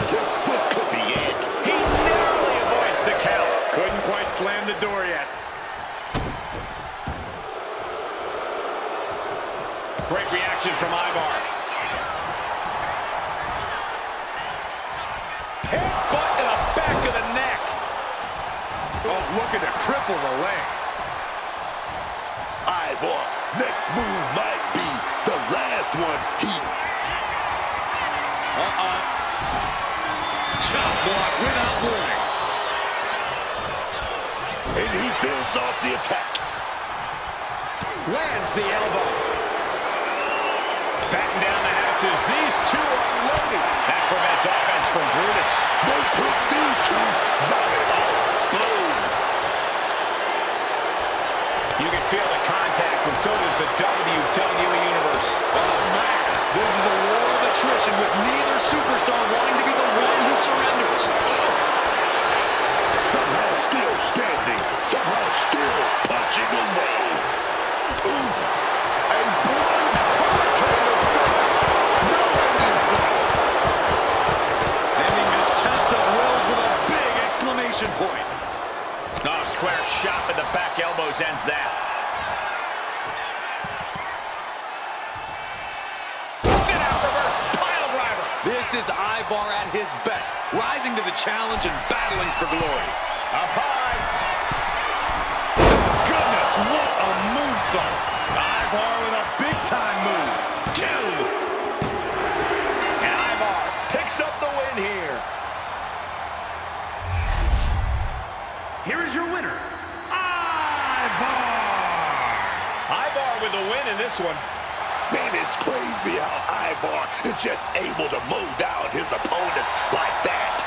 This could be it. He narrowly avoids the count. Couldn't quite slam the door yet. Great reaction from Ivar. Headbutt to the back of the neck. Oh, looking to cripple the leg. Ivar, next move might be the last one he... Chop block without warning. And he fends off the attack. Lands the elbow. Batten down the hatches. These two are loaded. That prevents offense from Brutus. No quick these two. Not at all. Boom. You can feel the contact, and so does the WWE Universe. Oh, man. This is a war of attrition with neither superstar wanting to be the one who surrenders. Somehow still standing. Somehow still punching away. Ooh. A blind hurricane of fists. No end in sight. Ending this test of wills with a big exclamation point. Oh, square shot with the back elbows ends that. Sit out reverse pile driver. This is Ivar at his best, rising to the challenge and battling for glory. Up high. Goodness, what a moonsault. Ivar with a big-time move. Two. And Ivar picks up the win here. Here is your winner, Ivar! Ivar with the win in this one. Man, it's crazy how Ivar is just able to mow down his opponents like that.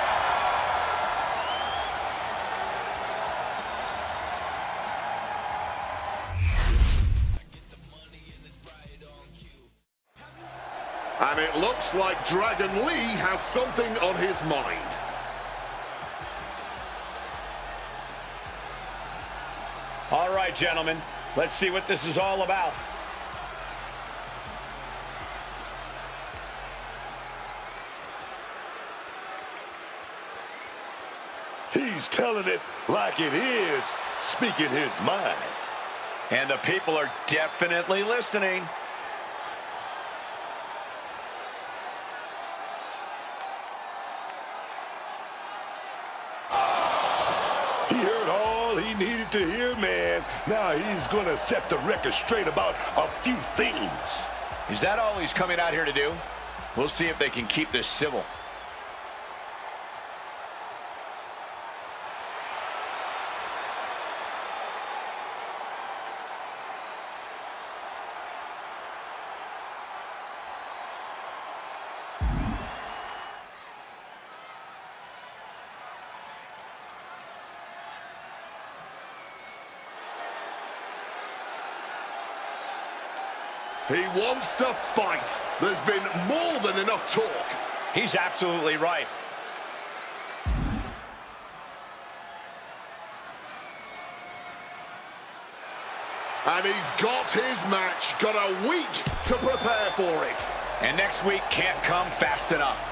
And it looks like Dragon Lee has something on his mind. All right, gentlemen, let's see what this is all about. He's telling it like it is, speaking his mind. And the people are definitely listening. He heard all he needed to hear, man. Now he's going to set the record straight about a few things. Is that all he's coming out here to do? We'll see if they can keep this civil. He wants to fight. There's been more than enough talk. He's absolutely right. And he's got his match. Got a week to prepare for it. And next week can't come fast enough.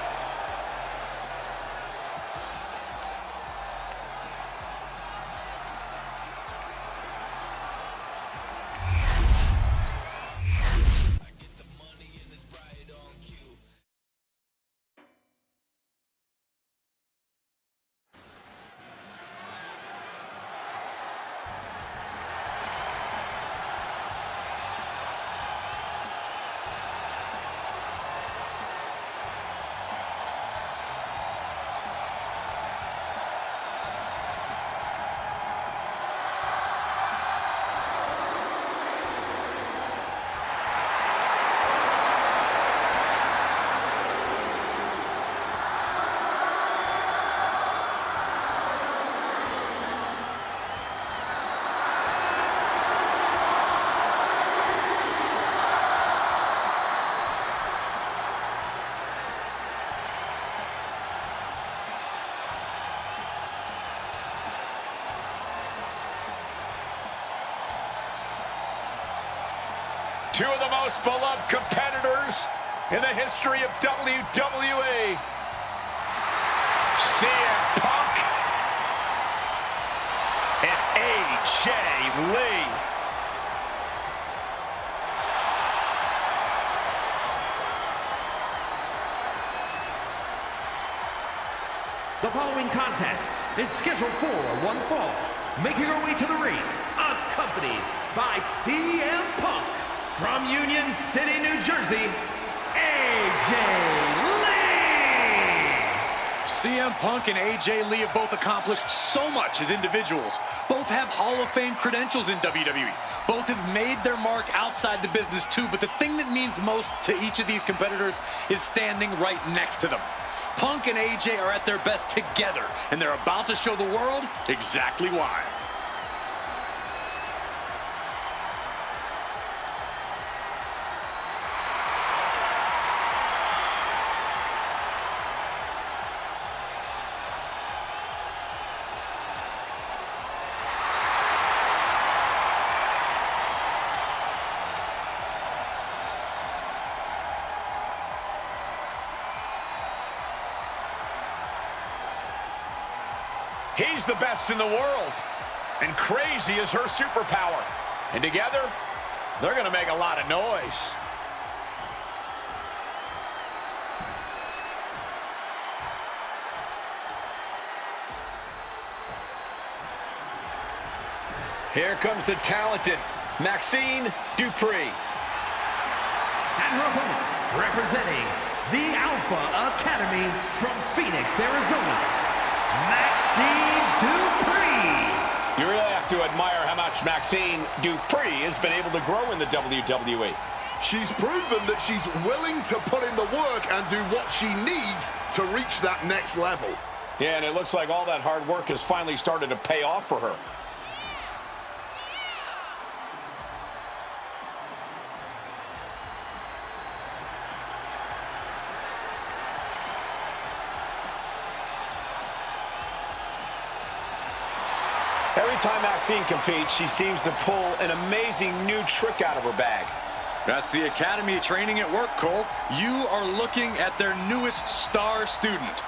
Two of the most beloved competitors in the history of WWE. CM Punk and AJ Lee. The following contest is scheduled for one fall. Making her way to the ring, accompanied by CM Punk from Union City, New Jersey, AJ Lee. CM Punk and AJ Lee have both accomplished so much as individuals. Both have Hall of Fame credentials in WWE. Both have made their mark outside the business too, but the thing that means most to each of these competitors is standing right next to them. Punk and AJ are at their best together, and they're about to show the world exactly why. He's the best in the world, and crazy is her superpower. And together, they're going to make a lot of noise. Here comes the talented Maxine Dupree. And her opponent, representing the Alpha Academy from Phoenix, Arizona, Maxine Dupree. You really have to admire how much Maxine Dupree has been able to grow in the WWE. She's proven that she's willing to put in the work and do what she needs to reach that next level. Yeah, and it looks like all that hard work has finally started to pay off for her. Every time Maxine competes, she seems to pull an amazing new trick out of her bag. That's the Academy training at work, Cole. You are looking at their newest star student.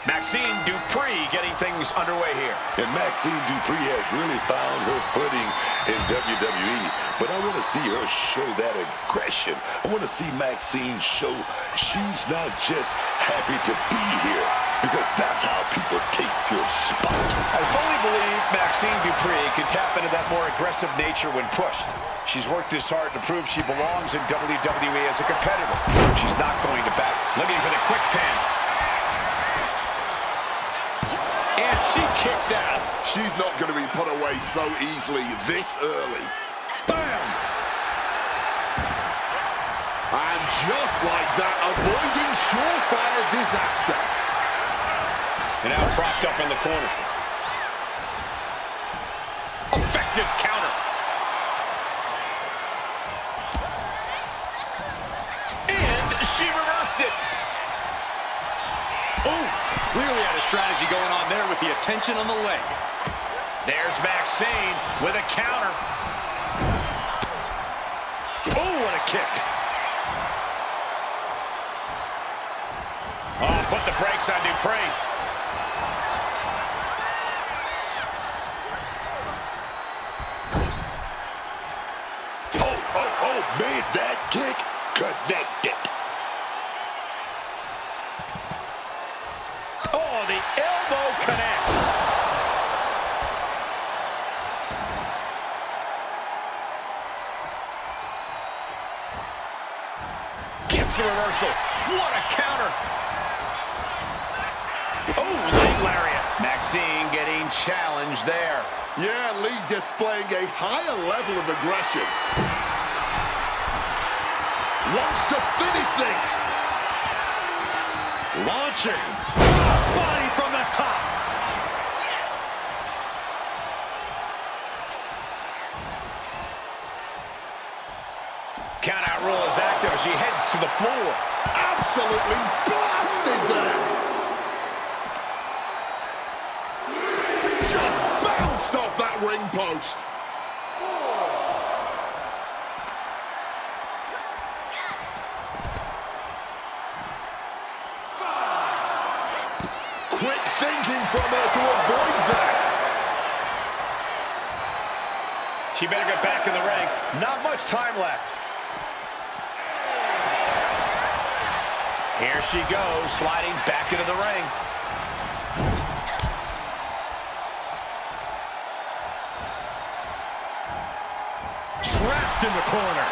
Maxine Dupree getting things underway here. And Maxine Dupree has really found her footing in WWE. But I want to see her show that aggression. I want to see Maxine show she's not just happy to be here, because that's how people take your spot. I fully believe Maxine Dupree can tap into that more aggressive nature when pushed. She's worked this hard to prove she belongs in WWE as a competitor. She's not going to back. Looking for the quick pin. And she kicks out. She's not going to be put away so easily this early. Bam! And just like that, avoiding surefire disaster. And now propped up in the corner. Effective counter. And she reversed it. Oh, clearly had a strategy going on there with the attention on the leg. There's Maxine with a counter. Oh, what a kick. Oh, put the brakes on Dupree. Oh, made that kick connected. Oh, the elbow connects. Gets the reversal. What a counter. Oh, leg lariat. Maxine getting challenged there. Yeah, Lee displaying a higher level of aggression. Wants to finish this. Launching. Crossbody from the top. Count out rule is active as she heads to the floor. Absolutely blasted there. Just bounced off that ring post. Quick thinking from her to avoid that. She better get back in the ring. Not much time left. Here she goes, sliding back into the ring. Trapped in the corner.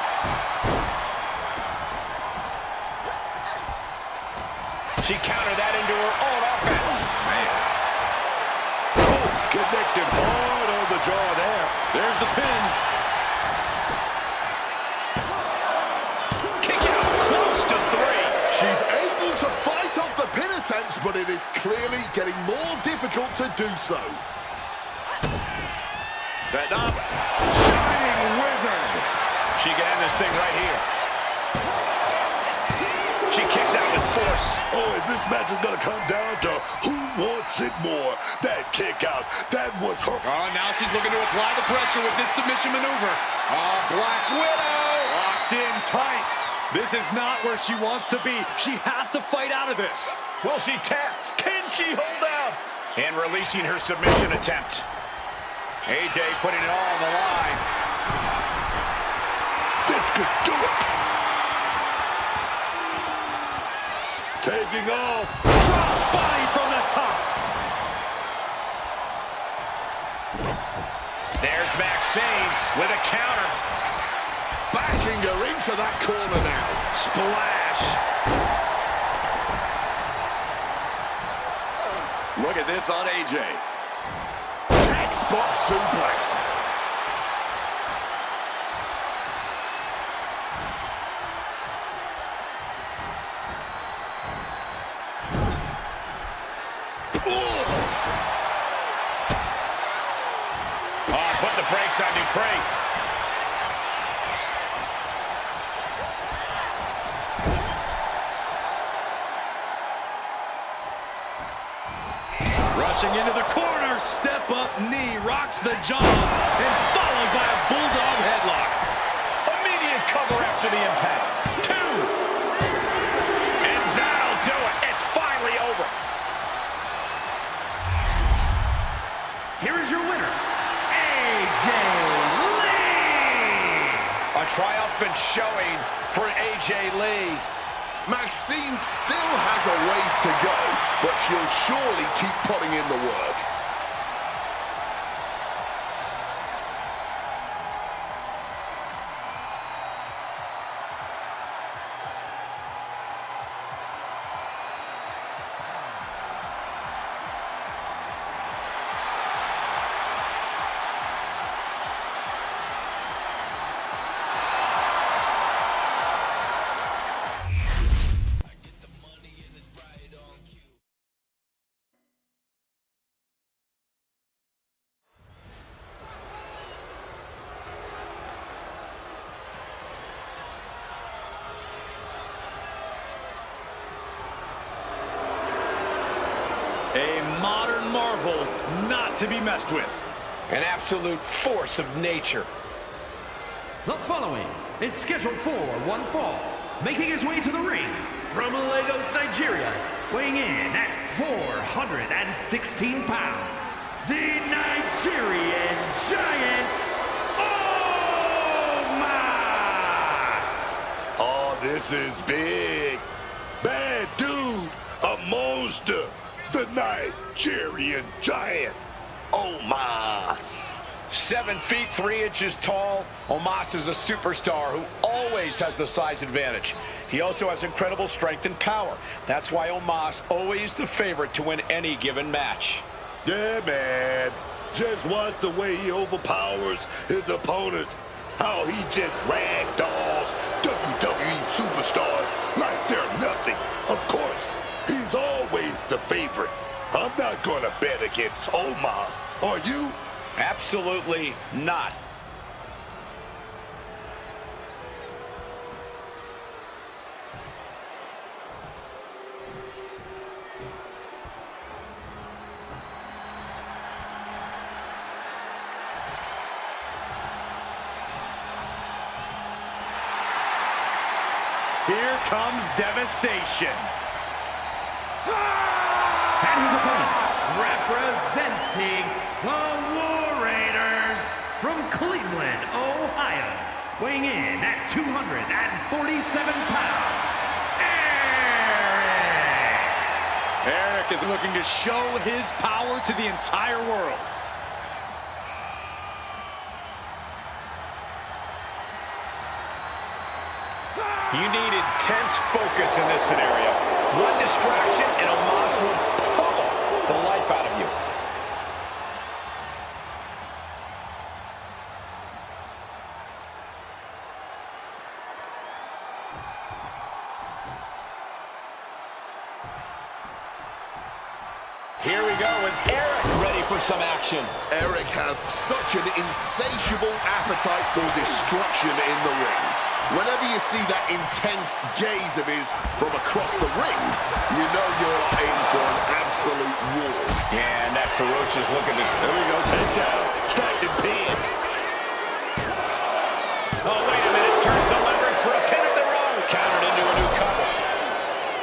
She countered that into her own offense. Man. Oh, connected hard on the jaw there. There's the pin. Kick out close to 3. She's able to fight off the pin attempts, but it is clearly getting more difficult to do so. Setting up. Shining Wizard. She can end this thing right here. She kicks out with force. Oh, and this match is going to come down to who wants it more. That kick out, that was her. Oh, now she's looking to apply the pressure with this submission maneuver. Oh, Black Widow locked in tight. This is not where she wants to be. She has to fight out of this. Will she tap? Can she hold out? And releasing her submission attempt. AJ putting it all on the line. This could do it. Taking off. Crossbody from the top. There's Maxine with a counter. Backing her into that corner now. Splash. Look at this on AJ. Textbook suplex. Put the brakes on Dupree. Rushing into the corner. Step up knee. Rocks the jaw. And followed by a bulldog headlock. Immediate cover after the impact. 2. And that'll do it. It's finally over. Here is your winner, AJ Lee! A triumphant showing for AJ Lee. Maxine still has a ways to go, but she'll surely keep putting in the work. A modern marvel not to be messed with. An absolute force of nature. The following is scheduled for one fall, making his way to the ring from Lagos, Nigeria, weighing in at 416 pounds, the Nigerian Giant, Omos! Oh, this is big. Bad dude, a monster. The Nigerian Giant, Omos. 7 feet 3 inches tall, Omos is a superstar who always has the size advantage. He also has incredible strength and power. That's why Omos always the favorite to win any given match. Yeah, man. Just watch the way he overpowers his opponents. How he just ragdolls WWE superstars like they're nothing. Of course, he's always the favorite. I'm not going to bet against Omos. Are you? Absolutely not. comes devastation. And his opponent, representing the War Raiders from Cleveland, Ohio, weighing in at 247 pounds, Eric is looking to show his power to the entire world. You need intense focus in this scenario. One distraction and Omos will pummel the life out of you. Here we go with Eric ready for some action. Eric has such an insatiable appetite for destruction in the ring. Whenever you see that intense gaze of his from across the ring, you know you're in for an absolute war. Yeah, and that ferocious look at it. There we go, takedown, distracted pin. Oh, wait a minute, turns the leverage for a pin of their own. Countered into a new cover.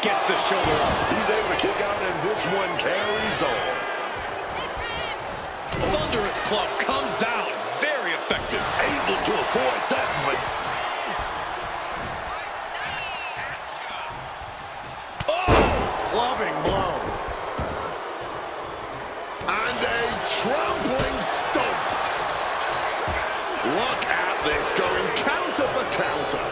Gets the shoulder up. He's able to kick out, and this one carries on. Thunderous club comes down. Very effective. Able to avoid that one. Clubbing blow. And a trampling stomp. Look at this, going counter for counter.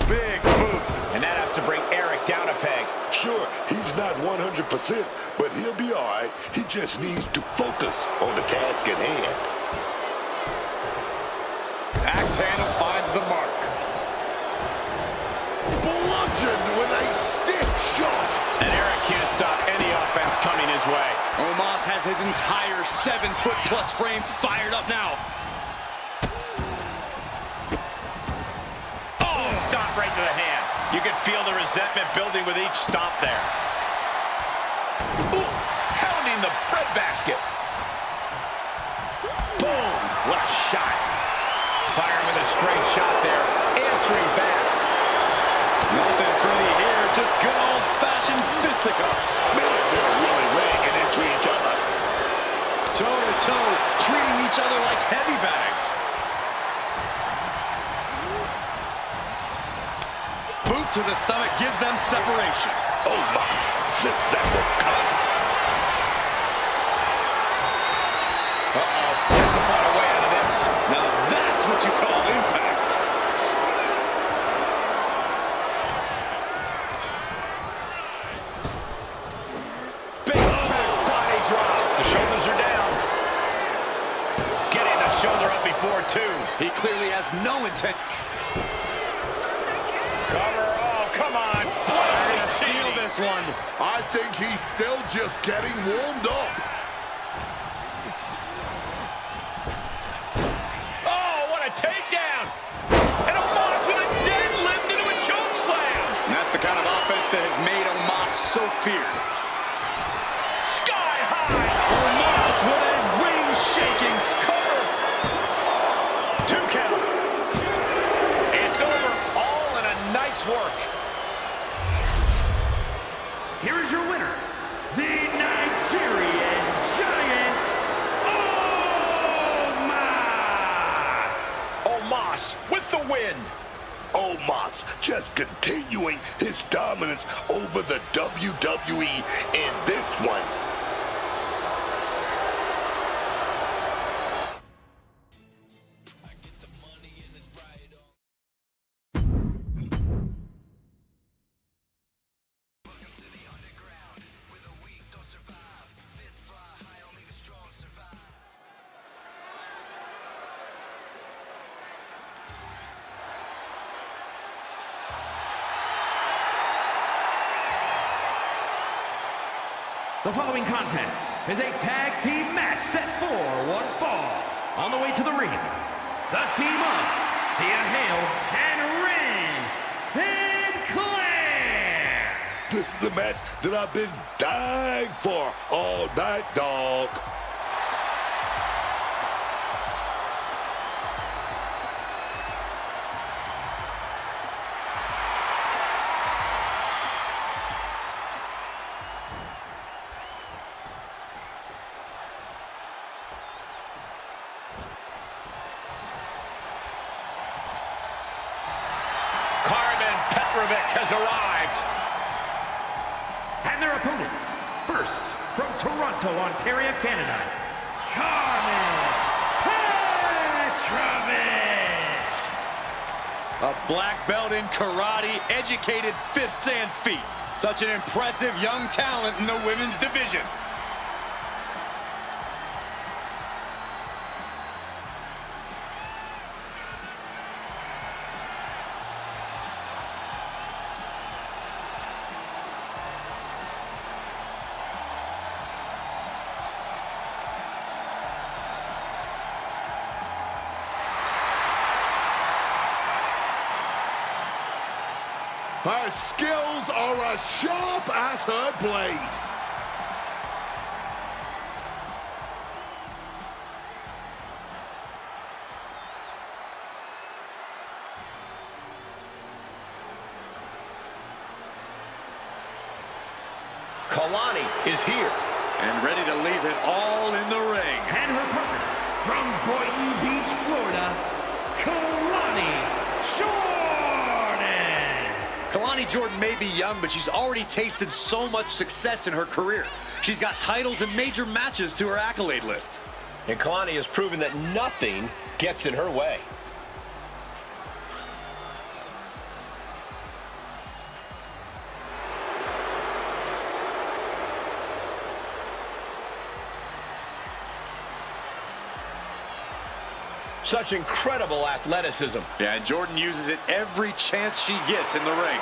Big boot. And that has to bring Eric down a peg. Sure, he's not 100%, but he'll be all right. He just needs to focus on the task at hand. Axe handle finds the mark. Bludgeoned with a stiff shot. And Eric can't stop any offense coming his way. Omos has his entire 7-foot-plus frame fired up now. Oh, stomp right to the hand. You can feel the resentment building with each stomp there. Oof, pounding the breadbasket. Boom, what a shot. Firing with a straight shot there, answering back. Nothing pretty here, just good old-fashioned fisticuffs. Man, they're really laying into each other. Toe-to-toe, treating each other like heavy bags. Boot to the stomach gives them separation. Omos sits that one coming. Uh-oh, has to find a way out of this. Now that's what you call impact. Big back body drop. The shoulders are down. Getting the shoulder up before two. He clearly has no intent. Cover, oh, come on. Trying to steal this one. I think he's still just getting warmed up. Oh, what a takedown. And Omos with a deadlift into a choke slam. And that's the kind of offense that has made Omos so feared. Sky high. Omos with a ring-shaking Cover. 2 count. It's over. All in a night's work. Here is your winner, the Nigerian Giant, Omos! Omos with the win. Omos just continuing his dominance over the WWE in this one. The following contest is a tag team match set for one fall. On the way to the ring, the team of Thea Hale and Ren Sinclair. This is a match that I've been dying for all night, dog. Carmen Petrovic has arrived. And their opponents, first from Toronto, Ontario, Canada, Carmen Petrovic. A black belt in karate, educated fists and feet. Such an impressive young talent in the women's division. Her skills are as sharp as her blade. Kalani is here. And ready to leave it all in the ring. And her partner, from Boynton Beach, Florida, Kalani Jordan. Kalani Jordan may be young, but she's already tasted so much success in her career. She's got titles and major matches to her accolade list. And Kalani has proven that nothing gets in her way. Such incredible athleticism. Yeah, and Jordan uses it every chance she gets in the ring.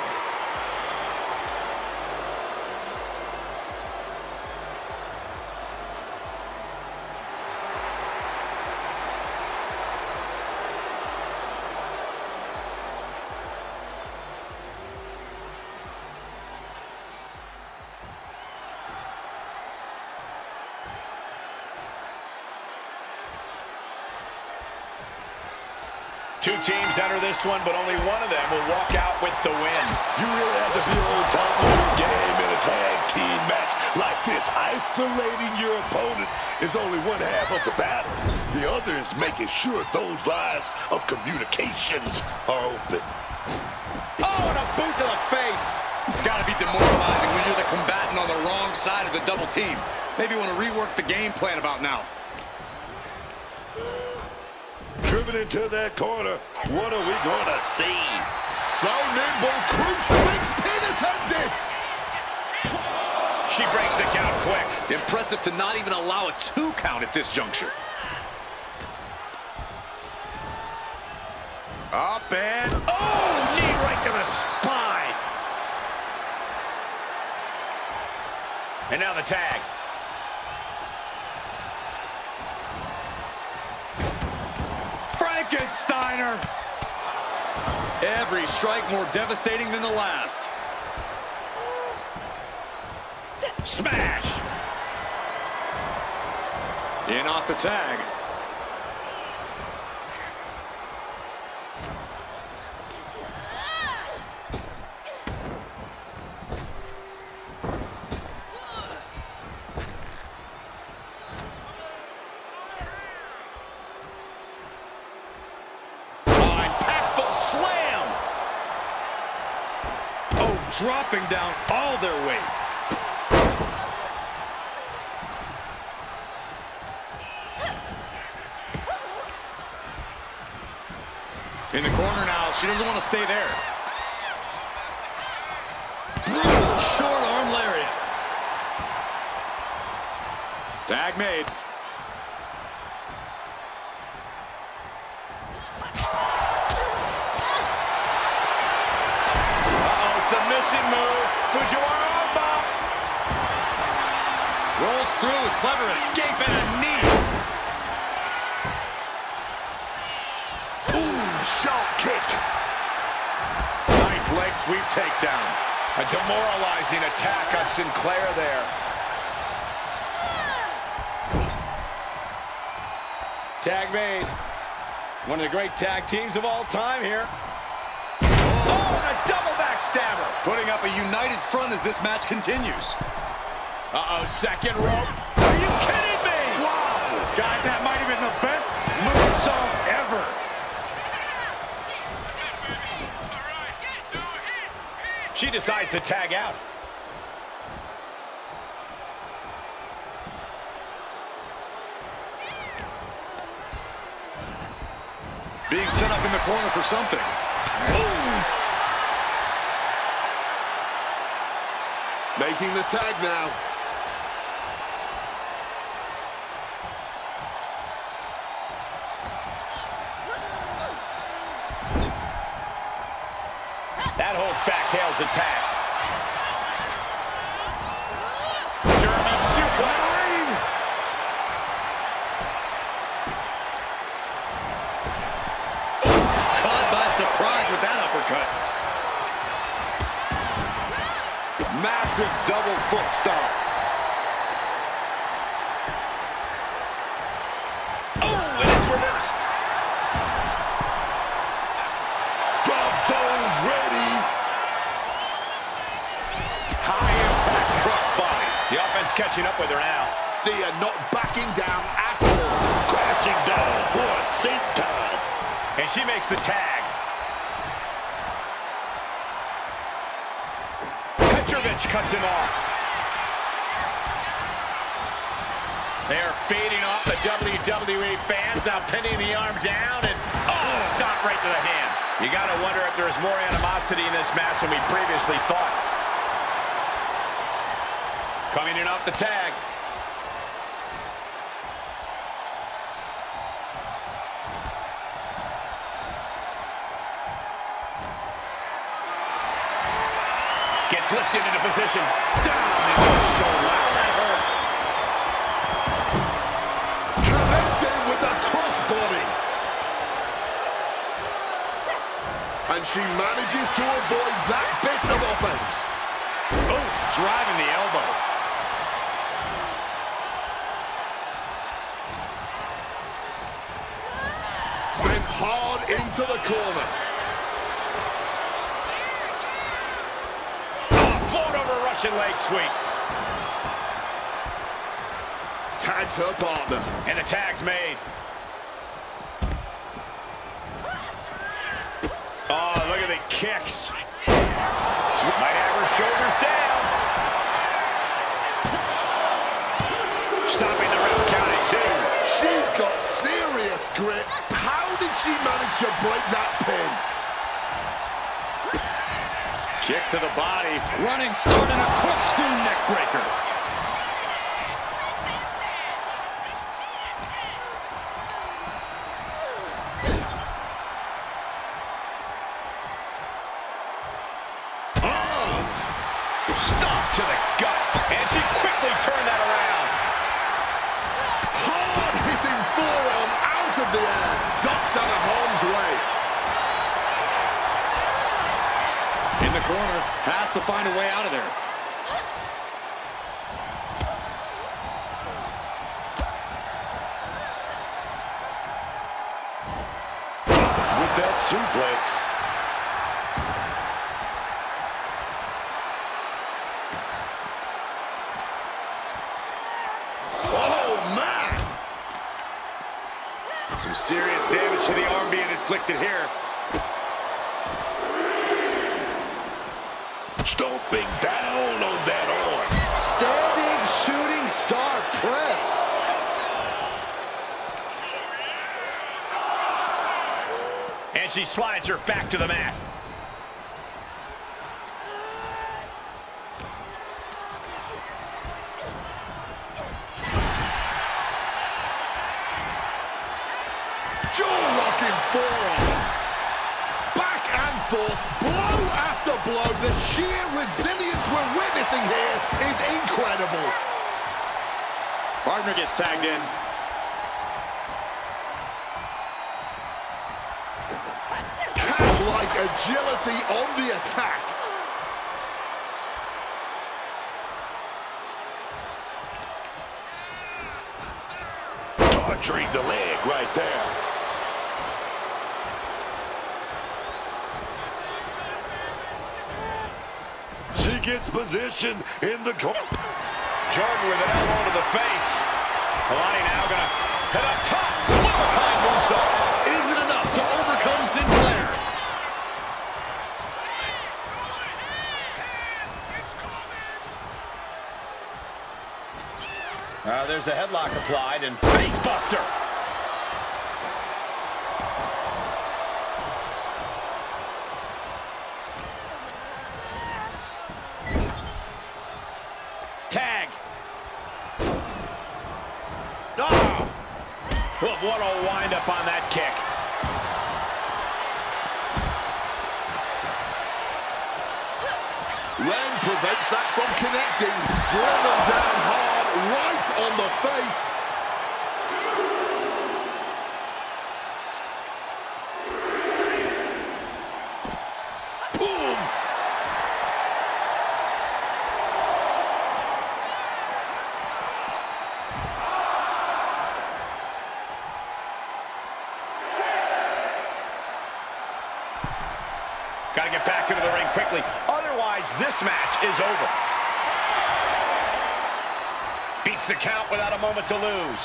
Two teams enter this one, but only one of them will walk out with the win. You really have to be on top of your game in a tag team match like this. Isolating your opponents is only one half of the battle. The other is making sure those lines of communications are open. Oh, and a boot to the face. It's got to be demoralizing when you're the combatant on the wrong side of the double team. Maybe you want to rework the game plan about now. Driven into that corner, what are we gonna see? So nimble, crucifix pin attempted. She breaks the count quick. Impressive to not even allow a 2 count at this juncture. Up and, oh, knee right to the spine. And now the tag. Steiner. Every strike more devastating than the last. Smash. In off the tag. Slam! Oh, dropping down all their weight. In the corner now, she doesn't want to stay there. Brutal short arm lariat. Tag made. Submission move. Fujiwara armbar. Rolls through, a clever escape and a knee. Ooh, sharp kick. Nice leg sweep takedown. A demoralizing attack on Sinclair there. Tag made. One of the great tag teams of all time here. Oh, and a double backstabber. Putting up a united front as this match continues. Uh-oh, second rope. Are you kidding me? Wow! Guys, that might have been the best moonsault ever. She decides to tag out. Being set up in the corner for something. Boom! Making the tag now. That holds back Hale's attack. German suplex. Caught by surprise with that uppercut. Massive double foot stomp. Oh, and it's reversed. Drop those ready. High impact crossbody. The offense catching up with her now. See her not backing down at all. Crashing down for a sink time. And she makes the tag. Petrovich cuts him off. They're feeding off the WWE fans, now pinning the arm down, and stop right to the hand. You got to wonder if there's more animosity in this match than we previously thought. Coming in off the tag. Gets lifted into position. Down into the shoulder. Wow, that hurt. Connecting with the crossbody. And she manages to avoid that bit of offense. Oh, driving the elbow. Sent hard into the corner. Float over Russian leg sweep. Tags her partner. And the tag's made. Oh, look at the kicks. Might have her shoulders down. Stopping the ref's count at 2. She's got serious grit. How did she manage to break that pin? Kick to the body. Running start and a corkscrew neck breaker. Stop to the gut. And she quickly turned that around. Hard hitting forearm out of the air. Ducks out of harm's way. In the corner. Has to find a way out of there. With that suplex. Oh, man. Some serious damage to the arm being inflicted here. Stomping down on that arm. Standing shooting star press. And she slides her back to the mat. Jaw-locking forearm. Back and forth, blow after blow. The sheer resilience we're witnessing here is incredible. Partner gets tagged in. Cat-like agility on the attack. Torturing the leg right there. She gets position in the corner. Jordan with an elbow to the face. Alani now gonna head up top. One-of-a-kind moonsault. Is it enough to overcome Sinclair? There's a headlock applied and face buster. Tag. Oh! What a wind-up on that kick. Len prevents that from connecting. Driven down hard, right on the face. Boom! Got to get back into the ring quickly. Otherwise, this match is over. Beats the count without a moment to lose.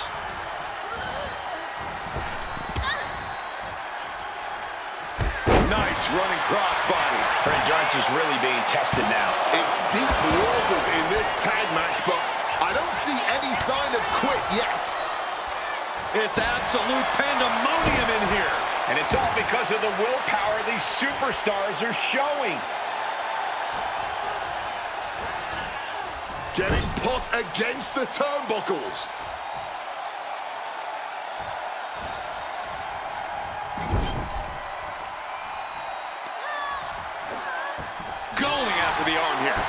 Nice running crossbody. Her endurance is really being tested now. It's deep waters in this tag match, but I don't see any sign of quit yet. It's absolute pandemonium in here. And it's all because of the willpower these superstars are showing. Getting put against the turnbuckles. Going after the arm here.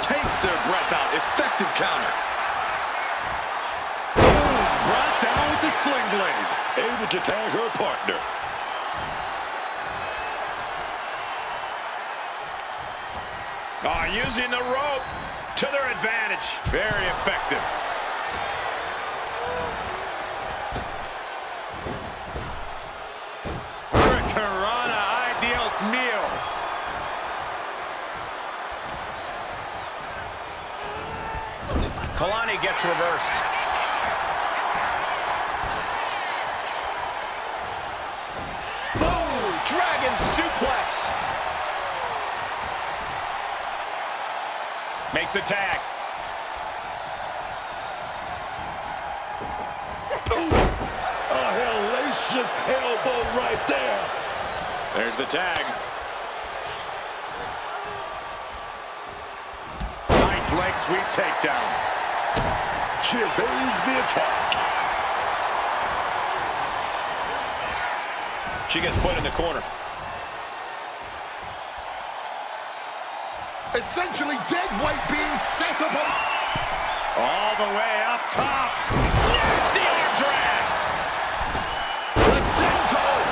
Takes their breath out. Effective counter. Boom! Brought down with the sling blade. Able to tag her partner. Using the rope to their advantage. Very effective. Hurricanrana, ay Dios mío. Kalani gets reversed. Boom! Dragon suplex. Makes the tag. A hellacious elbow right there. There's the tag. Nice leg sweep takedown. She evades the attack. She gets put in the corner. Essentially dead weight being set up on... All the way up top. Nasty arm drag. The senton.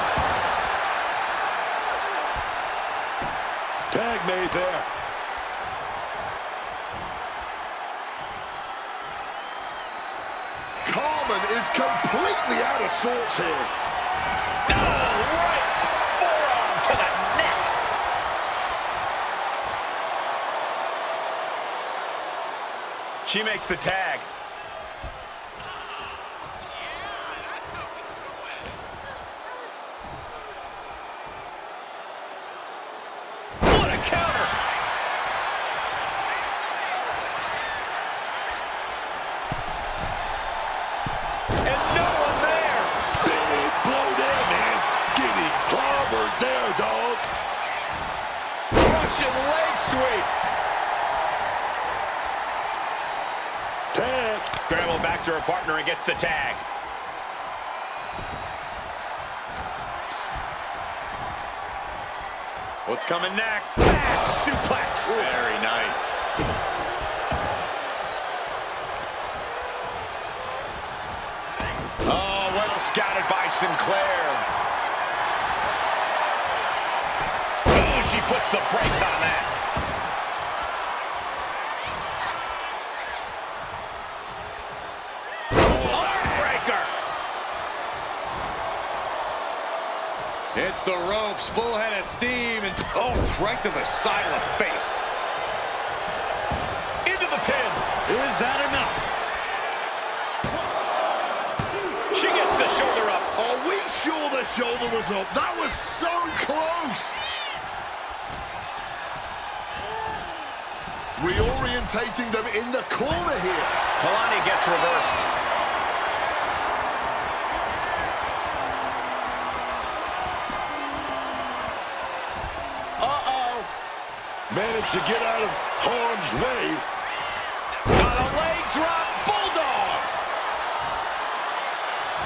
Tag made there. Carmen is completely out of sorts here. Right forearm to the neck. She makes the tag. What a counter! And no one there. Big blow there, man. Getting clobbered there, dog. Russian leg sweep. Tag. Scramble back to her partner and gets the tag. What's coming next? Back suplex. Very nice. Oh, well scouted by Sinclair. Oh, she puts the brakes on that. Armbreaker. Hits the ropes, full head of steam, and oh, right to the side of the face. Into the pin. Is that enough? She gets the shoulder up. Are we sure the shoulder was up? That was so close. Reorientating them in the corner here. Kalani gets reversed. Uh-oh. Managed to get out of harm's way. Got a leg drop. Bulldog.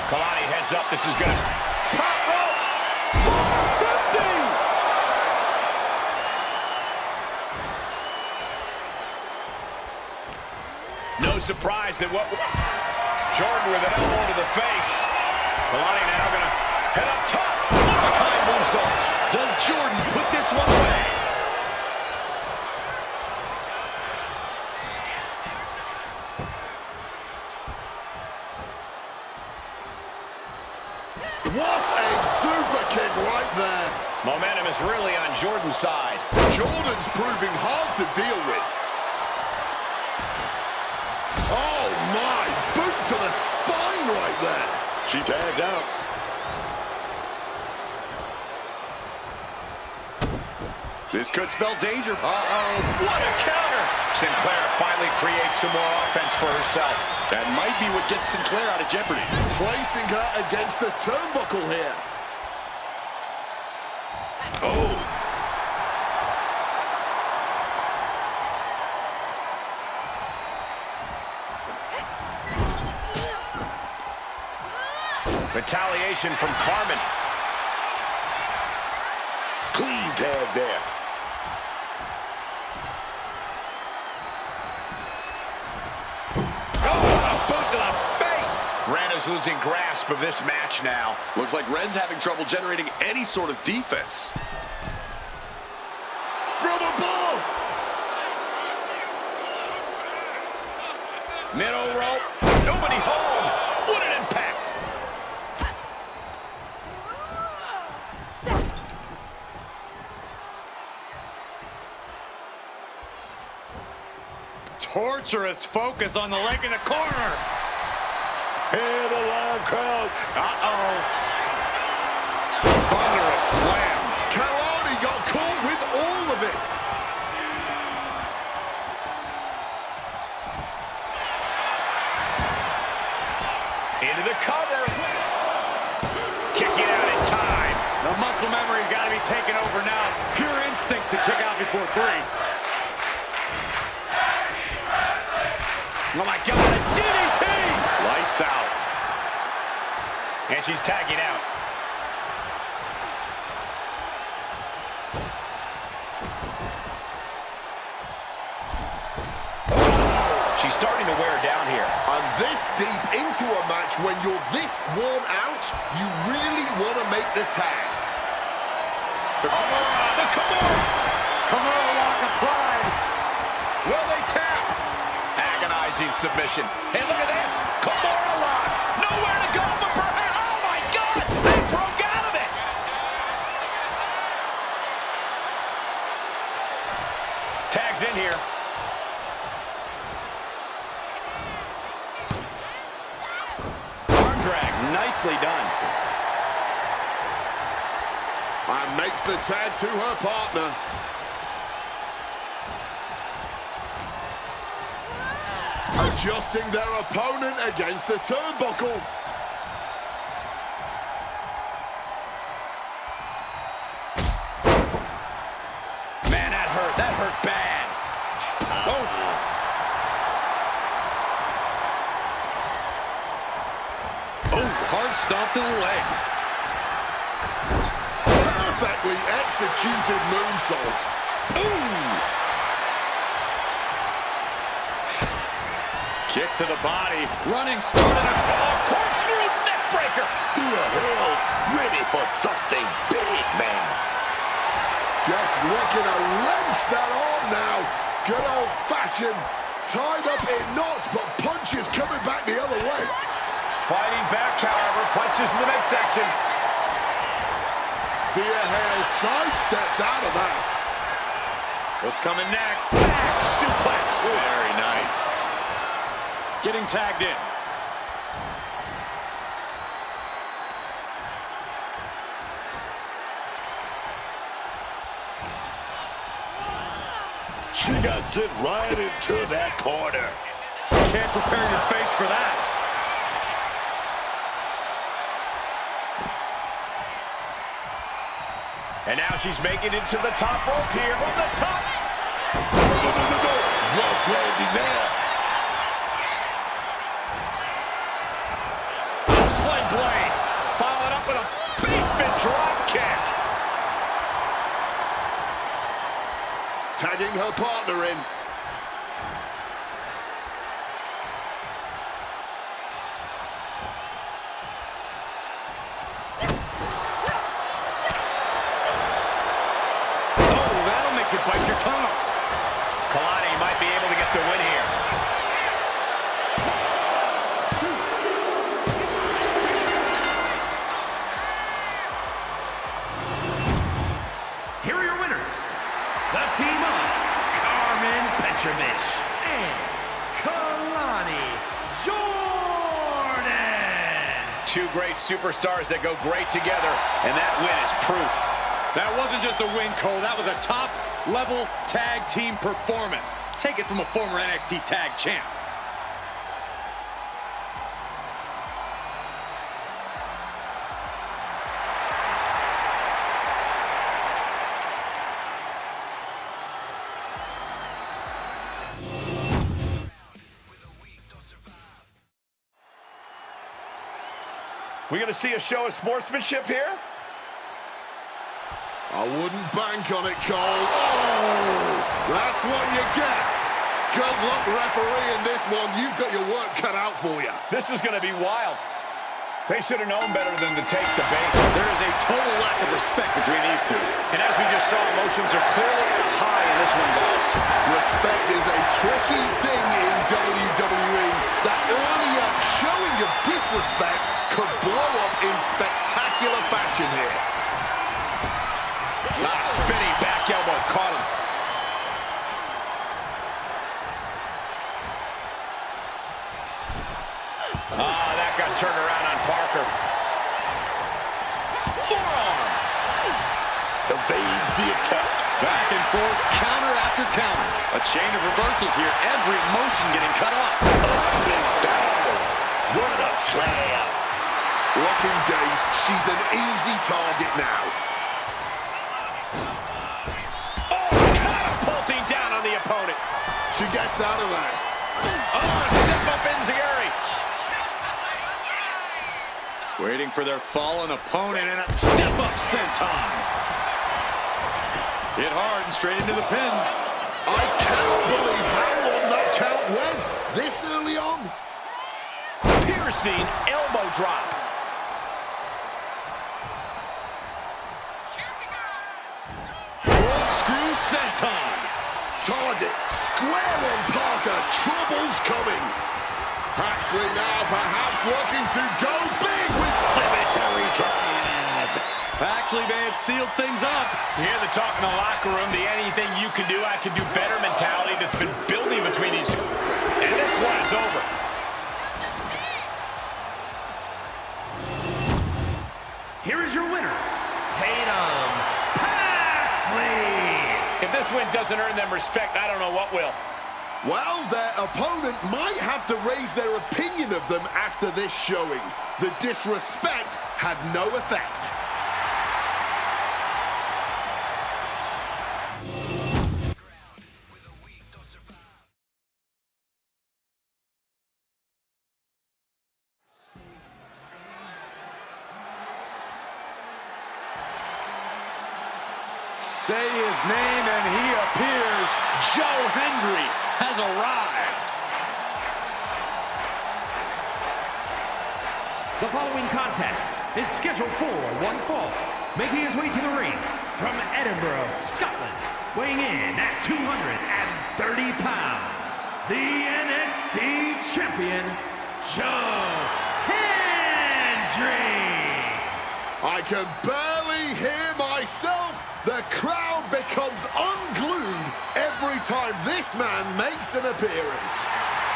Kalani heads up. This is good. Top rope. 450. No surprise that what... Jordan with an elbow to the face. Kalani now going to head up top. A high moonsault. Does Jordan put this one away? What a super kick right there. Momentum is really on Jordan's side. Jordan's proving hard to deal with. Oh my, boot to the spine right there. She tagged out. This could spell danger. Uh-oh. What a counter. Sinclair finally creates some more offense for herself. That might be what gets Sinclair out of jeopardy. Placing her against the turnbuckle here. Oh. Retaliation from Carmen. Clean tag there. Oh, a boot to the face. Ren is losing grasp of this match now. Looks like Ren's having trouble generating any sort of defense. From above. Middle rope. Nobody home. What an impact. Torturous focus on the leg in the corner. And a live crowd. Uh-oh. Thunderous slam. Kalani got caught with all of it. Into the cover. Kicking out in time. The muscle memory's got to be taken over now. Pure instinct to kick out before 3. Oh my God, a DDT! Lights out. And she's tagging out. She's starting to wear down here. And this deep into a match, when you're this worn out, you really want to make the tag. The Kimura lock applied. Will they tap? Agonizing submission. Hey, look at this. Kimura lock. Nowhere to go but perhaps. Oh, my God. They broke out of it. Tags in here. Arm drag. Nicely done. And makes the tag to her partner. Adjusting their opponent against the turnbuckle. Man, that hurt. That hurt bad. Oh. Oh, hard stomp to the leg. Perfectly executed moonsault. Ooh. Kick to the body. Running start and a corkscrew neck breaker. Through the hell, ready for something big, man. Just looking to wrench that arm now. Good old-fashioned, tied up in knots, but punches coming back the other way. Fighting back, however, punches in the midsection. Thea Hale sidesteps out of that. What's coming next? Back suplex. Very nice. Getting tagged in. She got sent right into that corner. Can't prepare your face for that. And now she's making it to the top rope here. From the top. No. Rough landing there. Sled blade. Followed up with a basement drop kick. Tagging her partner in. Bite your tongue off. Kalani might be able to get the win here. Here are your winners. The team of Carmen Petrovich and Kalani Jordan. Two great superstars that go great together, and that win is proof. That wasn't just a win, Cole. That was a top-level tag team performance. Take it from a former NXT tag champ. We going to see a show of sportsmanship here? I wouldn't bank on it, Cole. Oh, that's what you get. Good luck, referee, in this one. You've got your work cut out for you. This is going to be wild. They should have known better than to take the bait. There is a total lack of respect between these two. And as we just saw, emotions are clearly at a high in this one, guys. Respect is a tricky thing in WWE. That earlier showing of disrespect could blow up in spectacular fashion here. Spinning back elbow caught him. That got turned around on Parker. Forearm. Evades the attack. Back and forth, counter after counter. A chain of reversals here. Every motion getting cut off. Up and down. What a slam. Rocking days. She's an easy target now. Opponent. She gets out of there. Oh, step up Enziguri. Waiting for their fallen opponent and a step up senton. Hit hard and straight into the pin. I cannot believe how long that count went this early on. Piercing elbow drop. Corkscrew senton. Target square on Parker. Trouble's coming. Paxley now perhaps looking to go big with cemetery drive. Paxley may have sealed things up. You hear the talk in the locker room, the anything you can do, I can do better mentality that's been building between these two. And this one is over. Here is your winner, Tatum Paxley. If this win doesn't earn them respect, I don't know what will. Well, their opponent might have to raise their opinion of them after this showing. The disrespect had no effect. Say his name and he appears. Joe Hendry has arrived. The following contest is scheduled for one fall. Making his way to the ring from Edinburgh, Scotland, weighing in at 230 pounds, the NXT champion, Joe Hendry. I can barely hear myself. The crowd becomes unglued every time this man makes an appearance.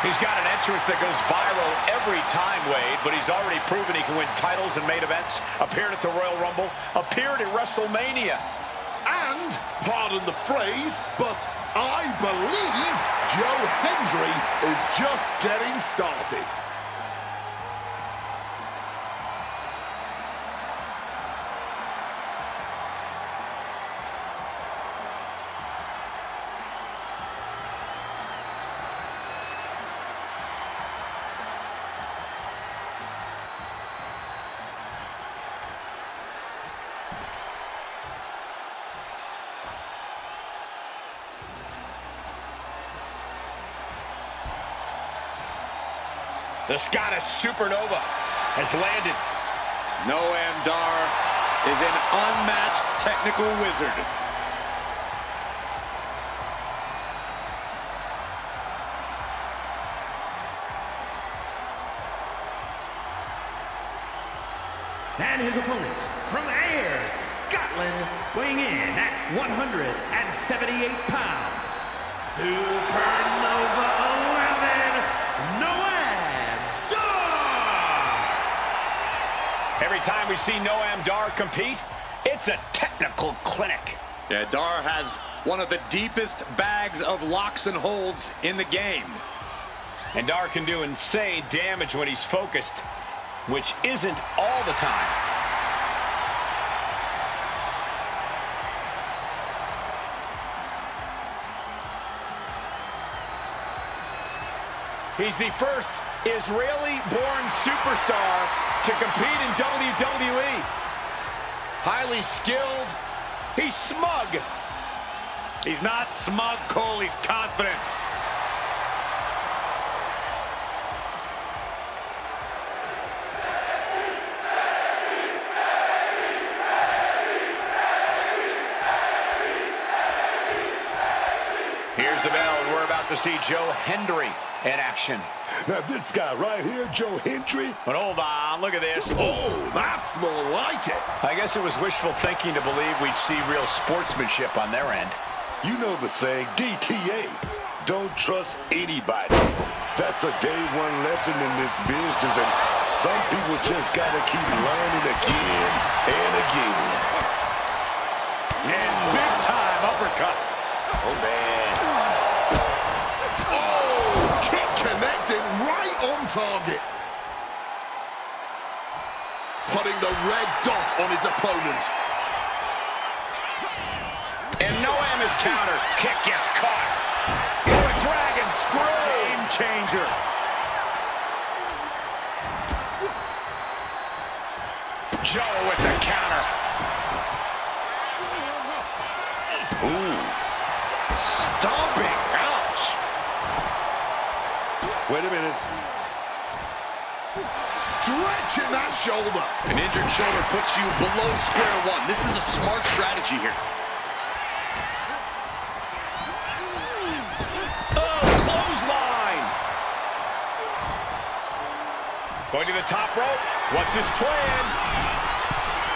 He's got an entrance that goes viral every time, Wade, but he's already proven he can win titles in main events, appeared at the Royal Rumble, appeared at WrestleMania. And pardon the phrase, but I believe Joe Hendry is just getting started. The Scottish Supernova has landed. Noam Dar is an unmatched technical wizard. And his opponent, from Ayr, Scotland, weighing in at 178 pounds, Supernova 11, Noam Dar! Every time we see Noam Dar compete, it's a technical clinic. Yeah, Dar has one of the deepest bags of locks and holds in the game. And Dar can do insane damage when he's focused, which isn't all the time. He's the first Israeli-born superstar to compete in WWE. Highly skilled. He's smug. He's not smug, Cole. He's confident. Here's the bell, and we're about to see Joe Hendry in action. Now this guy right here, Joe Hendry. But hold on, look at this. Oh, that's more like it. I guess it was wishful thinking to believe we'd see real sportsmanship on their end. You know the saying, DTA, don't trust anybody. That's a day one lesson in this business, and some people just gotta keep learning again and again. And big time uppercut. Oh, man. Oh, kick connected right on target. Putting the red dot on his opponent. And Noam is countered. Kick gets caught. Oh, a dragon screw. Game changer. Joe with the counter. Ooh. Stomping. Ouch. Wait a minute. Stretching that shoulder. An injured shoulder puts you below square one. This is a smart strategy here. Oh, clothesline. Going to the top rope. What's his plan?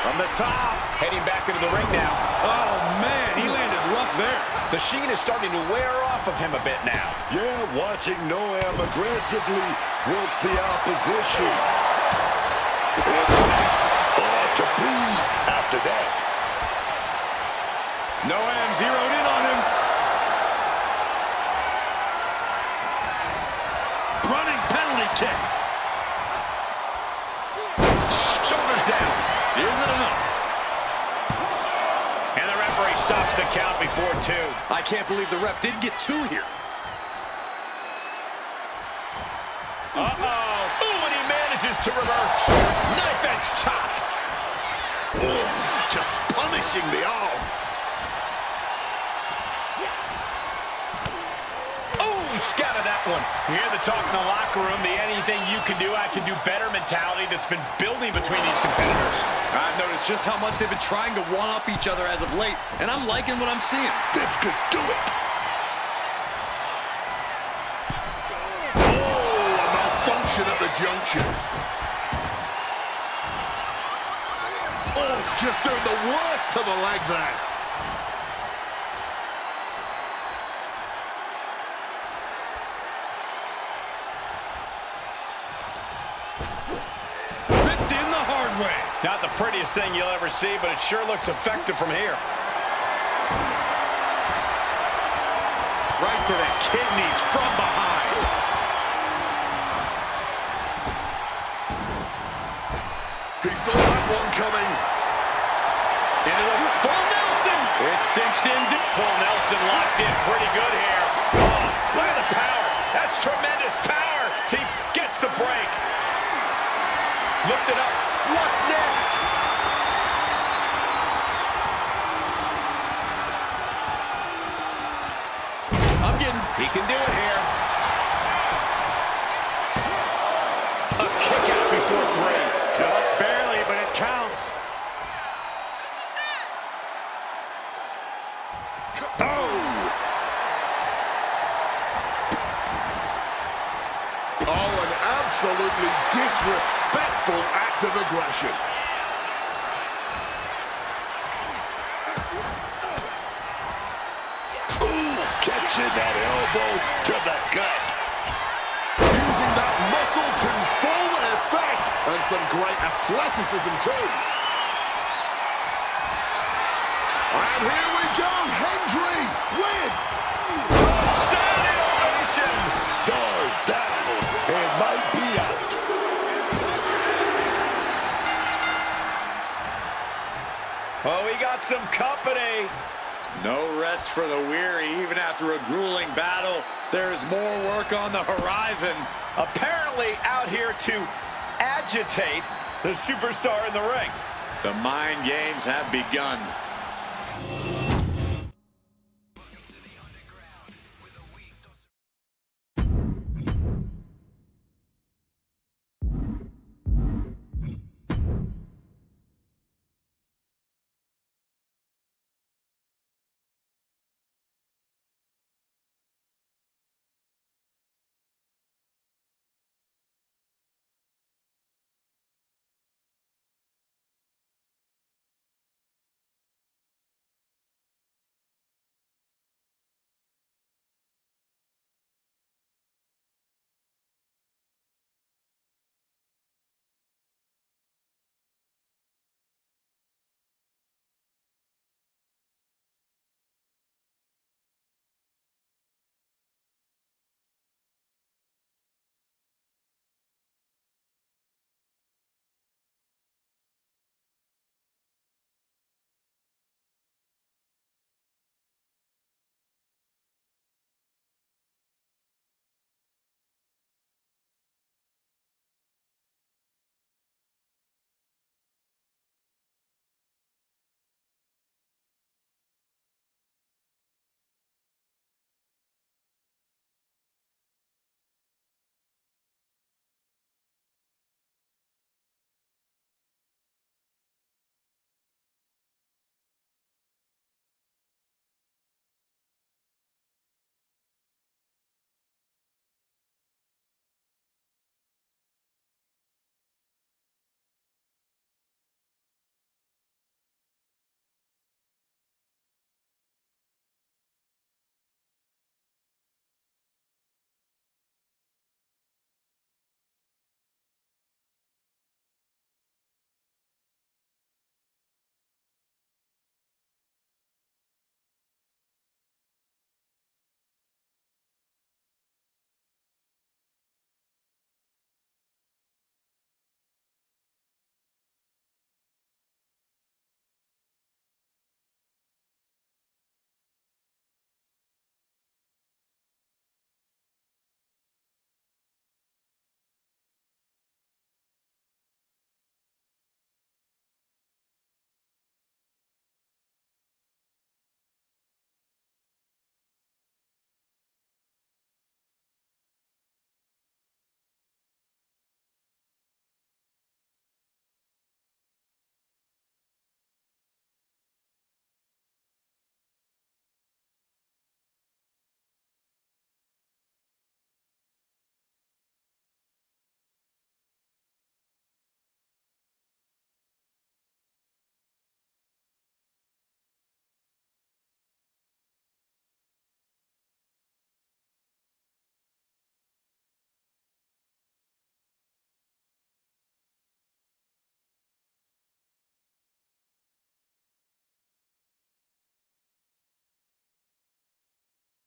From the top. Heading back into the ring now. Oh, man, he landed rough there. The sheen is starting to wear off of him a bit now. Yeah, watching Noam aggressively work the opposition. Hard to breathe after that. Noam zeroed in on him. Running penalty kick. Shoulders down. Is it enough? And the referee stops the count before two. I can't believe the ref didn't get two here. Uh-oh. Ooh, and he manages to reverse. Knife edge chop. Oh, just punishing the arm. Oh, scattered that one. You hear the talk in the locker room, the anything you can do, I can do better mentality that's been building between these competitors. I've noticed just how much they've been trying to one-up each other as of late, and I'm liking what I'm seeing. This could do it. Oh, a malfunction at the junction. Oh, just doing the worst to the leg there. Ripped in the hard way. Not the prettiest thing you'll ever see, but it sure looks effective from here. right to the kidneys from behind. He saw that one coming. Into the full Nelson. It's cinched in. Full Nelson locked in pretty good here. Oh, look at the power. That's tremendous power. He gets the break. Looked it up. What's next? He can do it here. A kick out before 3. Just barely, but it counts. Oh, an absolutely disrespectful act of aggression. Catching that elbow to the gut. Using that muscle to full effect. And some great athleticism too. And here we go. Hendry with Standing ovation. Doors down and might be out. Oh, we got some company. No rest for the weary. Even after a grueling battle, there's more work on the horizon. Apparently out here to agitate the superstar in the ring. The mind games have begun.